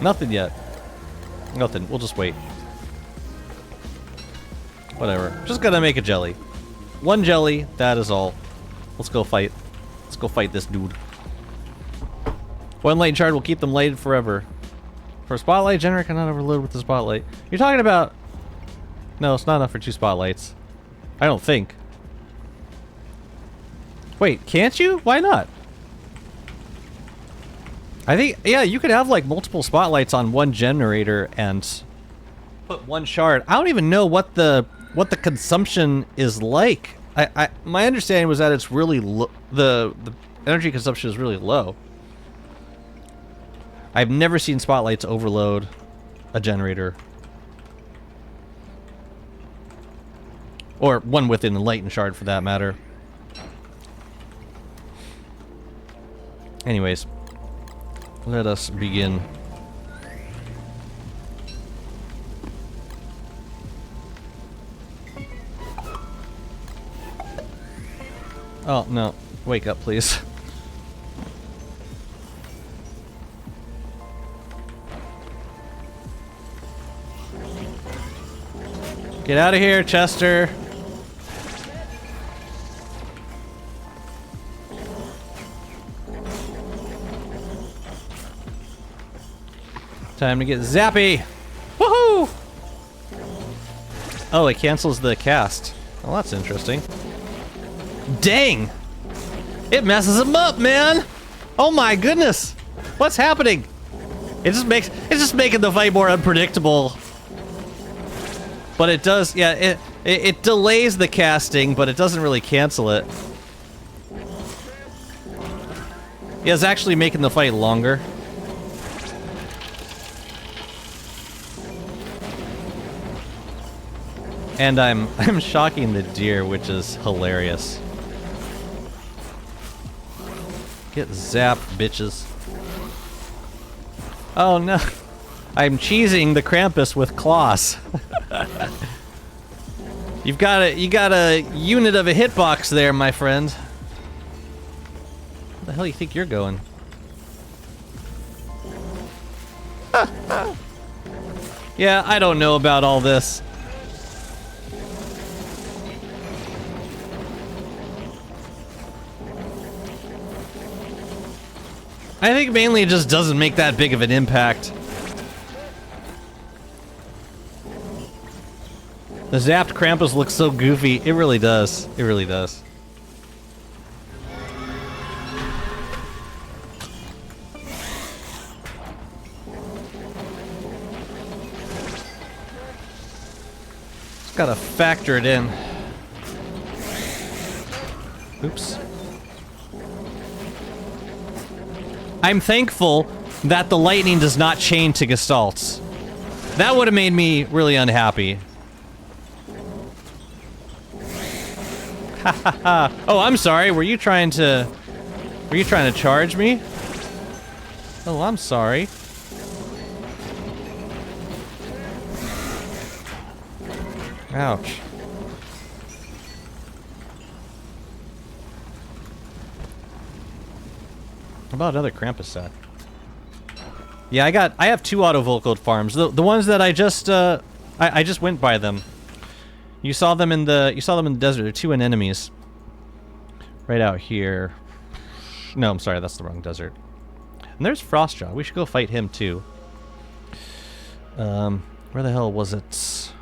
Nothing yet. Nothing. We'll just wait. Whatever. Just gotta make a jelly. One jelly, that is all. Let's go fight. Let's go fight this dude. One light shard will keep them lighted forever. For a spotlight, generator cannot overload with the spotlight. You're talking about... No, it's not enough for 2 spotlights. I don't think. Wait, can't you? Why not? I think, yeah, you could have like multiple spotlights on one generator and put one shard. I don't even know what the consumption is like. My understanding was that it's really the energy consumption is really low. I've never seen spotlights overload a generator. Or one within the light and shard for that matter. Anyways, let us begin. Oh, no. Wake up, please. Get out of here, Chester. Time to get zappy. Woohoo! Oh, it cancels the cast. Well, that's interesting. Dang! It messes him up, man! Oh my goodness! What's happening? It's just making the fight more unpredictable. But it does, yeah, it delays the casting, but it doesn't really cancel it. Yeah, it's actually making the fight longer. And I'm shocking the deer, which is hilarious. Get zapped, bitches. Oh no. I'm cheesing the Krampus with Kloss. You got a unit of a hitbox there, my friend. Where the hell do you think you're going? Yeah, I don't know about all this. I think mainly it just doesn't make that big of an impact. The zapped Krampus looks so goofy. It really does. It really does. Just gotta factor it in. Oops. I'm thankful that the lightning does not chain to Gestalts. That would have made me really unhappy. Ha ha ha. Oh, I'm sorry. Were you trying to charge me? Oh, I'm sorry. Ouch. How about another Krampus set? Yeah, I have 2 auto-Volcoed farms. The ones that I just went by them. You saw them in the desert. They're 2 anemones. Right out here. No, I'm sorry, that's the wrong desert. And there's Frostjaw. We should go fight him too. Where the hell was it?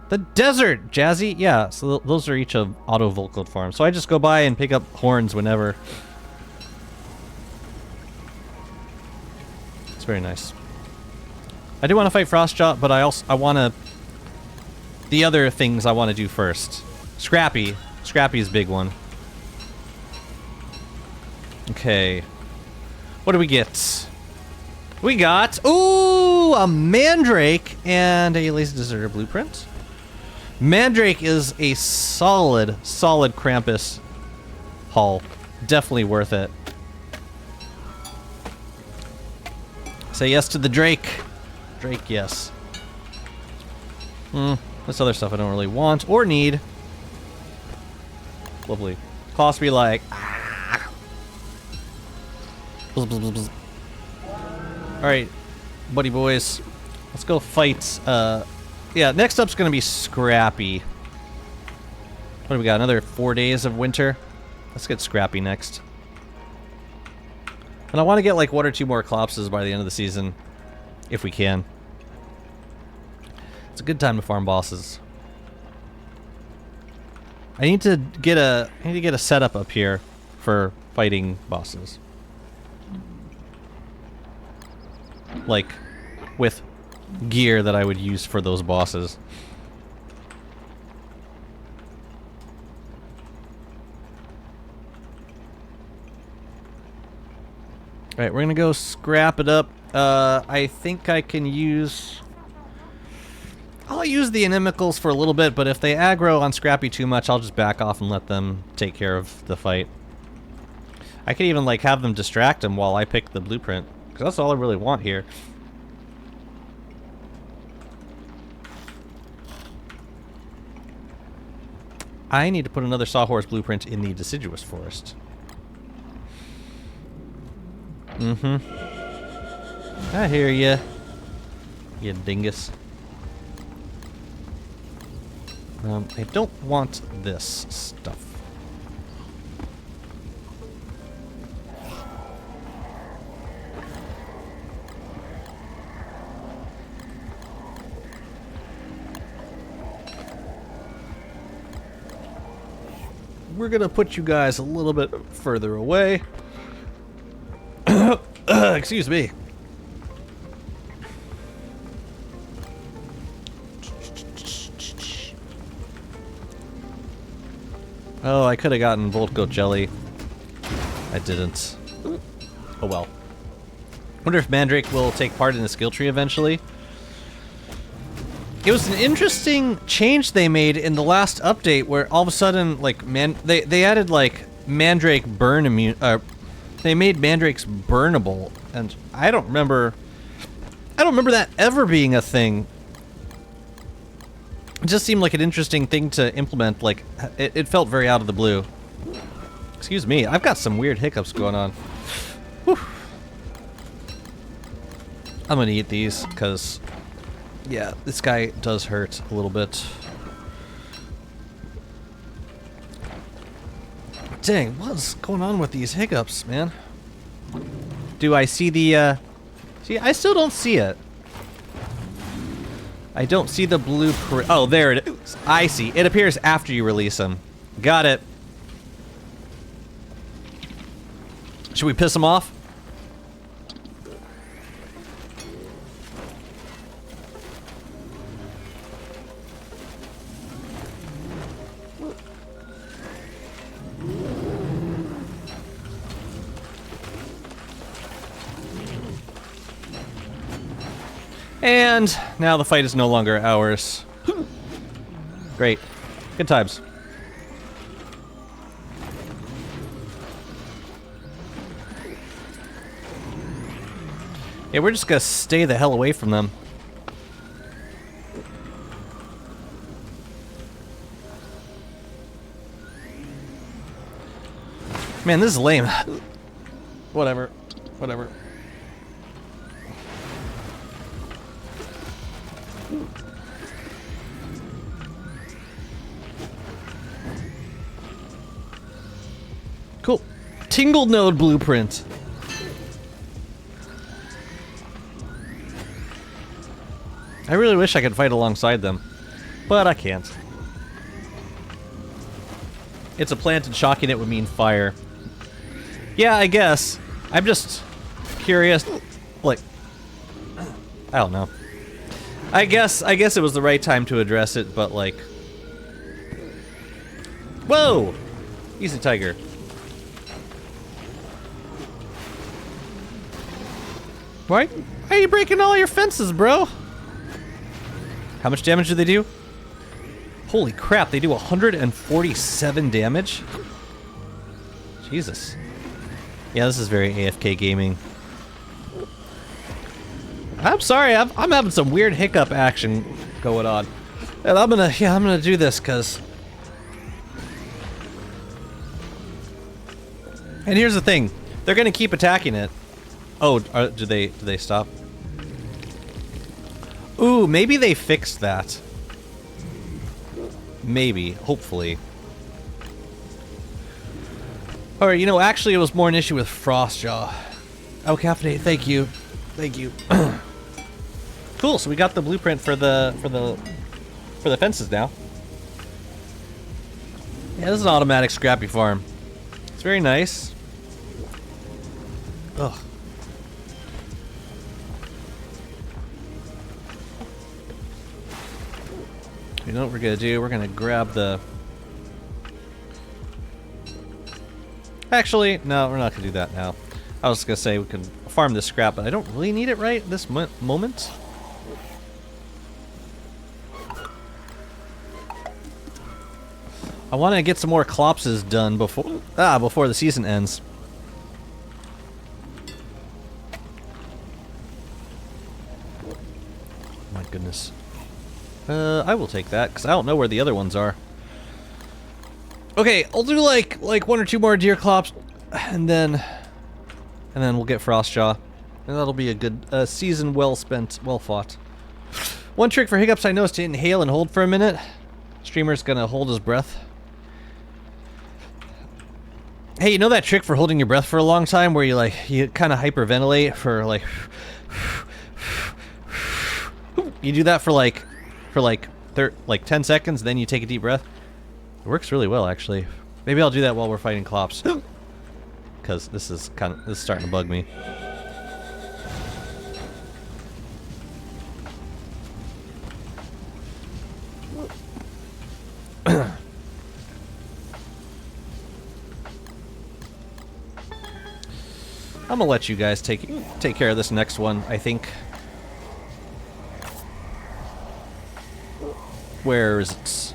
The desert, Jazzy. Yeah, so those are each of auto-Volcoed farms. So I just go by and pick up horns whenever. It's very nice. I do want to fight Frostjaw, but I want to. The other things I want to do first. Scrappy. Scrappy's a big one. Okay. What do we get? We got, ooh, a Mandrake and a Lazy Deserter blueprint. Mandrake is a solid Krampus haul. Definitely worth it. Say yes to the Drake. Drake, yes. This other stuff I don't really want or need. Lovely. Cost me like... Alright, buddy boys. Let's go fight, yeah, next up's gonna be Scrappy. What do we got? Another 4 days of winter? Let's get Scrappy next. And I want to get like 1 or 2 more Clopses by the end of the season. If we can. It's a good time to farm bosses. I need to get a setup up here for fighting bosses. Like, with gear that I would use for those bosses. Alright, we're gonna go scrap it up. I think I can use... I'll use the inimicals for a little bit, but if they aggro on Scrappy too much, I'll just back off and let them take care of the fight. I could even, like, have them distract him while I pick the blueprint, because that's all I really want here. I need to put another Sawhorse blueprint in the deciduous forest. Mm-hmm. I hear ya, you dingus. I don't want this stuff. We're gonna put you guys a little bit further away. Excuse me. Oh, I could have gotten Volt Goat Jelly. I didn't. Oh well. Wonder if Mandrake will take part in the skill tree eventually. It was an interesting change they made in the last update where all of a sudden, like, they added, like, Mandrake burn immune, they made Mandrakes burnable, and I don't remember that ever being a thing. It just seemed like an interesting thing to implement, like, it felt very out of the blue. Excuse me, I've got some weird hiccups going on. Whew. I'm gonna eat these, because, yeah, this guy does hurt a little bit. Dang, what's going on with these hiccups, man? Do I see the, see, I still don't see it. I don't see the blueprint. Oh, there it is. I see. It appears after you release them. Got it. Should we piss them off? And now the fight is no longer ours. Great. Good times. Yeah, we're just gonna stay the hell away from them. Man, this is lame. Whatever. Whatever. Cool. Tingle Node blueprint. I really wish I could fight alongside them, but I can't. It's a plant and shocking it would mean fire. Yeah, I guess. I'm just curious. Like, I don't know. I guess it was the right time to address it, but like, whoa! Easy, tiger. Why are you breaking all your fences, bro? How much damage do they do? Holy crap, they do 147 damage? Jesus. Yeah, this is very AFK gaming. I'm sorry, I'm having some weird hiccup action going on. And I'm gonna do this, cause... And here's the thing, they're gonna keep attacking it. Oh, do they stop? Ooh, maybe they fixed that. Maybe, hopefully. Alright, you know, actually it was more an issue with Frostjaw. Oh, Caffeinate, thank you. Thank you. Cool, so we got the blueprint for the fences now. Yeah, this is an automatic scrappy farm. It's very nice. Ugh. You know what we're gonna do? We're gonna grab the... Actually, no, we're not gonna do that now. I was gonna say we can farm this scrap, but I don't really need it right this moment. I want to get some more clopses done before the season ends. My goodness. I will take that because I don't know where the other ones are. Okay, I'll do like one or two more deer clops, and then we'll get Frostjaw, and that'll be a good season well spent, well fought. One trick for hiccups I know is to inhale and hold for a minute. Streamer's gonna hold his breath. Hey, you know that trick for holding your breath for a long time where you kind of hyperventilate for like you do that for like 10 seconds, then you take a deep breath. It works really well actually. Maybe I'll do that while we're fighting clops. Cuz this is starting to bug me. I'm gonna let you guys take care of this next one, I think. Where is it?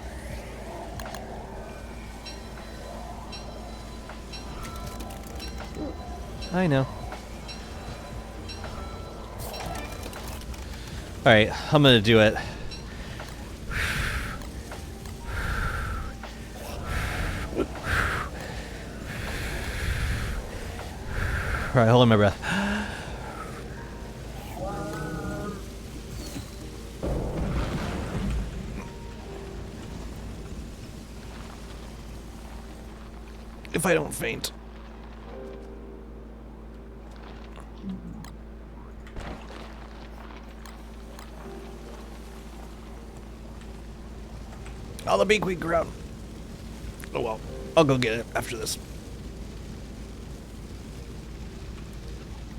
I know. Alright, I'm gonna do it. Alright, hold on my breath. If I don't faint. Oh, the beakweed ground. Oh well, I'll go get it after this.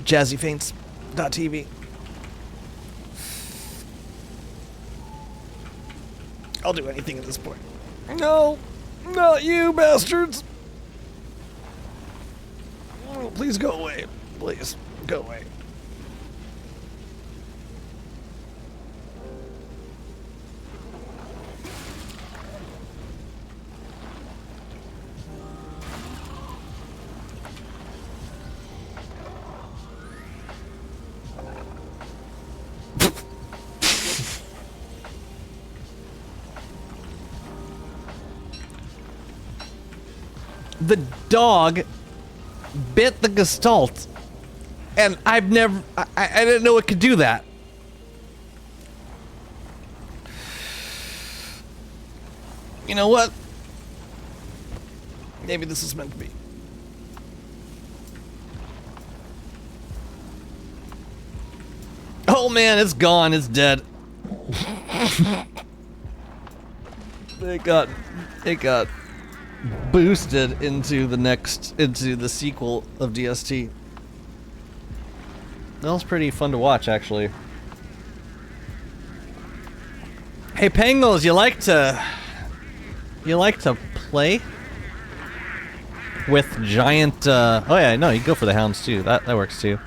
JazzyFaints.tv. I'll do anything at this point. No, not you bastards. Oh, please go away. Please, go away. The dog bit the gestalt, and I didn't know it could do that. You know what? Maybe this is meant to be. Oh man, it's gone, it's dead. It got boosted into the sequel of DST. That was pretty fun to watch, actually. Hey, Pangos, you like to play with giant? Oh yeah, no, you go for the hounds too. That works too.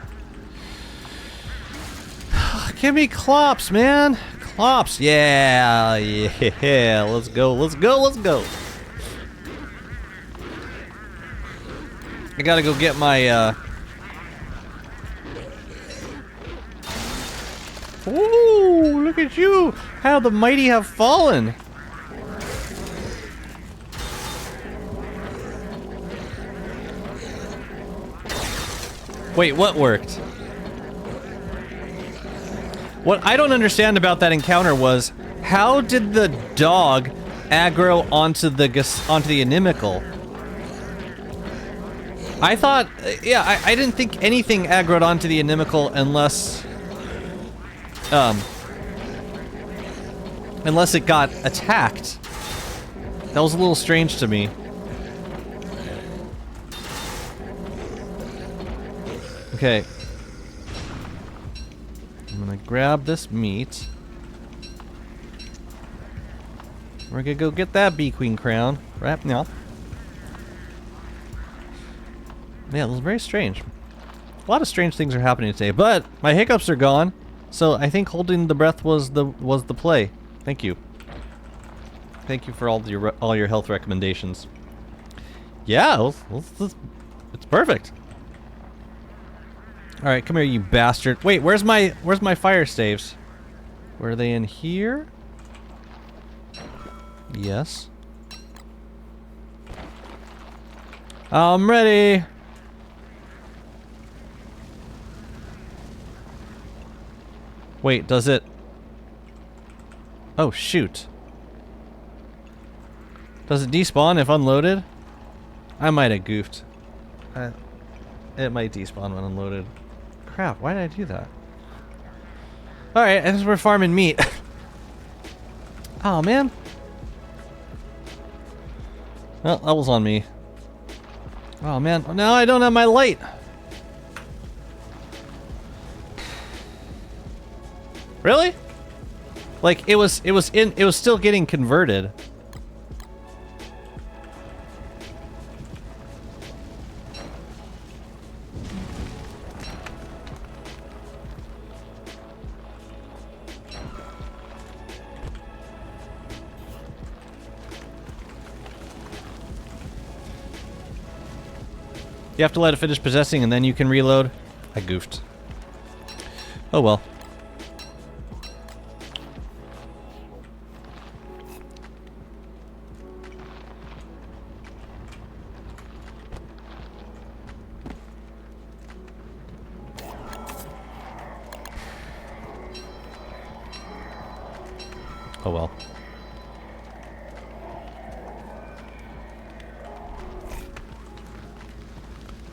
Give me clops, man. Clops, yeah. Let's go. I gotta go get my, Ooh, look at you! How the mighty have fallen! Wait, what worked? What I don't understand about that encounter was, how did the dog aggro onto the inimical? I thought, yeah, I didn't think anything aggroed onto the inimical unless it got attacked. That was a little strange to me. Okay. I'm gonna grab this meat. We're gonna go get that Bee Queen crown. Right now. Yeah, it was very strange. A lot of strange things are happening today, but my hiccups are gone. So I think holding the breath was the play. Thank you. Thank you for all your health recommendations. Yeah, it's perfect. All right, come here, you bastard. Wait, where's my fire staves? Were they in here? Yes. I'm ready. Wait, does it? Oh, shoot. Does it despawn if unloaded? I might have goofed. It might despawn when unloaded. Crap, why did I do that? Alright, as we're farming meat. Oh, man. Well, that was on me. Oh, man. Now I don't have my light. Really? Like, it was still getting converted. You have to let it finish possessing and then you can reload. I goofed. Oh well. Oh well.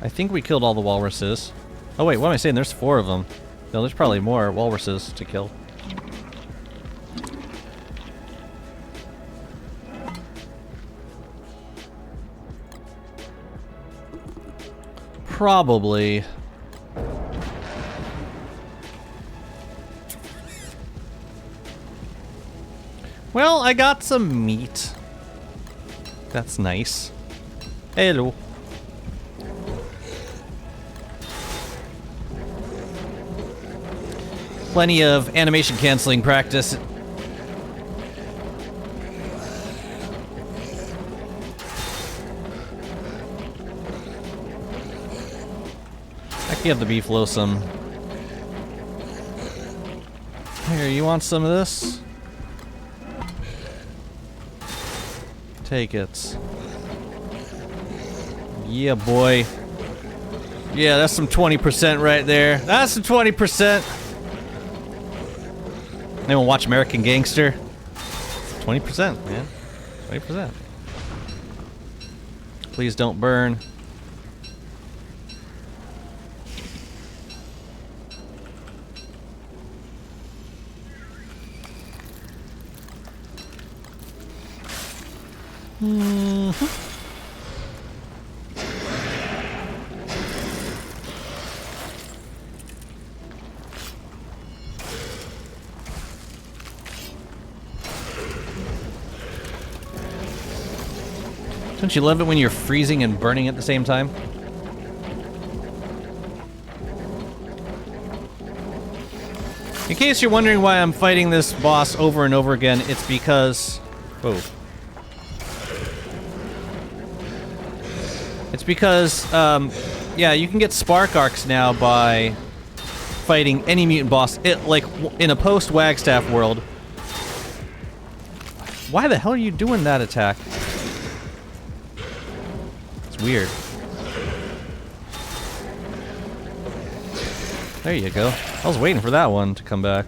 I think we killed all the walruses. Oh wait, what am I saying? There's 4 of them. No, there's probably more walruses to kill. Probably. Well, I got some meat. That's nice. Hello. Plenty of animation canceling practice. I can give the beefalo some. Here, you want some of this? Take it. Yeah, boy. Yeah, that's some 20% right there. That's some 20%. Anyone watch American Gangster? 20%, man. 20%. Please don't burn. Don't you love it when you're freezing and burning at the same time? In case you're wondering why I'm fighting this boss over and over again, it's because... Whoa. It's because, yeah, you can get spark arcs now by fighting any mutant boss. Like, in a post-Wagstaff world. Why the hell are you doing that attack? It's weird. There you go. I was waiting for that one to come back.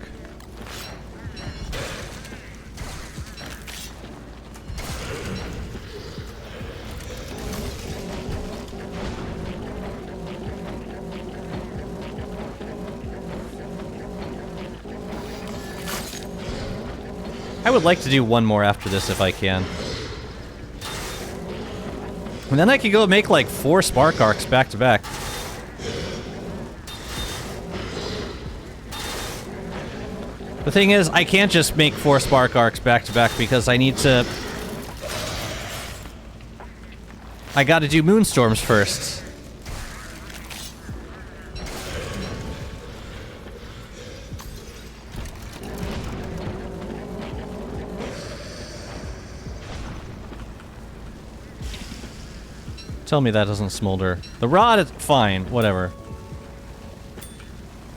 I would like to do one more after this if I can. And then I could go make like 4 spark arcs back to back. The thing is, I can't just make 4 spark arcs back to back because I need to... I gotta do moonstorms first. Tell me that doesn't smolder. The rod is fine, whatever.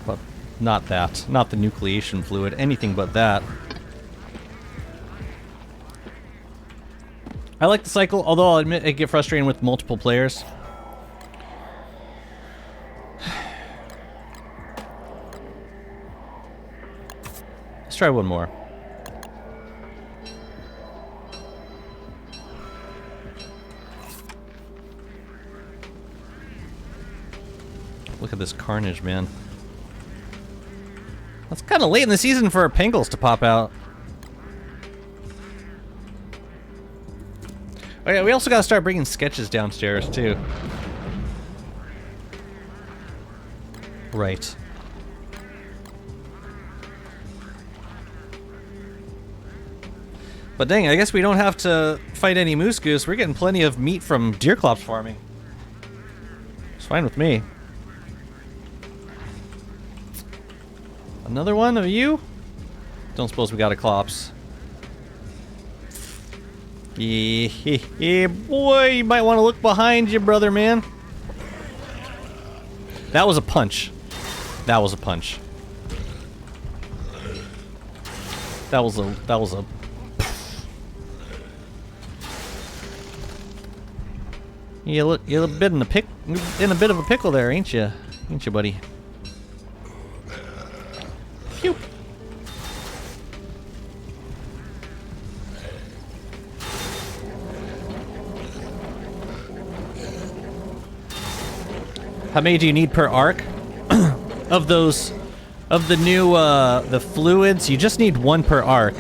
But not that. Not the nucleation fluid. Anything but that. I like the cycle, although I'll admit it get frustrating with multiple players. Let's try one more. Look at this carnage, man. That's kind of late in the season for our Pangles to pop out. Oh yeah, we also gotta start bringing sketches downstairs, too. Right. But dang, I guess we don't have to fight any moose goose. We're getting plenty of meat from Deerclops farming. It's fine with me. Another one of you? Don't suppose we got a Clops. Yeah, boy, you might want to look behind you, brother, man. That was a punch. That was a punch. That was a... You're a bit in a bit of a pickle there, ain't you? Ain't you, buddy? Phew. How many do you need per arc? Of those, of the new, the fluids, you just need 1 per arc.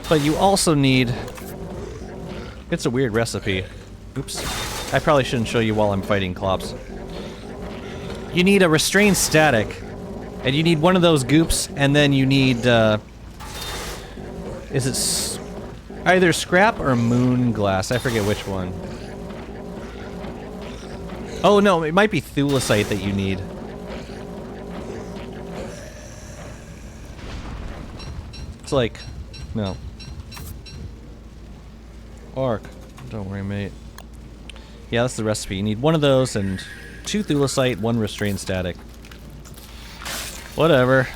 But you also need... It's a weird recipe. Oops. I probably shouldn't show you while I'm fighting Clops. You need a restrained static. And you need one of those goops, and then you need, is it either scrap or moon glass? I forget which one. Oh no, it might be thulecite that you need. It's like, no. Arc. Don't worry, mate. Yeah, that's the recipe. You need 1 of those and 2 thulecite, 1 restrained static. Whatever.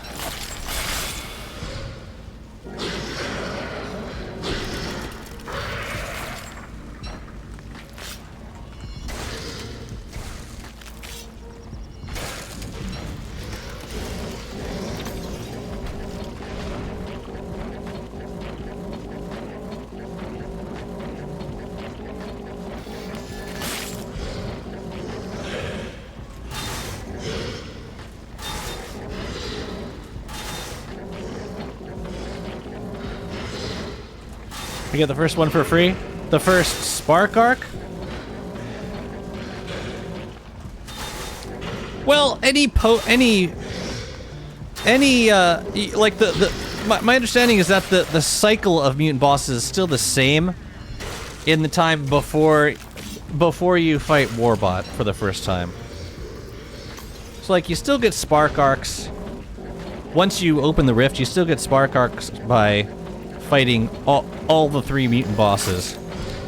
We get the first one for free. The first spark arc. Well, my understanding is that the cycle of mutant bosses is still the same in the time before you fight Warbot for the first time. So like you still get spark arcs. Once you open the rift, you still get spark arcs by fighting all the 3 mutant bosses.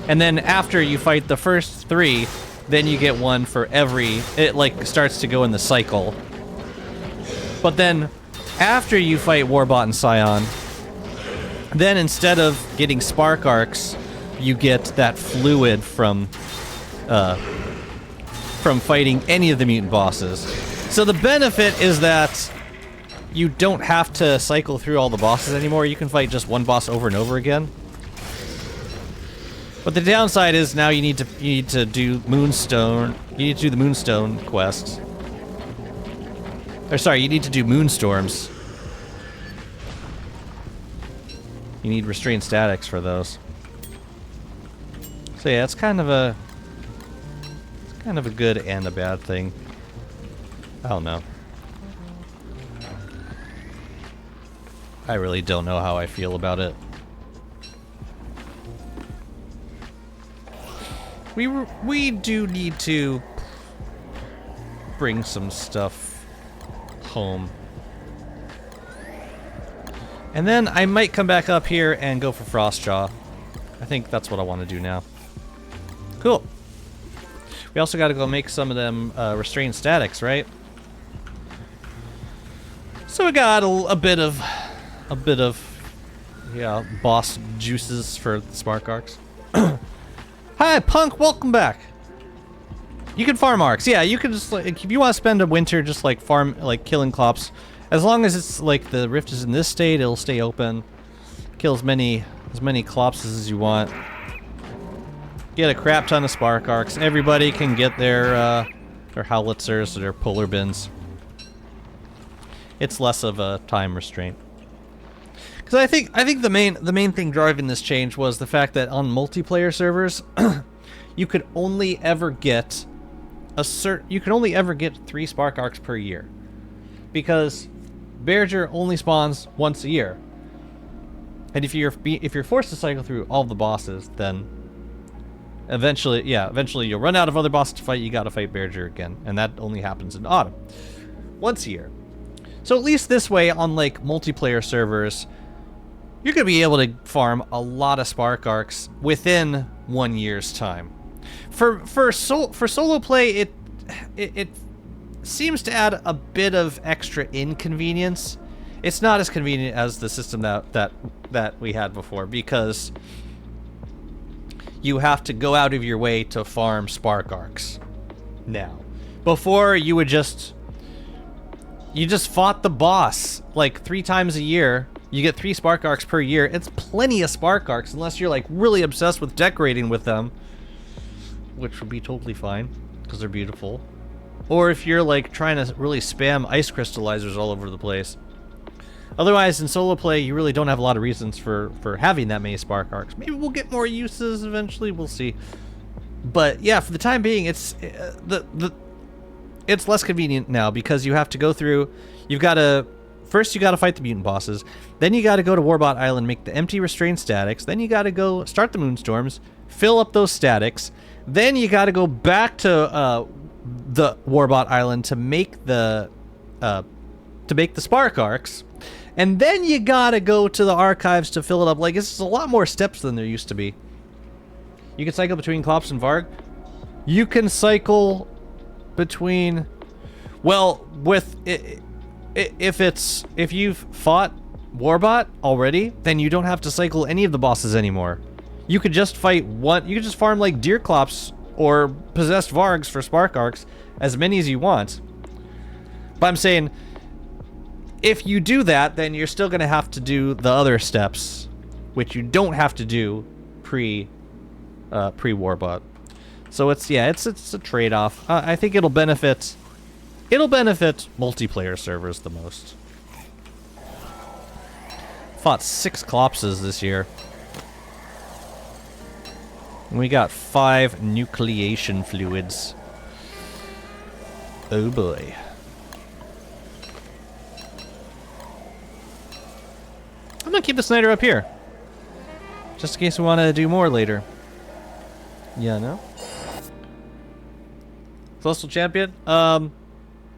And then after you fight the first 3, then you get 1 for every... It, like, starts to go in the cycle. But then, after you fight Warbot and Scion, then instead of getting spark arcs, you get that fluid from fighting any of the mutant bosses. So the benefit is that you don't have to cycle through all the bosses anymore. You can fight just 1 boss over and over again. But the downside is now you need to do Moonstone. You need to do the Moonstone quests. Or sorry, you need to do Moonstorms. You need restrained statics for those. So yeah, it's kind of a good and a bad thing. I don't know. I really don't know how I feel about it. We do need to bring some stuff home. And then I might come back up here and go for Frostjaw. I think that's what I want to do now. Cool. We also got to go make some of them restrained statics, right? So we got a bit of yeah, boss juices for the Spark Arcs. Hi, Punk, welcome back. You can farm arcs. Yeah, you can just, like, if you want to spend a winter just, like, farm, like, killing Clops. As long as it's, like, the rift is in this state, it'll stay open. Kill as many Clopses as you want. Get a crap ton of Spark Arcs. Everybody can get their Howitzers or their Polar Bins. It's less of a time restraint. Because I think the main thing driving this change was the fact that on multiplayer servers, you could only ever get 3 Spark Arcs per year, because Bearger only spawns once a year, and if you're forced to cycle through all the bosses, then eventually you'll run out of other bosses to fight. You got to fight Bearger again, and that only happens in autumn, once a year. So at least this way, on like multiplayer servers, you're going to be able to farm a lot of Spark Arcs within 1 year's time. For solo play, it seems to add a bit of extra inconvenience. It's not as convenient as the system that we had before, because you have to go out of your way to farm Spark Arcs now. Before, you just fought the boss like 3 times a year. You get 3 Spark Arcs per year. It's plenty of Spark Arcs, unless you're like really obsessed with decorating with them, which would be totally fine because they're beautiful. Or if you're like trying to really spam ice crystallizers all over the place. Otherwise, in solo play, you really don't have a lot of reasons for having that many Spark Arcs. Maybe we'll get more uses eventually. We'll see. But yeah, for the time being, it's it's less convenient now, because you have to go through. First, you got to fight the mutant bosses. Then you got to go to Warbot Island, make the empty restrained statics. Then you got to go start the Moonstorms, fill up those statics. Then you got to go back to the Warbot Island to make the Spark Arcs, and then you got to go to the archives to fill it up. Like, it's a lot more steps than there used to be. You can cycle between Klops and Varg. You can cycle between, well, with it. If you've fought Warbot already, then you don't have to cycle any of the bosses anymore. You could just fight one. You could just farm like Deer Clops or possessed Vargs for Spark Arcs, as many as you want. But I'm saying, if you do that, then you're still gonna have to do the other steps, which you don't have to do pre Warbot. So it's a trade-off. I think it'll benefit multiplayer servers the most. Fought 6 Clopses this year. And we got 5 nucleation fluids. Oh boy. I'm gonna keep the Snyder up here, just in case we want to do more later. Yeah, no? Celestial Champion?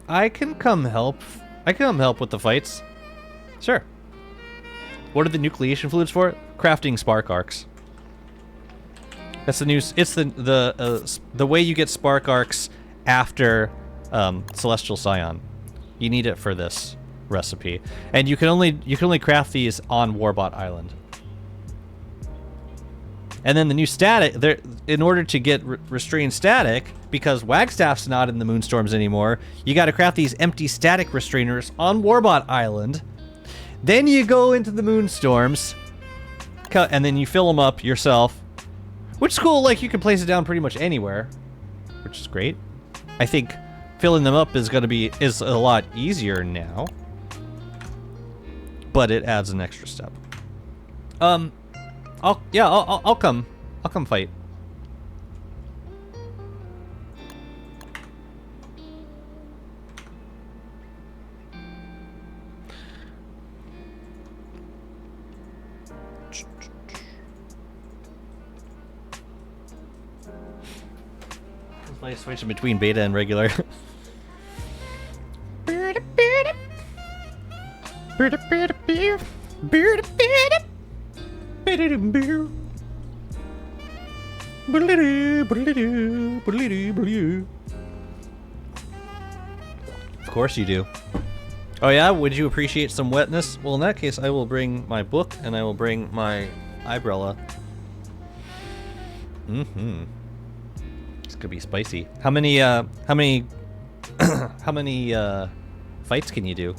I can come help. I can come help with the fights. Sure. What are the nucleation fluids for? Crafting Spark Arcs. That's the new. It's the way you get Spark Arcs after Celestial Scion. You need it for this recipe, and you can only craft these on Warbot Island. And then the new static, there, in order to get restrained static, because Wagstaff's not in the Moonstorms anymore, you got to craft these empty static restrainers on Warbot Island. Then you go into the Moonstorms, and then you fill them up yourself. Which is cool, like you can place it down pretty much anywhere, which is great. I think filling them up is a lot easier now, but it adds an extra step. I'll come fight. Play switching between beta and regular. Of course you do. Oh yeah? Would you appreciate some wetness? Well, in that case, I will bring my book and I will bring my umbrella. Mm-hmm. This could be spicy. How many how many fights can you do?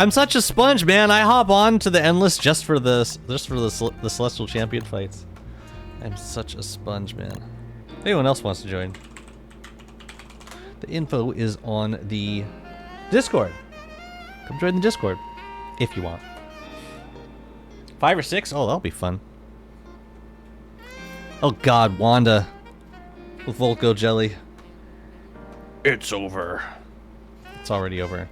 I'm such a sponge, man. I hop on to the endless just for the Celestial Champion fights. I'm such a sponge, man. If anyone else wants to join, the info is on the Discord. Come join the Discord if you want. 5 or 6? Oh, that'll be fun. Oh God, Wanda with Volko Jelly. It's over. It's already over.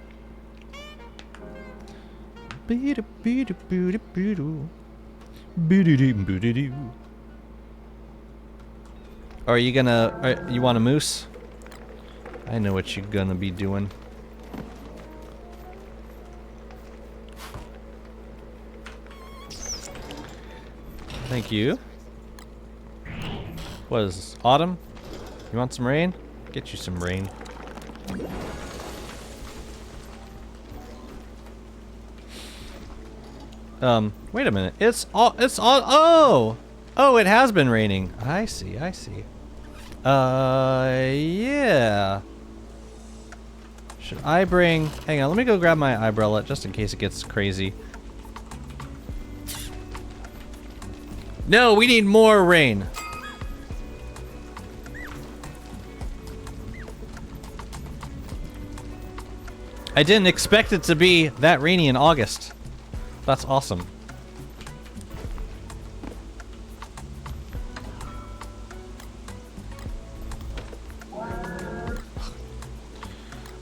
Are you gonna? You want a moose? I know what you're gonna be doing. Thank you. What is this? Autumn? You want some rain? Get you some rain. Wait a minute. It's all, oh! Oh, it has been raining. I see, I see. Yeah. Should I bring, hang on, let me go grab my umbrella just in case it gets crazy. No, we need more rain. I didn't expect it to be that rainy in August. That's awesome.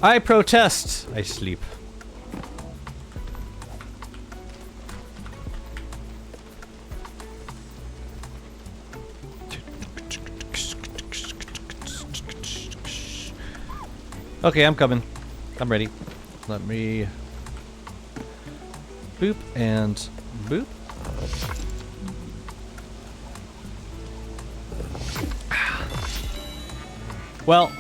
I protest. I sleep. Okay, I'm coming. I'm ready. Let me boop and boop. Well,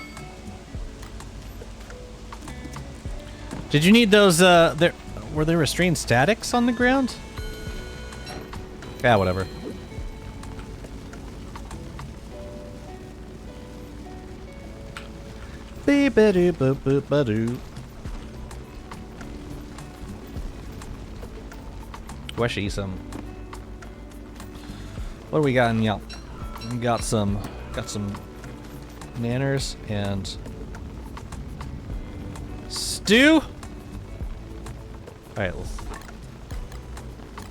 did you need those, were there restrained statics on the ground? Yeah, whatever. Beep-a-doo, boop-boop-a-doo. Weshy some. What do we got in y'all? We got some nanners and stew. All right,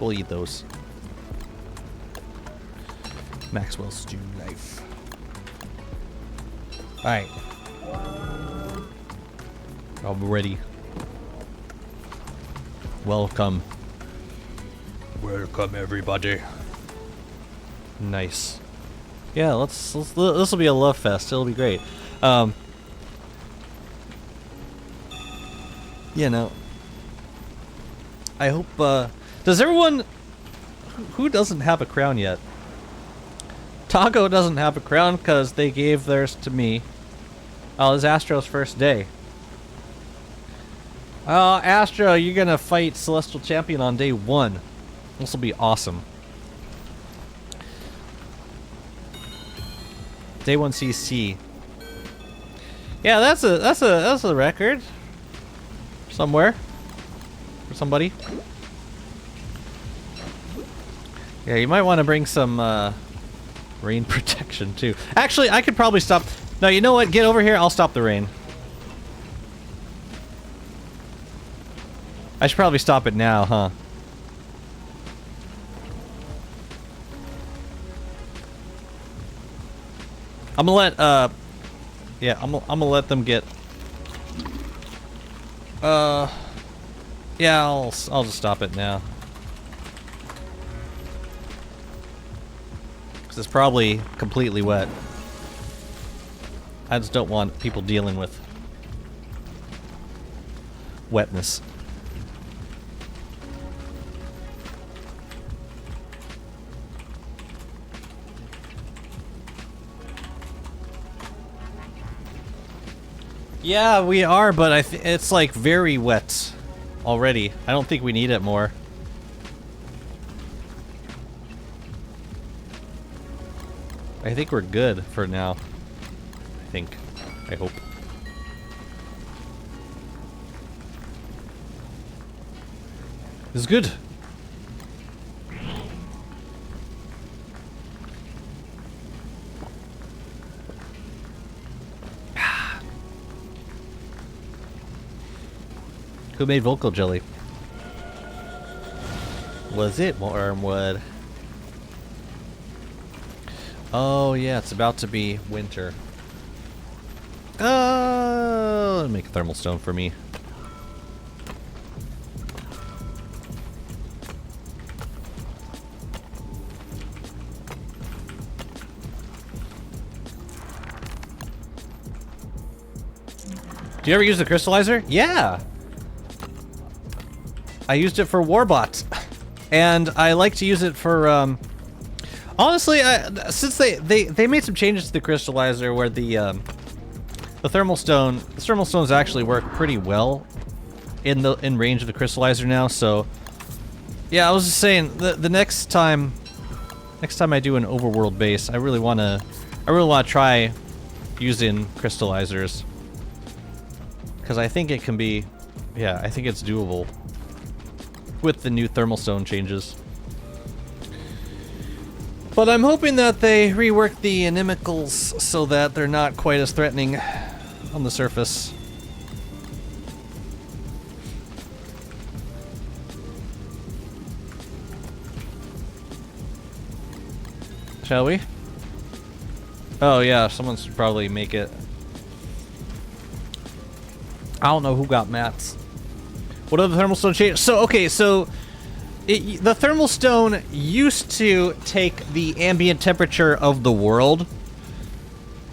we'll eat those. Maxwell stew knife. All right, I'm ready. Welcome. Welcome everybody. Nice. Yeah, let's this will be a love fest. It'll be great. You know, I hope does everyone who doesn't have a crown yet? Taco doesn't have a crown because they gave theirs to me. Oh, it's Astro's first day. Astro, you're gonna fight Celestial Champion on day 1. This will be awesome. Day 1 CC. Yeah, that's a record. Somewhere. For somebody. Yeah, you might want to bring some rain protection too. Actually, I could probably stop. No, you know what? Get over here. I'll stop the rain. I should probably stop it now, huh? I'm gonna let, yeah, I'm gonna let them get, Yeah, I'll just stop it now. Because it's probably completely wet. I just don't want people dealing with wetness. Yeah, we are, but it's like very wet already. I don't think we need it more. I think we're good for now. I think. I hope. This is good. Who made vocal jelly? Was it Wormwood? Oh yeah, it's about to be winter. Make a thermal stone for me. Do you ever use the crystallizer? Yeah! I used it for Warbot. And I like to use it for, honestly, since they made some changes to the crystallizer where the thermal stones actually work pretty well in range of the crystallizer now, so yeah, I was just saying the next time I do an overworld base, I really wanna try using crystallizers. Because I think it can be, yeah, I think it's doable with the new thermal stone changes. But I'm hoping that they rework the inimicals so that they're not quite as threatening on the surface. Shall we? Oh yeah, someone should probably make it. I don't know who got mats. What are the thermal stone changes? So, okay, so the thermal stone used to take the ambient temperature of the world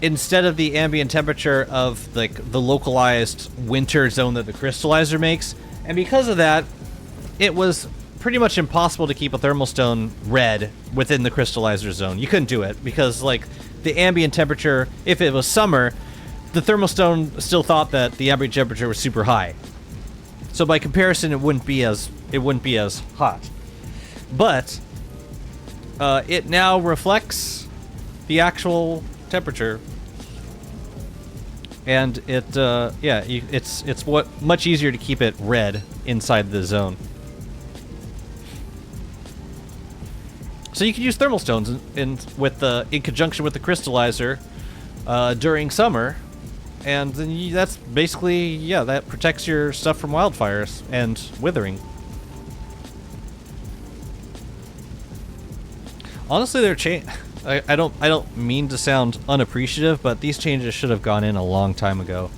instead of the ambient temperature of like the localized winter zone that the crystallizer makes. And because of that, it was pretty much impossible to keep a thermal stone red within the crystallizer zone. You couldn't do it because like the ambient temperature, if it was summer, the thermal stone still thought that the ambient temperature was super high. So by comparison, it wouldn't be as hot. But it now reflects the actual temperature, and it it's much easier to keep it red inside the zone. So you can use thermal stones in conjunction with the crystallizer during summer. And then that's basically, yeah, that protects your stuff from wildfires and withering. Honestly, I don't mean to sound unappreciative, but these changes should have gone in a long time ago.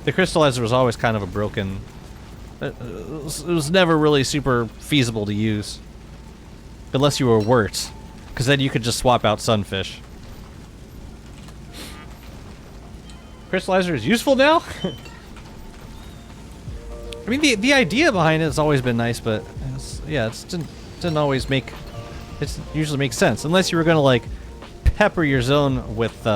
The crystallizer was always kind of a broken. It was never really super feasible to use, unless you were Wirt, because then you could just swap out sunfish. Crystallizer is useful now? I mean, the idea behind it has always been nice, but it didn't always make, it usually makes sense. Unless you were gonna like pepper your zone with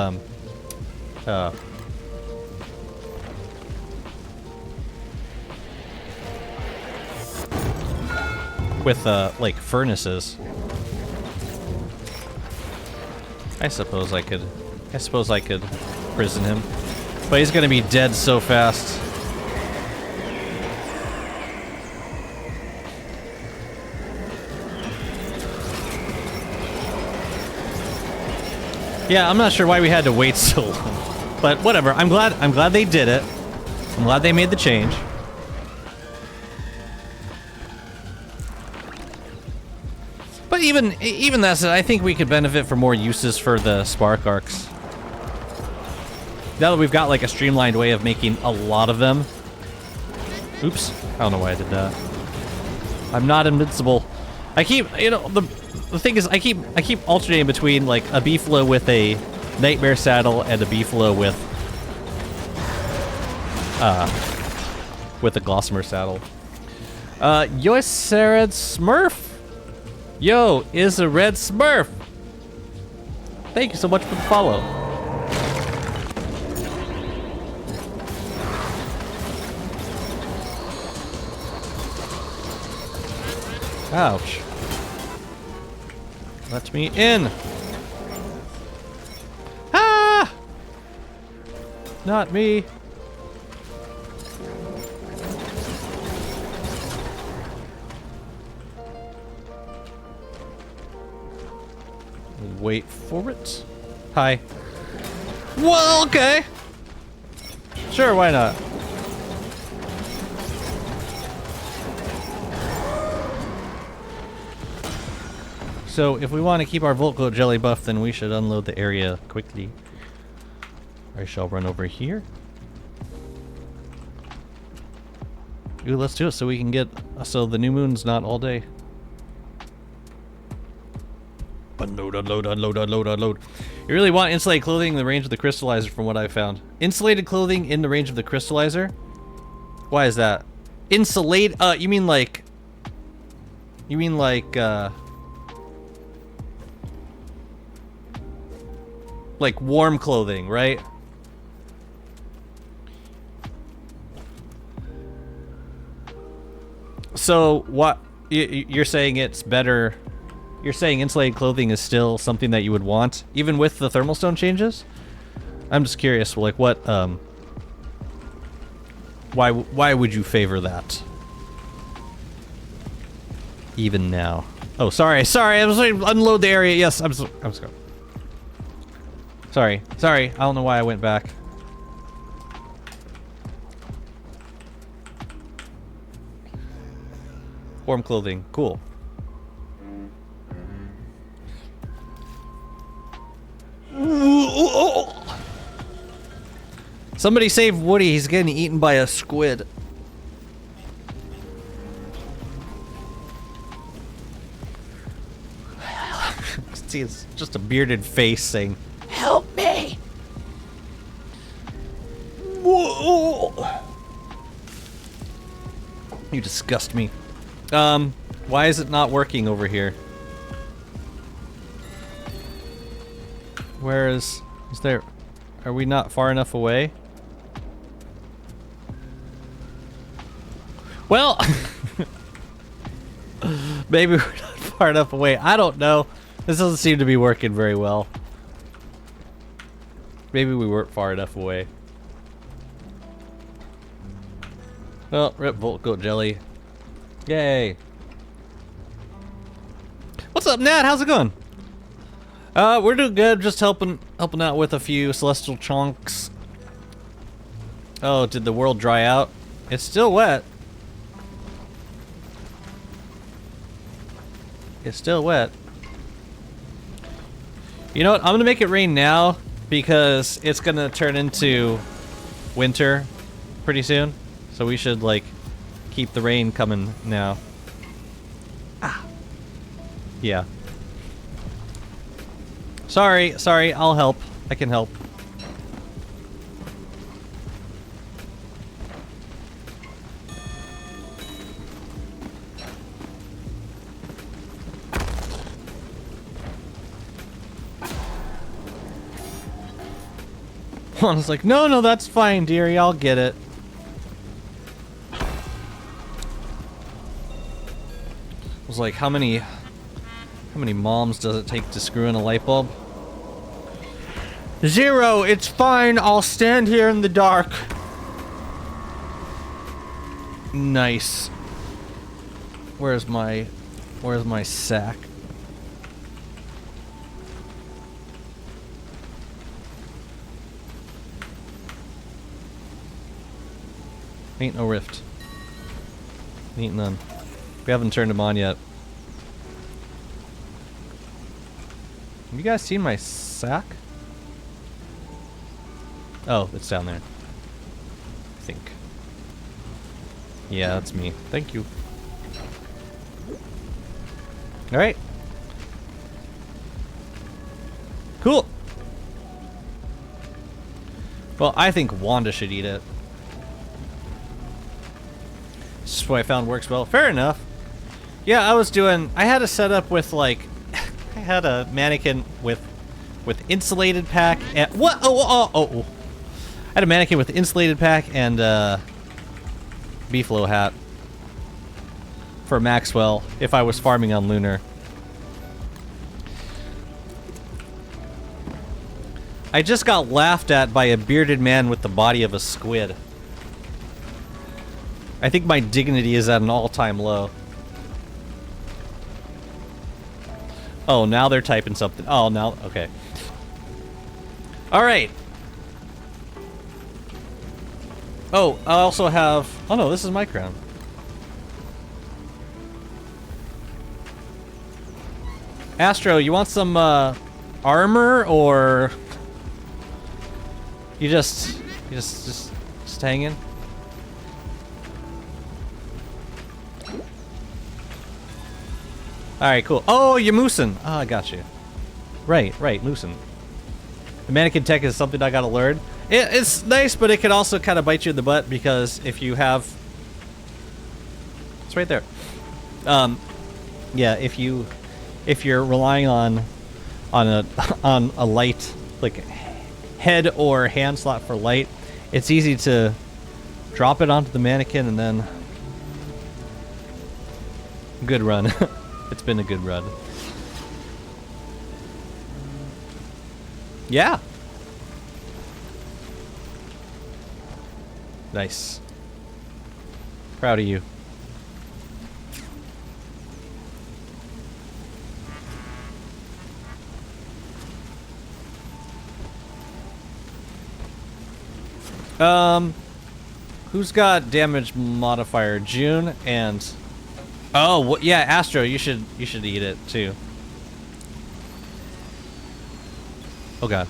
like furnaces. I suppose I could prison him. But he's gonna be dead so fast. Yeah, I'm not sure why we had to wait so long. But whatever, I'm glad they did it. I'm glad they made the change. But even that said, I think we could benefit from more uses for the spark arcs. Now that we've got like a streamlined way of making a lot of them. Oops, I don't know why I did that. I'm not invincible. I keep, you know, the thing is, I keep alternating between like a beefalo with a nightmare saddle and a beefalo with a gossamer saddle. Yo, Sarah Smurf. Yo, is a red Smurf. Thank you so much for the follow. Ouch. Let me in. Ah! Not me. Wait for it. Hi. Well, okay. Sure, why not? So, if we want to keep our Voltcoat jelly buff, then we should unload the area quickly. I shall run over here. Ooh, let's do it so we can get... So the new moon's not all day. Unload, unload, unload, unload, unload. You really want insulated clothing in the range of the crystallizer from what I found. Insulated clothing in the range of the crystallizer? Why is that? Insulate, you mean like... Like warm clothing, right? So, what... You're saying it's better... You're saying insulated clothing is still something that you would want, even with the thermal stone changes? I'm just curious, like what, why would you favor that? Even now. Oh, sorry, I was trying to unload the area. Yes, I'm sorry. Sorry, I don't know why I went back. Warm clothing, cool. Somebody save Woody, he's getting eaten by a squid. See, it's just a bearded face saying, "Help me!" Whoa. You disgust me. Why is it not working over here? Where is there... Are we not far enough away? Well... Maybe we're not far enough away. I don't know. This doesn't seem to be working very well. Maybe we weren't far enough away. Well, rip Voltcoat jelly. Yay. What's up, Nat? How's it going? We're doing good. Just helping out with a few celestial chunks. Oh, did the world dry out? It's still wet. It's still wet. You know what? I'm gonna make it rain now because it's gonna turn into winter pretty soon. So we should like keep the rain coming now. Ah. Yeah. Sorry, I'll help. I can help. Juan's like, no, that's fine, dearie, I'll get it. I was like, how many moms does it take to screw in a light bulb? 0, it's fine, I'll stand here in the dark. Nice. Where's my sack? Ain't no rift. Ain't none. We haven't turned him on yet. Have you guys seen my sack? Oh, it's down there. I think. Yeah, that's me. Thank you. All right. Cool. Well, I think Wanda should eat it. This is what I found works well. Fair enough. Yeah, I had a setup with like, I had a mannequin with insulated pack and, what? Oh. I had a mannequin with insulated pack and Beefalo hat for Maxwell if I was farming on Lunar. I just got laughed at by a bearded man with the body of a squid. I think my dignity is at an all-time low. Oh, now they're typing something. Oh, now, okay. All right. Oh, I also have... Oh no, this is my crown. Astro, you want some armor, or you just hanging? All right, cool. Oh, you're moosing. Oh, I got you. Right, moosing. The mannequin tech is something I gotta learn. It's nice, but it can also kind of bite you in the butt, because if you have... It's right there. Yeah, if you're relying on a light, like head or hand slot for light, it's easy to drop it onto the mannequin and then... Good run. It's been a good run. Yeah. Nice. Proud of you. Who's got damage modifier? June and... Oh, yeah, Astro, you should eat it too. Oh god.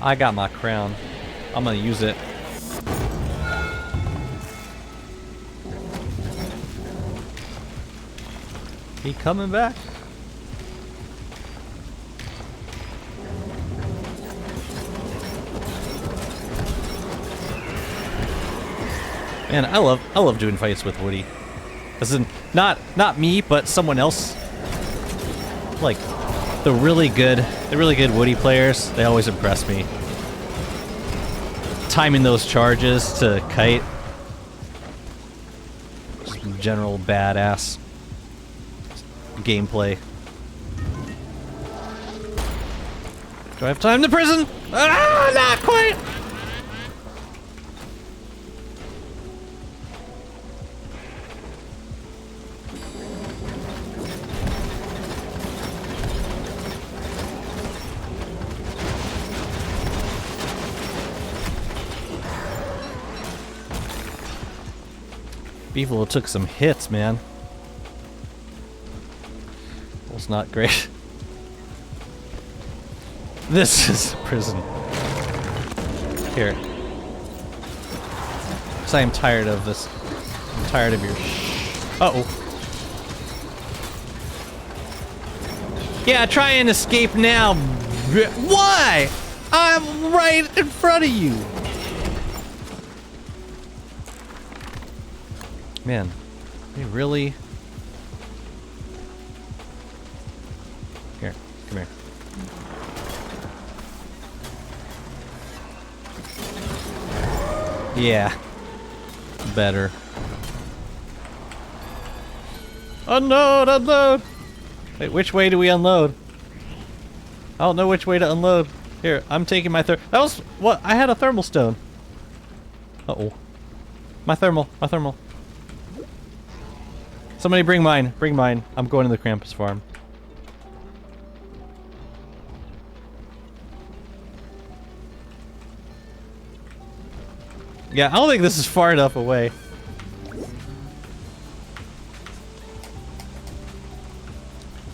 I got my crown. I'm gonna use it. He coming back? Man, I love doing fights with Woody. As in, not me, but someone else. Like the really good Woody players, they always impress me. Timing those charges to kite. Just general badass gameplay. Do I have time to prison? Ah, not quite! Beefalo took some hits, man. That was not great. This is prison. Here. Because I am tired of this. I'm tired of your Uh-oh. Yeah, try and escape now. Why? I'm right in front of you. Man, they really... Here, come here. Yeah. Better. Unload, unload! Wait, which way do we unload? I don't know which way to unload. Here, I'm taking my that was... What? I had a thermal stone. Uh-oh. My thermal. Somebody bring mine. Bring mine. I'm going to the Krampus farm. Yeah, I don't think this is far enough away.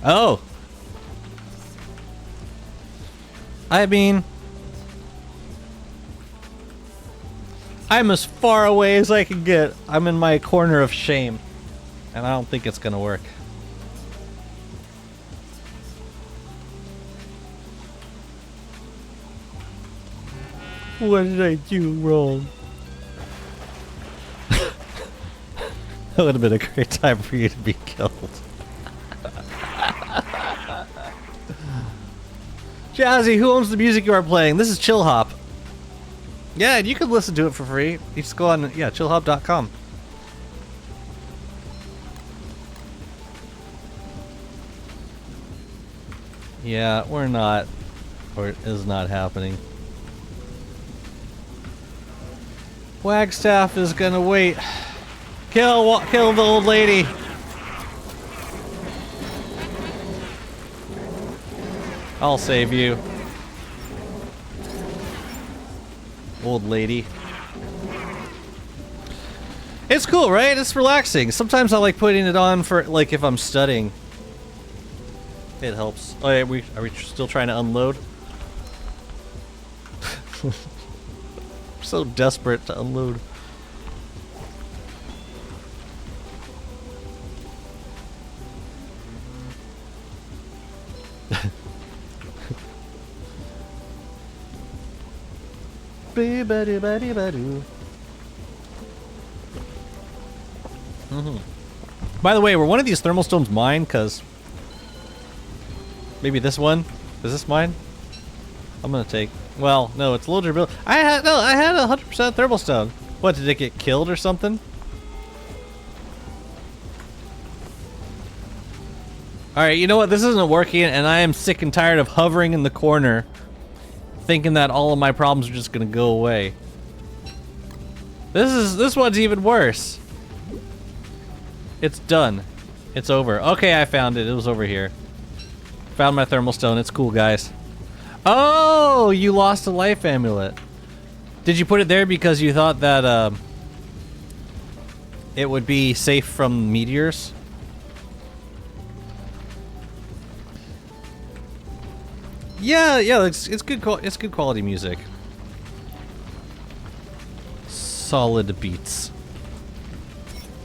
Oh. I mean... I'm as far away as I can get. I'm in my corner of shame. And I don't think it's gonna work. What did I do wrong? That would have been a great time for you to be killed. Jazzy, who owns the music you are playing? This is Chill Hop. Yeah, and you can listen to it for free. You just go on, yeah, chillhop.com. Yeah, we're not. Or it is not happening. Wagstaff is gonna wait. Kill the old lady. I'll save you. Old lady. It's cool, right? It's relaxing. Sometimes I like putting it on for, like, if I'm studying. It helps. Oh, yeah, are we still trying to unload? I'm so desperate to unload. By the way, were one of these thermal stones mine? Cause maybe this one. Is this mine? I'm gonna take. Well, no, it's low durability. I had 100% thermal stone. What, did it get killed or something? All right, you know what? This isn't working, and I am sick and tired of hovering in the corner, thinking that all of my problems are just gonna go away. This one's even worse. It's done. It's over. Okay, I found it. It was over here. Found my thermal stone. It's cool, guys. Oh, you lost a life amulet. Did you put it there because you thought that it would be safe from meteors? Yeah, it's good. It's good quality music. Solid beats.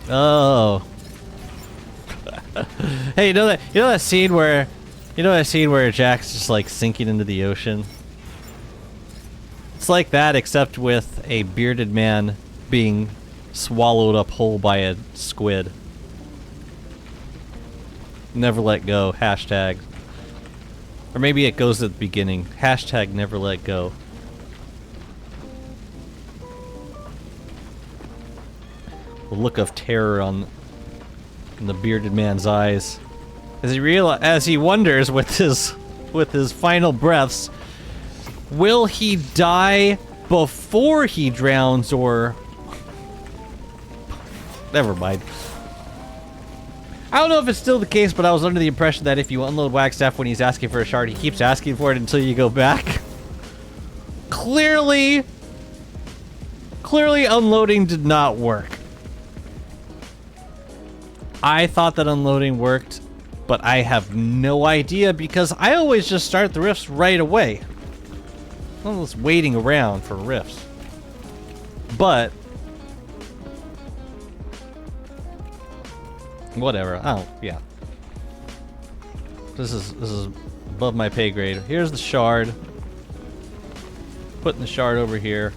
Oh. Hey, you know that scene where Jack's just like sinking into the ocean? It's like that, except with a bearded man being swallowed up whole by a squid. Never let go. Hashtag. Or maybe it goes at the beginning. Hashtag never let go. The look of terror in the bearded man's eyes as he wonders with his final breaths, will he die before he drowns or... Never mind. I don't know if it's still the case, but I was under the impression that if you unload Wagstaff when he's asking for a shard, he keeps asking for it until you go back. Clearly unloading did not work. I thought that unloading worked, but I have no idea because I always just start the rifts right away. I'm just waiting around for rifts. But whatever. Oh, yeah. This is above my pay grade. Here's the shard. Putting the shard over here.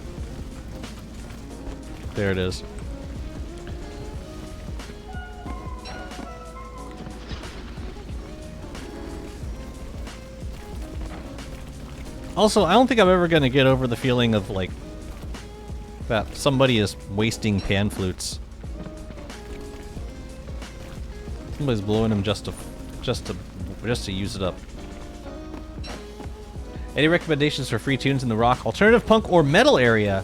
There it is. Also, I don't think I'm ever gonna get over the feeling of like that somebody is wasting pan flutes. Somebody's blowing them just to use it up. Any recommendations for free tunes in the rock, alternative punk, or metal area?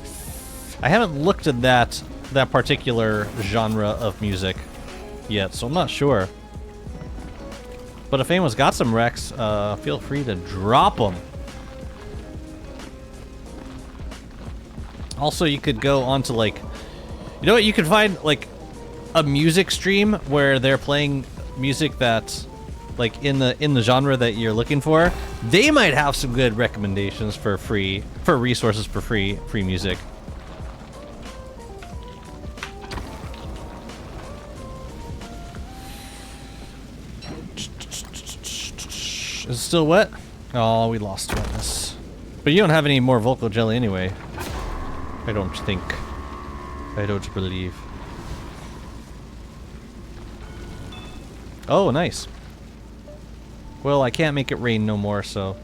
I haven't looked at that particular genre of music yet, so I'm not sure. But if anyone's got some recs, feel free to drop them. Also, you could go onto like, you know what? You could find like a music stream where they're playing music that's like in the genre that you're looking for. They might have some good recommendations for resources for free music. Is it still wet? Oh, we lost wetness. But you don't have any more Volco jelly anyway. I don't think. I don't believe. Oh, nice. Well, I can't make it rain no more, so...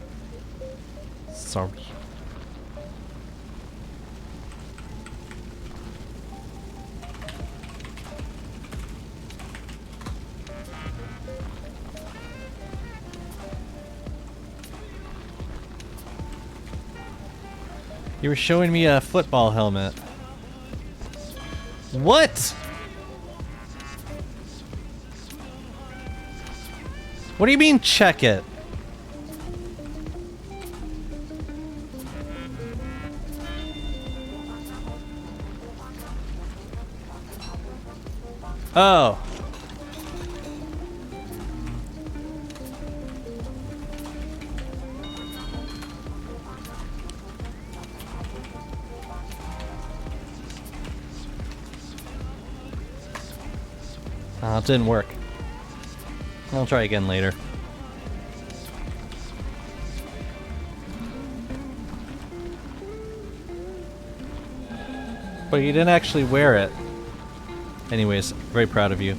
Sorry. You were showing me a football helmet. What? What do you mean, check it? Oh. Oh, it didn't work. I'll try again later. But you didn't actually wear it. Anyways, very proud of you.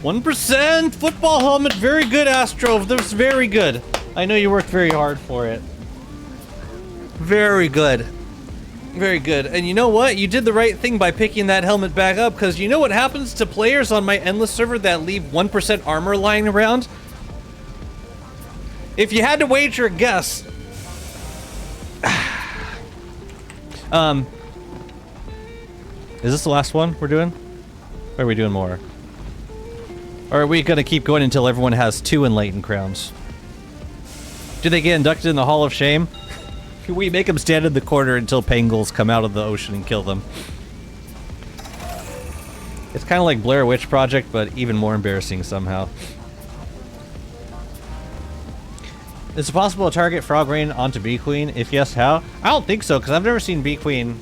1% football helmet, very good, Astro. That was very good. I know you worked very hard for it. Very good. Very good. And you know what? You did the right thing by picking that helmet back up, because you know what happens to players on my Endless server that leave 1% armor lying around? If you had to wager a guess... Is this the last one we're doing? Or are we doing more? Or are we gonna keep going until everyone has 2 Enlightened Crowns? Do they get inducted in the Hall of Shame? We make them stand in the corner until pangolins come out of the ocean and kill them. It's kind of like Blair Witch Project, but even more embarrassing somehow. Is it possible to target Frog Rain onto Bee Queen? If yes, how? I don't think so, because I've never seen Bee Queen...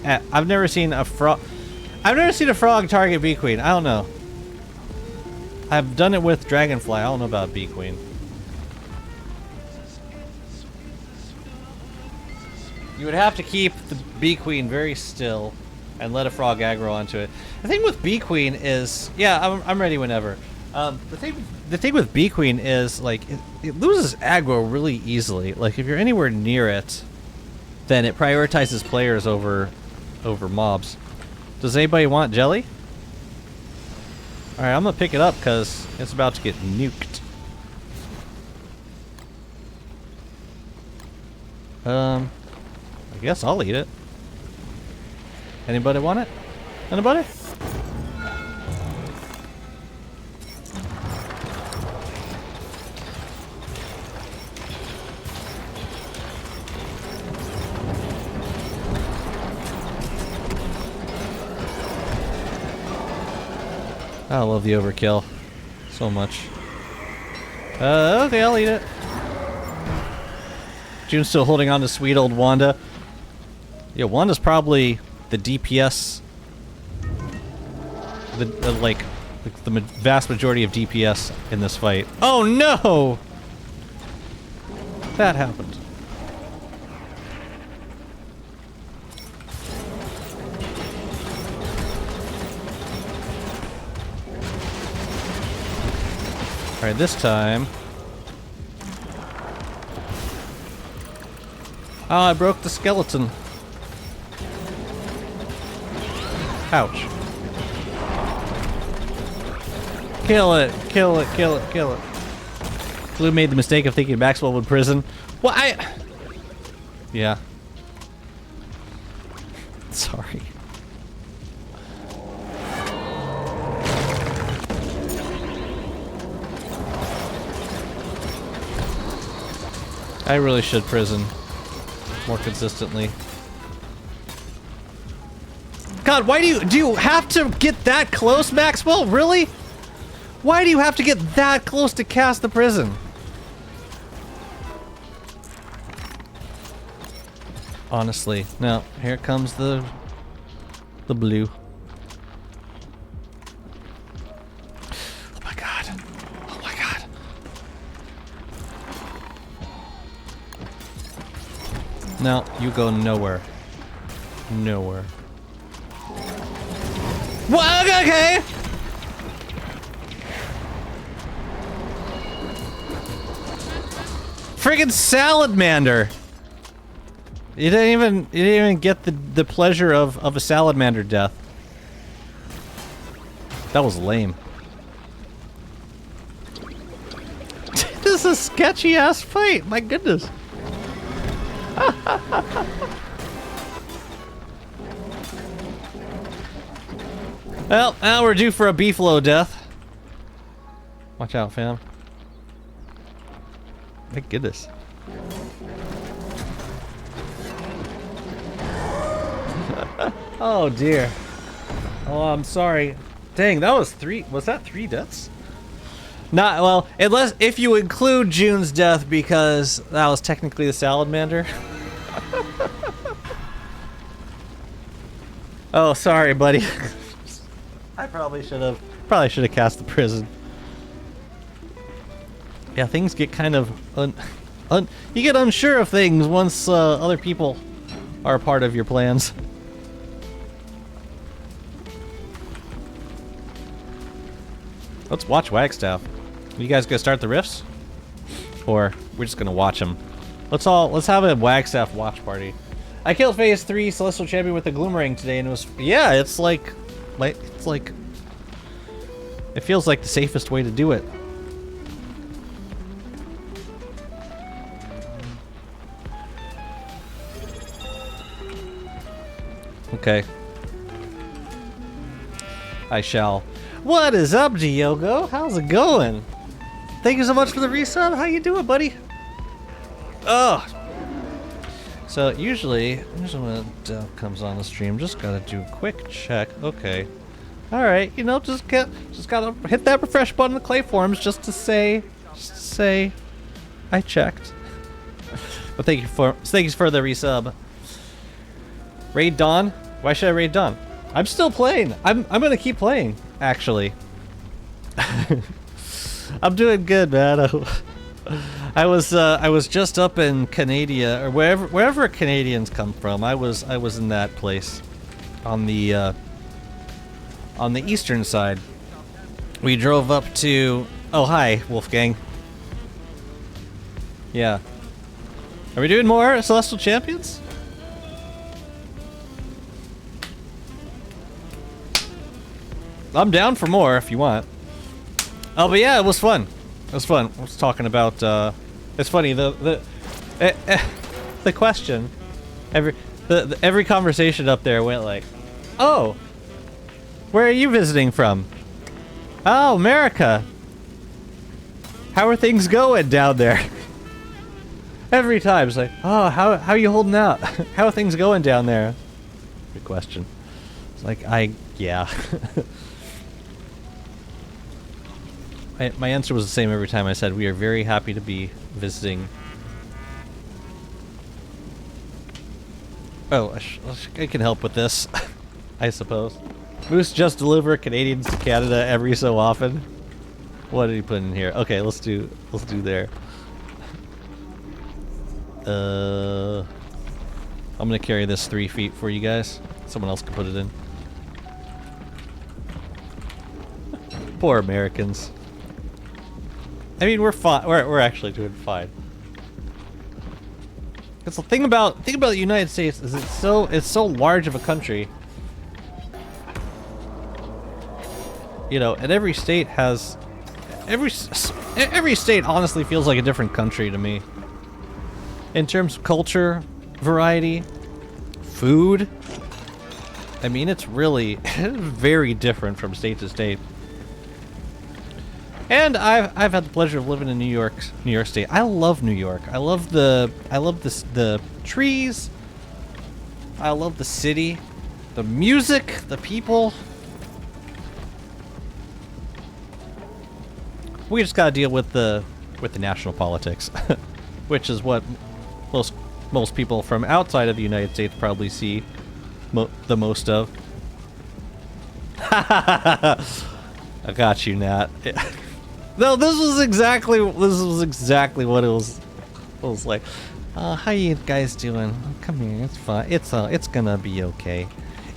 I've never seen a frog target Bee Queen. I don't know. I've done it with Dragonfly. I don't know about Bee Queen. You would have to keep the Bee Queen very still and let a frog aggro onto it. The thing with Bee Queen is... Yeah, I'm ready whenever. The thing with Bee Queen is, like, it loses aggro really easily. Like, if you're anywhere near it, then it prioritizes players over mobs. Does anybody want jelly? Alright, I'm gonna pick it up because it's about to get nuked. I guess I'll eat it. Anybody want it? Anybody? I love the overkill so much. Okay, I'll eat it. June's still holding on to sweet old Wanda. Yeah, Wanda's probably the DPS. Like the vast majority of DPS in this fight. Oh no! That happened. Alright, this time... Oh, I broke the skeleton. Ouch. Kill it, kill it, kill it, kill it. Blue made the mistake of thinking Maxwell would prison. Well, yeah. Sorry. I really should prison more consistently. God, why do you have to get that close, Maxwell? Really? Why do you have to get that close to cast the prison? Honestly, no. Here comes the blue. Oh my god. Oh my god. No, you go nowhere. Nowhere. What? Okay. Friggin' salamander. You didn't even get the pleasure of a salamander death. That was lame. This is a sketchy ass fight. My goodness. Well, now we're due for a beefalo death. Watch out, fam. My goodness. Oh dear. Oh, I'm sorry. Dang, that was three. Was that 3 deaths? Not well, unless if you include June's death because that was technically the salamander. Oh, sorry, buddy. I probably should have cast the prison. Yeah, things get kind of you get unsure of things once other people are a part of your plans. Let's watch Wagstaff. You guys gonna start the rifts, or we're just gonna watch them? Let's have a Wagstaff watch party. I killed Phase 3 Celestial Champion with the Gloomerang today, and it was it's like it feels like the safest way to do it. Okay. I shall. What is up, Diogo? How's it going? Thank you so much for the resub. How you doing, buddy? Ugh. So usually when Dev comes on the stream, just gotta do a quick check. Okay. All right. You know, just gotta hit that refresh button in the clay forums just to say I checked. But thank you for the resub. Raid Dawn? Why should I raid Dawn? I'm still playing. I'm gonna keep playing, actually. I'm doing good, man. I was just up in Canada, or wherever Canadians come from. I was in that place, on the eastern side. We drove up to. Oh, hi, Wolfgang. Yeah. Are we doing more Celestial Champions? I'm down for more if you want. Oh, but yeah, it was fun. It was fun. I was talking about. It's funny the question. Every conversation up there went like, "Oh, where are you visiting from?" "Oh, America. How are things going down there?" Every time it's like, "Oh, how are you holding out? How are things going down there?" Good question. It's like yeah. My answer was the same every time. I said we are very happy to be visiting. Oh, I can help with this, I suppose. Moose just deliver Canadians to Canada every so often. What did he put in here? Okay, let's do there. I'm gonna carry this 3 feet for you guys. Someone else can put it in. Poor Americans. I mean, we're fine. We're actually doing fine. Because the thing about the United States is it's so large of a country. You know, and every state has every state honestly feels like a different country to me. In terms of culture, variety, food. I mean, it's really very different from state to state. And I've had the pleasure of living in New York State. I love New York. I love the trees. I love the city, the music, the people. We just gotta deal with the national politics, which is what most people from outside of the United States probably see the most of. I got you, Nat. No, this was exactly what it was like. How you guys doing? Come here, it's fine. It's gonna be okay.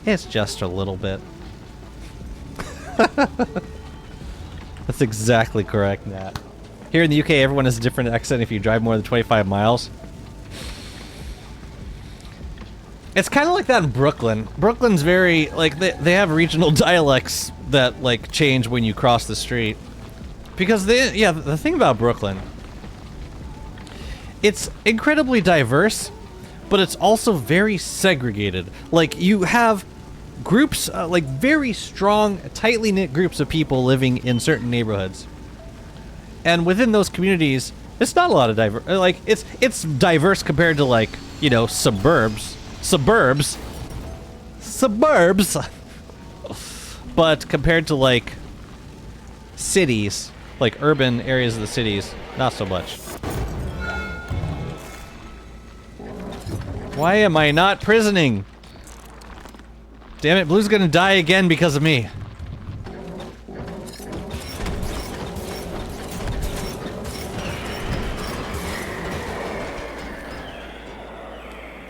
It's just a little bit. That's exactly correct, Nat. Here in the UK, everyone has a different accent if you drive more than 25 miles. It's kind of like that in Brooklyn. Brooklyn's very, like, they have regional dialects that, like, change when you cross the street. Because the thing about Brooklyn, it's incredibly diverse, but it's also very segregated. Like, you have groups, like very strong, tightly knit groups of people living in certain neighborhoods. And within those communities, it's not a lot of like, it's diverse compared to, like, you know, suburbs. But compared to, like, cities, like urban areas of the cities, not so much. Why am I not prisoning? Damn it, Blue's gonna die again because of me.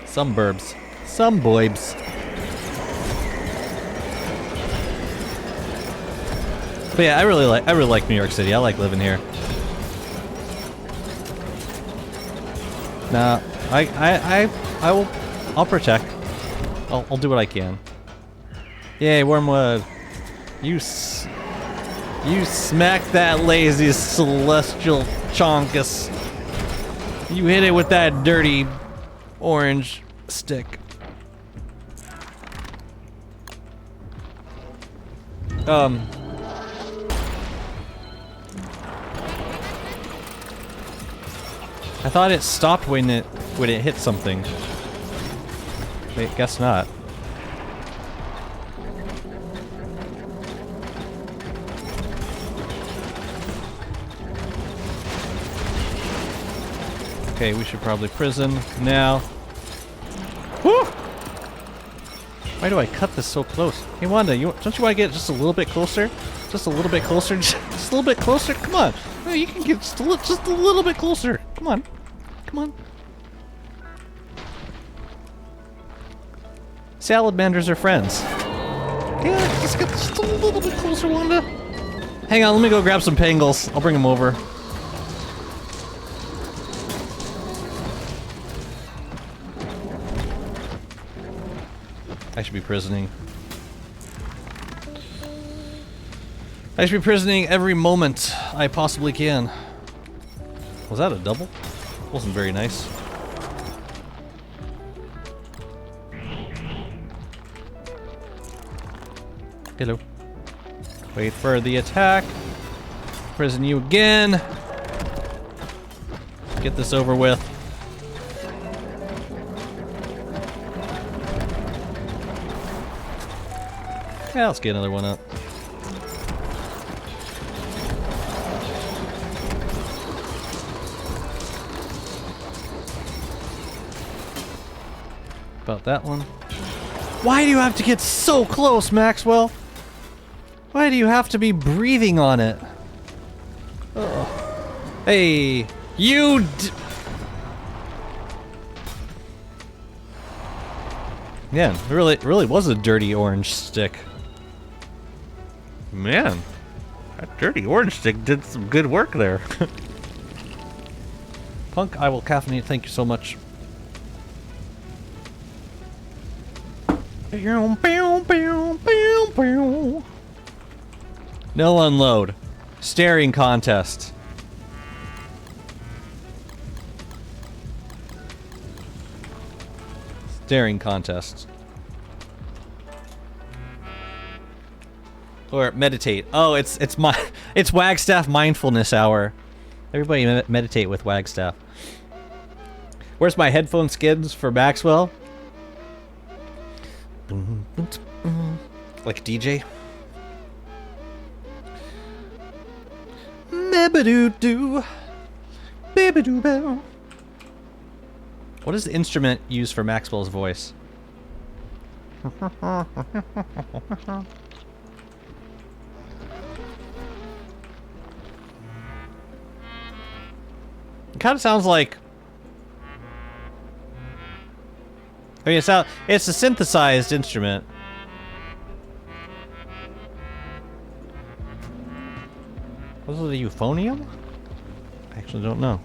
Some burbs. Some boybs. But yeah, I really like New York City. I like living here. Nah, I'll protect. I'll do what I can. Yay, Wormwood. You smacked that lazy celestial chonkus. You hit it with that dirty orange stick. I thought it stopped when it hit something. Wait, guess not. Okay, we should probably prison now. Woo! Why do I cut this so close? Hey Wanda, don't you want to get just a little bit closer? Just a little bit closer? Just a little bit closer? Come on! No, you can get just a little bit closer. Come on. Come on. Salamanders are friends. Yeah, just get just a little bit closer, Wanda. Hang on, let me go grab some pangles. I'll bring them over. I should be prisoning. I should be prisoning every moment I possibly can. Was that a double? Wasn't very nice. Hello. Wait for the attack. Prison you again. Get this over with. Yeah, let's get another one up. About that one. Why do you have to get so close, Maxwell? Why do you have to be breathing on it? Ugh. Hey, you Yeah, it really was a dirty orange stick. Man, that dirty orange stick did some good work there. Punk, I will caffeinate. Thank you so much. No unload. Staring contest. Staring contest. Or meditate. Oh, it's Wagstaff mindfulness hour. Everybody meditate with Wagstaff. Where's my headphone skins for Maxwell? Like DJ. Mebadoo-doo. Bibadoo-bow. What is the instrument used for Maxwell's voice? It kind of sounds like I mean, it's a synthesized instrument. Was it a euphonium? I actually don't know.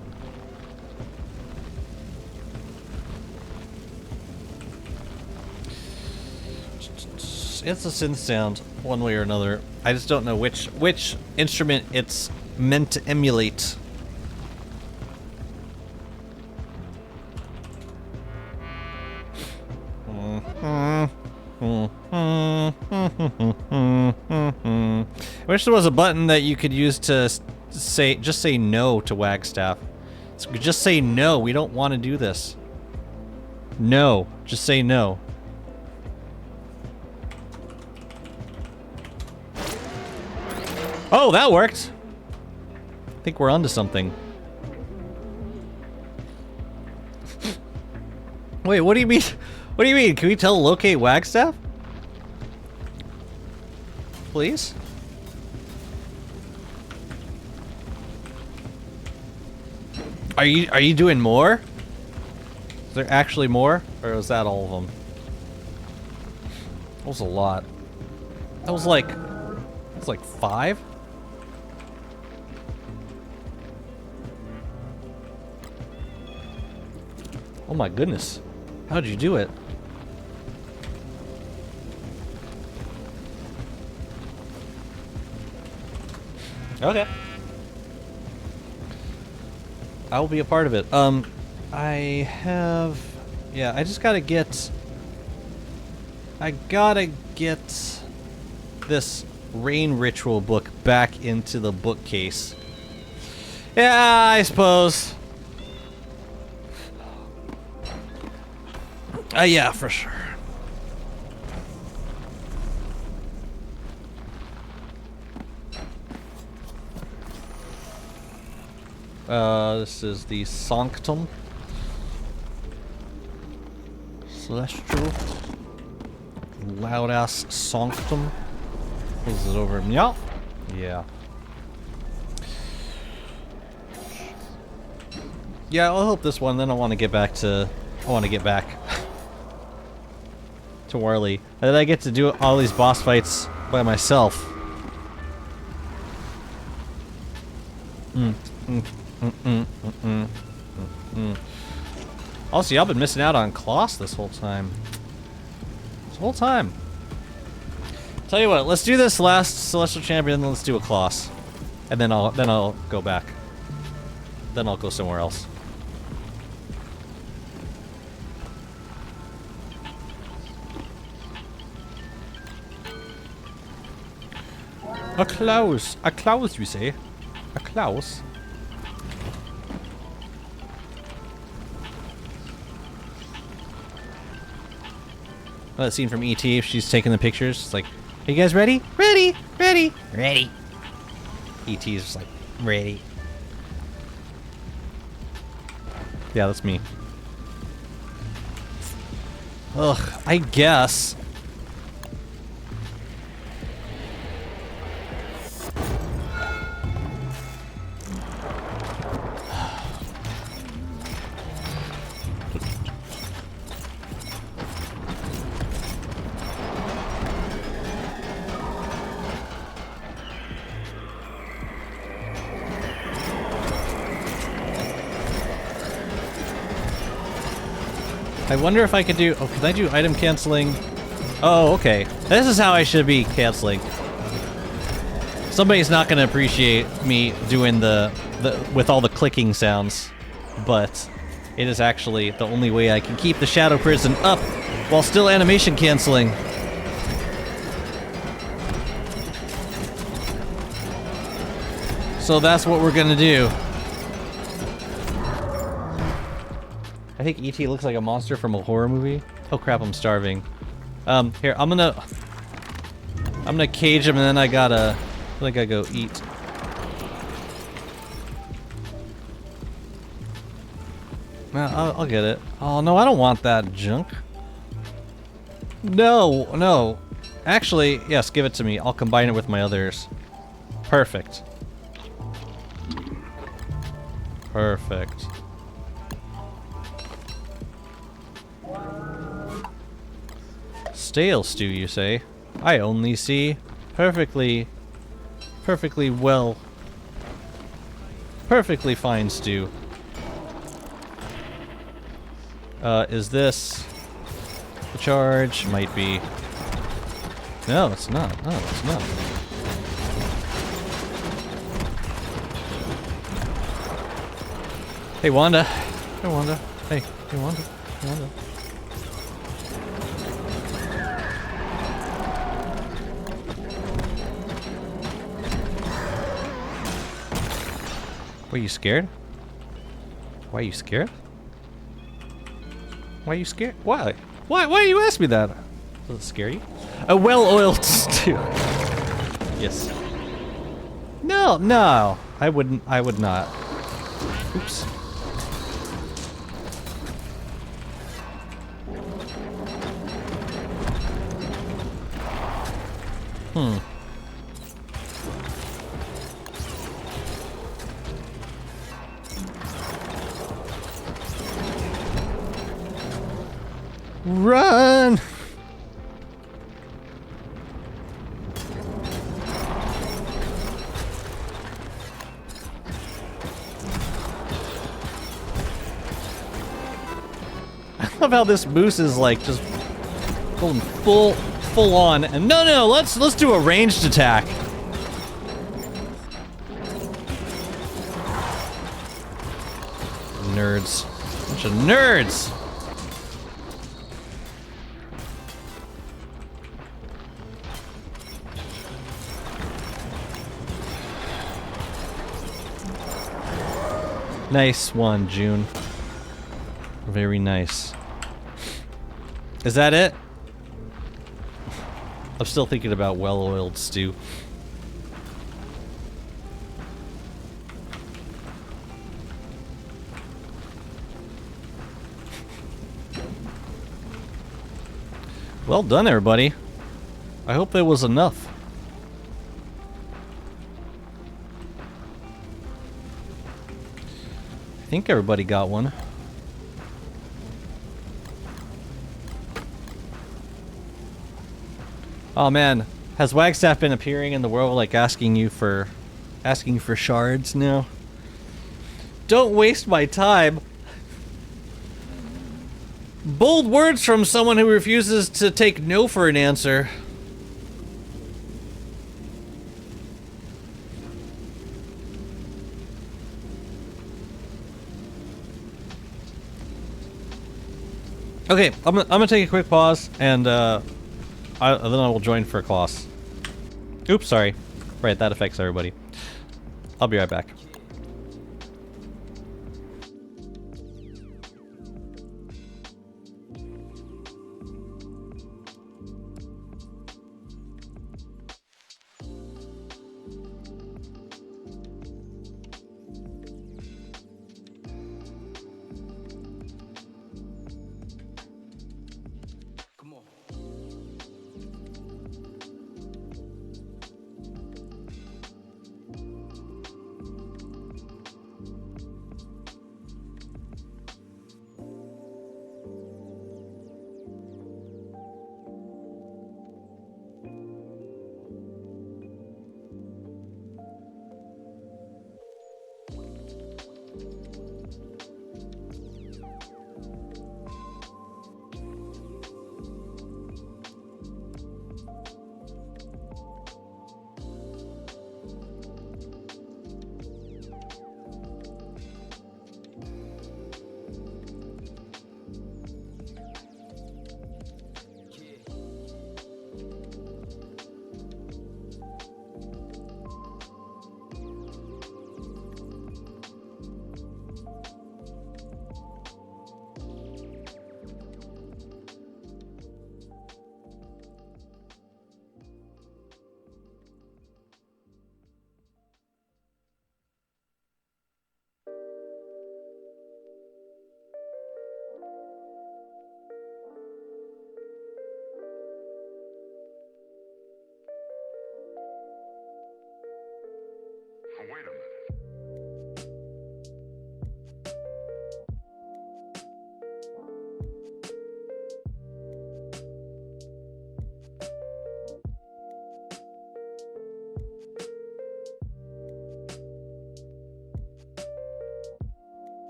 It's a synth sound, one way or another. I just don't know which instrument it's meant to emulate. I wish there was a button that you could use to just say no to Wagstaff. So just say no, we don't want to do this. No, just say no. Oh, that worked. I think we're onto something. Wait, what do you mean? What do you mean? Can we tell locate Wagstaff? Please? Are you doing more? Is there actually more? Or was that all of them? That was a lot. That was like... It's like 5? Oh my goodness. How'd you do it? Okay. I'll be a part of it. I have... Yeah, I just gotta get... I gotta get this rain ritual book back into the bookcase. Yeah, I suppose. Yeah, for sure. This is the Sanctum. Celestial. Loud-ass Sanctum. Is it over? Yeah. Yeah. Yeah, I'll help this one, then I want to get back to... I want to get back to Warley. And then I get to do all these boss fights by myself. Also, y'all been missing out on Kloss this whole time. This whole time. Tell you what, let's do this last Celestial Champion, and then let's do a Kloss. And then I'll go back. Then I'll go somewhere else. A Klaus. A Klaus, you say? A Klaus? Oh, that scene from E.T. if she's taking the pictures. It's like, are you guys ready? Ready! Ready! Ready! E.T. is just like, ready. Yeah, that's me. Ugh, I guess. I wonder if I could do... Oh, can I do item canceling? Oh, okay. This is how I should be canceling. Somebody's not going to appreciate me doing the with all the clicking sounds, but it is actually the only way I can keep the Shadow Prison up while still animation canceling. So that's what we're going to do. I think E.T. looks like a monster from a horror movie. Oh crap, I'm starving. Here, I'm gonna cage him and then I gotta go eat. I'll get it. Oh no, I don't want that junk. No, no. Actually, yes, give it to me. I'll combine it with my others. Perfect. Perfect. Stale stew, you say? I only see perfectly well, perfectly fine stew. Is this the charge? Might be. No, it's not. No, it's not. Hey, Wanda. Hey, Wanda. Hey, Wanda. Wanda. Were you scared? Why are you scared? Why are you scared? Why? Why do you ask me that? Does it scare you? A well-oiled stew. Yes. No. I would not. Oops. Run! I love how this moose is like just going full on. And no, let's do a ranged attack. Nerds. Bunch of nerds. Nice one, June. Very nice. Is that it? I'm still thinking about well-oiled stew. Well done, everybody. I hope that was enough. I think everybody got one. Oh man, has Wagstaff been appearing in the world like asking for shards now? Don't waste my time. Bold words from someone who refuses to take no for an answer. Okay, I'm gonna take a quick pause, and then I will join for a class. Oops, sorry. Right, that affects everybody. I'll be right back.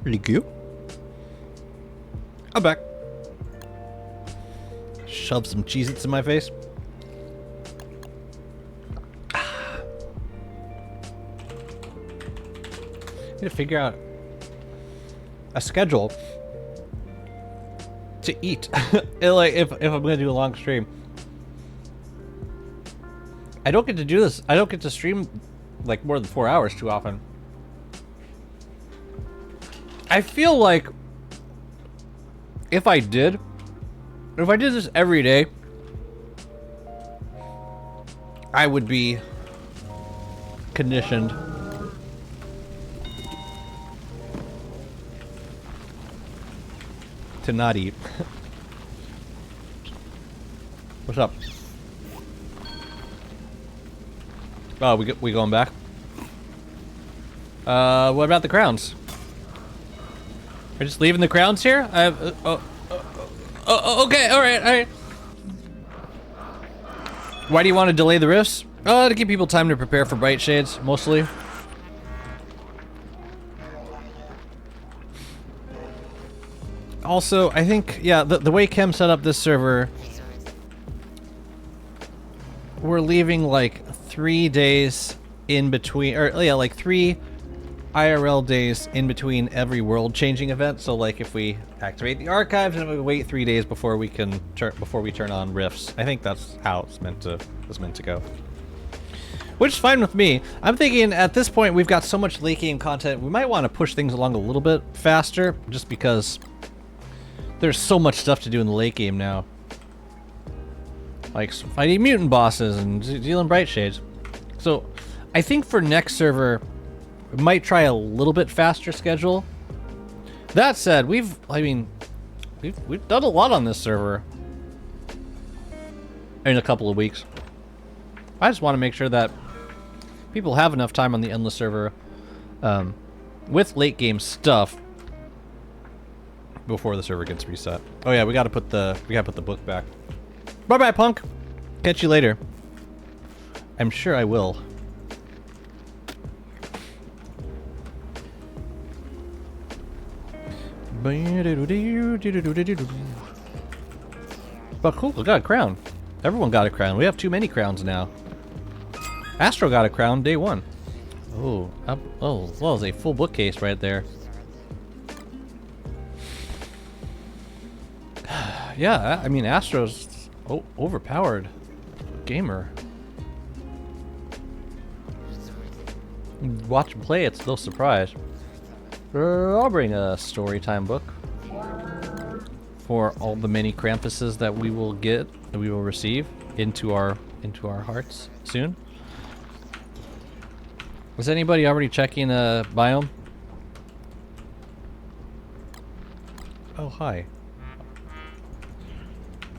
Thank you. I'm back. Shove some Cheez-Its in my face. Need to figure out a schedule to eat. Like if I'm gonna do a long stream. I don't get to do this. I don't get to stream like more than 4 hours too often. I feel like if I did this every day, I would be conditioned to not eat. What's up? Oh, we going back? What about the crowns? We're just leaving the crowns here? Okay, alright. Why do you want to delay the rifts? To give people time to prepare for Bright Shades, mostly. Also, I think, yeah, the way Kem set up this server, we're leaving like 3 days in between, or yeah, like 3 IRL days in between every world-changing event. So like if we activate the archives and we wait 3 days before we can turn on rifts. I think that's how it's meant to go. Which is fine with me. I'm thinking at this point we've got so much late game content, we might want to push things along a little bit faster, just because there's so much stuff to do in the late game now. Like fighting mutant bosses and dealing Bright Shades. So I think for next server, we might try a little bit faster schedule. That said, we've done a lot on this server in a couple of weeks. I just want to make sure that people have enough time on the Endless server with late game stuff before the server gets reset. Oh yeah, we gotta put the book back. Bye bye, punk. Catch you later. I'm sure I will. But cool, we got a crown. Everyone got a crown. We have too many crowns now. Astro got a crown day 1. Oh, well, it's a full bookcase right there. Yeah, I mean, Astro's overpowered gamer. Watch him play, it's no surprise. I'll bring a storytime book for all the many Krampuses that we will receive into our hearts soon. Is anybody already checking biome? Oh, hi.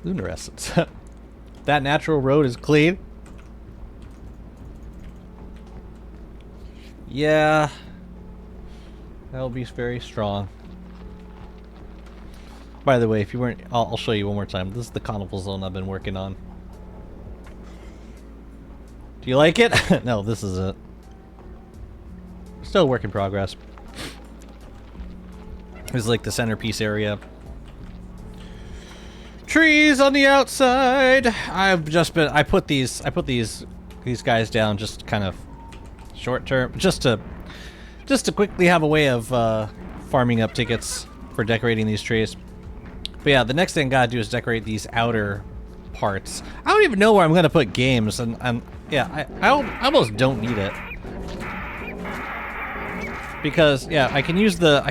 Lunarescence. That natural road is clean. Yeah. That'll be very strong. By the way, if you weren't, I'll show you one more time. This is the carnival zone I've been working on. Do you like it? No, this is it. Still a work in progress. This is like the centerpiece area. Trees on the outside. I put these guys down just kind of short term, just to quickly have a way of farming up tickets for decorating these trees. But yeah, the next thing I gotta do is decorate these outer parts. I don't even know where I'm gonna put games, and yeah, I almost don't need it. Because yeah, I can use the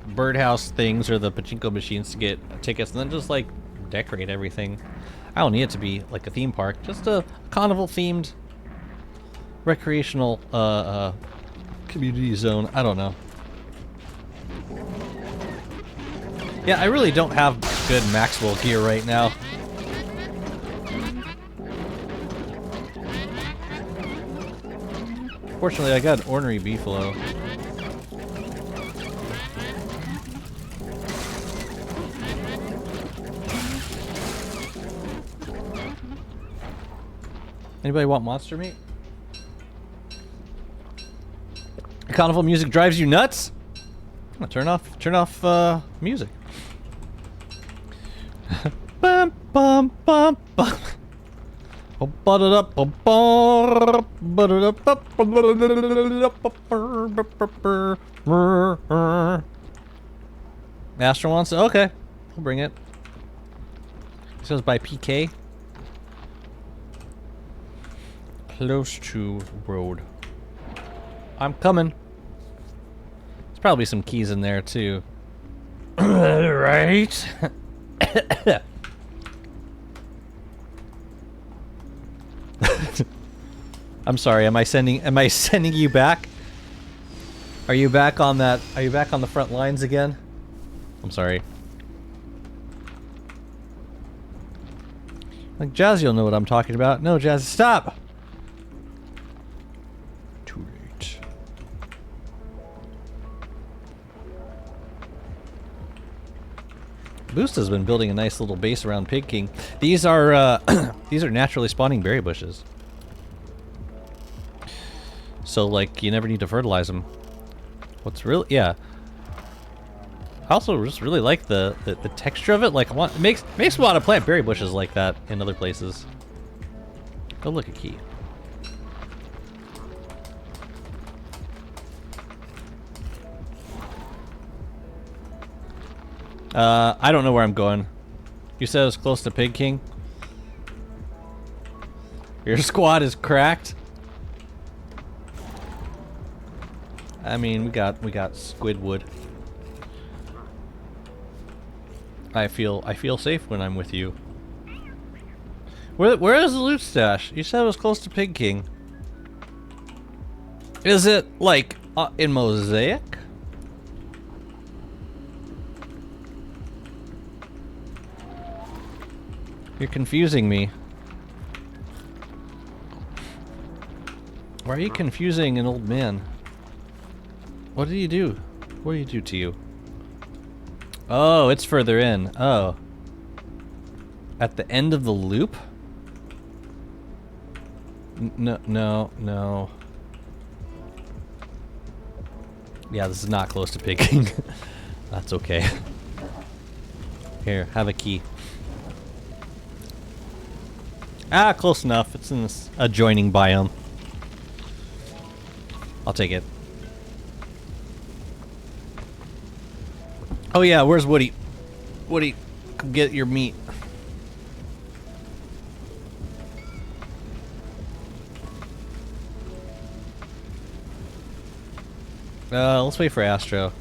birdhouse things or the pachinko machines to get tickets, and then just like decorate everything. I don't need it to be like a theme park, just a carnival themed recreational community zone. I don't know. Yeah, I really don't have good Maxwell gear right now. Fortunately, I got an ornery beefalo. Anybody want monster meat? Carnival music drives you nuts? Turn off music. Bum bum bum bum. Astro wants it? Okay, we'll bring it. It says by PK. Close to road. I'm coming. There's probably some keys in there too. Right? I'm sorry, am I sending you back? Are you back on that? Are you back on the front lines again? I'm sorry. Like Jazzy will know what I'm talking about. No, Jazzy, stop! Too late. Boost has been building a nice little base around Pig King. These are these are naturally spawning berry bushes. So like you never need to fertilize them. What's really I also just really like the texture of it. Like it makes me want to plant berry bushes like that in other places. Oh look, a key. I don't know where I'm going. You said it was close to Pig King. Your squad is cracked. I mean, we got Squidwood. I feel safe when I'm with you. Where is the loot stash? You said it was close to Pig King. Is it like in Mosaic? You're confusing me. Why are you confusing an old man? What did he do? What did he do to you? Oh, it's further in. Oh. At the end of the loop? No. Yeah, this is not close to Pig King. That's okay. Here, have a key. Ah, close enough. It's in this adjoining biome. I'll take it. Oh yeah, where's Woody? Woody, come get your meat. Let's wait for Astro.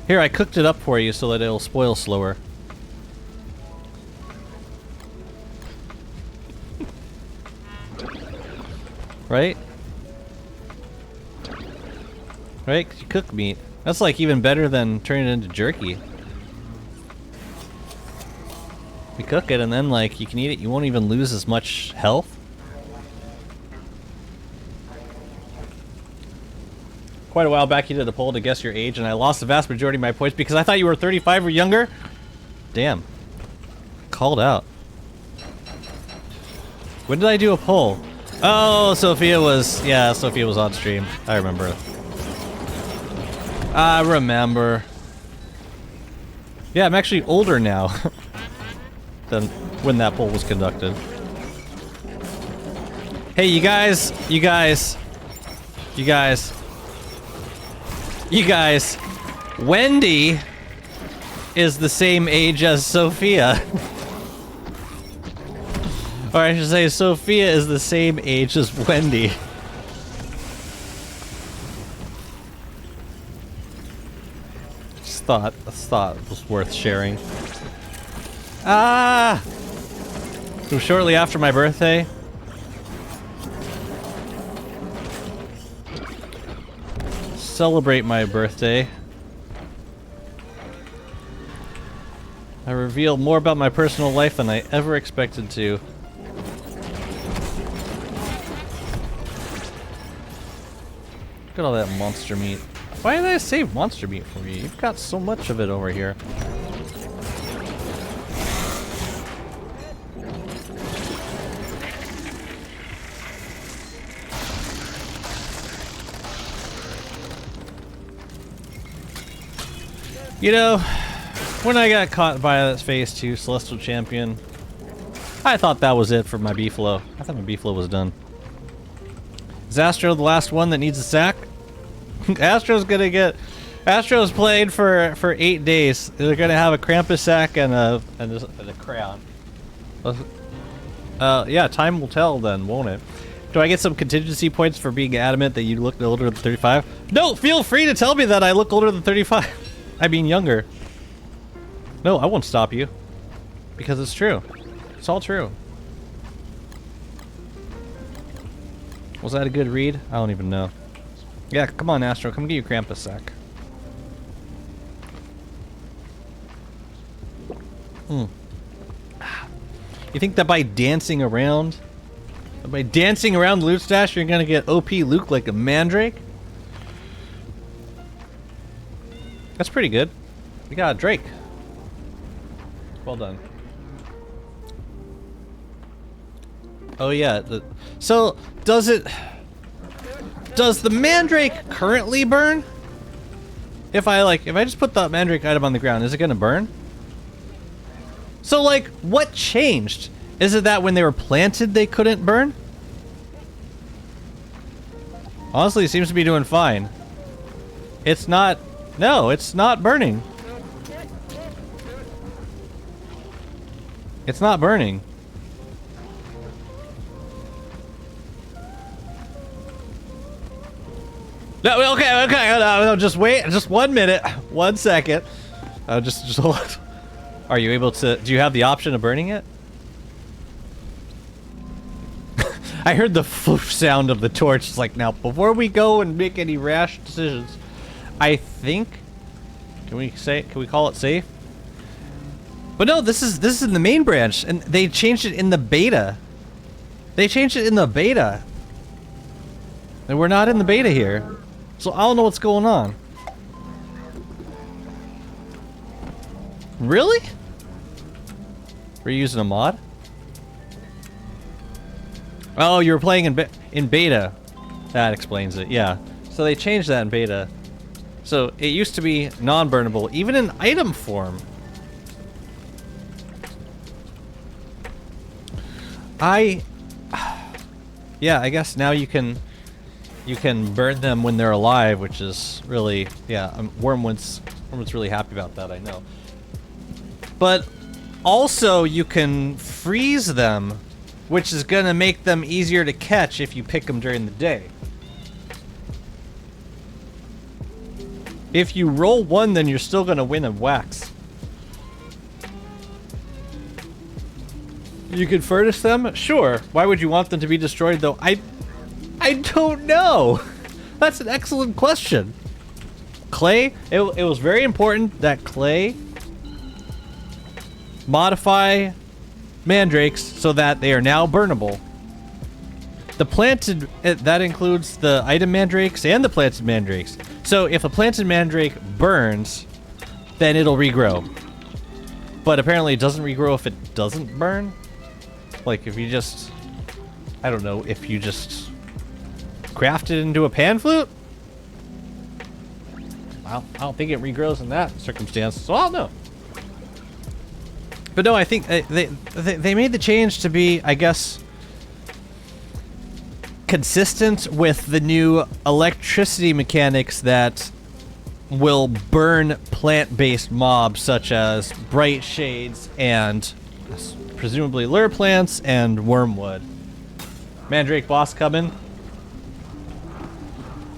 Here, I cooked it up for you so that it'll spoil slower. Right? Right? 'Cause you cook meat. That's like even better than turning it into jerky. You cook it and then like you can eat it, you won't even lose as much health. Quite a while back you did a poll to guess your age and I lost the vast majority of my points because I thought you were 35 or younger. Damn. Called out. When did I do a poll? Oh, Sophia was on stream. I remember. I remember. Yeah, I'm actually older now than when that poll was conducted. Hey, you guys, Wendy is the same age as Sophia. Or I should say Sophia is the same age as Wendy. Just thought it was worth sharing. Ah! So shortly after my birthday, celebrate my birthday. I reveal more about my personal life than I ever expected to. Look at all that monster meat. Why did I save monster meat for you? You've got so much of it over here. You know, when I got caught by that phase 2 Celestial Champion, I thought that was it for my Beefalo. I thought my Beefalo was done. Is Astro the last one that needs a sack? Astro's gonna get... Astro's played for 8 days. They're gonna have a Krampus sack and a crown. Yeah, time will tell then, won't it? Do I get some contingency points for being adamant that you look older than 35? No, feel free to tell me that I look older than 35. I mean younger. No, I won't stop you. Because it's true. It's all true. Was that a good read? I don't even know. Yeah, come on, Astro. Come get your Krampus sack. You think that by dancing around Loot Stash, you're gonna get OP Luke like a Mandrake? That's pretty good. We got a Drake. Well done. Oh yeah. So does the Mandrake currently burn? If I just put the Mandrake item on the ground, is it gonna burn? So like, what changed? Is it that when they were planted they couldn't burn? Honestly, it seems to be doing fine. It's not... No, it's not burning. It's not burning. No, okay, no, just wait, just 1 minute, 1 second. Just hold on. Are you able to, do you have the option of burning it? I heard the foof sound of the torch. It's like, now, before we go and make any rash decisions, I think, can we call it safe? But no, this is in the main branch, and they changed it in the beta. They changed it in the beta. And we're not in the beta here. So I don't know what's going on. Really? Were you using a mod? Oh, you were playing in beta. That explains it, yeah. So they changed that in beta. So it used to be non-burnable, even in item form. Yeah, I guess now you can burn them when they're alive, which is really, yeah, Wormwood's really happy about that, I know. But also you can freeze them, which is gonna make them easier to catch if you pick them during the day. If you roll 1, then you're still gonna win a wax. You can furnace them? Sure. Why would you want them to be destroyed though? I don't know. That's an excellent question. Clay, it was very important that Clay modify mandrakes so that they are now burnable. The planted, that includes the item mandrakes and the planted mandrakes. So if a planted mandrake burns, then it'll regrow. But apparently it doesn't regrow if it doesn't burn. Like if you just, I don't know, if you just craft it into a pan flute? I don't think it regrows in that circumstance, so I don't know. But no, I think they made the change to be, I guess, consistent with the new electricity mechanics that will burn plant-based mobs such as bright shades and presumably lure plants and wormwood. Mandrake boss coming.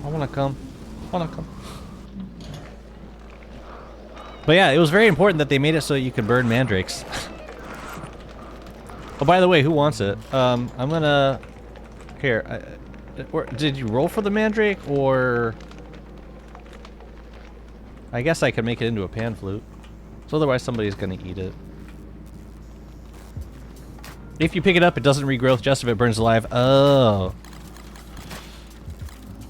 I wanna come. But yeah, it was very important that they made it so you could burn mandrakes. Oh, by the way, who wants it? I'm gonna... Here, did you roll for the mandrake, or... I guess I could make it into a pan flute. So otherwise somebody's gonna eat it. If you pick it up, it doesn't regrow just if it burns alive. Oh.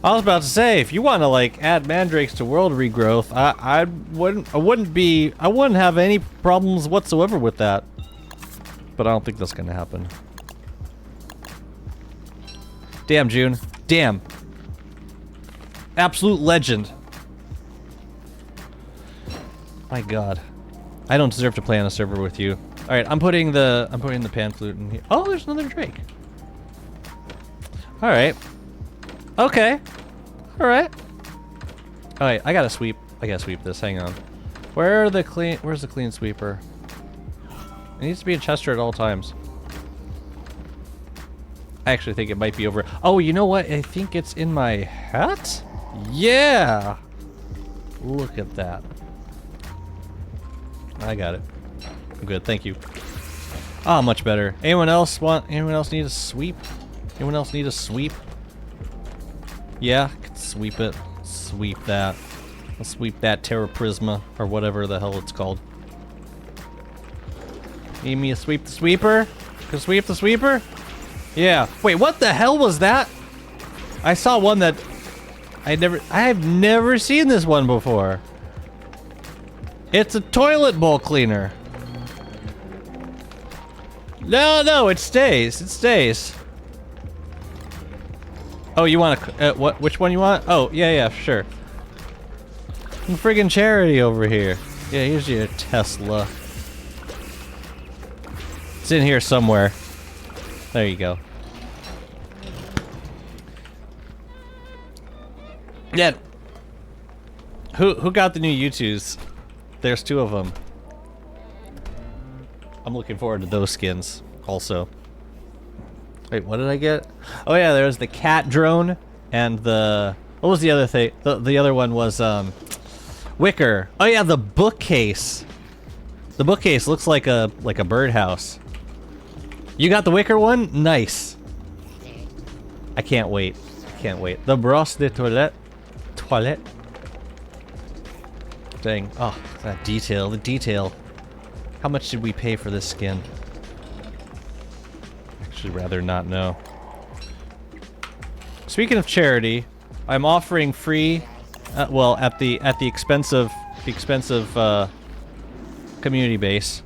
I was about to say, if you want to like add mandrakes to world regrowth, I wouldn't have any problems whatsoever with that. But I don't think that's gonna happen. Damn, June. Damn. Absolute legend. My God. I don't deserve to play on a server with you. Alright, I'm putting the pan flute in here. Oh, there's another Drake. Alright. Okay. Alright. Alright, I gotta sweep this, hang on. Where's the clean sweeper? It needs to be in Chester at all times. I actually think it might be over. Oh, you know what? I think it's in my hat? Yeah! Look at that. I got it. I'm good, thank you. Ah, much better. Anyone else need a sweep? Anyone else need a sweep? Yeah, I can sweep it. Sweep that. I'll sweep that Terra Prisma, or whatever the hell it's called. Need me to sweep the sweeper? Can sweep the sweeper? Yeah. Wait, what the hell was that? I saw one that I've never seen this one before. It's a toilet bowl cleaner. No, it stays. It stays. Oh, you want a what? Which one you want? Oh, yeah, sure. Friggin' charity over here. Yeah, here's your Tesla. It's in here somewhere. There you go. Yeah. Who got the new U2s? There's 2 of them. I'm looking forward to those skins also. Wait, what did I get? Oh yeah, there's the cat drone and the... What was the other thing? The other one was Wicker. Oh yeah, the bookcase. The bookcase looks like a birdhouse. You got the Wicker one? Nice. I can't wait. Can't wait. The brosse de toilette. Dang. Oh, that detail. The detail. How much did we pay for this skin? Actually, rather not know. Speaking of charity, I'm offering free. Well, at the expensive community base.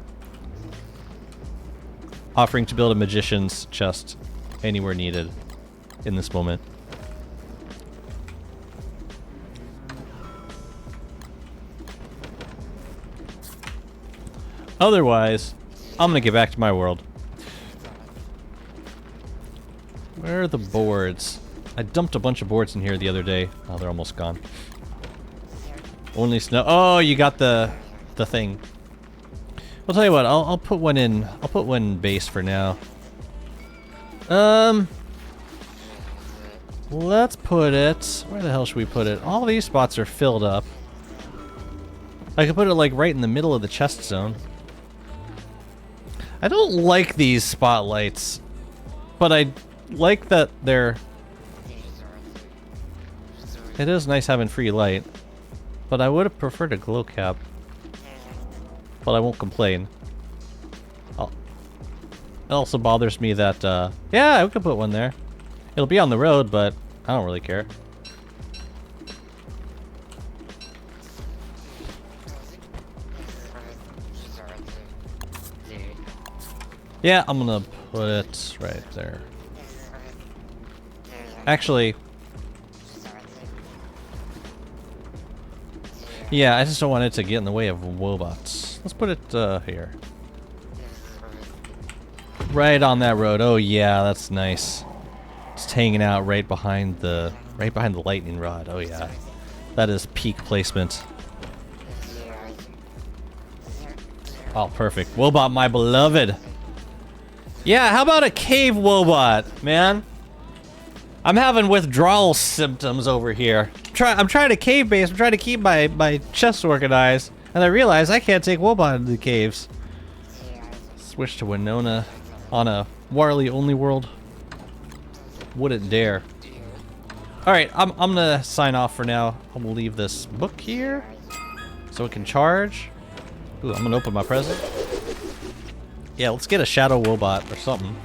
Offering to build a magician's chest anywhere needed in this moment. Otherwise, I'm gonna get back to my world. Where are the boards? I dumped a bunch of boards in here the other day. Oh, they're almost gone. Only snow. Oh, you got the thing. I'll tell you what. I'll put one in. I'll put one in base for now. Let's put it. Where the hell should we put it? All these spots are filled up. I could put it like right in the middle of the chest zone. I don't like these spotlights, but I like that they're... It is nice having free light, but I would have preferred a glow cap. But I won't complain. It also bothers me that, yeah, we could put one there. It'll be on the road, but I don't really care. Yeah, I'm gonna put it right there. Actually... Yeah, I just don't want it to get in the way of wobots. Let's put it here. Right on that road. Oh yeah, that's nice. Just hanging out right behind the lightning rod. Oh yeah. That is peak placement. Oh, perfect. Wobot, my beloved. Yeah, how about a cave wobot, man? I'm having withdrawal symptoms over here. I'm trying to cave base. I'm trying to keep my chest organized, and I realize I can't take Wobot into the caves. Switch to Winona on a Warley only world. Wouldn't dare. All right, I'm gonna sign off for now. I'm gonna leave this book here so it can charge. Ooh, I'm gonna open my present. Yeah, let's get a Shadow Wobot or something.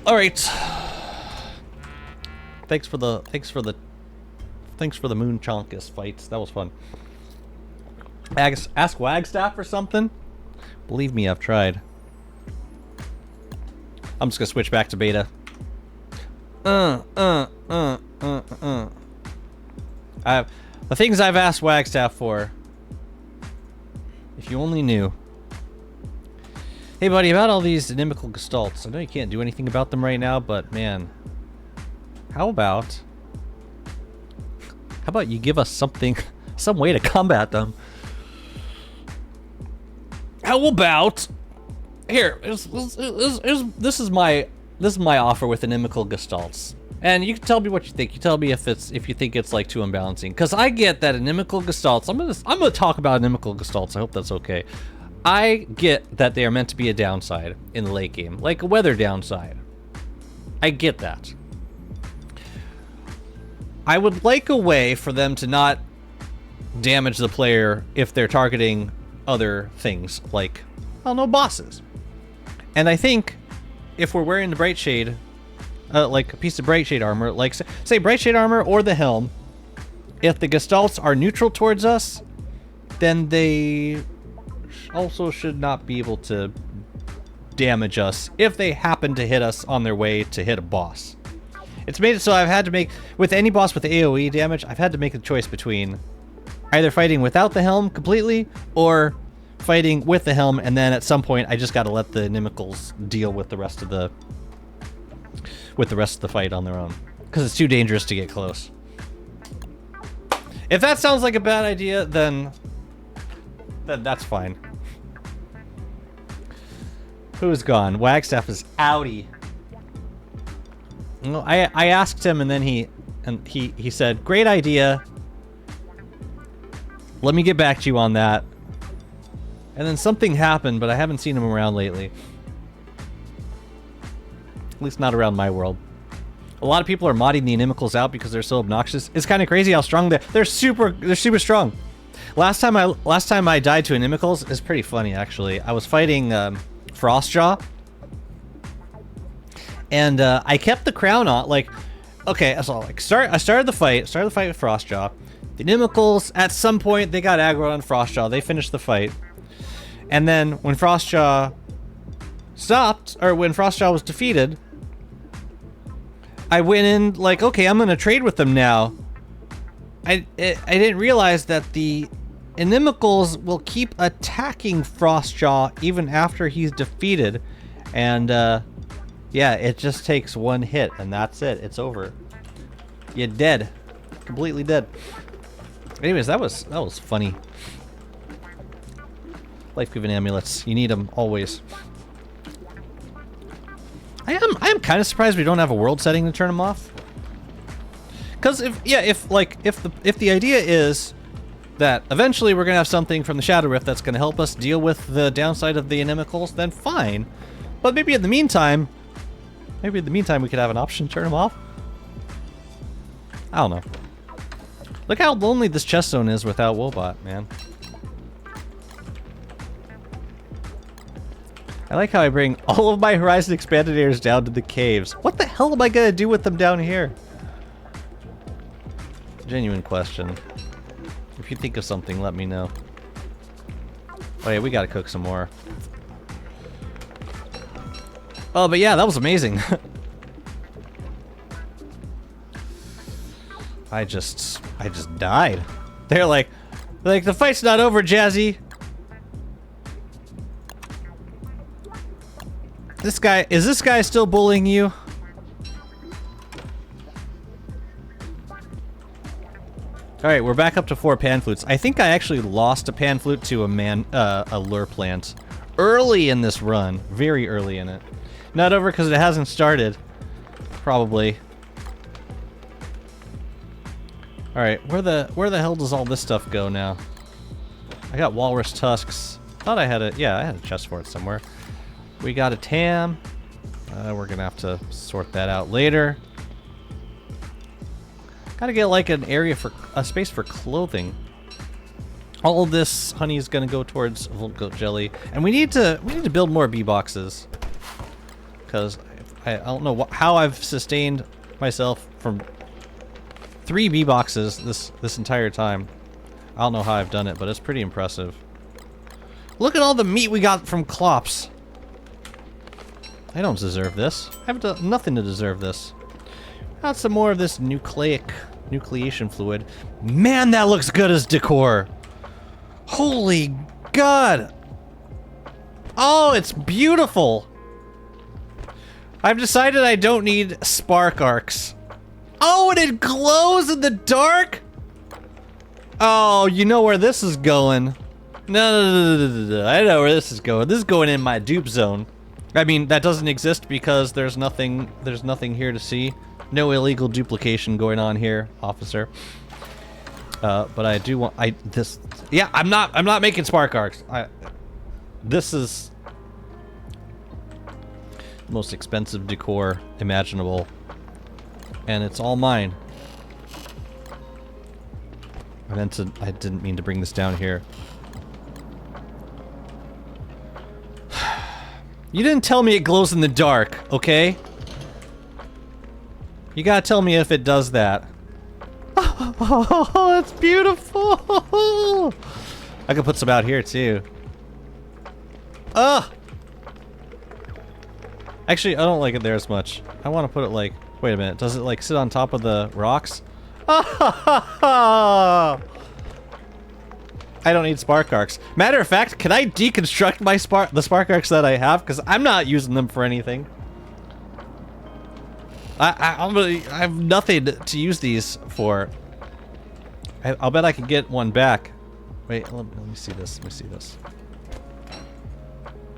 All right. Thanks for the Moon Chonkus fights. That was fun. Ask Wagstaff for something? Believe me, I've tried. I'm just gonna switch back to beta. The things I've asked Wagstaff for. If you only knew. Hey buddy, about all these inimical gestalts. I know you can't do anything about them right now, but man. How about you give us something, some way to combat them? How about here? This is my offer with inimical gestalts, and you can tell me what you think. You tell me if you think it's like too unbalancing. Because I get that inimical gestalts. I'm gonna talk about inimical gestalts. I hope that's okay. I get that they are meant to be a downside in the late game, like a weather downside. I get that. I would like a way for them to not damage the player if they're targeting other things, like, I don't know, bosses. And I think if we're wearing the Bright Shade, like a piece of Bright Shade armor, like, say Bright Shade armor or the helm, if the gestalts are neutral towards us, then they also should not be able to damage us if they happen to hit us on their way to hit a boss. It's made it so I've had to make, with any boss with AoE damage, I've had to make a choice between either fighting without the helm completely, or fighting with the helm, and then at some point I just gotta let the inimicals deal with the rest of the fight on their own. Because it's too dangerous to get close. If that sounds like a bad idea, then that's fine. Who's gone? Wagstaff is outie. No, I asked him, and then he said, "Great idea. Let me get back to you on that." And then something happened, but I haven't seen him around lately. At least not around my world. A lot of people are modding the inimicals out because they're so obnoxious. It's kind of crazy how strong they're super strong. Last time I died to inimicals is pretty funny, actually. I was fighting Frostjaw, and I kept the crown on. Like, okay, so like I started the fight with Frostjaw. The inimicals, at some point, they got aggro on Frostjaw. They finished the fight, and then when Frostjaw stopped, or when Frostjaw was defeated, I went in like, okay, I'm gonna trade with them now. I didn't realize that the inimicals will keep attacking Frostjaw even after he's defeated, and yeah, it just takes one hit and that's it. It's over. You're dead, completely dead. Anyways, that was funny. Life-giving amulets, you need them always. I am kind of surprised we don't have a world setting to turn them off. Because if the idea is that eventually we're gonna have something from the Shadow Rift that's gonna help us deal with the downside of the inimicals, then fine. But maybe in the meantime we could have an option to turn them off. I don't know. Look how lonely this chest zone is without Woebot, man. I like how I bring all of my Horizon Expandiators down to the caves. What the hell am I gonna do with them down here? Genuine question. If you think of something, let me know. Oh yeah, we gotta cook some more. Oh, but yeah, that was amazing. I just died. They're like, the fight's not over, Jazzy. Is this guy still bullying you? Alright, we're back up to 4 pan flutes. I think I actually lost a pan flute to a lure plant early in this run. Very early in it. Not over because it hasn't started. Probably. Alright, where the hell does all this stuff go now? I got walrus tusks. Thought I had I had a chest for it somewhere. We got a tam. We're gonna have to sort that out later. Gotta get like an area for a space for clothing. All of this honey is gonna go towards Voltgoat jelly, and we need to build more bee boxes. Because I don't know how I've sustained myself from 3 bee boxes this entire time. I don't know how I've done it, but it's pretty impressive. Look at all the meat we got from Clops. I don't deserve this. I have done nothing to deserve this. Got some more of this nucleation fluid. Man, that looks good as decor. Holy God. Oh, it's beautiful. I've decided I don't need spark arcs. Oh, and it glows in the dark? Oh, you know where this is going. No, I know where this is going. This is going in my dupe zone. I mean, that doesn't exist because there's nothing here to see. No illegal duplication going on here, officer. But I do want this. Yeah, I'm not making spark arcs. This is the most expensive decor imaginable, and it's all mine. I didn't mean to bring this down here. You didn't tell me it glows in the dark, okay? You gotta tell me if it does that. Oh, that's beautiful! I could put some out here too. Ugh! Actually, I don't like it there as much. I want to put it like... Wait a minute, does it like sit on top of the rocks? I don't need spark arcs. Matter of fact, can I deconstruct my the spark arcs that I have? Because I'm not using them for anything. I have nothing to use these for. I'll bet I can get one back. Wait, let me see this. Let me see this.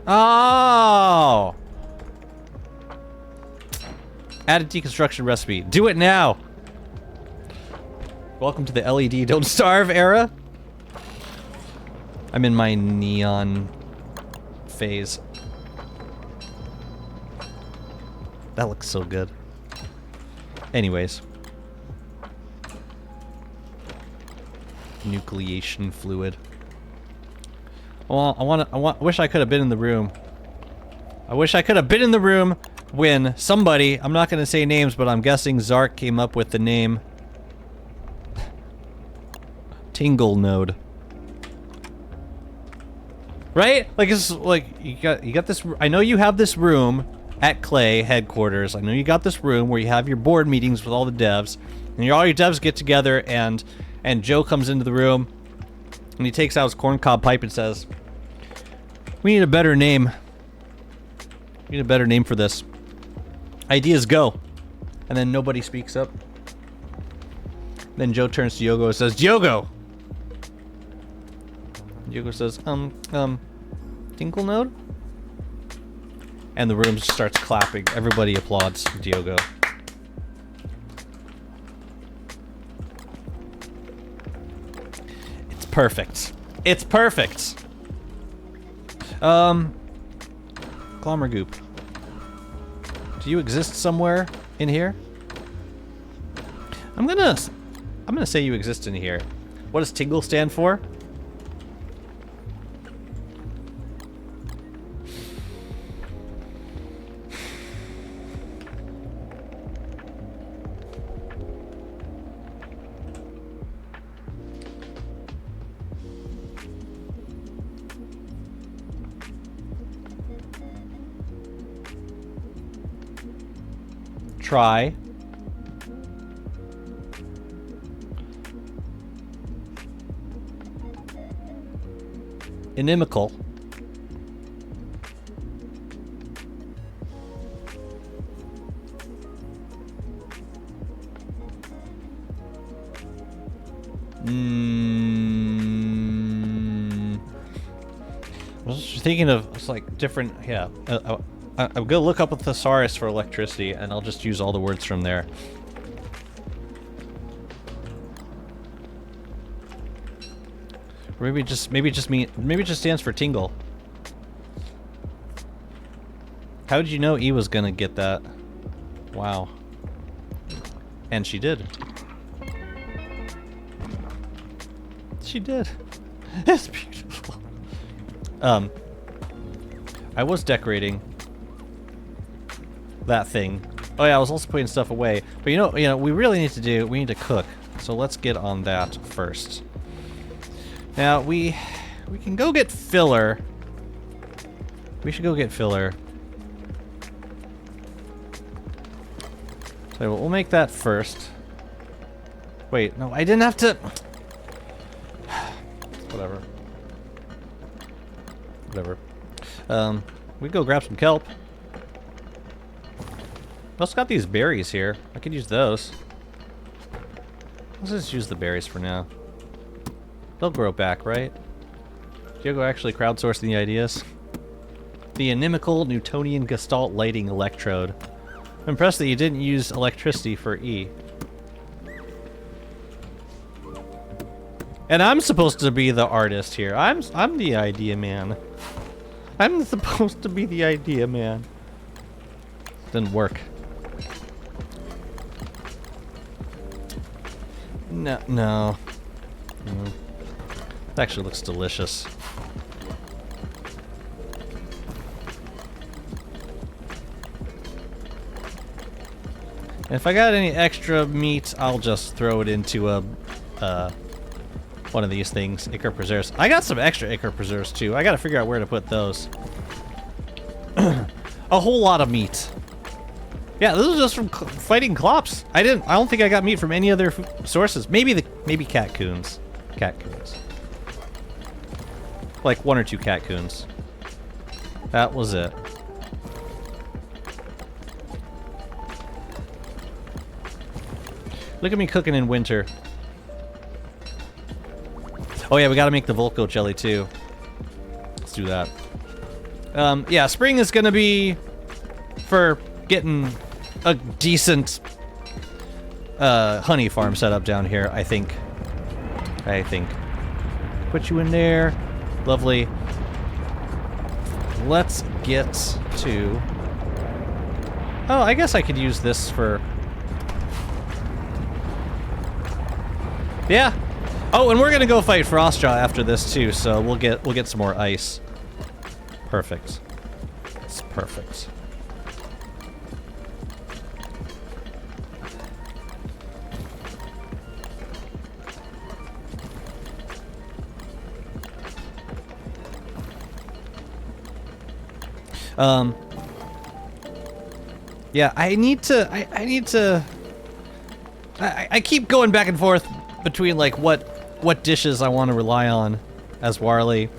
Oh! Add a deconstruction recipe. Do it now! Welcome to the LED Don't Starve era. I'm in my neon phase. That looks so good. Anyways. Nucleation fluid. Well, I wish I could have been in the room. I wish I could have been in the room when somebody, I'm not going to say names, but I'm guessing Zark came up with the name Tingle Node. Right? Like, it's like you got this. I know you have this room at Klei headquarters. I know you got this room where you have your board meetings with all the devs, and all your devs get together, and Joe comes into the room, and he takes out his corncob pipe and says, "We need a better name. We need a better name for this. Ideas go." And then nobody speaks up. Then Joe turns to Yogo and says, "Yogo." Yogo says, Tinkle Node? And the room just starts clapping. Everybody applauds Diogo. It's perfect. It's perfect! Glommergoop. Do you exist somewhere in here? I'm gonna say you exist in here. What does Tingle stand for? Try. Inimical. I was just thinking of, it's like different, yeah. I'm gonna look up a thesaurus for electricity, and I'll just use all the words from there. Or maybe it just stands for tingle. How did you know E was gonna get that? Wow. And she did. She did. It's beautiful. I was decorating that thing. Oh yeah, I was also putting stuff away. But you know, we really need to cook. So let's get on that first. Now we can go get filler. We should go get filler. So we'll make that first. Wait, no, I didn't have to... Whatever. Whatever. We go grab some kelp. I also got these berries here. I could use those. Let's just use the berries for now. They'll grow back, right? Diogo actually crowdsourcing the ideas. The inimical Newtonian Gestalt lighting electrode. I'm impressed that you didn't use electricity for E. And I'm supposed to be the artist here. I'm the idea man. I'm supposed to be the idea man. Didn't work. No, no. It actually looks delicious. And if I got any extra meat, I'll just throw it into a one of these things, Ichor Preserves. I got some extra Ichor Preserves too. I gotta figure out where to put those. A whole lot of meat. Yeah, this is just from fighting Clops. I don't think I got meat from any other sources. Maybe cat coons. Cat coons. Like 1 or 2 cat coons. That was it. Look at me cooking in winter. Oh yeah, we gotta make the Volco jelly too. Let's do that. Yeah, spring is gonna be for getting a decent honey farm set up down here, I think. Put you in there. Lovely. Let's get to... Oh, I guess I could use this for... Yeah. Oh, and we're gonna go fight Frostjaw after this too, so we'll get some more ice. Perfect. It's perfect. Yeah, I need to... I keep going back and forth between, like, what dishes I want to rely on as Warley.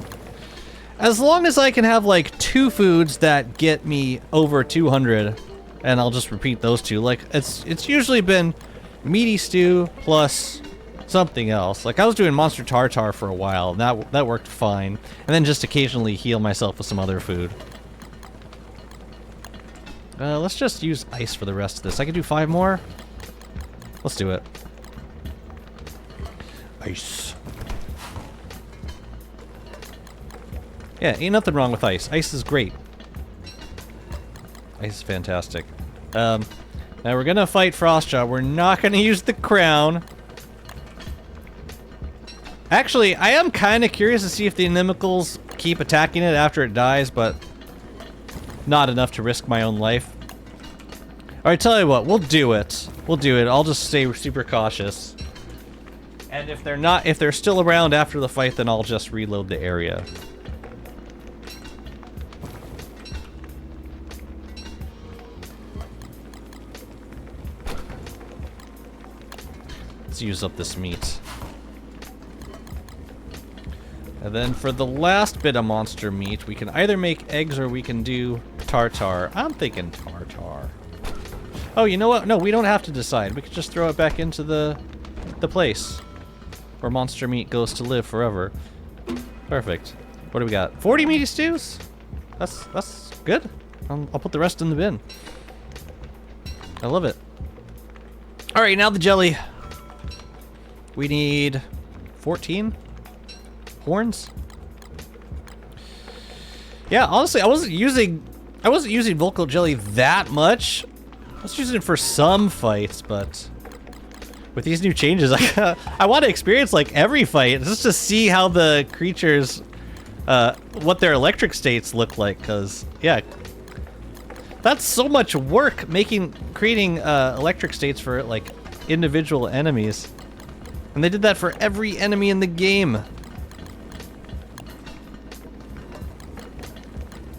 As long as I can have, like, 2 foods that get me over 200, and I'll just repeat those 2. Like, it's usually been meaty stew plus something else. Like, I was doing monster tartar for a while, and that worked fine. And then just occasionally heal myself with some other food. Let's just use ice for the rest of this. I could do 5 more. Let's do it. Ice. Yeah, ain't nothing wrong with ice. Ice is great. Ice is fantastic. Now we're gonna fight Frostjaw. We're not gonna use the crown. Actually, I am kind of curious to see if the inimicals keep attacking it after it dies, but not enough to risk my own life. Alright, tell you what, we'll do it. We'll do it. I'll just stay super cautious. And if they're still around after the fight, then I'll just reload the area. Let's use up this meat. And then for the last bit of monster meat, we can either make eggs or we can do tartar. I'm thinking tartar. Oh, you know what? No, we don't have to decide. We could just throw it back into the place where monster meat goes to live forever. Perfect. What do we got? 40 meaty stews? That's good. I'll put the rest in the bin. I love it. All right, now the jelly. We need 14 horns. Yeah, honestly, I wasn't using Volco jelly that much. I was using it for some fights, but with these new changes, I want to experience like every fight just to see how the creatures, what their electric states look like. Cause yeah, that's so much work creating electric states for like individual enemies, and they did that for every enemy in the game.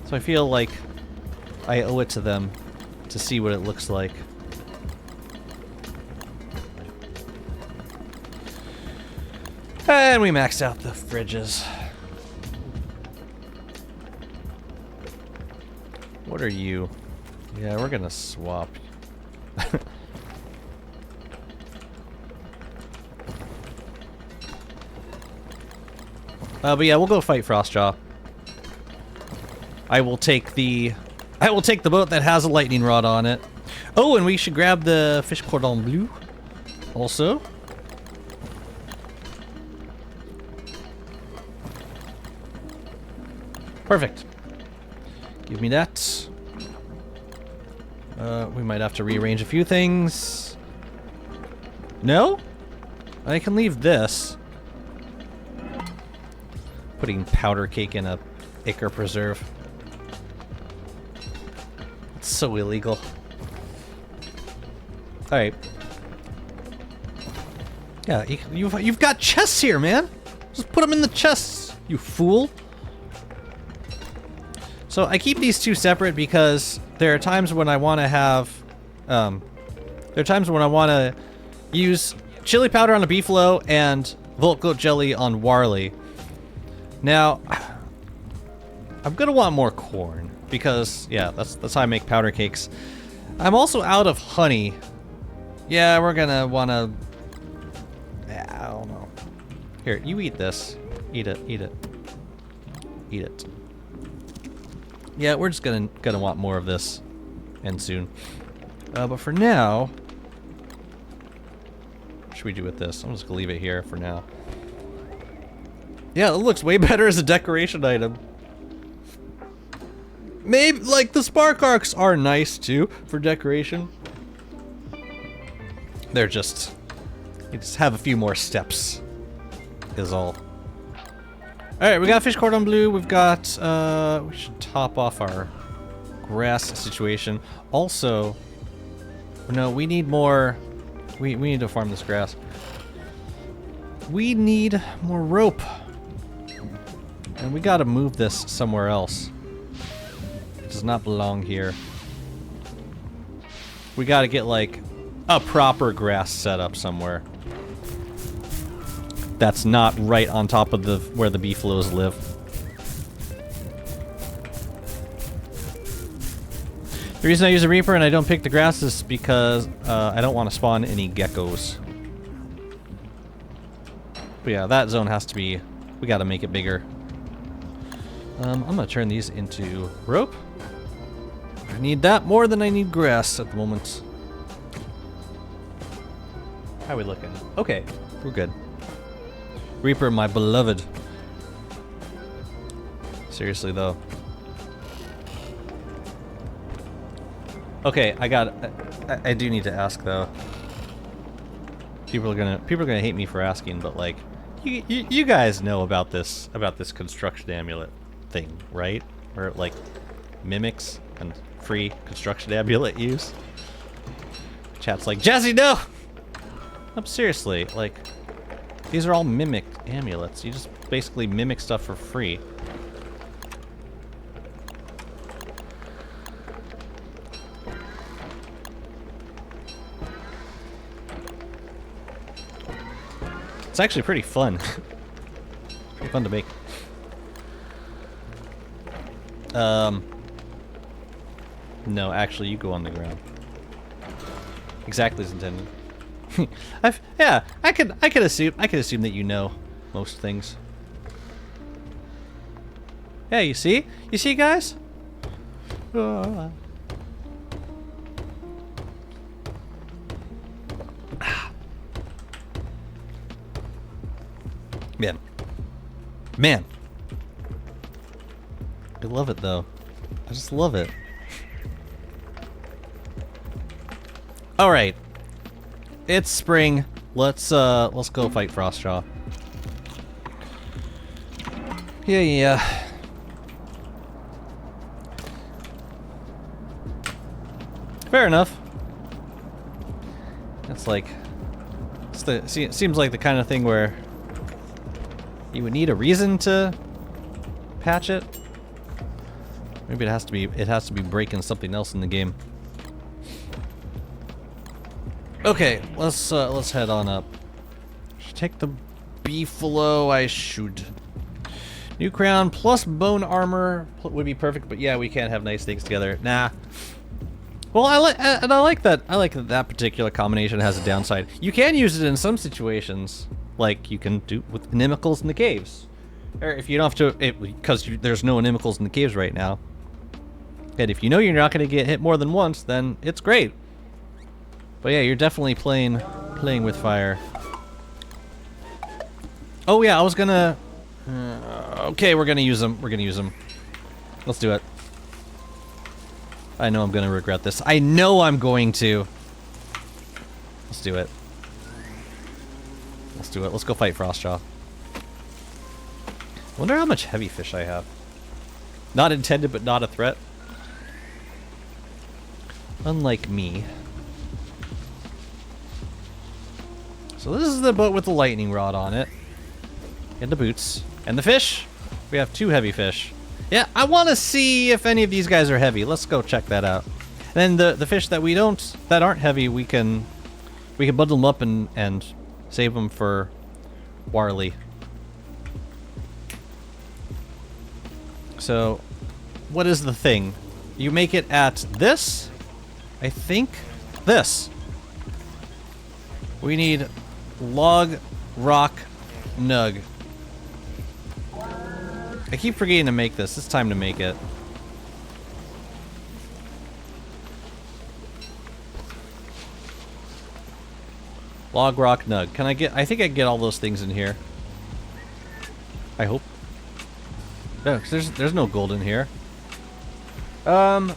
So I feel like I owe it to them to see what it looks like. And we maxed out the fridges. What are you? Yeah, we're gonna swap. But yeah, we'll go fight Frostjaw. I will take the boat that has a lightning rod on it. Oh, and we should grab the fish cordon bleu also. Perfect. Give me that. We might have to rearrange a few things. No? I can leave this. Putting powder cake in a Ichor preserve. It's so illegal. Alright. Yeah, you've got chests here, man! Just put them in the chests, you fool! So I keep these two separate because there are times when I want to have, there are times when I want to use chili powder on a beefalo and Volt Goat jelly on Warley. Now, I'm gonna want more corn because, yeah, that's how I make powder cakes. I'm also out of honey. Yeah, we're gonna wanna, I don't know. Here, you eat this. Eat it, eat it. Eat it. Yeah, we're just gonna want more of this, and soon. But for now, what should we do with this? I'm just gonna leave it here for now. Yeah, it looks way better as a decoration item. Maybe, like, the spark arcs are nice too for decoration. They're just, you just have a few more steps, is all. Alright, we got fish cordon bleu, we've got, we should top off our grass situation. Also, no, we need more, we need to farm this grass. We need more rope. And we gotta move this somewhere else. It does not belong here. We gotta get, like, a proper grass setup somewhere. That's not right on top of the where the beefaloes live. The reason I use a Reaper and I don't pick the grass is because I don't want to spawn any geckos. But yeah, that zone has to be, we gotta make it bigger. I'm gonna turn these into rope. I need that more than I need grass at the moment. How are we looking? Okay, we're good. Reaper, my beloved. Seriously though. Okay, I do need to ask though. People are gonna hate me for asking, but like, you guys know about this construction amulet thing, right? Or like mimics and free construction amulet use. Chat's like, Jazzy, no! No, seriously, like, these are all mimic amulets. You just basically mimic stuff for free. It's actually pretty fun. Pretty fun to make. No, actually, you go on the ground. Exactly as intended. Yeah, I could assume that you know most things. Yeah, you see, guys. Man, I love it though. I just love it. All right. It's spring. Let's go fight Frostjaw. Yeah. Fair enough. It's like, it seems like the kind of thing where you would need a reason to patch it. Maybe it has to be breaking something else in the game. Okay, let's head on up. Should take the beefalo, I should. New crown plus bone armor would be perfect, but yeah, we can't have nice things together. Nah. Well, I like that. I like that particular combination has a downside. You can use it in some situations, like you can do with inimicals in the caves, or if you don't have to, because there's no inimicals in the caves right now. And if you know you're not going to get hit more than once, then it's great. But yeah, you're definitely playing with fire. Oh yeah, I was gonna. Okay, we're gonna use them. We're gonna use them. Let's do it. I know I'm gonna regret this. I know I'm going to. Let's do it. Let's do it. Let's go fight Frostjaw. Wonder how much heavy fish I have. Not intended, but not a threat. Unlike me. So this is the boat with the lightning rod on it. And the boots. And the fish. We have 2 heavy fish. Yeah, I want to see if any of these guys are heavy. Let's go check that out. And then the fish that that aren't heavy, we can bundle them up and save them for Warley. So, what is the thing? You make it at this? I think this. We need log, rock, nug. I keep forgetting to make this. It's time to make it. Log, rock, nug. Can I get... I think I can get all those things in here. I hope. No, 'cause there's no gold in here. Oh,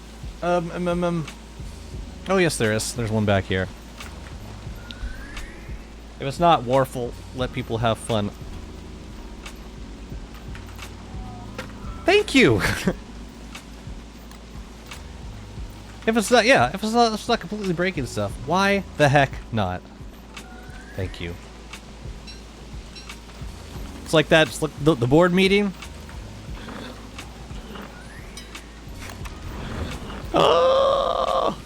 yes, there is. There's one back here. If it's not Warful, let people have fun. Thank you! If it's not, yeah, if it's not completely breaking stuff, why the heck not? Thank you. It's like that, it's like the board meeting. Oh!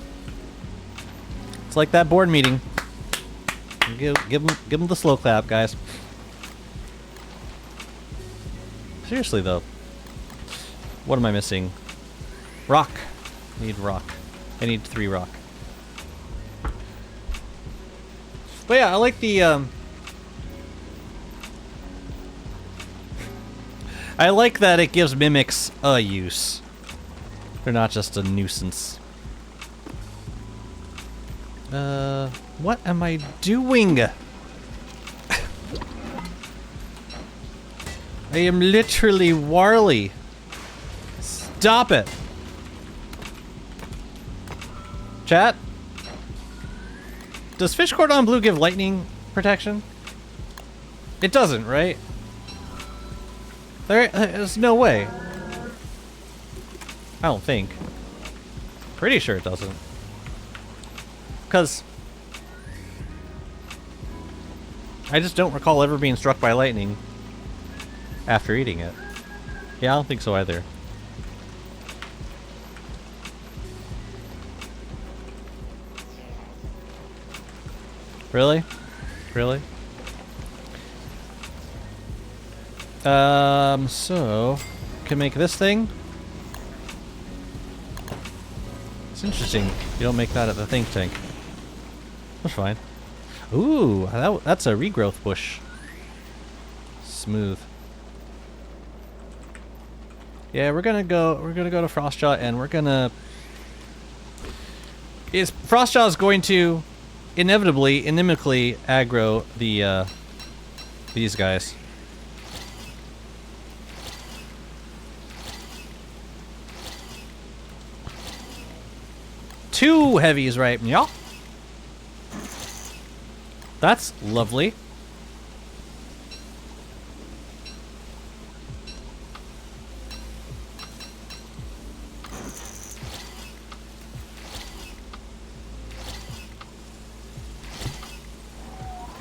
It's like that board meeting. Give them the slow clap, guys. Seriously though, what am I missing? Rock. I need rock. I need 3 rock. But yeah, I like the I like that it gives mimics a use. They're not just a nuisance. What am I doing? I am literally Warley. Stop it. Chat? Does Fish Cordon Bleu give lightning protection? It doesn't, right? There's no way. I don't think. Pretty sure it doesn't. Because I just don't recall ever being struck by lightning after eating it. Yeah, I don't think so either. Really? Really? So can make this thing. It's interesting. You don't make that at the think tank. That's fine. Ooh, that's a regrowth bush. Smooth. Yeah, we're gonna go to Frostjaw and we're gonna... Frostjaw is going to inevitably, inimically aggro these guys. Two heavies right now. That's lovely.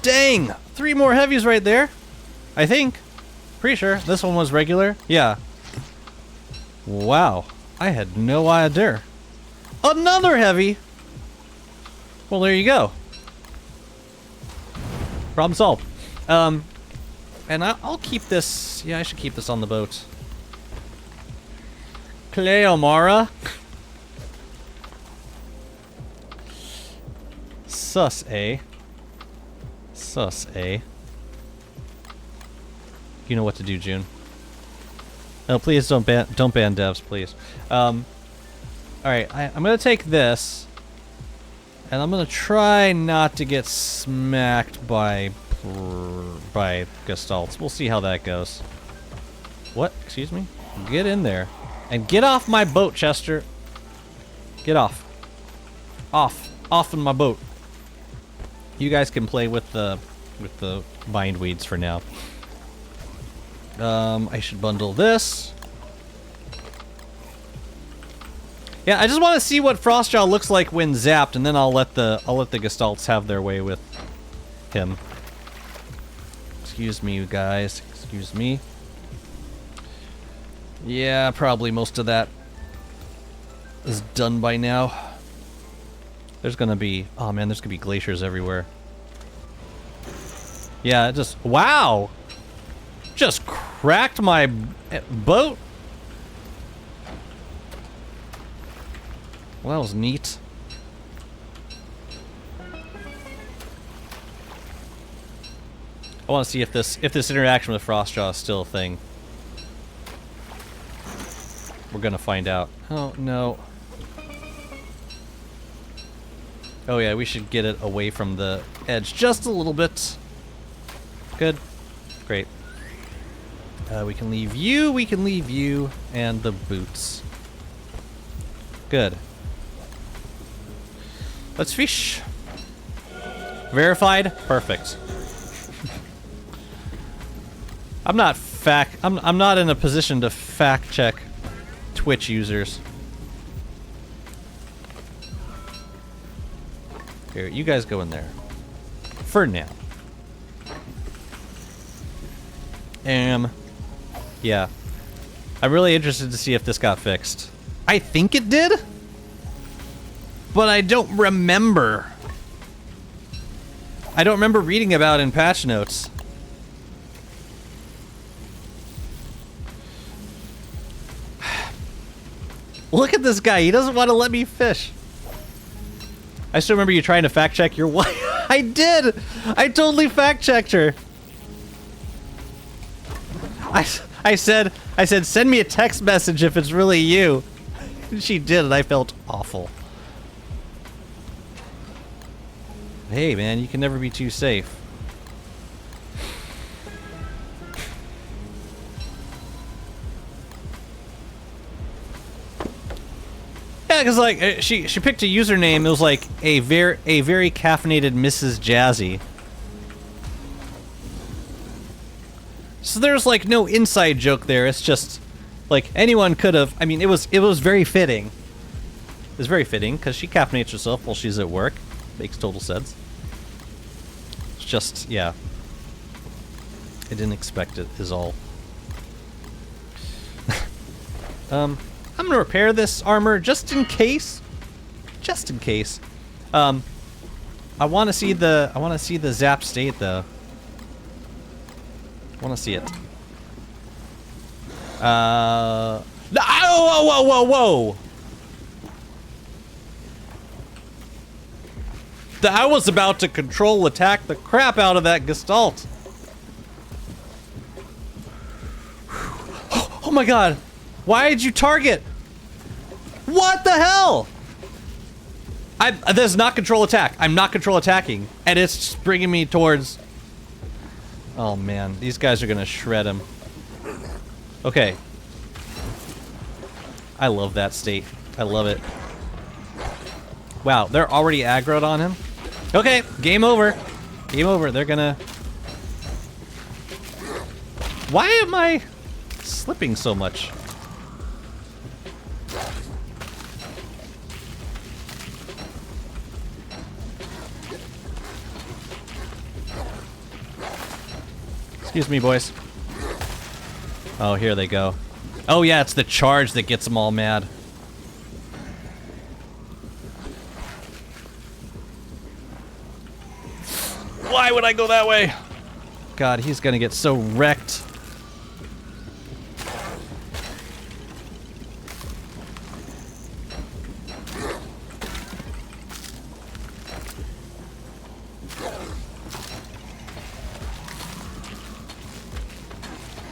Dang! 3 more heavies right there. I think. Pretty sure. This one was regular. Yeah. Wow. I had no idea. Another heavy! Well, there you go. Problem solved. And I'll keep this. Yeah, I should keep this on the boat. Cleomara. Sus, eh? Sus, eh? You know what to do, June. No, please don't ban devs, please. All right, I'm gonna take this, and I'm gonna try not to get smacked by Gestalts. We'll see how that goes. What? Excuse me? Get in there. And get off my boat, Chester. Get off. Off. Off in my boat. You guys can play with the bindweeds for now. I should bundle this. Yeah, I just want to see what Frostjaw looks like when zapped, and then I'll let the Gestalts have their way with him. Excuse me, you guys. Excuse me. Yeah, probably most of that is done by now. There's gonna be... Oh man, there's gonna be glaciers everywhere. Yeah, just... Wow! Just cracked my boat. Well, that was neat. I want to see if this interaction with Frostjaw is still a thing. We're gonna find out. Oh no. Oh yeah, we should get it away from the edge just a little bit. Good. Great. We can leave you, and the boots. Good. Let's fish. Verified? Perfect. I'm not in a position to fact check Twitch users. Here, you guys go in there. For now. Yeah. I'm really interested to see if this got fixed. I think it did, but I don't remember. I don't remember reading about it in patch notes. Look at this guy. He doesn't want to let me fish. I still remember you trying to fact check your wife. I did. I totally fact checked her. I said, send me a text message if it's really you. She did, and I felt awful. Hey, man, you can never be too safe. Yeah, because like she picked a username. It was like a very caffeinated Mrs. Jazzy. So there's like no inside joke there. It's just like anyone could have. I mean, it was very fitting. It was very fitting because she caffeinates herself while she's at work. Makes total sense. It's just, yeah. I didn't expect it. Is all. I'm gonna repair this armor just in case. Just in case. I want to see the zap state though. I want to see it. Whoa, whoa, whoa, whoa! I was about to control attack the crap out of that Gestalt. Oh my god! Why did you target? What the hell? This is not control attack. I'm not control attacking, and it's just bringing me towards. Oh man, these guys are gonna shred him. Okay. I love that state. I love it. Wow, they're already aggroed on him? Okay, game over. Game over. They're gonna... Why am I slipping so much? Excuse me, boys. Oh, here they go. Oh yeah, it's the charge that gets them all mad. Why would I go that way? God, he's gonna get so wrecked.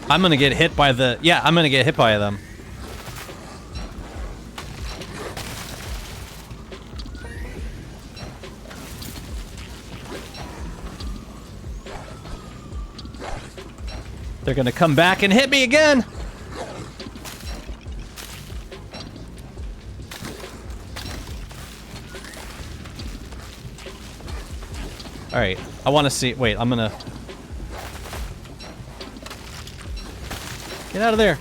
I'm gonna get hit by the... Yeah, I'm gonna get hit by them. They're gonna come back and hit me again! Alright, I wanna see... Wait, I'm gonna... Get out of there.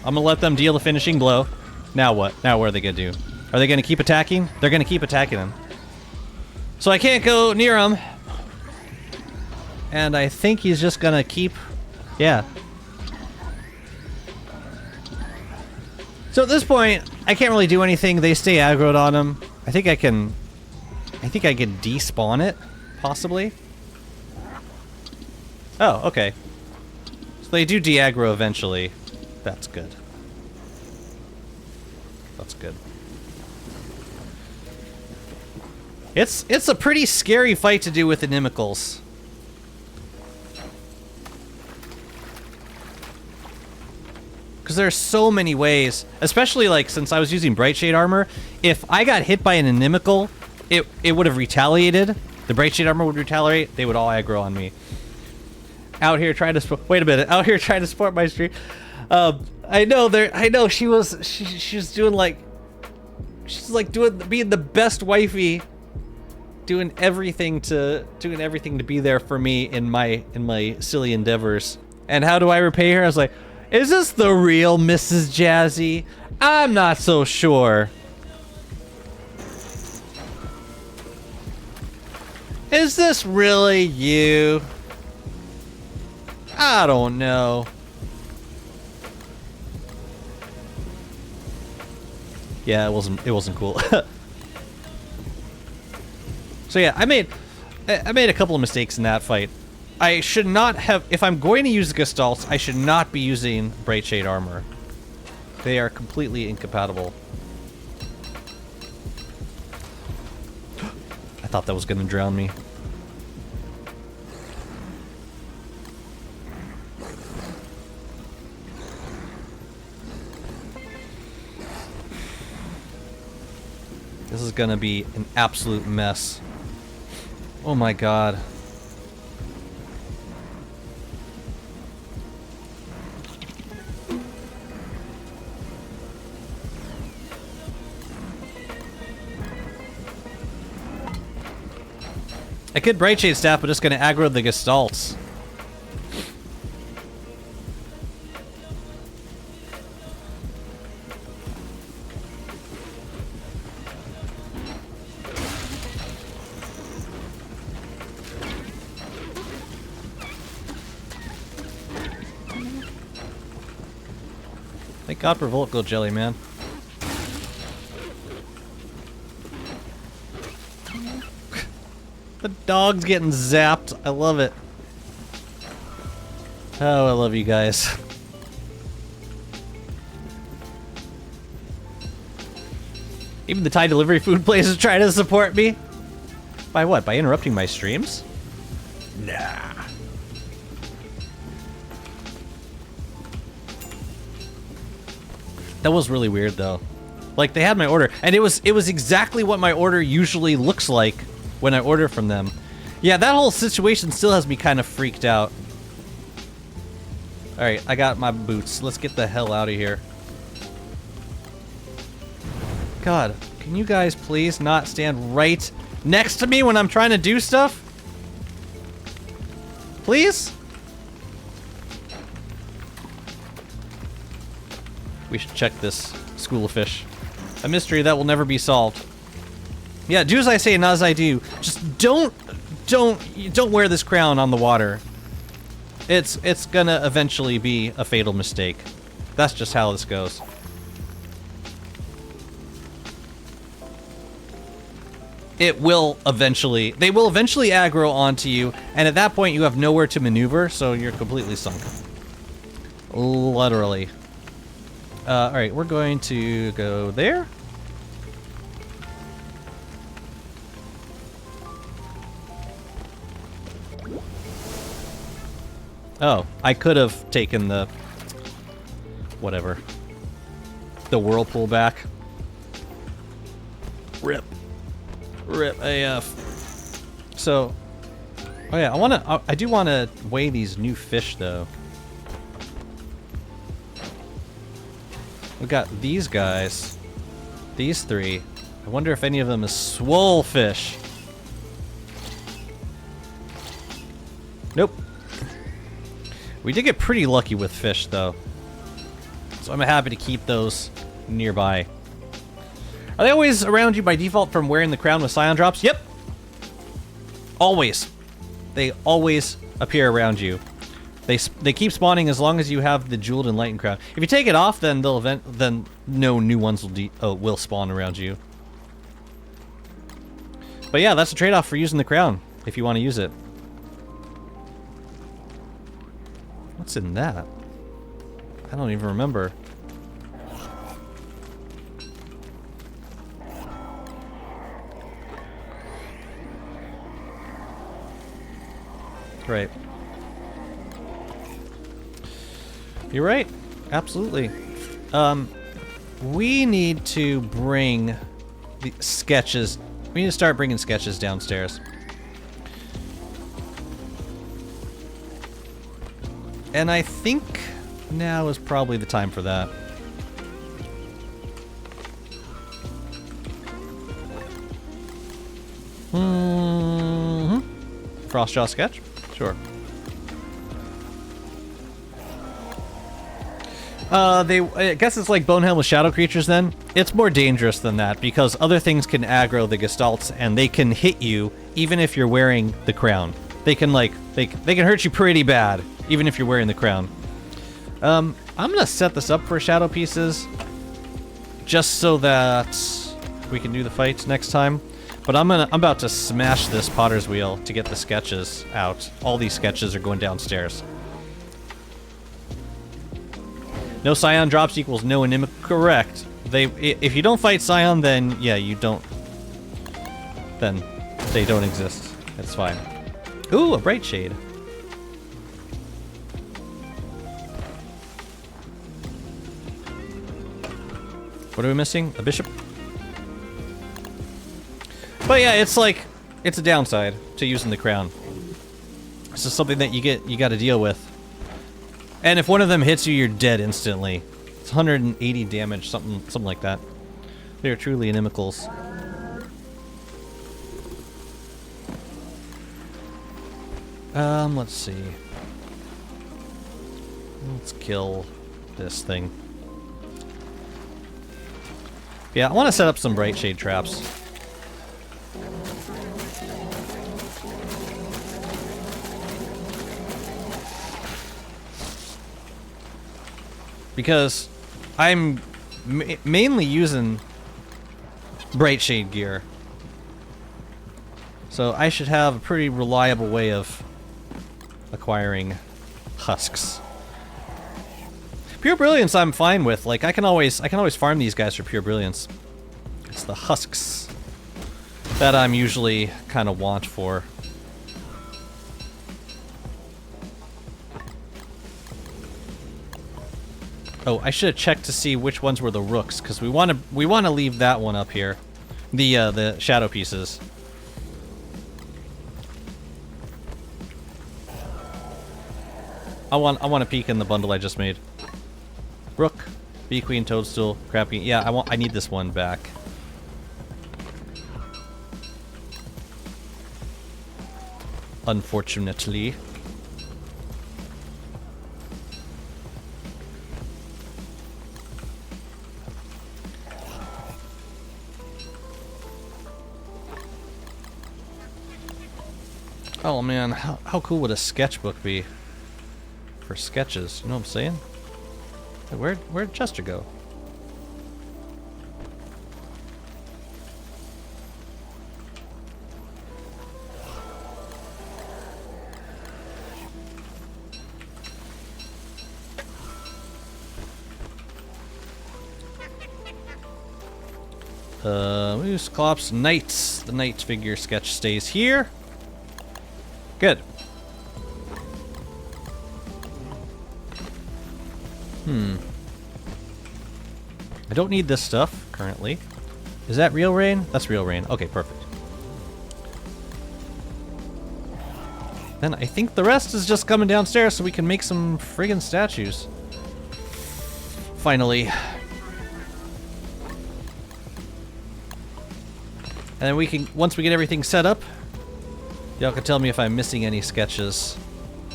I'm gonna let them deal the finishing blow. Now what? Now what are they gonna do? Are they gonna keep attacking? They're gonna keep attacking him. So I can't go near him. And I think he's just gonna keep... Yeah. So at this point, I can't really do anything. They stay aggroed on him. I think I can despawn it, possibly. Oh, okay. So they do de-aggro eventually. That's good. That's good. It's a pretty scary fight to do with inimicals. Because there's so many ways, especially like since I was using Brightshade armor, if I got hit by an inimical, it would have retaliated. The Brightshade armor would retaliate. They would all aggro on me. Out here trying to wait a minute. Out here trying to support my stream. I know she was doing like being the best wifey, doing everything to be there for me in my silly endeavors. And how do I repay her? I was like, is this the real Mrs. Jazzy? I'm not so sure. Is this really you? I don't know. Yeah, it wasn't cool. So yeah, I made a couple of mistakes in that fight. I should not have, if I'm going to use the Gestalts, I should not be using Brightshade armor. They are completely incompatible. I thought that was gonna drown me. This is gonna be an absolute mess. Oh my god. I could Brightshade Staff, but just gonna aggro the Gestalts. Thank God for Voltgo Jelly, man. The dog's getting zapped. I love it. Oh, I love you guys. Even the Thai delivery food place is trying to support me. By what? By interrupting my streams? Nah. That was really weird, though. Like, they had my order, and it was exactly what my order usually looks like when I order from them. Yeah, that whole situation still has me kind of freaked out. Alright, I got my boots. Let's get the hell out of here. God, can you guys please not stand right next to me when I'm trying to do stuff? Please? We should check this school of fish. A mystery that will never be solved. Yeah, do as I say, not as I do. Just don't wear this crown on the water. It's gonna eventually be a fatal mistake. That's just how this goes. it will eventually, they will eventually aggro onto you, and at that point you have nowhere to maneuver, so you're completely sunk. Literally. Alright, we're going to go there. Oh, I could have taken the... whatever. The whirlpool back. Rip. Rip AF. So... oh yeah, I do wanna weigh these new fish, though. We got these guys. These three. I wonder if any of them is swole fish. Nope. We did get pretty lucky with fish, though. So I'm happy to keep those nearby. Are they always around you by default from wearing the crown with Scion drops? Yep. Always. They always appear around you. They keep spawning as long as you have the jeweled and lightened crown. If you take it off, then then no new ones will spawn around you. But yeah, that's a trade-off for using the crown if you want to use it. What's in that? I don't even remember. Right. You're right. Absolutely. We need to bring the sketches. We need to start bringing sketches downstairs. And I think now is probably the time for that. Frostjaw sketch? Sure. I guess it's like Bonehelm with shadow creatures then. It's more dangerous than that because other things can aggro the Gestalts and they can hit you even if you're wearing the crown. They can they can hurt you pretty bad even if you're wearing the crown. I'm gonna set this up for shadow pieces just so that we can do the fights next time. But I'm about to smash this potter's wheel to get the sketches out. All these sketches are going downstairs. No Scion drops equals no anemic. Correct. If you don't fight Scion, then yeah, you don't. Then they don't exist. It's fine. Ooh, a bright shade. What are we missing? A bishop? But yeah, it's a downside to using the crown. This is something that you got to deal with. And if one of them hits you, you're dead instantly. It's 180 damage, something like that. They are truly inimicals. Let's see. Let's kill this thing. Yeah, I want to set up some bright shade traps. Because I'm mainly using bright shade gear. So I should have a pretty reliable way of acquiring husks. Pure Brilliance I'm fine with. Like I can always farm these guys for Pure Brilliance. It's the husks that I'm usually kind of want for. Oh, I should have checked to see which ones were the rooks, because we want to leave that one up here, the shadow pieces. I want to peek in the bundle I just made. Rook, Bee Queen, Toadstool, Crab Queen. Yeah, I need this one back. Unfortunately. Oh man, how cool would a sketchbook be for sketches? You know what I'm saying? Where'd Chester go? Moose, Clops, Knights. The Knight figure sketch stays here. Good. I don't need this stuff currently. Is that real rain? That's real rain. Okay, perfect. Then I think the rest is just coming downstairs so we can make some friggin' statues. Finally. And then we can, once we get everything set up, y'all can tell me if I'm missing any sketches,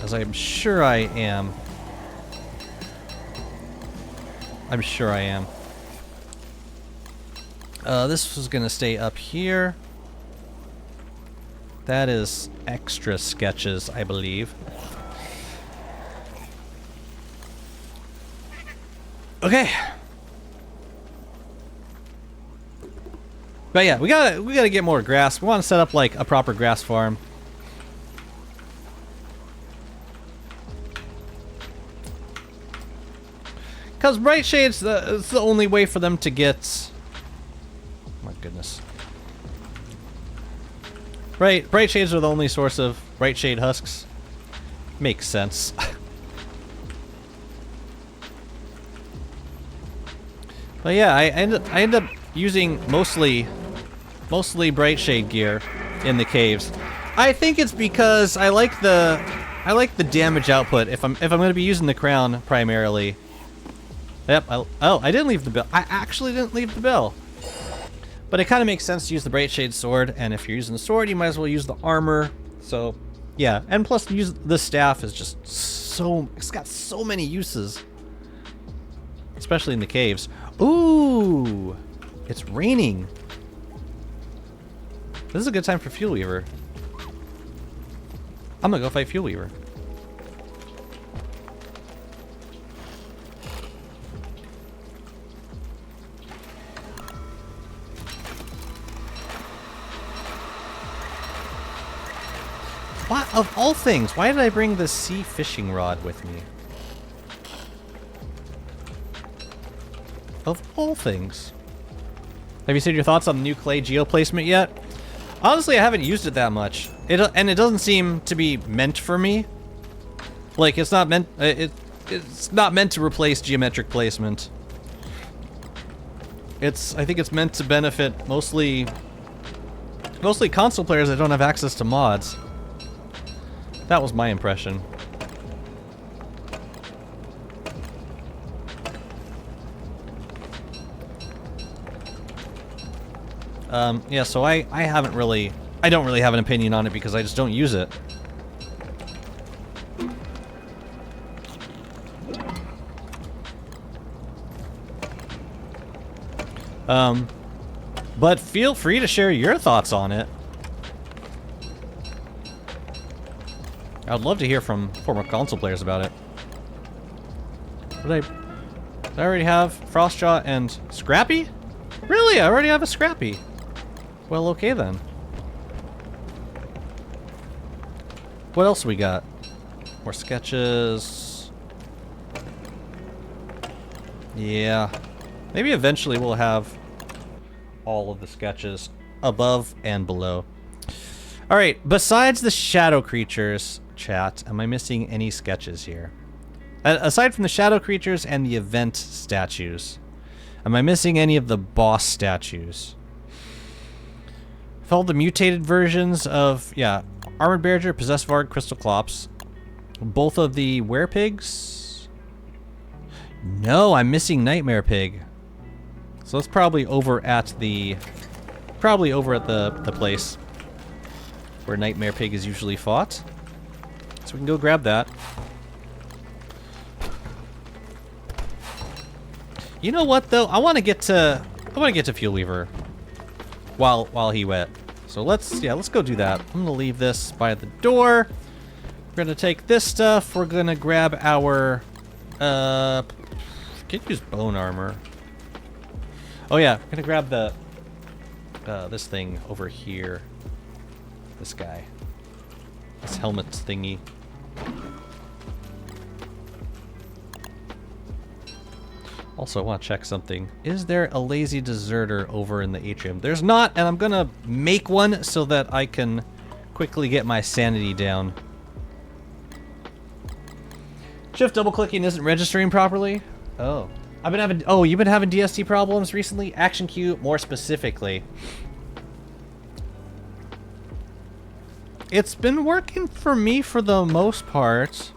as I'm sure I am. I'm sure I am. This was gonna stay up here. That is extra sketches, I believe. Okay. But yeah, we gotta get more grass. We want to set up like a proper grass farm. Cause Bright Shade's it's the only way for them to get. My goodness. Right, Bright Shades are the only source of Bright Shade husks. Makes sense. But yeah, I end up using mostly Bright Shade gear in the caves. I think it's because I like the damage output if I'm going to be using the crown primarily. Yep. I didn't leave the bell. I actually didn't leave the bell. But it kind of makes sense to use the Bright Shade sword, and if you're using the sword, you might as well use the armor. So, yeah, and plus use the staff is just it's got so many uses. Especially in the caves. Ooh! It's raining. This is a good time for Fuel Weaver. I'm gonna go fight Fuel Weaver. Why, of all things, why did I bring the sea fishing rod with me? Of all things. Have you said your thoughts on the new clay geo placement yet? Honestly, I haven't used it that much. And it doesn't seem to be meant for me. Like, it's not meant it's not meant to replace geometric placement. I think it's meant to benefit mostly console players that don't have access to mods. That was my impression. Yeah, so I don't really have an opinion on it because I just don't use it. But feel free to share your thoughts on it. I would love to hear from former console players about it. Did I already have Frostjaw and Scrappy? Really? I already have a Scrappy. Well, okay then. What else we got? More sketches. Yeah. Maybe eventually we'll have all of the sketches above and below. Alright, besides the shadow creatures, chat, am I missing any sketches here? Aside from the shadow creatures and the event statues, am I missing any of the boss statues? With all the mutated versions of, yeah, Armored Bearger, Possessed Varg, Crystal Clops, both of the Werepigs? No, I'm missing Nightmare Pig. So that's probably over at the place where Nightmare Pig is usually fought. So we can go grab that. You know what though? I want to get to Fuel Weaver while he wet. So let's go do that. I'm gonna leave this by the door. We're gonna take this stuff. We're gonna grab our can't use bone armor. Oh yeah, we're gonna grab the this thing over here. This guy. This helmet thingy. Also, I want to check something. Is there a lazy deserter over in the atrium? There's not, and I'm gonna make one so that I can quickly get my sanity down. Shift double clicking isn't registering properly? Oh. I've been having, oh, you've been having DST problems recently? Action queue, more specifically. It's been working for me for the most part.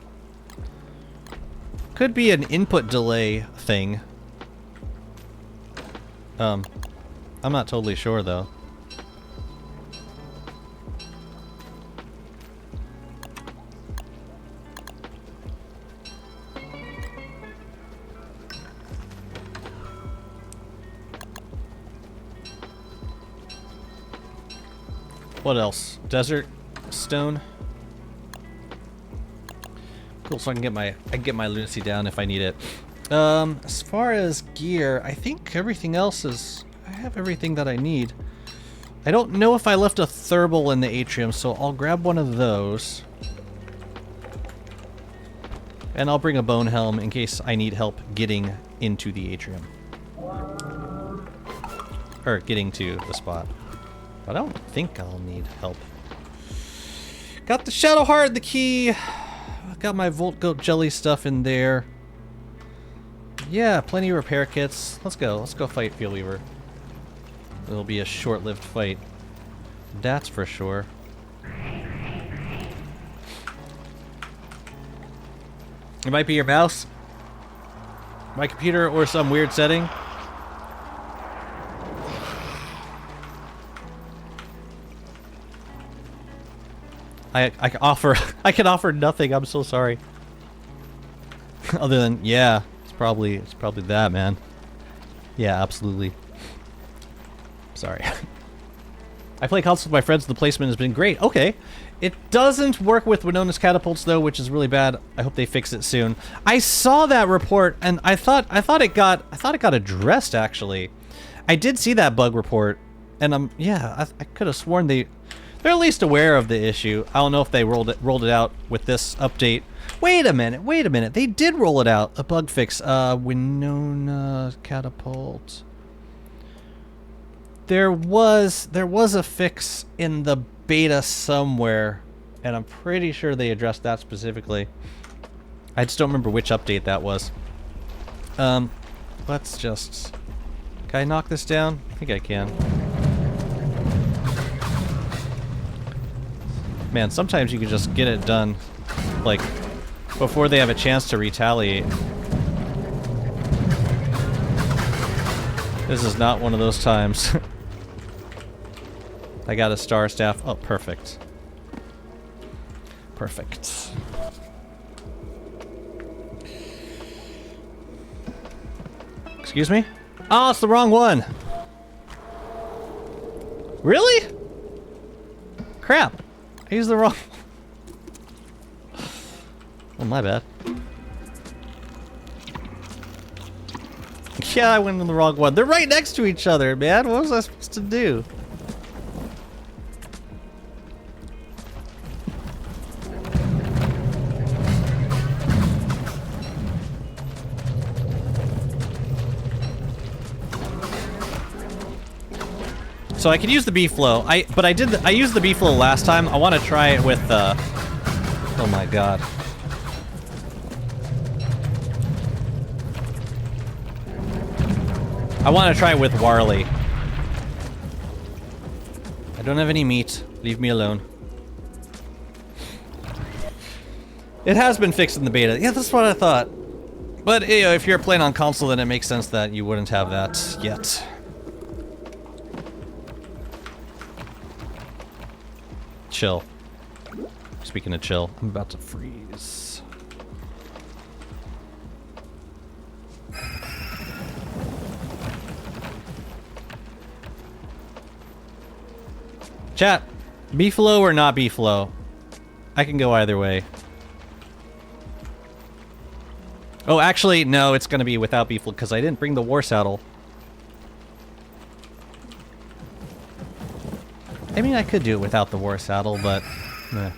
Could be an input delay thing. I'm not totally sure though. What else? Desert stone. Cool, so I can get my lunacy down if I need it. As far as gear, I think everything else is... I have everything that I need. I don't know if I left a thermal in the atrium, so I'll grab one of those. And I'll bring a bone helm in case I need help getting into the atrium. Or getting to the spot. But I don't think I'll need help. Got the Shadow Heart, the key. Got my Volt Goat jelly stuff in there. Yeah, plenty of repair kits. Let's go. Let's go fight Field Weaver. It'll be a short-lived fight. That's for sure. It might be your mouse, my computer, or some weird setting. I can offer nothing. I'm so sorry. Other than, yeah, it's probably that, man. Yeah, absolutely. Sorry. I play consoles with my friends. The placement has been great. Okay. It doesn't work with Winona's catapults though, which is really bad. I hope they fix it soon. I saw that report and I thought it got addressed actually. I did see that bug report, and yeah, I could have sworn they're at least aware of the issue. I don't know if they rolled it out with this update. Wait a minute. They did roll it out. A bug fix. Winona catapult. There was a fix in the beta somewhere, and I'm pretty sure they addressed that specifically. I just don't remember which update that was. Let's just... Can I knock this down? I think I can. Man, sometimes you can just get it done, like, before they have a chance to retaliate. This is not one of those times. I got a star staff. Oh, perfect. Perfect. Excuse me? Oh, it's the wrong one! Really? Crap. I used the wrong... Oh, my bad. Yeah, I went in the wrong one. They're right next to each other, man. What was I supposed to do? So I could use the B-Flow. I used the B-Flow last time. I want to try it with oh my god. I want to try it with Warley. I don't have any meat. Leave me alone. It has been fixed in the beta. Yeah, that's what I thought. But you know, if you're playing on console, then it makes sense that you wouldn't have that yet. Chill. Speaking of chill, I'm about to freeze. Chat, B-Flow or not B-Flow? I can go either way. Oh, actually, no, it's gonna be without B-Flow because I didn't bring the war saddle. I mean, I could do it without the war saddle, but... eh.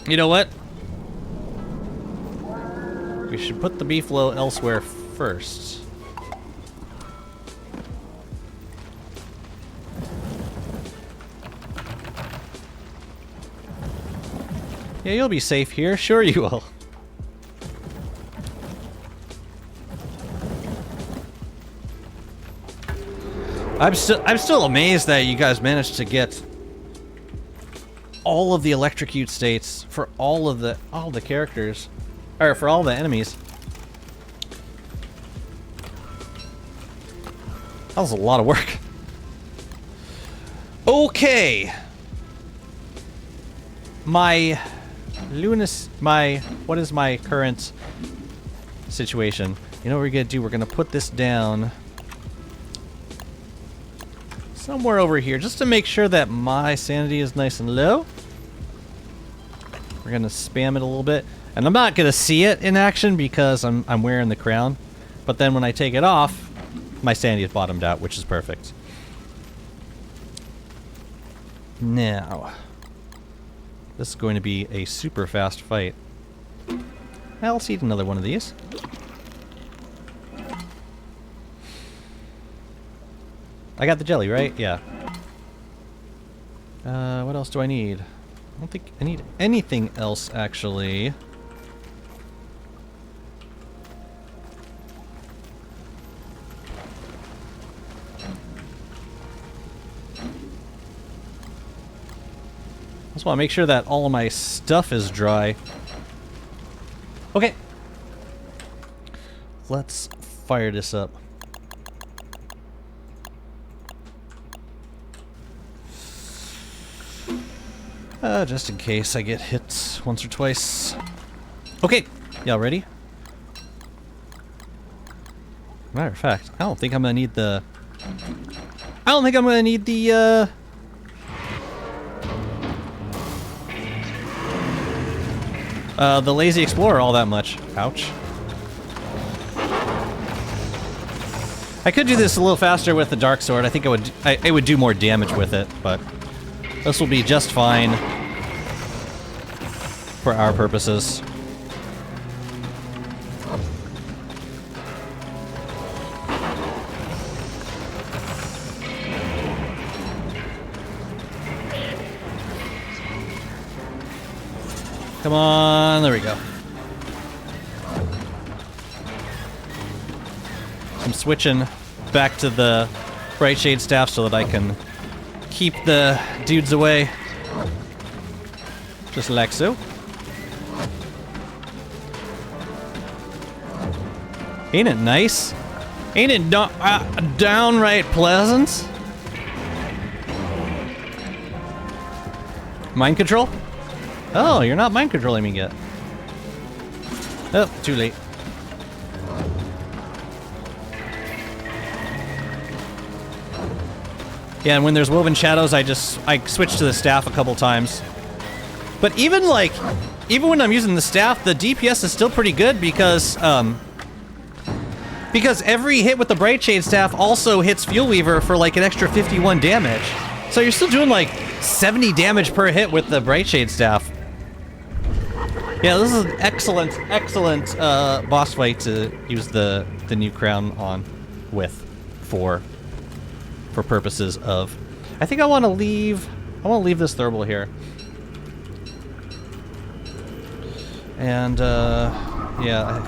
You know what? We should put the beefalo elsewhere first. Yeah, you'll be safe here. Sure you will. I'm still amazed that you guys managed to get all of the electrocute states for all the characters, or for all the enemies. That was a lot of work. Okay. What is my current situation? You know what we're gonna do? We're gonna put this down somewhere over here, just to make sure that my sanity is nice and low. We're gonna spam it a little bit, and I'm not gonna see it in action because I'm wearing the crown. But then when I take it off, my sanity is bottomed out, which is perfect. Now, this is going to be a super fast fight. I'll eat another one of these. I got the jelly, right? Yeah. What else do I need? I don't think I need anything else, actually. I just want to make sure that all of my stuff is dry. Okay. Let's fire this up. Just in case I get hit once or twice. Okay, y'all ready? Matter of fact, I don't think I'm gonna need the... the Lazy Explorer all that much. Ouch. I could do this a little faster with the Dark Sword. I think it would do more damage with it, but this will be just fine for our purposes. Come on, there we go. I'm switching back to the Bright Shade Staff so that I can keep the dudes away. Just like so. Ain't it nice? Ain't it downright pleasant? Mind control? Oh, you're not mind controlling me yet. Oh, too late. Yeah, and when there's Woven Shadows, I switch to the staff a couple times. But even when I'm using the staff, the DPS is still pretty good because every hit with the Bright Shade Staff also hits Fuel Weaver for like an extra 51 damage. So you're still doing like 70 damage per hit with the Bright Shade Staff. Yeah, this is an excellent boss fight to use the new crown on with for purposes of... I think I want to leave this thermal here. And yeah,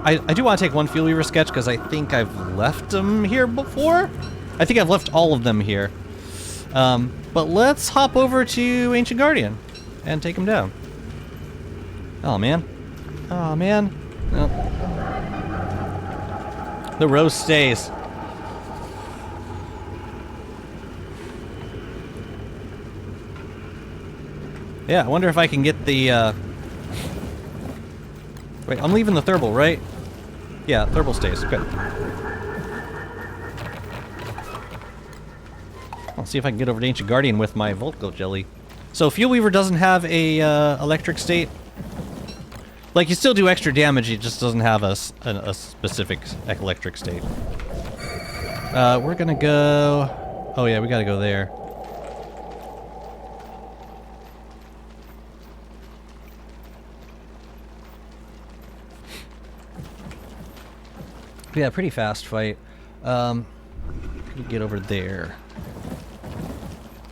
I do want to take one Fuel Weaver sketch because I think I've left them here before. I think I've left all of them here. But let's hop over to Ancient Guardian and take him down. Oh man. Oh man. No. The rose stays. Yeah, I wonder if I can get the Wait, I'm leaving the thermal, right? Yeah, thermal stays. Good. I'll see if I can get over to Ancient Guardian with my Volco Jelly. So Fuel Weaver doesn't have a electric state. Like, you still do extra damage, it just doesn't have a specific electric state. We're gonna go... Oh yeah, we gotta go there. Yeah, pretty fast fight. Can we get over there?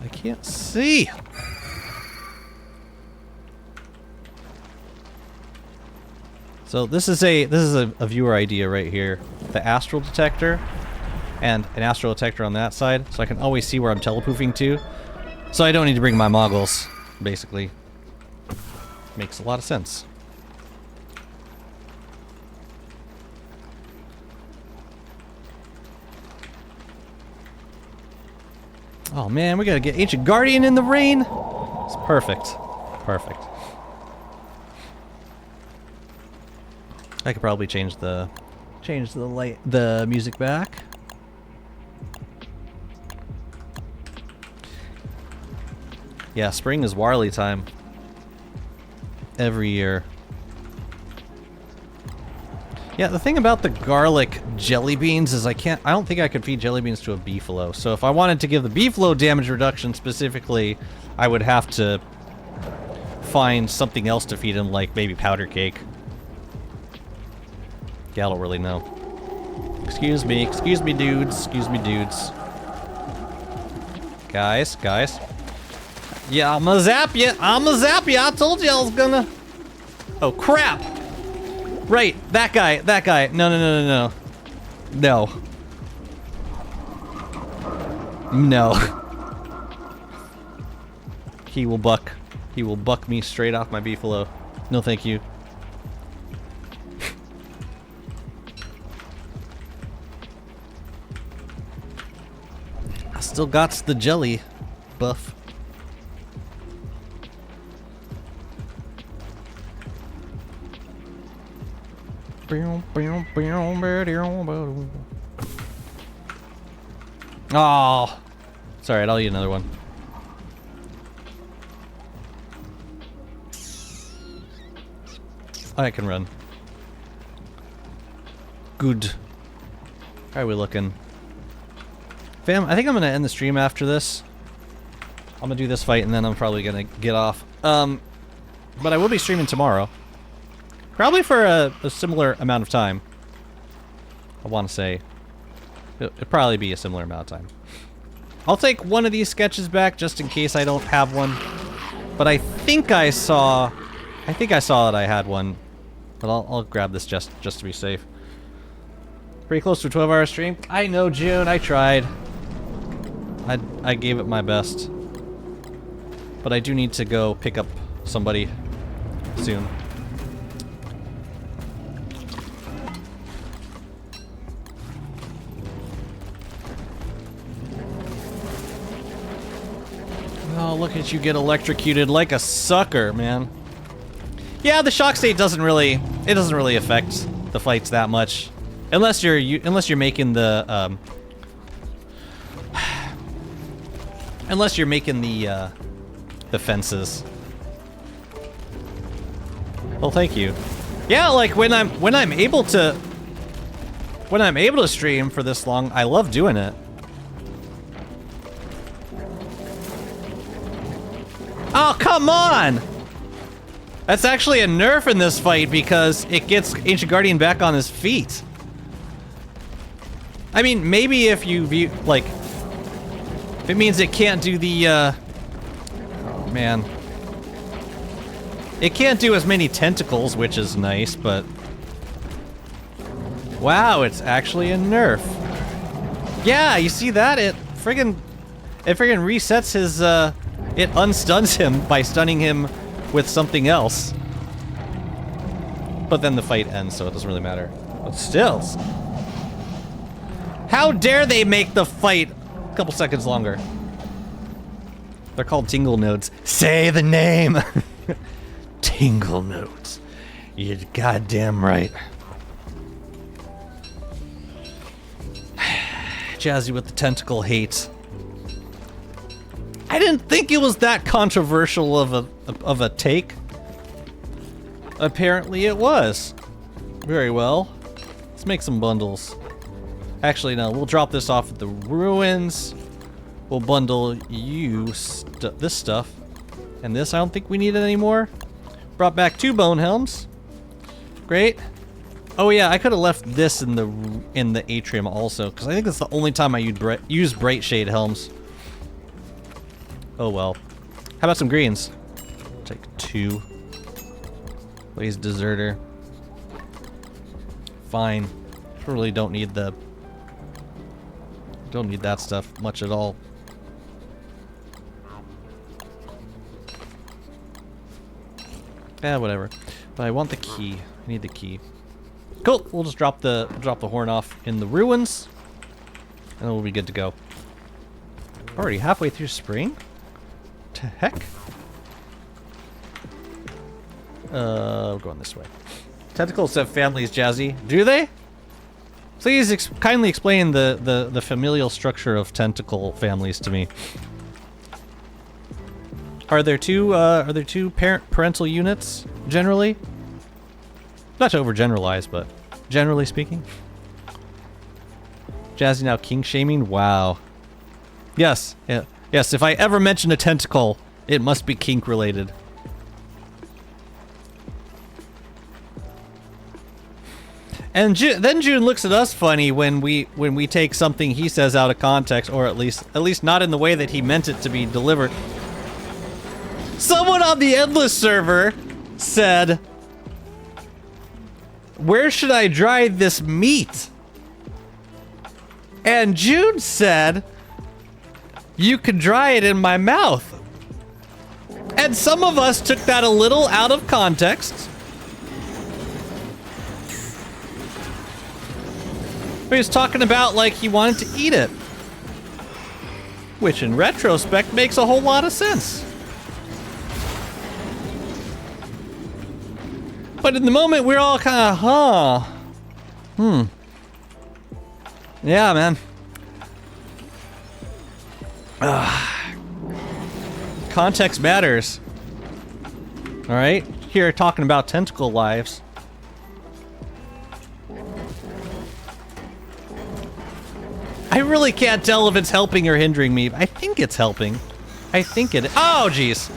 I can't see. So this is a viewer idea right here. The astral detector and an astral detector on that side, so I can always see where I'm telepoofing to. So I don't need to bring my moggles, basically. Makes a lot of sense. Oh man, we gotta get Ancient Guardian in the rain. It's perfect. Perfect. I could probably change the music back. Yeah, spring is Warley time. Every year. Yeah, the thing about the garlic jelly beans is I don't think I could feed jelly beans to a beefalo. So if I wanted to give the beefalo damage reduction specifically, I would have to find something else to feed him, like maybe powder cake. Yeah, I don't really know. Excuse me dudes, Guys. Yeah, I'ma zap ya, I told you I was gonna... Oh, crap! Right, that guy. No. He will buck me straight off my beefalo. No thank you. I still got the jelly buff. Oh, sorry, I'll eat another one. I can run. Good. How are we looking? Fam, I think I'm gonna end the stream after this. I'm gonna do this fight and then I'm probably gonna get off. But I will be streaming tomorrow. Probably for a similar amount of time. I want to say. It'll probably be a similar amount of time. I'll take one of these sketches back just in case I don't have one. But I think I saw that I had one. But I'll grab this just to be safe. Pretty close to a 12-hour stream. I know, June. I tried. I gave it my best. But I do need to go pick up somebody soon. Oh, look at you get electrocuted like a sucker, man. Yeah, the shock state doesn't really affect the fights that much, unless you're making the the fences. Well, thank you. Yeah, like when I'm able to stream for this long, I love doing it. Oh, come on! That's actually a nerf in this fight because it gets Ancient Guardian back on his feet. I mean, maybe if you view, like, if it means it can't do the, oh man. It can't do as many tentacles, which is nice, but... Wow, it's actually a nerf. Yeah, you see that? It friggin' resets his, it unstuns him by stunning him with something else. But then the fight ends, so it doesn't really matter. But still. How dare they make the fight a couple seconds longer? They're called tingle nodes. Say the name! Tingle nodes. You're goddamn right. Jazzy with the tentacle hate. I didn't think it was that controversial of a take. Apparently it was. Very well. Let's make some bundles. Actually, no, we'll drop this off at the ruins. We'll bundle this stuff. And this, I don't think we need it anymore. Brought back 2 bone helms. Great. Oh yeah, I could have left this in the atrium also, because I think it's the only time I use Bright Shade helms. Oh well. How about some greens? Take 2. Blaze Deserter. Fine. Really don't need that stuff much at all. Yeah, whatever. But I want the key. I need the key. Cool. We'll just drop the horn off in the ruins, and then we'll be good to go. Already halfway through spring? To heck? We're going this way. Tentacles have families, Jazzy. Do they? Please kindly explain the familial structure of tentacle families to me. Are there two parental units generally? Not to overgeneralize, but generally speaking. Jazzy now king shaming. Wow. Yes. Yeah. Yes. If I ever mention a tentacle, it must be kink related. And then June looks at us funny when we take something he says out of context, or at least not in the way that he meant it to be delivered. Someone on the Endless server said, "Where should I dry this meat?" And June said, "You could dry it in my mouth." And some of us took that a little out of context. He was talking about like he wanted to eat it. Which in retrospect makes a whole lot of sense. But in the moment we're all kind of, yeah, man. Context matters. Alright? Here talking about tentacle lives. I really can't tell if it's helping or hindering me. I think it's helping. I think it... Oh, jeez.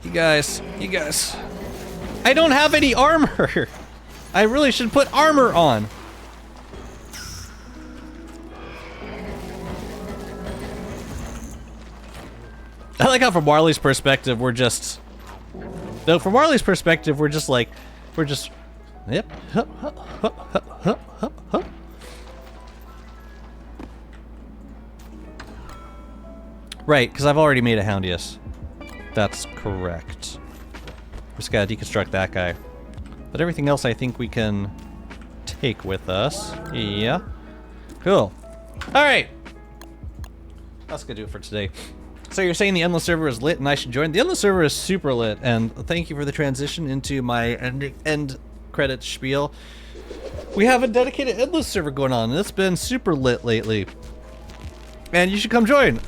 You guys. I don't have any armor. I really should put armor on. I like how from Marley's perspective, we're just... No, from Marley's perspective, we're just like... We're just... Yep. Hup. Right, because I've already made a Houndius. That's correct. Just gotta deconstruct that guy. But everything else I think we can take with us. Yeah. Cool. Alright. That's gonna do it for today. So you're saying the Endless server is lit and I should join? The Endless server is super lit, and thank you for the transition into my end credits spiel. We have a dedicated Endless server going on, and it's been super lit lately. And you should come join.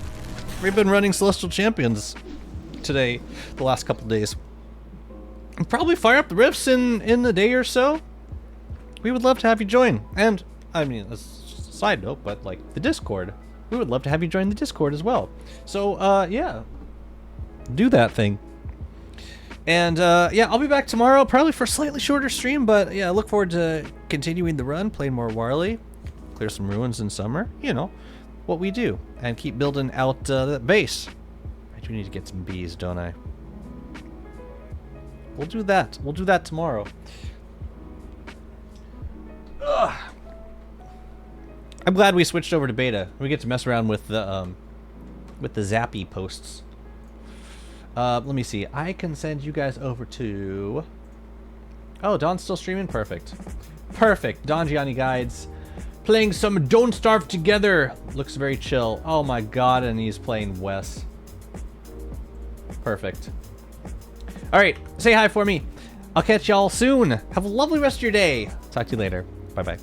We've been running Celestial Champions today, the last couple days. And probably fire up the rifts in a day or so. We would love to have you join. And, I mean, as a side note, but like the Discord. We would love to have you join the Discord as well. So, yeah. Do that thing. And, yeah, I'll be back tomorrow, probably for a slightly shorter stream, but yeah, I look forward to continuing the run, playing more Warley, clear some ruins in summer, you know, what we do, and keep building out that base. I do need to get some bees, don't I? We'll do that. We'll do that tomorrow. Ugh. I'm glad we switched over to beta. We get to mess around with the Zappy posts. Let me see. I can send you guys over to... Oh, Don's still streaming? Perfect. Perfect. Don Gianni Guides. Playing some Don't Starve Together. Looks very chill. Oh my god, and he's playing Wes. Perfect. Alright, say hi for me. I'll catch y'all soon. Have a lovely rest of your day. Talk to you later. Bye-bye.